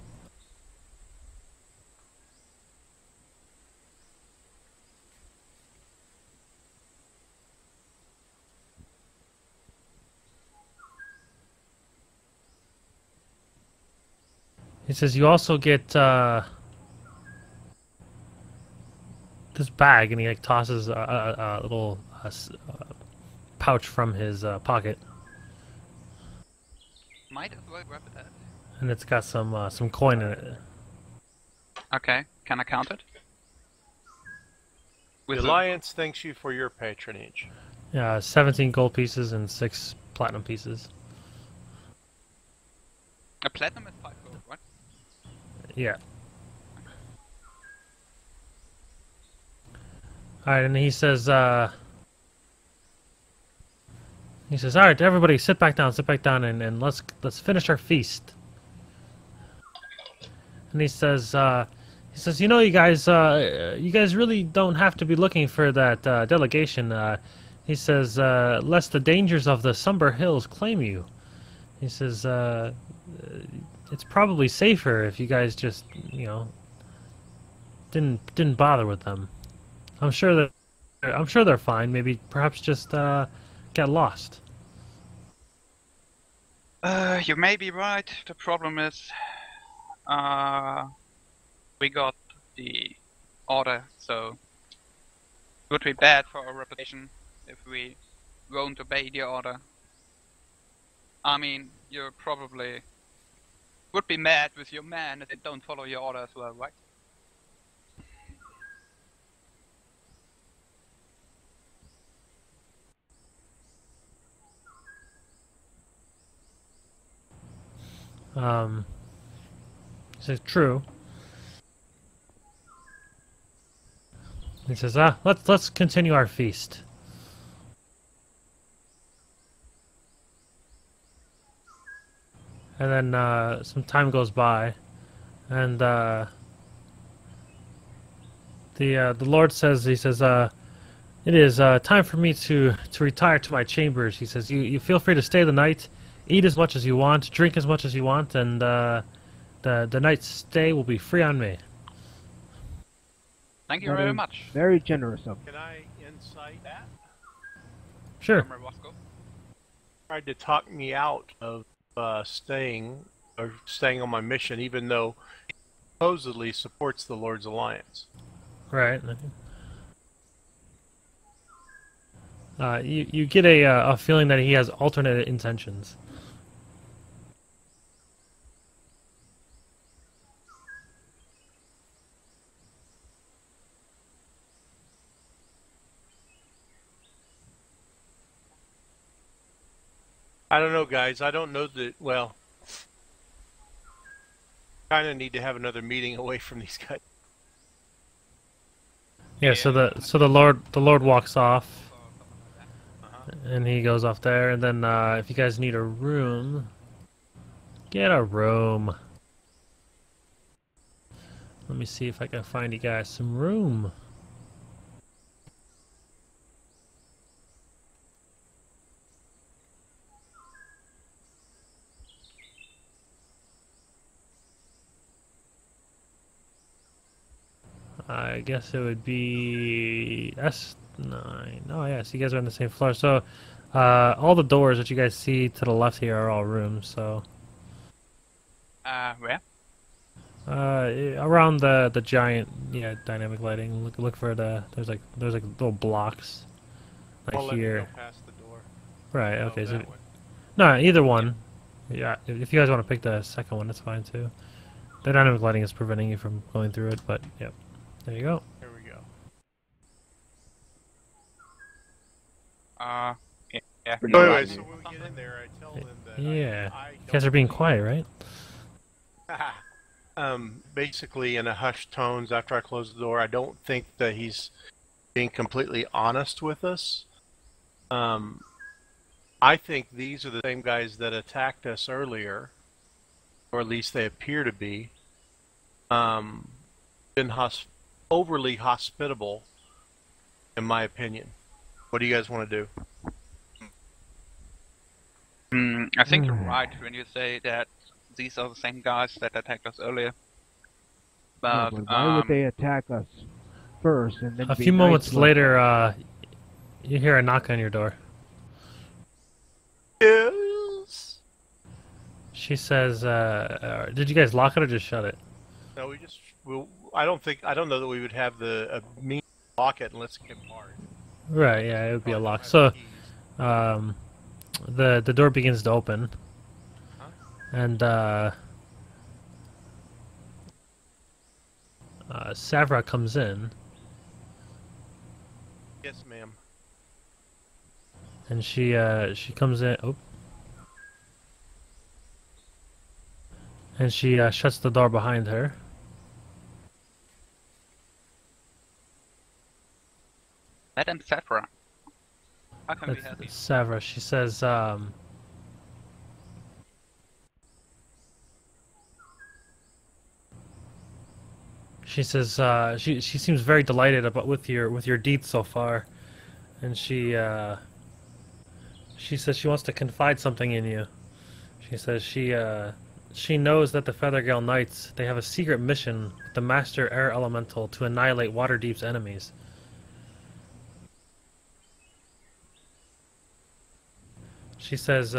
he says you also get this bag, and he like tosses a little pouch from his pocket, Might as well grab it. and it's got some coin in it. Okay, can I count it? The Alliance thanks you for your patronage. 17 gold pieces and 6 platinum pieces. A platinum is 5 gold, right? Yeah. Alright, and he says, "Alright, everybody sit back down, and let's finish our feast." And he says, "You know, you guys really don't have to be looking for that delegation." He says, "Lest the dangers of the Somber Hills claim you." He says, "It's probably safer if you guys just, didn't bother with them. I'm sure they're fine. Maybe perhaps just get lost." You may be right. The problem is, we got the order, so it would be bad for our reputation if we won't obey the order. I mean, you probably would be mad with your men if they don't follow your order as well, right? He says, "True." He says, let's continue our feast." And then some time goes by, and the Lord says, he says, "It is time for me to retire to my chambers." He says, "You feel free to stay the night, eat as much as you want, drink as much as you want, and the night's stay will be free on me." Thank you very much. Very generous of you. Can I insight that? Sure. Tried to talk me out of staying on my mission, even though he supposedly supports the Lord's Alliance. Right. You get a feeling that he has alternate intentions. I don't know, guys. I don't know that. Well, kind of need to have another meeting away from these guys. Yeah. So the Lord walks off, and he goes off there. And then if you guys need a room, get a room. Let me see if I can find you guys some room. I guess it would be S9. Oh, yeah, so you guys are on the same floor. So, all the doors that you guys see to the left here are all rooms, so... Where? Around the giant, yeah, dynamic lighting. Look for there's like little blocks, like I'll let me here. go past the door. Right. Oh, Okay. So, that one. no, either one. Yeah. If you guys want to pick the second one, that's fine too. The dynamic lighting is preventing you from going through it, but yep. There you go. There we go. Yeah. Pretty So much. anyway, so when we get in there, I tell them that Yeah. I You guys are being quiet, right? basically in a hushed tones after I close the door, I don't think that he's being completely honest with us. I think these are the same guys that attacked us earlier, or at least they appear to be. Been overly hospitable, in my opinion. What do you guys want to do? I think you're right when you say that these are the same guys that attacked us earlier. Yeah, But, but why would they attack us first and then A be few nice moments to us? later, you hear a knock on your door. Yes. She says, "Did you guys lock it or just shut it?" No, I don't know that we would have the mean to lock it unless it came hard. Right. Yeah, it would be a Probably lock. don't So, have keys. the door begins to open, and Savra comes in, Yes, ma'am. and she comes in. Oh, and she shuts the door behind her. Madame Saffra. How can we That's help you? Savra. She says, she seems very delighted about with your deeds so far, and she says she wants to confide something in you. She says she knows that the Feathergale Knights, they have a secret mission with the Master Air Elemental to annihilate Waterdeep's enemies. She says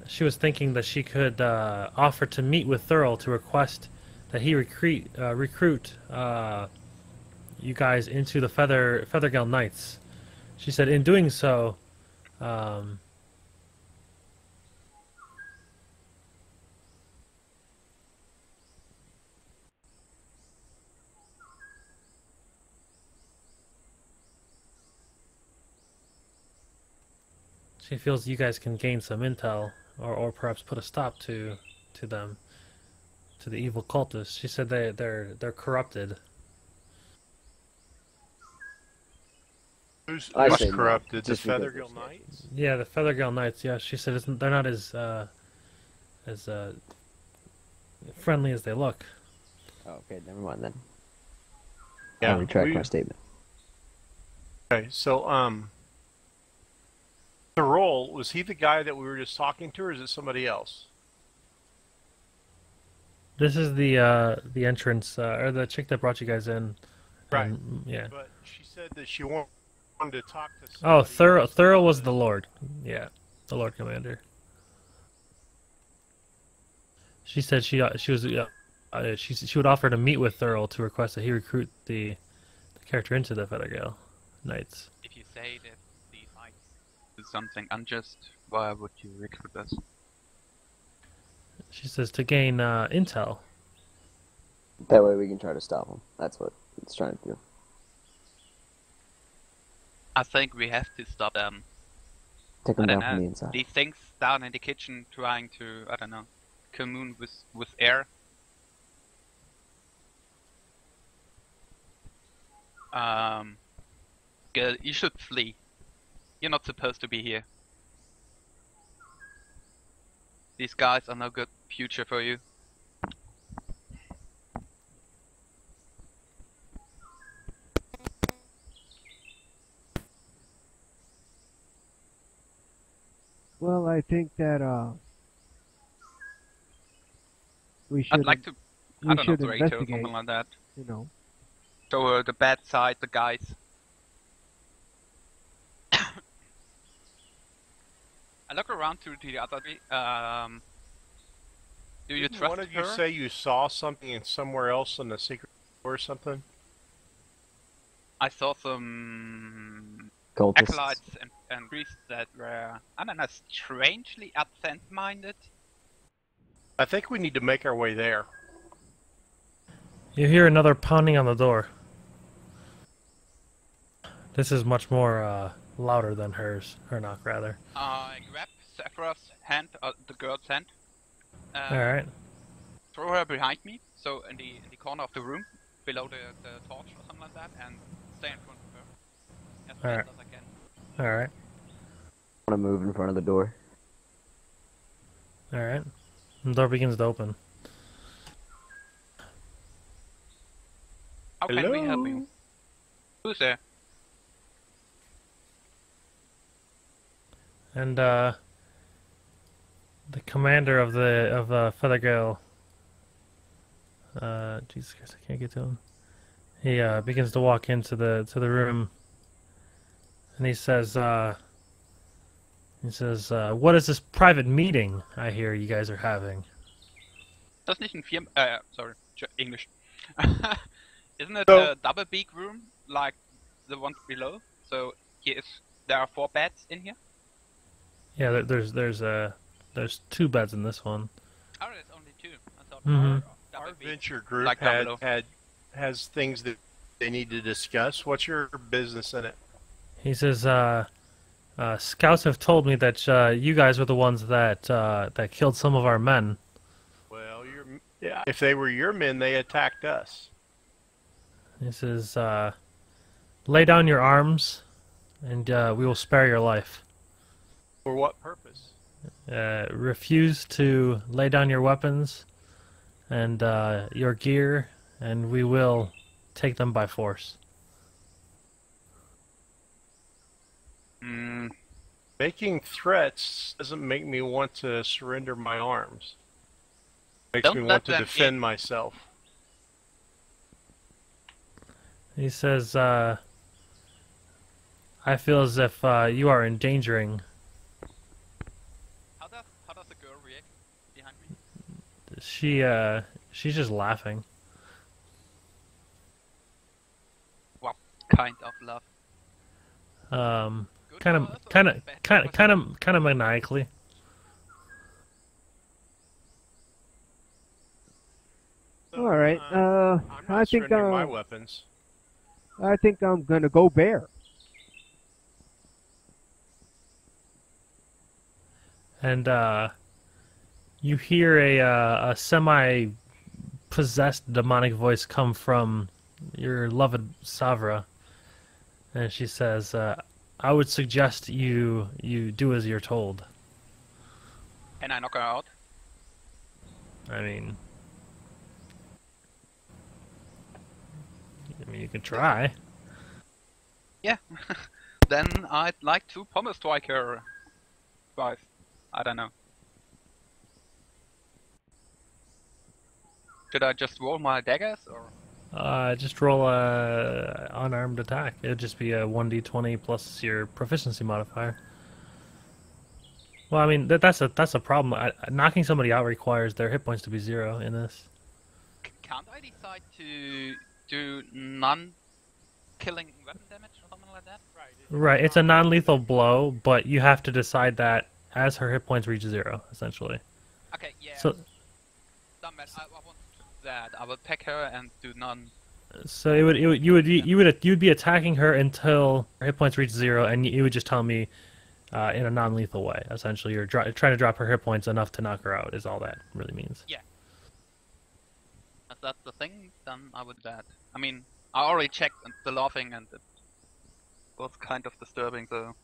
she was thinking that she could offer to meet with Thurl to request that he recruit you guys into the Feathergale Knights. She said in doing so, she feels you guys can gain some intel, or perhaps put a stop to them, to the evil cultists. She said they're corrupted. Who's I say no, corrupted? The just because Feathergill we're Knights? Yeah, the Feathergale Knights. Yeah, she said they're not as friendly as they look. Oh, okay, never mind then. Yeah, I retract my statement. Okay, so the role, was he the guy that we were just talking to, or is it somebody else? This is the entrance, or the chick that brought you guys in. Right. Yeah. But she said that she wanted to talk to Oh, somebody else Thurl about was it. the Lord. Yeah, the Lord Commander. She said she would offer to meet with Thurl to request that he recruit the character into the Feathergale Knights. If you say that the Knights do something unjust, why would you recruit us? She says to gain intel. That way we can try to stop him. That's what it's trying to do. I think we have to stop them. Take I him don't down from the know. inside. These things down in the kitchen trying to, I don't know, commune with air. Girl, you should flee. You're not supposed to be here. These guys are no good future for you. Well, I think that we should I'd like to, I we don't know, should break or investigate. something like that. You know, show her the bad side, the guys. I look around to the other. Do you Didn't trust one of you her? say you saw something in somewhere else in the secret door or something? I saw some Cultists. acolytes and priests that were, I don't know, strangely absent-minded. I think we need to make our way there. You hear another pounding on the door. This is much more louder than hers. Her knock, rather. I grab Sephiroth's hand, the girl's hand. Alright. Throw her behind me, so in the corner of the room, below the torch or something like that, and stay in front of her as fast as I can. Alright. I want to move in front of the door. Alright. The door begins to open. How can we help you? Who's there? And the commander of Feathergale, Jesus Christ, I can't get to him. He begins to walk into the room, and he says, "What is this private meeting I hear you guys are having?" Das nicht ein sorry, English. Isn't it a double beak room like the one below? So there are 4 beds in here. Yeah, there's 2 beds in this one. Oh, there's only 2. I thought Our double beak, venture group like has things that they need to discuss. What's your business in it? He says, "Scouts have told me that you guys were the ones that killed some of our men." Well, if they were your men, they attacked us. He says, "Lay down your arms, and we will spare your life." For what purpose? Refuse to lay down your weapons and your gear, and we will take them by force. Making threats doesn't make me want to surrender my arms. Makes me want to defend myself. He says, "I feel as if you are endangering." How does the girl react behind me? She's just laughing. What kind of love? Kind of maniacally. All right. I think my weapons. I think I'm gonna go bear. And you hear a semi-possessed demonic voice come from your loved Savra, and she says, "I would suggest you do as you're told." Can I knock her out? I mean, you can try. Yeah. Then I'd like to pummel strike her twice. I don't know. Should I just roll my daggers or? Just roll a unarmed attack. It'd just be a 1d20 plus your proficiency modifier. Well, I mean that's a problem. Knocking somebody out requires their hit points to be 0 in this. Can't I decide to do non-killing weapon damage or something like that? Right. It's a non-lethal blow, but you have to decide that as her hit points reach 0, essentially. Okay. Yeah. So. I want that. I will attack her and do none. So you'd be attacking her until her hit points reach 0, and you would just tell me in a non-lethal way. Essentially, you're trying to drop her hit points enough to knock her out. Is all that really means. Yeah. If that's the thing, then I would do that. I mean, I already checked the laughing, and it was kind of disturbing. So.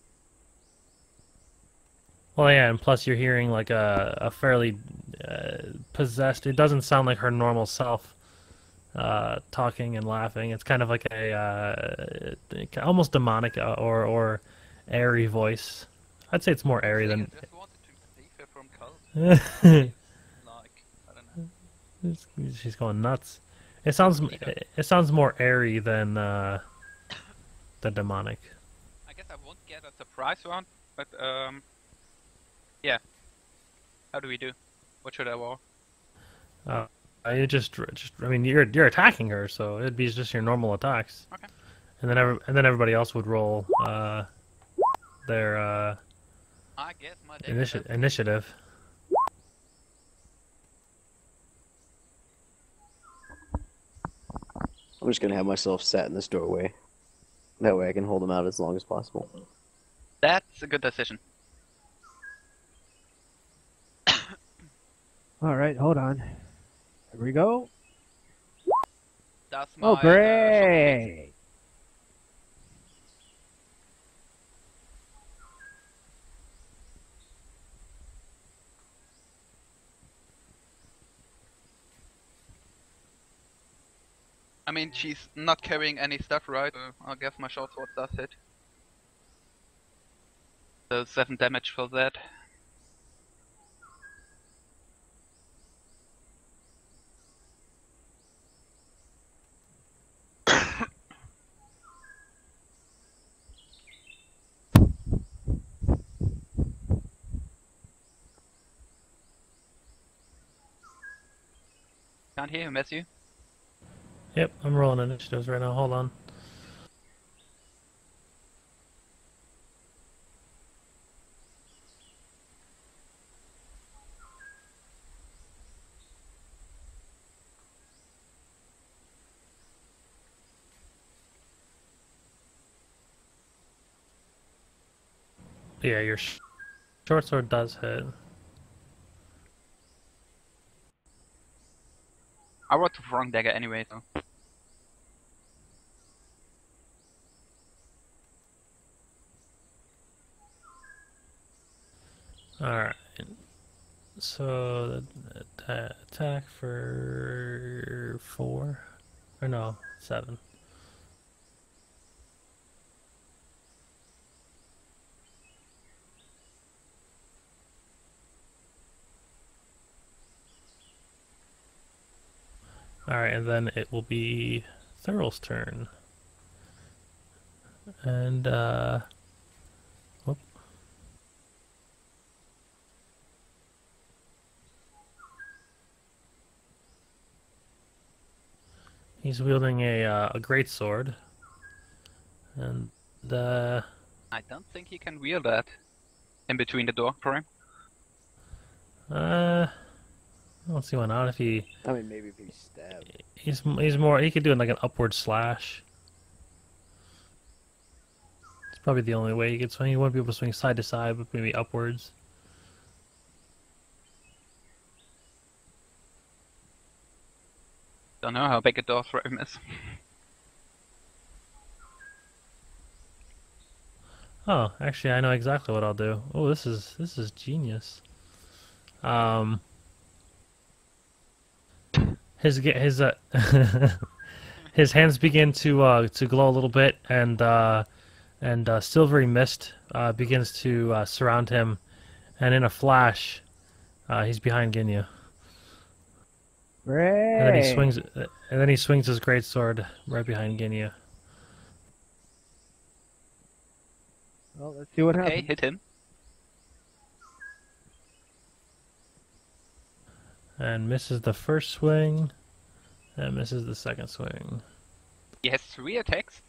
Well, yeah, and plus you're hearing like a fairly possessed. It doesn't sound like her normal self talking and laughing. It's kind of like a almost demonic or airy voice. I'd say it's more airy than. I just wanted to save her from cult. Like, I don't know. She's going nuts. it sounds more airy than demonic. I guess I won't get a surprise round, but yeah. How do we do? What should I roll? You just I mean you're attacking her, so it'd be just your normal attacks. Okay. And then everybody else would roll their I guess my initiative. I'm just gonna have myself sat in this doorway. That way I can hold them out as long as possible. That's a good decision. Alright, hold on. Here we go. That's my, Oh, great! I mean, she's not carrying any stuff, right? So I guess my short sword does hit. So 7 damage for that. Can't hear you, Matthew. Yep, I'm rolling initiatives right now. Hold on. Yeah, your short sword does hit. I rolled the wrong dagger anyway, so. Alright. So the attack for 4 or no, 7. Alright, and then it will be Thurl's turn. And whoop. He's wielding a great sword. And I don't think he can wield that in between the door frame. I don't see why not. If he, I mean, maybe if he stabbed. he's more. He could do it like an upward slash. It's probably the only way he could swing. He wouldn't be able to swing side to side, but maybe upwards. Don't know how big a door frame is. Oh, actually, I know exactly what I'll do. Oh, this is genius. His his hands begin to glow a little bit, and silvery mist begins to surround him, and in a flash, he's behind Ginyu. Great! And then he swings his greatsword right behind Ginyu. Well, let's see what happens. Okay, hit him. And misses the first swing, and misses the second swing. He has 3 attacks.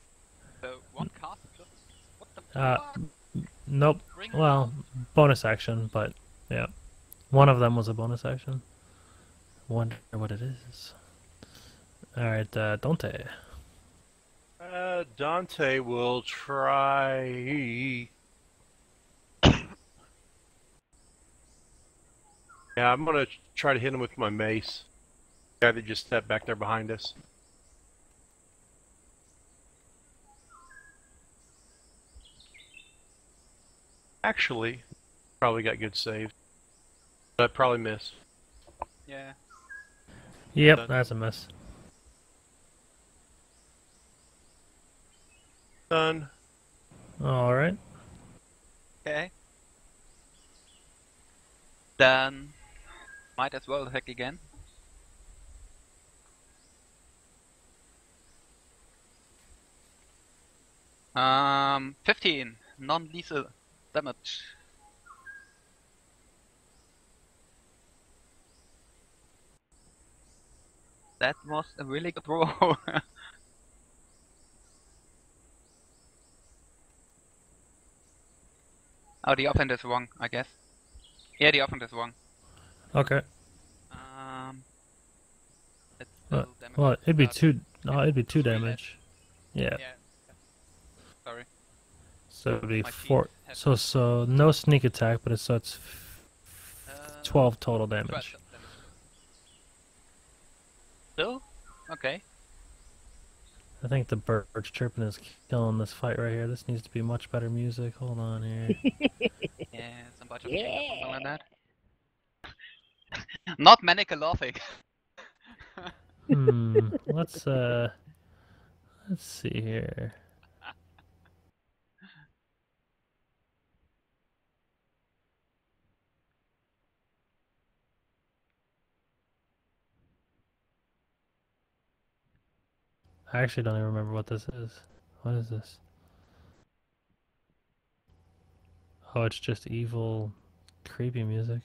So 1 cast plus. What the fuck? Nope. Well, bonus action, but yeah. One of them was a bonus action. Wonder what it is. Alright, Dante. Dante will try. Yeah, I'm gonna try to hit him with my mace. The guy that just stepped back there behind us. Actually, probably got good save. But I probably missed. Yeah. Yep, that's a miss. Done. Alright. Okay. Then might as well attack again. 15 non-lethal damage. That was a really good roll. Oh, the offhand is wrong, I guess. Yeah, the offhand is wrong. Okay. It's still damage. Well, it'd be without- two. No, it'd be two three damage. Yeah. Yeah. Sorry. So it'd be My sheet 4. has- So no sneak attack, but so it's 12 total 12 damage. damage. Still? Okay. I think the birds chirping is killing this fight right here. This needs to be much better music. Hold on here. Yeah, some bunch of chicken or something like that. Not manical laughing. Let's see here. I actually don't even remember what this is. What is this? Oh, it's just evil, creepy music.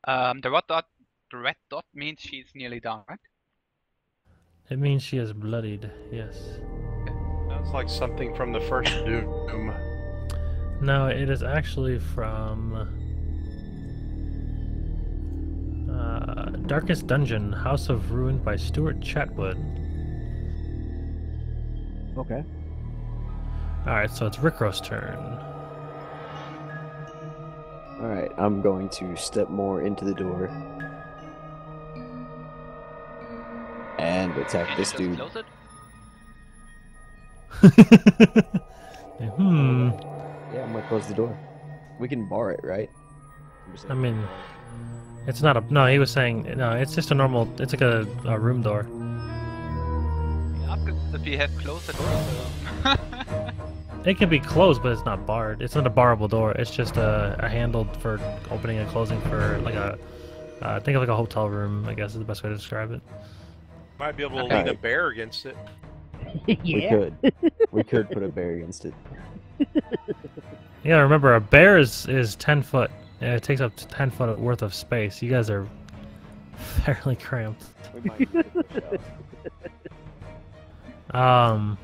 The red dot means she's nearly down, right? It means she is bloodied, yes. Sounds like something from the first Doom. No, it is actually from Darkest Dungeon, House of Ruin by Stuart Chatwood. Okay. Alright, so it's Rickro's turn. Alright, I'm going to step more into the door. And attack Can this you just dude. close it? Yeah, I'm gonna close the door. We can bar it, right? I mean, it's not a... No, he was saying... No, it's just a normal... It's like a room door. Ask if you have closed the door. It can be closed, but it's not barred. It's not a barrable door. It's just a handle for opening and closing for like a... think of like a hotel room, I guess is the best way to describe it. Might be able to Okay. lean a bear against it. We could. We could put a bear against it. Yeah, remember, a bear is 10 foot. Yeah, it takes up 10 foot worth of space. You guys are fairly cramped. We might need to push out.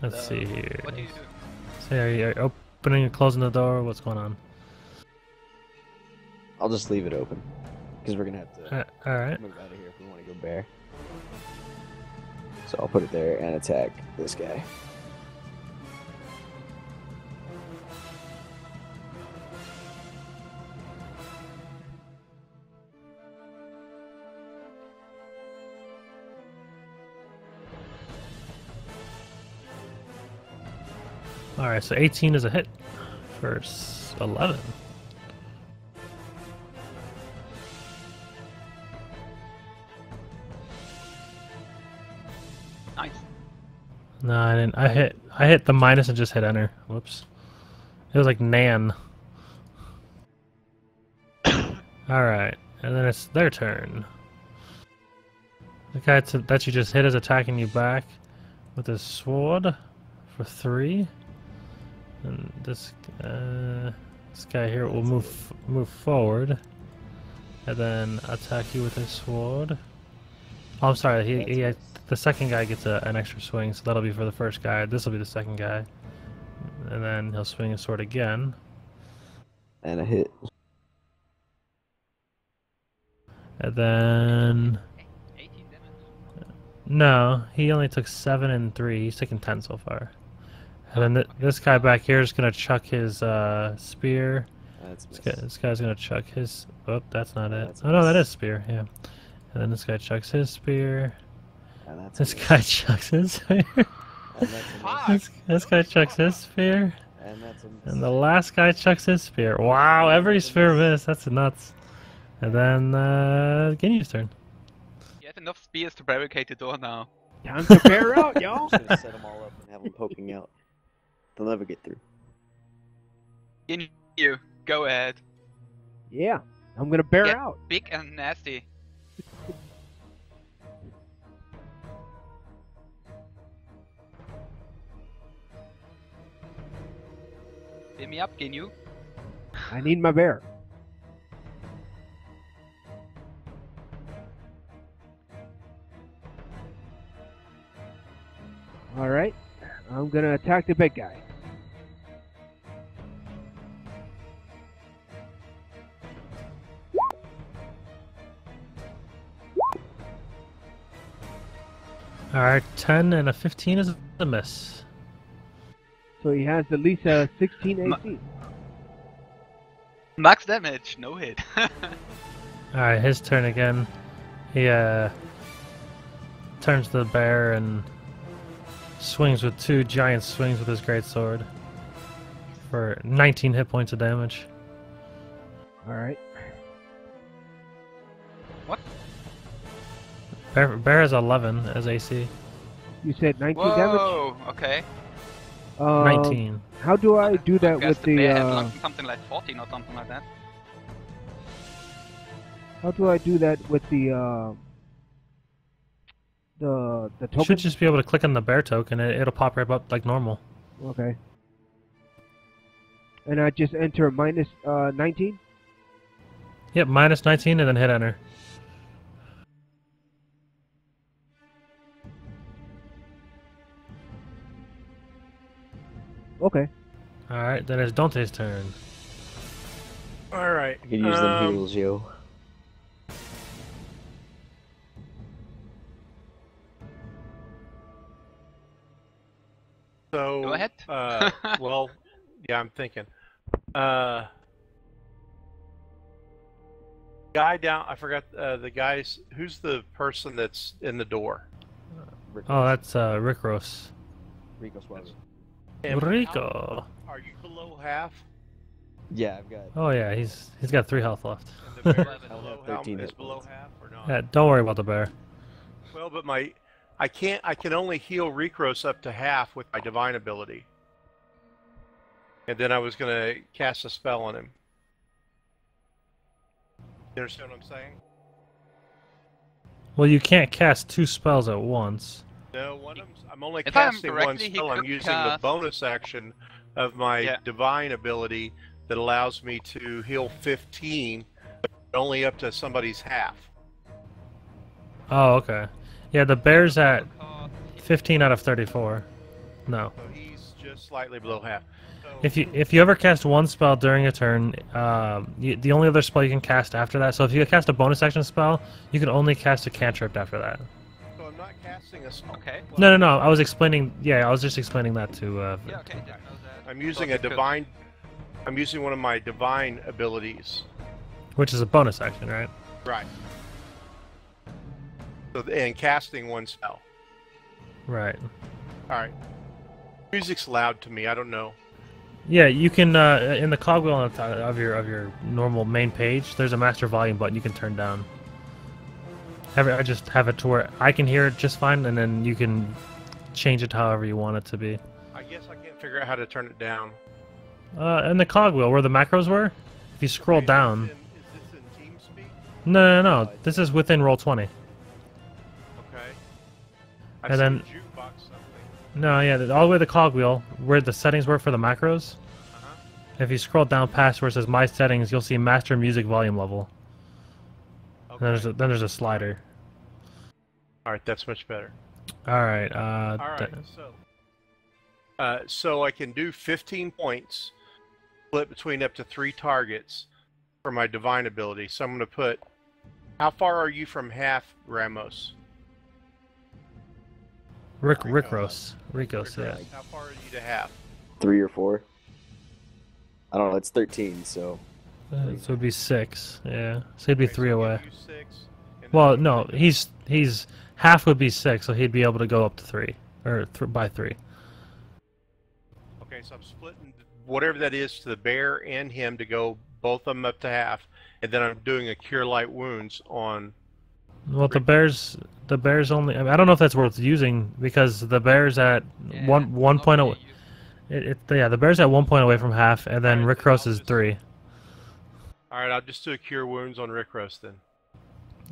Let's see here. What do you do? So are you opening and closing the door? What's going on? I'll just leave it open. Because we're gonna have to Alright. move out of here if we want to go bear. So I'll put it there and attack this guy. Alright, so 18 is a hit for 11. Nice. No, I didn't. I hit the minus and just hit enter. Whoops. It was like Nan. Alright, and then it's their turn. The guy that you just hit is attacking you back with his sword for 3. And this guy here will move forward, and then attack you with his sword. Oh, I'm sorry. The second guy gets an extra swing, so that'll be for the first guy. This will be the second guy, and then he'll swing his sword again. And a hit. And then 18 damage. no, he only took 7 and 3. He's taken 10 so far. And then this guy back here is gonna chuck his spear. This guy's gonna chuck his. Oh, that's not it. Oh no, that is spear. Yeah. And then this guy chucks his spear. This guy chucks his spear. This guy chucks his spear. And the last guy chucks his spear. Wow, every spear missed. That's nuts. And then Ginyu's turn. You have enough spears to barricade the door now. Time to bear out, y'all. I'm just gonna set them all up and have them poking out. They'll never get through. Ginyu, go ahead. Yeah, I'm gonna bear Get out. big and nasty. Beam me up, Ginyu. I need my bear. Alright, I'm gonna attack the big guy. Alright, 10 and a 15 is a miss. So he has at least a 16 AC. Max damage, no hit. Alright, his turn again. He turns to the bear and swings with 2 giant swings with his greatsword for 19 hit points of damage. Alright. What? Bear has 11 as AC. You said 19 Whoa, damage? okay. 19. How do I do that Guess with the bear had the like something like 14 or something like that. how do I do that with the You token? should just be able to click on the bear token, it'll pop right up like normal. Okay. And I just enter minus 19? Yep, minus 19 and then hit enter. Okay. Alright, then it's Dante's turn. Alright. You can use them heals, yo. So, Go ahead. well, yeah, I'm thinking. Guy down, I forgot the guy's, who's the person that's in the door? Oh, that's Rick Ross. Rico Suave. Rico. Are you below half? Yeah, I've got. Oh yeah, he's got 3 health left. And the bear is I only below, have 13 is hit below points. half or not? Yeah, don't worry about the bear. Well, but I can only heal Recros up to half with my divine ability. And then I was gonna cast a spell on him. You understand what I'm saying? Well, you can't cast 2 spells at once. No, I'm only If I'm casting one correctly, he spell. I'm could using the cast- bonus action of my divine ability that allows me to heal 15, but only up to somebody's half. Oh, okay. Yeah, the bear's at 15 out of 34. No. So he's just slightly below half. So, If you ever cast 1 spell during a turn, the only other spell you can cast after that. So if you cast a bonus action spell, you can only cast a cantrip after that. so I'm not casting a spell. Okay. No. I was explaining. Yeah, I was just explaining that to. Yeah, okay, didn't know that. I'm using Thought a you could. divine. I'm using one of my divine abilities. Which is a bonus action, right? Right. So and casting 1 spell. Right. All right. Music's loud to me. I don't know. Yeah, you can in the cogwheel on the top of your normal main page. There's a master volume button you can turn down. I just have it to where I can hear it just fine, and then you can change it however you want it to be. I guess I can't figure out how to turn it down. In the cogwheel where the macros were, if you scroll Okay, down. Is this in TeamSpeak? No. This is within Roll20. Okay. I And see then- a jukebox something. No, yeah, all the way to the cogwheel where the settings were for the macros. Uh-huh. If you scroll down past where it says My Settings, you'll see Master Music Volume Level. Okay. And then there's a slider. All right, that's much better. All right. All right, so I can do 15 points, split between up to 3 targets for my divine ability. So I'm going to put. How far are you from half, Ramos? Ricos, yeah. How far are you to half? 3 or 4. I don't know. It's 13, so. So it'd be 6. Yeah. So he'd be Okay, 3 so I'll away. give you 6, and then Well, I'm no, gonna- he's half would be 6, so he'd be able to go up to 3 or by 3. Okay, so I'm splitting whatever that is to the bear and him to go both of them up to half, and then I'm doing a cure light wounds on. Well, the bear's only. I mean, I don't know if that's worth using because the bear's at Yeah, one point away. okay, The bear's at 1 point away from half, and then Alright, Rick then Ross I'll is just- 3. All right, I'll just do a cure wounds on Rick Roast then.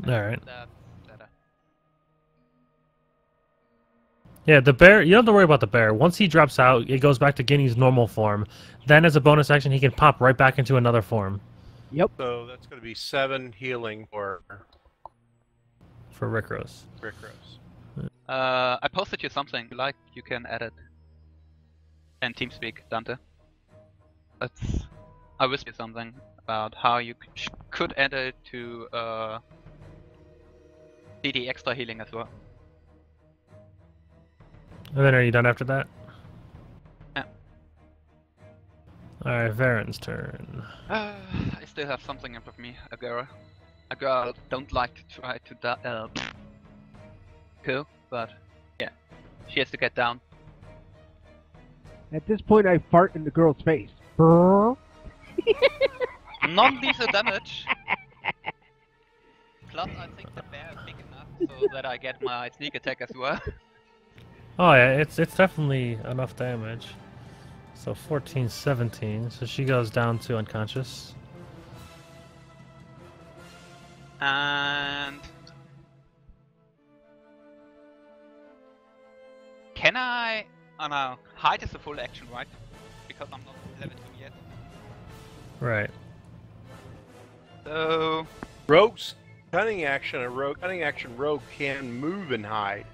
All right. Yeah, the bear, you don't have to worry about the bear. Once he drops out, it goes back to Ginny's normal form. Then as a bonus action, he can pop right back into another form. Yep. So that's going to be 7 healing for Rickros. I posted you something. Like, you can add it. And TeamSpeak, Dante. I whisper something about how you could add it to DD extra healing as well. And then are you done after that? Yeah. Alright, Varen's turn. I still have something in front of me, a girl. A girl don't like to try to kill, but yeah, she has to get down. At this point, I fart in the girl's face. Brrr. Non-lethal damage. Plus, I think the bear is big enough so that I get my sneak attack as well. Oh yeah, it's definitely enough damage. So 14, 17. So she goes down to unconscious. And can I? Oh no, hide is a full action, right? Because I'm not level 2 yet. Right. So Rogue's cunning action. Cunning action rogue can move and hide.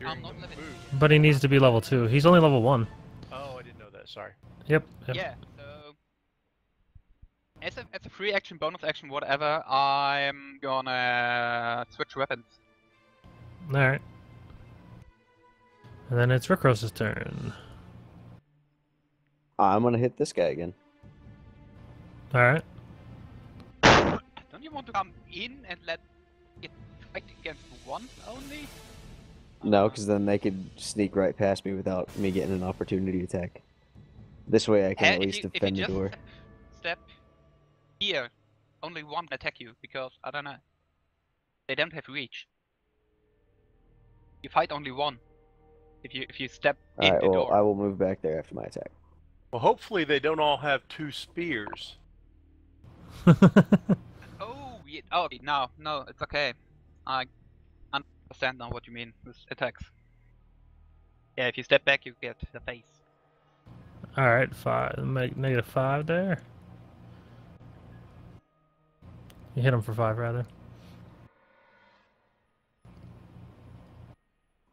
I'm not level 2 yet. But he needs to be level 2. He's only level 1. Oh, I didn't know that. Sorry. Yep. Yeah. So as a free action, bonus action, whatever, I'm gonna switch weapons. Alright. And then it's Rickros' turn. I'm gonna hit this guy again. Alright. Don't you want to come in and let it fight against one only? No, because then they could sneak right past me without me getting an opportunity attack. This way I can at least defend the door. Step here, only one can attack you because I don't know. They don't have reach. You fight only one. If you step in Alright, the well, door. I will move back there after my attack. Well, hopefully they don't all have 2 spears. Oh, yeah, oh, no, it's okay. I understand now what you mean with attacks. Yeah, if you step back, you get the face. Alright, 5. Make -5 there. You hit him for 5, rather.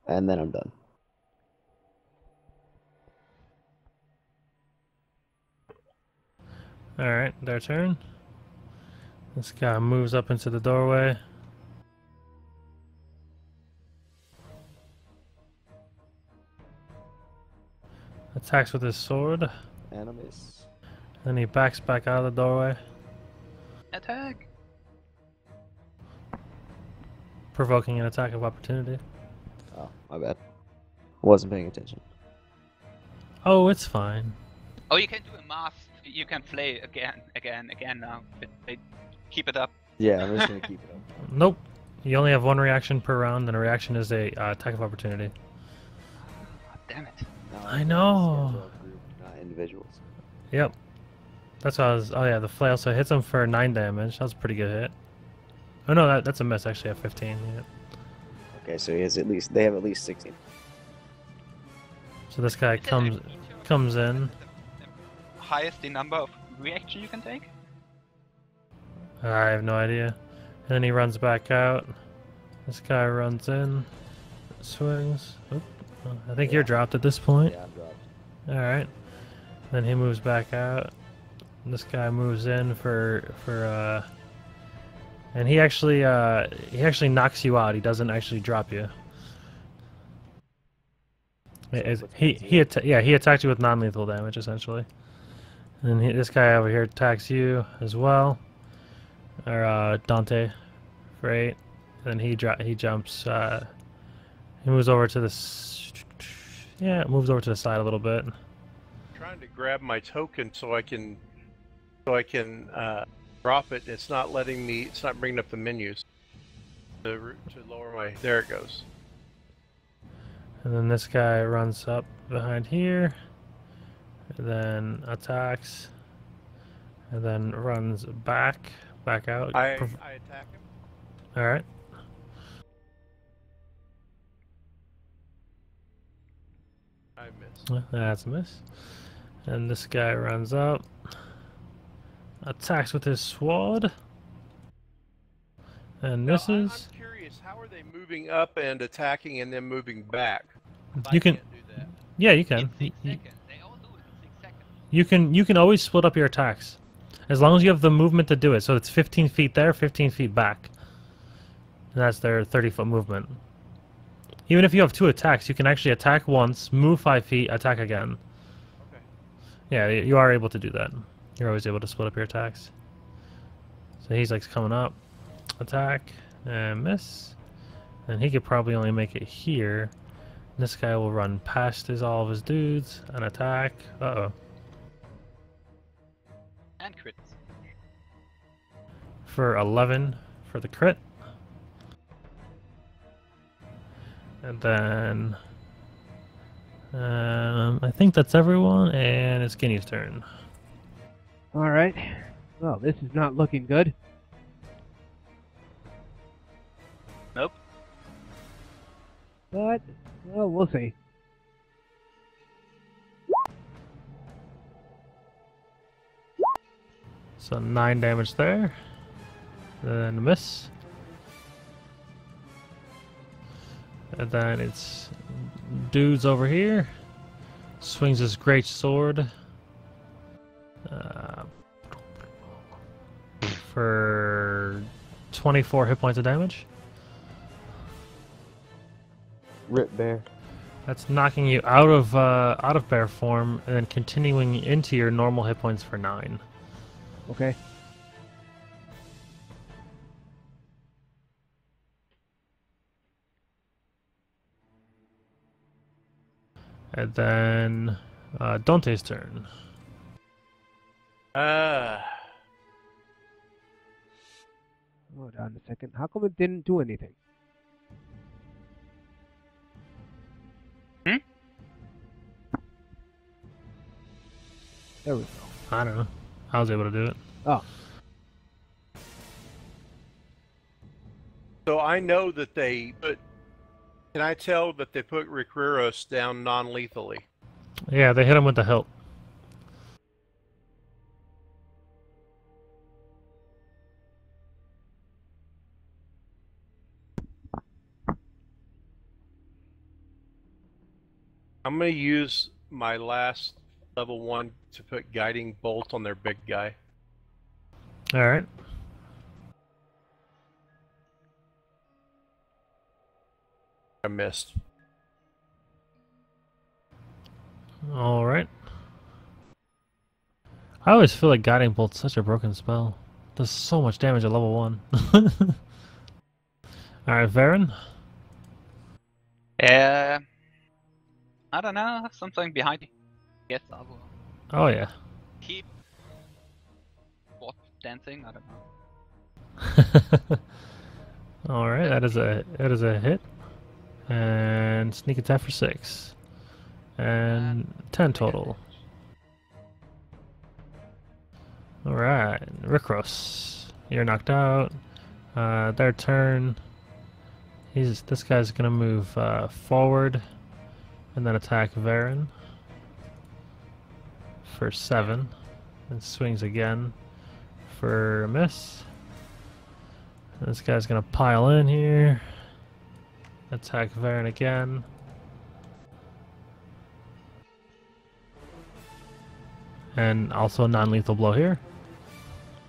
And then I'm done. Alright, their turn. This guy moves up into the doorway. Attacks with his sword. And I miss. Then he backs back out of the doorway, Attack! provoking an attack of opportunity. Oh, my bad. Wasn't paying attention. Oh, it's fine. Oh, you can do a mask. You can play again now. Keep it up. Yeah, I'm just gonna keep it up. Nope. You only have 1 reaction per round, and a reaction is a attack of opportunity. God damn it. No, I know. it's a group, not individuals. Yep. That's what I was. Oh yeah, the flail. So it hits him for 9 damage. That was a pretty good hit. Oh no, that's a miss actually at 15. Yeah. Okay, so he has at least. They have at least 16. So this guy comes in. Highest the number of reaction you can take? I have no idea. And then he runs back out. This guy runs in, swings. Oop. I think you're dropped at this point. Yeah, I'm dropped. Alright. Then he moves back out. This guy moves in for and he actually knocks you out. He doesn't actually drop you. He attacked you with non-lethal damage essentially. And this guy over here attacks you as well. Or Dante for 8. Then he jumps he moves over to this. Yeah, it moves over to the side a little bit. Trying to grab my token so I can drop it. It's not letting me. It's not bringing up the menus to lower my. There it goes. And then this guy runs up behind here, and then attacks, and then runs back out. I attack him. All right. I missed. That's a miss. And this guy runs up. Attacks with his sword. And Now, misses. I'm curious, how are they moving up and attacking and then moving back? You can. Can't do that. Yeah, you can. In 6 seconds. They all do it in 6 seconds. You can always split up your attacks, as long as you have the movement to do it. So it's 15 feet there, 15 feet back. And that's their 30-foot movement. Even if you have 2 attacks, you can actually attack once, move 5 feet, attack again. Okay. Yeah, you are able to do that. You're always able to split up your attacks. So he's like coming up, attack, and miss. And he could probably only make it here. This guy will run past all of his dudes and attack. Uh-oh. And crits. For 11 for the crit. And then I think that's everyone, and it's Ginyu's turn. Alright. Well, this is not looking good. Nope. But, well, we'll see. So 9 damage there. Then a miss. And then it's dudes over here. Swings his great sword. For 24 hit points of damage. Rip bear. That's knocking you out of bear form and then continuing into your normal hit points for 9. Okay. And then Dante's turn. Hold on a second. How come it didn't do anything? Hmm? There we go. I don't know. I was able to do it. Oh. So I know that they put. Can I tell that they put Rikruros down non-lethally? Yeah, they hit him with the hilt. I'm going to use my last level 1 to put guiding bolt on their big guy. All right. I missed. All right. I always feel like guiding bolt's such a broken spell. Does so much damage at level 1. All right, Varen. I don't know, something behind you. Yes, I will Oh yeah. keep what dancing. I don't know. All right, that is a hit, and sneak attack for 6, and 10 total. All right, Rikros, you're knocked out. Their turn. This guy's gonna move forward, and then attack Varen for 7, and swings again for a miss. This guy's gonna pile in here. Attack Varen again. And also non-lethal blow here.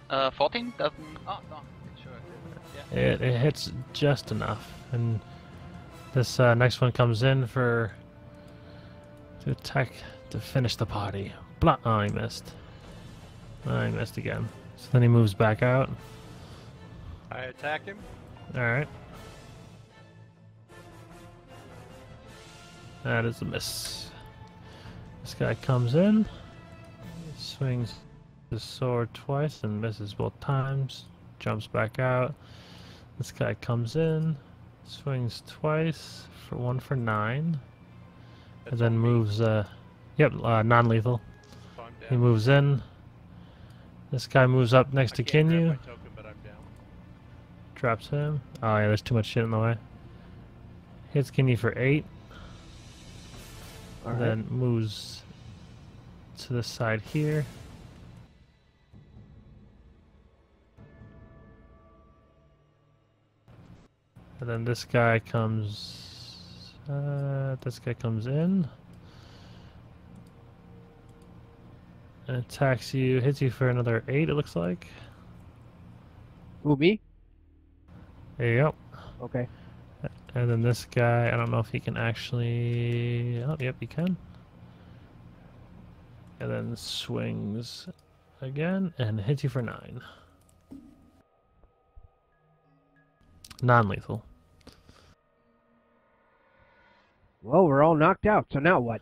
14 doesn't. Oh no, sure. Yeah. It hits just enough. And this next one comes in to attack to finish the party. Blah. Oh, he missed. Oh, he missed again. So then he moves back out. I attack him. Alright. That is a miss. This guy comes in, swings his sword twice and misses both times, jumps back out. This guy comes in, swings twice, for 1 for 9, and then moves, non-lethal. He moves in. This guy moves up next to Ginyu. Drops him. Oh yeah, there's too much shit in the way. Hits Ginyu for 8. All right. Then moves to the side here. And then this guy comes. This guy comes in and attacks you. Hits you for another 8. It looks like. Who, me? There you go. Okay. And then this guy, I don't know if he can actually. Oh, yep, he can. And then swings again and hits you for 9. Non-lethal. Well, we're all knocked out, so now what?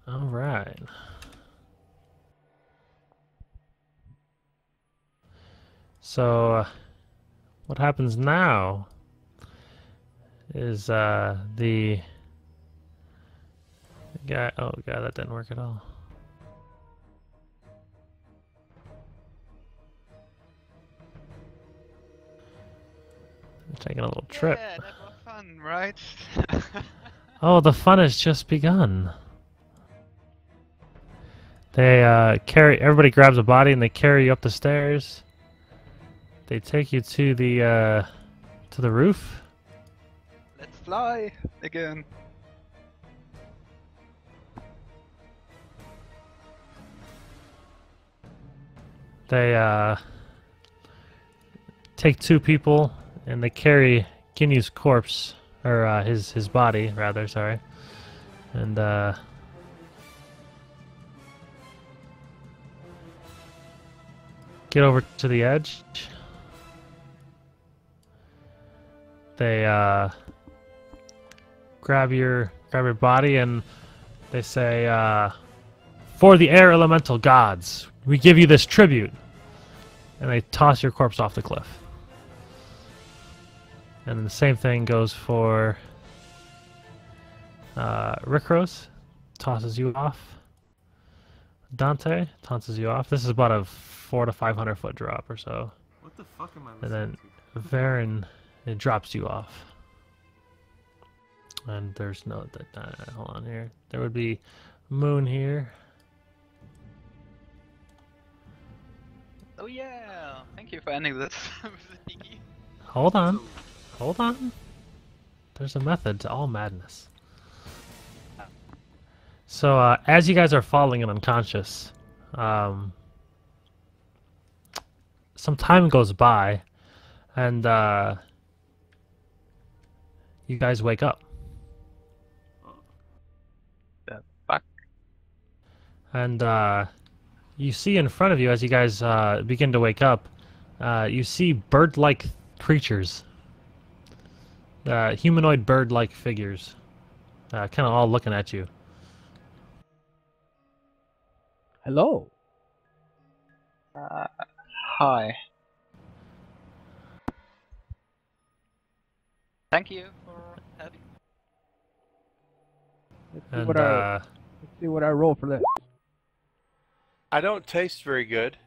All right. So, what happens now is the guy. Oh god, that didn't work at all. I'm taking a little trip. Yeah, that was fun, right? Oh, the fun has just begun. They carry. Everybody grabs a body and they carry you up the stairs. They take you to the roof. Let's fly again. They take 2 people and they carry Ginyu's corpse, or his body rather. Sorry, and get over to the edge. They grab your body and they say, "For the air elemental gods, we give you this tribute." And they toss your corpse off the cliff. And then the same thing goes for Rickros, tosses you off. Dante tosses you off. This is about a 400 to 500 foot drop or so. What the fuck am I And listening then to? Varen, it drops you off. And there's no... hold on here. There would be Moon here. Oh yeah! Thank you for ending this. Hold on. Hold on. There's a method to all madness. So, as you guys are falling and unconscious, some time goes by, and you guys wake up. The fuck? And you see in front of you, as you guys begin to wake up, you see bird-like creatures. Humanoid bird-like figures. Kind of all looking at you. Hello. Hi. Thank you for having. Let's see And let's see what I roll for this. I don't taste very good.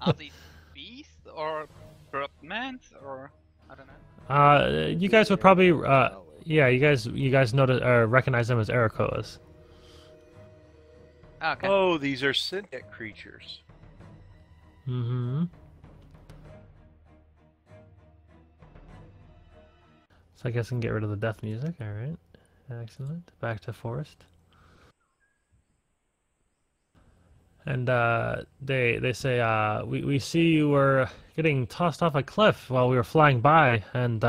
Are these beasts or bird-mans or I don't know? you guys would probably, yeah, you guys notice recognize them as Arakoas. Okay. Oh, these are synthetic creatures. Mm-hmm. So I guess I can get rid of the death music. All right, excellent. Back to Forest. And they say, we see you were getting tossed off a cliff while we were flying by, and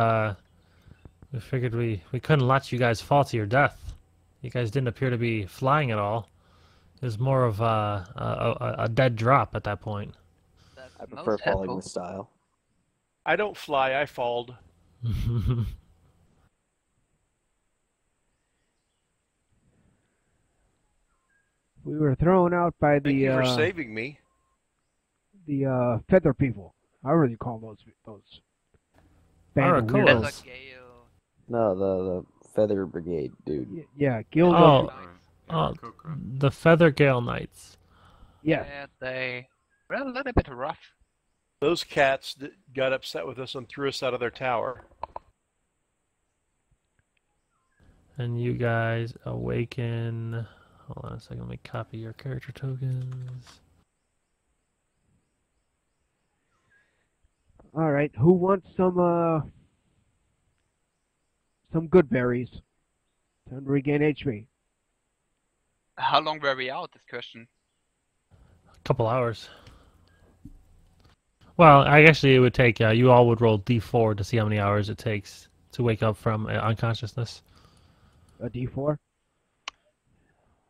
we figured we couldn't let you guys fall to your death. You guys didn't appear to be flying at all. It was more of a dead drop at that point. I prefer falling with style. I don't fly, I falled. We were thrown out by Thank you for saving me. The feather people. However you call those band of Arakoas. weirdos. No, the Feather Brigade, dude. Yeah, guild. The Feather Gale Knights. Yes. Yeah, they were a little bit rough. Those cats that got upset with us and threw us out of their tower. And you guys awaken. Hold on a second. Let me copy your character tokens. All right, who wants some good berries to regain HP? How long were we out? This question. A couple hours. Well, I actually it would take. You all would roll D4 to see how many hours it takes to wake up from unconsciousness. A D4?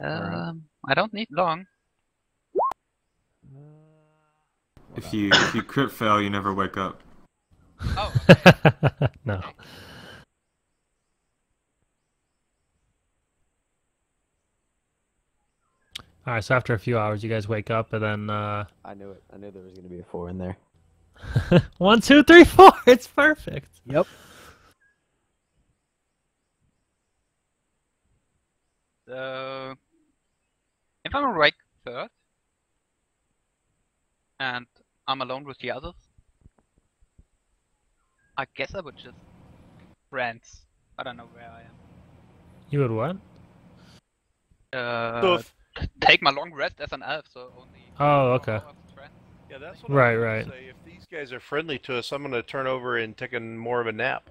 I don't need long. If you crit fail, you never wake up. Oh. No. All right, so after a few hours, you guys wake up, and then I knew it. I knew there was going to be a 4 in there. 1, 2, 3, 4. It's perfect. Yep. So, if I'm awake first, and I'm alone with the others, I guess I would just friends. I don't know where I am. You would what? Take my long rest as an elf, so only. Oh, okay. Yeah, that's what Right, I was right. gonna say. If these guys are friendly to us, I'm going to turn over and take more of a nap.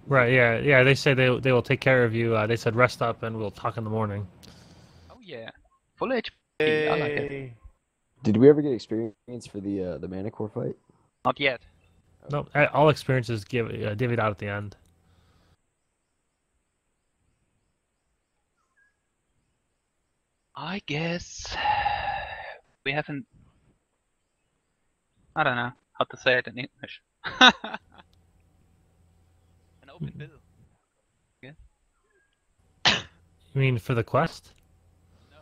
Right, yeah. They say they will take care of you. They said rest up, and we'll talk in the morning. Oh yeah, full HP. I like it. Did we ever get experience for the Manicore fight? Not yet. No, all experiences divvied out at the end. I guess we haven't. I don't know how to say it in English. An open bill. Yeah. You mean for the quest? No.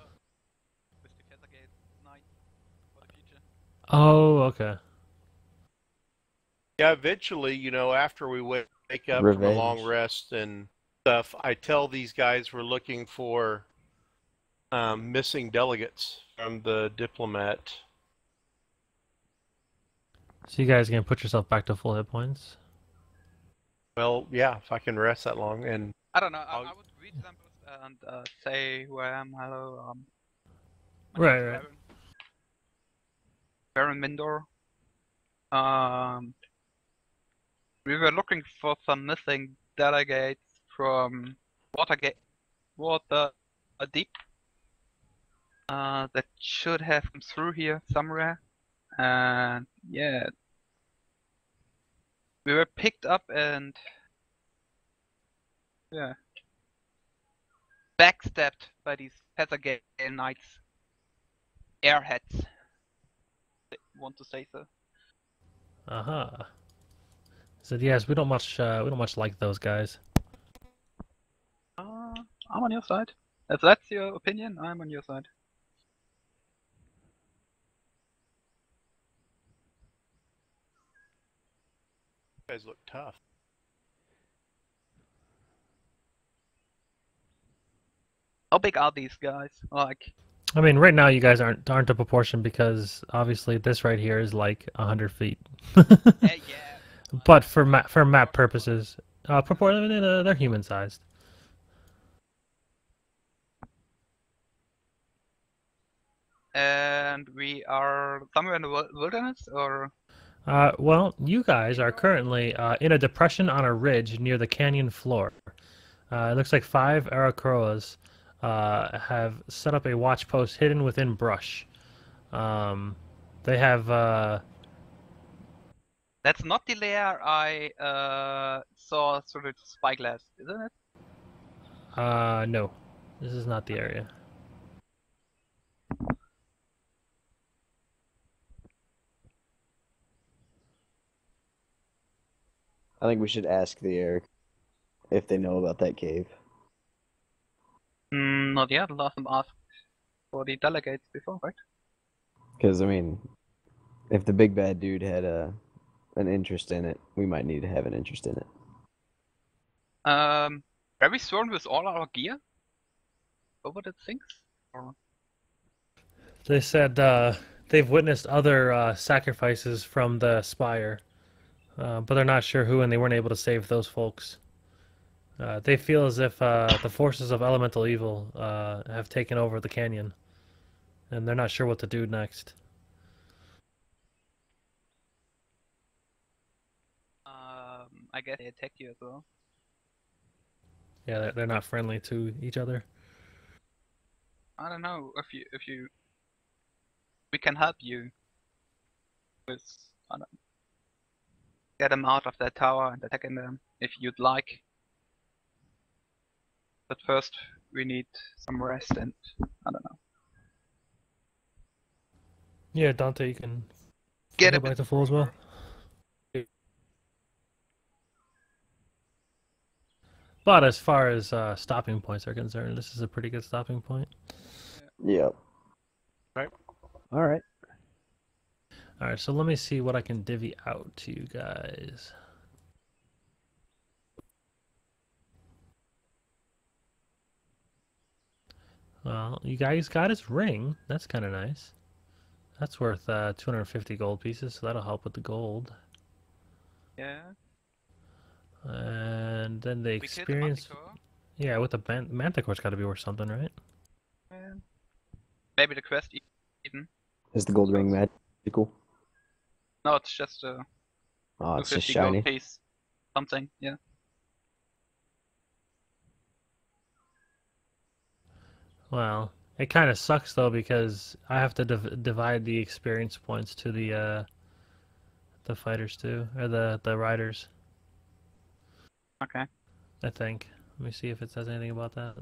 With the Casagate night for the future. Oh, okay. Yeah, eventually, after we wake up from a long rest and stuff, I tell these guys we're looking for missing delegates from the diplomat. So you guys gonna put yourself back to full hit points? Well, yeah, if I can rest that long, and I don't know. I would read them and say who I am. Hello. My name is Right. Baron Mindor. We were looking for some missing delegates from Water Deep. That should have come through here somewhere. And yeah, we were picked up and yeah, backstabbed by these Pasagale Knights, airheads. Want to say so? Said yes. We don't much like those guys. I'm on your side. If that's your opinion, I'm on your side. you guys look tough. How big are these guys? Like, I mean, right now you guys aren't a proportion because obviously this right here is like 100 feet. yeah. But for map purposes, they're human sized. And we are somewhere in the wilderness, or? Well, you guys are currently in a depression on a ridge near the canyon floor. It looks like 5 Aracroas have set up a watch post hidden within brush. They have. That's not the layer I saw through the spyglass, isn't it? No, this is not the area. I think we should ask the Eric if they know about that cave. Not yet. Last time asked for the delegates before, right? Because, I mean, if the big bad dude had an interest in it, we might need to have an interest in it. Are we sworn with all our gear over the things? Or? They said they've witnessed other sacrifices from the spire, but they're not sure who, and they weren't able to save those folks. They feel as if the forces of elemental evil have taken over the canyon, and they're not sure what to do next. I guess they attack you as well. Yeah, they're not friendly to each other. I don't know if you we can help you with I don't get them out of that tower and attacking them if you'd like. But first we need some rest and I don't know. Yeah, Dante, you can Get go a back bit to full as well. But as far as stopping points are concerned, this is a pretty good stopping point. Yep. Right. All right. All right, so let me see what I can divvy out to you guys. Well, you guys got his ring. That's kind of nice. That's worth 250 gold pieces, so that'll help with the gold. Yeah. And then the We killed the experience. Manticore. Yeah, with the Manticore's got to be worth something, right? Yeah. Maybe the quest even. Is the gold ring magical? No, it's just a Oh, it's just 250 shiny. gold piece. Something, yeah. Well, it kind of sucks though because I have to divide the experience points to the fighters too, or the riders. Okay. I think. Let me see if it says anything about that.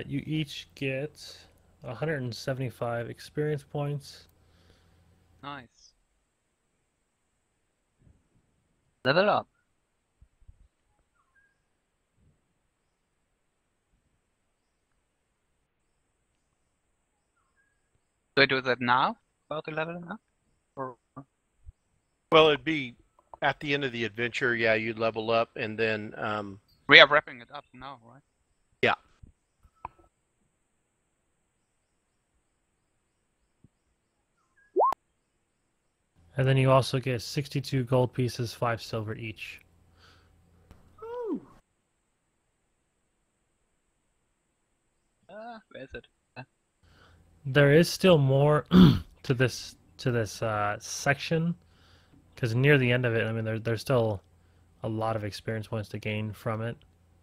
You each get 175 experience points. Nice. Level up. Do I do that now? About the level now? Or Well, it'd be at the end of the adventure. Yeah, you'd level up, and then we are wrapping it up now, right? yeah. And then you also get 62 gold pieces, 5 silver each. Where is it? There is still more to this section, because near the end of it, I mean, there's still a lot of experience points to gain from it.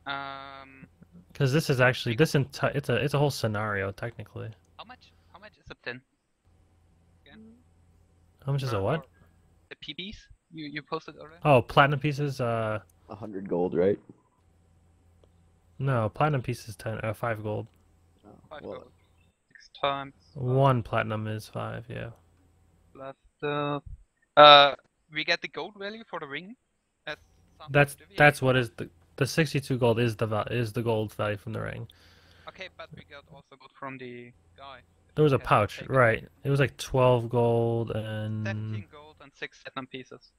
Because this is actually it's a whole scenario technically. How much is it then? Again? How much is a what? The PBs you posted already? Oh, platinum pieces. 100 gold, right? No, platinum pieces 5 gold. 5 gold. 6 times. 1 platinum is 5. Yeah. Plus we get the gold value for the ring. That's what is the 62 gold is the gold value from the ring. Okay, but we got also gold from the guy. There was a pouch, right? It was like 12 gold and 17 gold and 6 platinum pieces.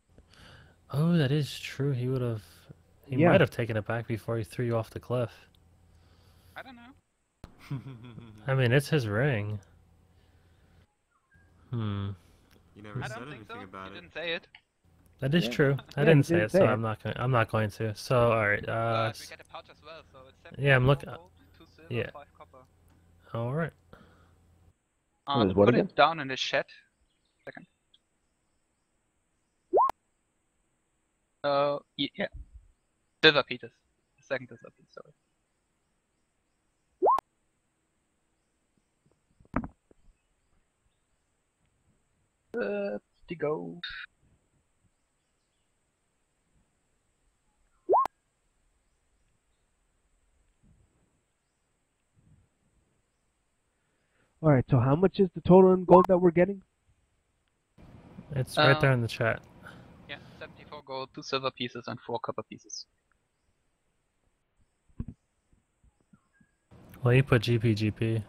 Oh, that is true. He would have. He Yeah. might have taken it back before he threw you off the cliff. I don't know. I mean, it's his ring. Hmm. You never I said don't think anything so. about You it. didn't say it. That is Yeah. true. I Yeah, didn't you say didn't it, so say it. I'm not going to. So, all right. But we get a pouch as well, so it's 17 yeah, I'm looking. gold, 2 silver, Yeah. 5 copper. All right. What Put again? it down in the chat. Second. Yeah. Silver pieces. Second silver piece, sorry. To go. All right. So how much is the total in gold that we're getting? It's right there in the chat. Yeah, 74 gold, 2 silver pieces, and 4 copper pieces. Well, you put GP.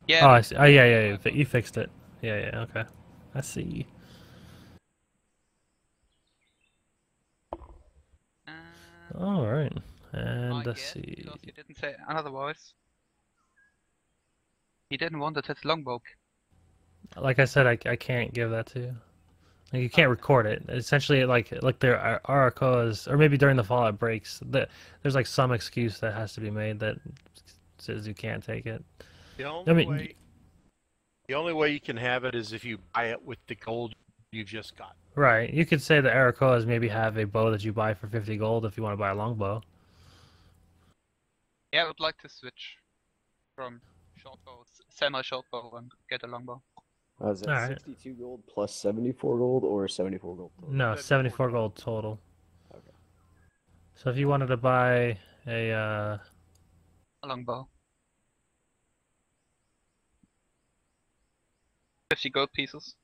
Yeah. Oh, I see. Oh, yeah. You fixed it. Yeah. Okay. I see. All right. And let's see. Because he didn't say otherwise. He didn't want it his longbow. Like I said, I can't give that to you. Like, you can't record it. Essentially, like there are cause, or maybe during the Fallout breaks, there's like some excuse that has to be made that says you can't take it. The only way you can have it is if you buy it with the gold you've just got. Right. You could say the Arakoas maybe have a bow that you buy for 50 gold if you want to buy a longbow. Yeah, I would like to switch from shortbow, semi-shortbow, and get a longbow. Was that 62 gold plus 74 gold or 74 gold total? No, 74 gold total. Okay. So if you wanted to buy a longbow. 50 gold pieces.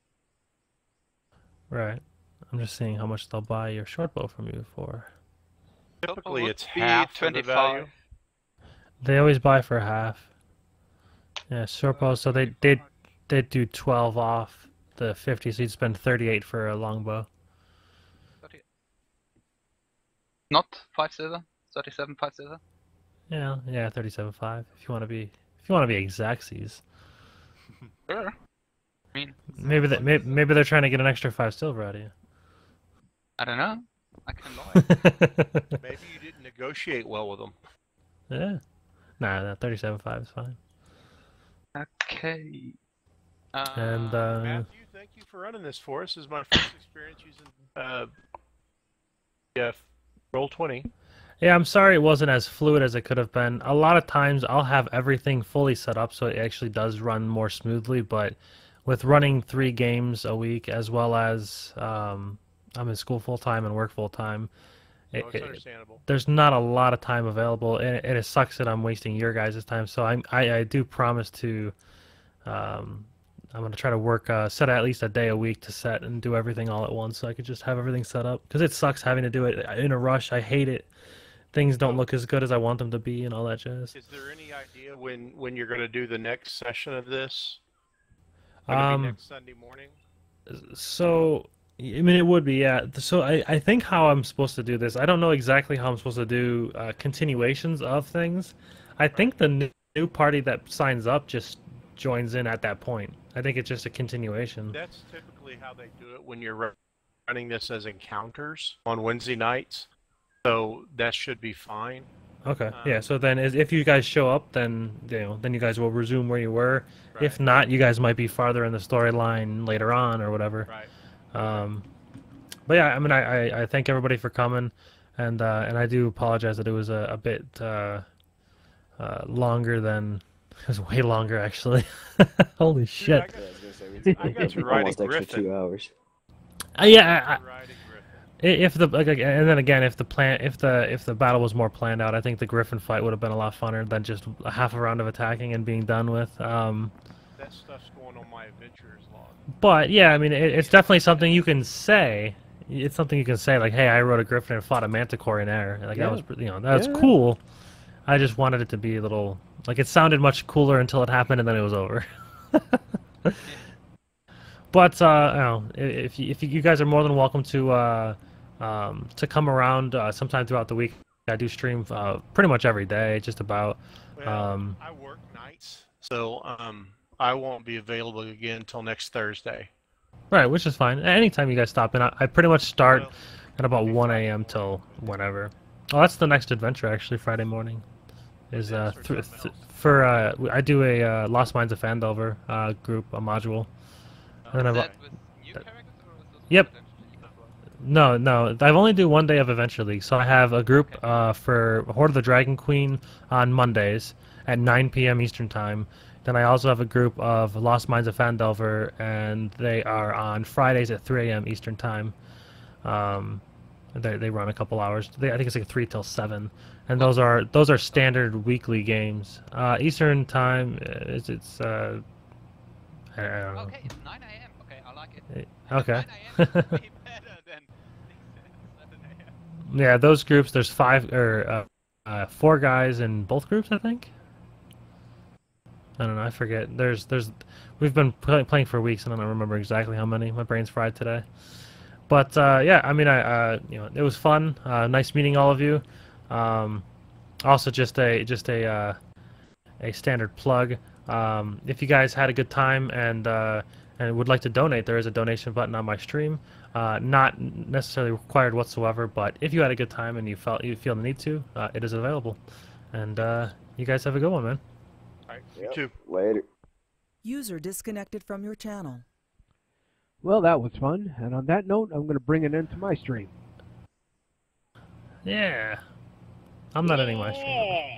Right. I'm just seeing how much they'll buy your shortbow from you for. Typically it's half of the value. They always buy for half. Yeah, shortbow, so they do 12 off the 50, so you'd spend 38 for a longbow. 30. Not 5 silver? 37 5 silver? Yeah, 37.5 if you want to be exactsies. Sure. I mean, maybe they're trying to get an extra 5 silver out of you. I don't know. I can lie. Maybe you didn't negotiate well with them. Yeah. Nah, 37.5 is fine. Okay. And Matthew, thank you for running this for us. This is my first experience using Roll20. Yeah, I'm sorry it wasn't as fluid as it could have been. A lot of times I'll have everything fully set up so it actually does run more smoothly, but with running 3 games a week as well as I'm in school full-time and work full-time, it's understandable. There's not a lot of time available, and it sucks that I'm wasting your guys' time. So I do promise to I'm going to try to work set at least a day a week to set and do everything all at once so I could just have everything set up, because it sucks having to do it in a rush. I hate it. Things don't look as good as I want them to be and all that jazz. Is there any idea when you're going to do the next session of this? Going to be next Sunday morning? So, I mean, it would be, yeah. So I think how I'm supposed to do this, I don't know exactly how I'm supposed to do continuations of things. I think the new party that signs up just joins in at that point. I think it's just a continuation. That's typically how they do it when you're running this as encounters on Wednesday nights. So that should be fine. Okay. Yeah. So then, if you guys show up, then then you guys will resume where you were. Right. If not, you guys might be farther in the storyline later on or whatever. Right. But yeah, I mean, I thank everybody for coming, and I do apologize that it was a bit longer than. It was way longer, actually. Holy shit! I got to ride almost extra 2 hours. Yeah. If the and then again, if the battle was more planned out, I think the Griffin fight would have been a lot funner than just a half a round of attacking and being done with. That stuff's going on my adventurers log. But yeah, I mean, it's definitely something you can say. It's something you can say, like, "Hey, I rode a Griffin and fought a Manticore in air." Like that was, that was cool. I just wanted it to be a little, like, it sounded much cooler until it happened, and then it was over. But if you guys are more than welcome to come around sometime throughout the week. I do stream pretty much every day, just about. Well, I work nights, so I won't be available again until next Thursday. Right, which is fine. Anytime you guys stop in, I pretty much start at about 1 a.m. till whenever. Oh, that's the next adventure, actually, Friday morning. Is I do a Lost Mines of Phandelver group, a module. And then yep. No, I only do 1 day of Adventure League, so I have a group for Horde of the Dragon Queen on Mondays at 9 p.m. Eastern Time. Then I also have a group of Lost Minds of Phandelver, and they are on Fridays at 3 a.m. Eastern Time. They run a couple hours. I think it's like 3 till 7, and those are standard weekly games. Eastern Time it's I don't know. Okay, it's 9 a.m. Okay, I like it. Okay. 9 a.m. is way better than 7 a.m. Yeah, those groups. There's 4 guys in both groups, I think. I don't know. I forget. We've been playing for weeks, and I don't remember exactly how many. My brain's fried today. But yeah, I mean, it was fun. Nice meeting all of you. Also, just a standard plug. If you guys had a good time and would like to donate, there is a donation button on my stream. Not necessarily required whatsoever, but if you had a good time and you feel the need to, it is available. And you guys have a good one, man. All right, you too. Later. User disconnected from your channel. Well, that was fun. And on that note, I'm going to bring an end to my stream. Yeah. I'm not ending my stream.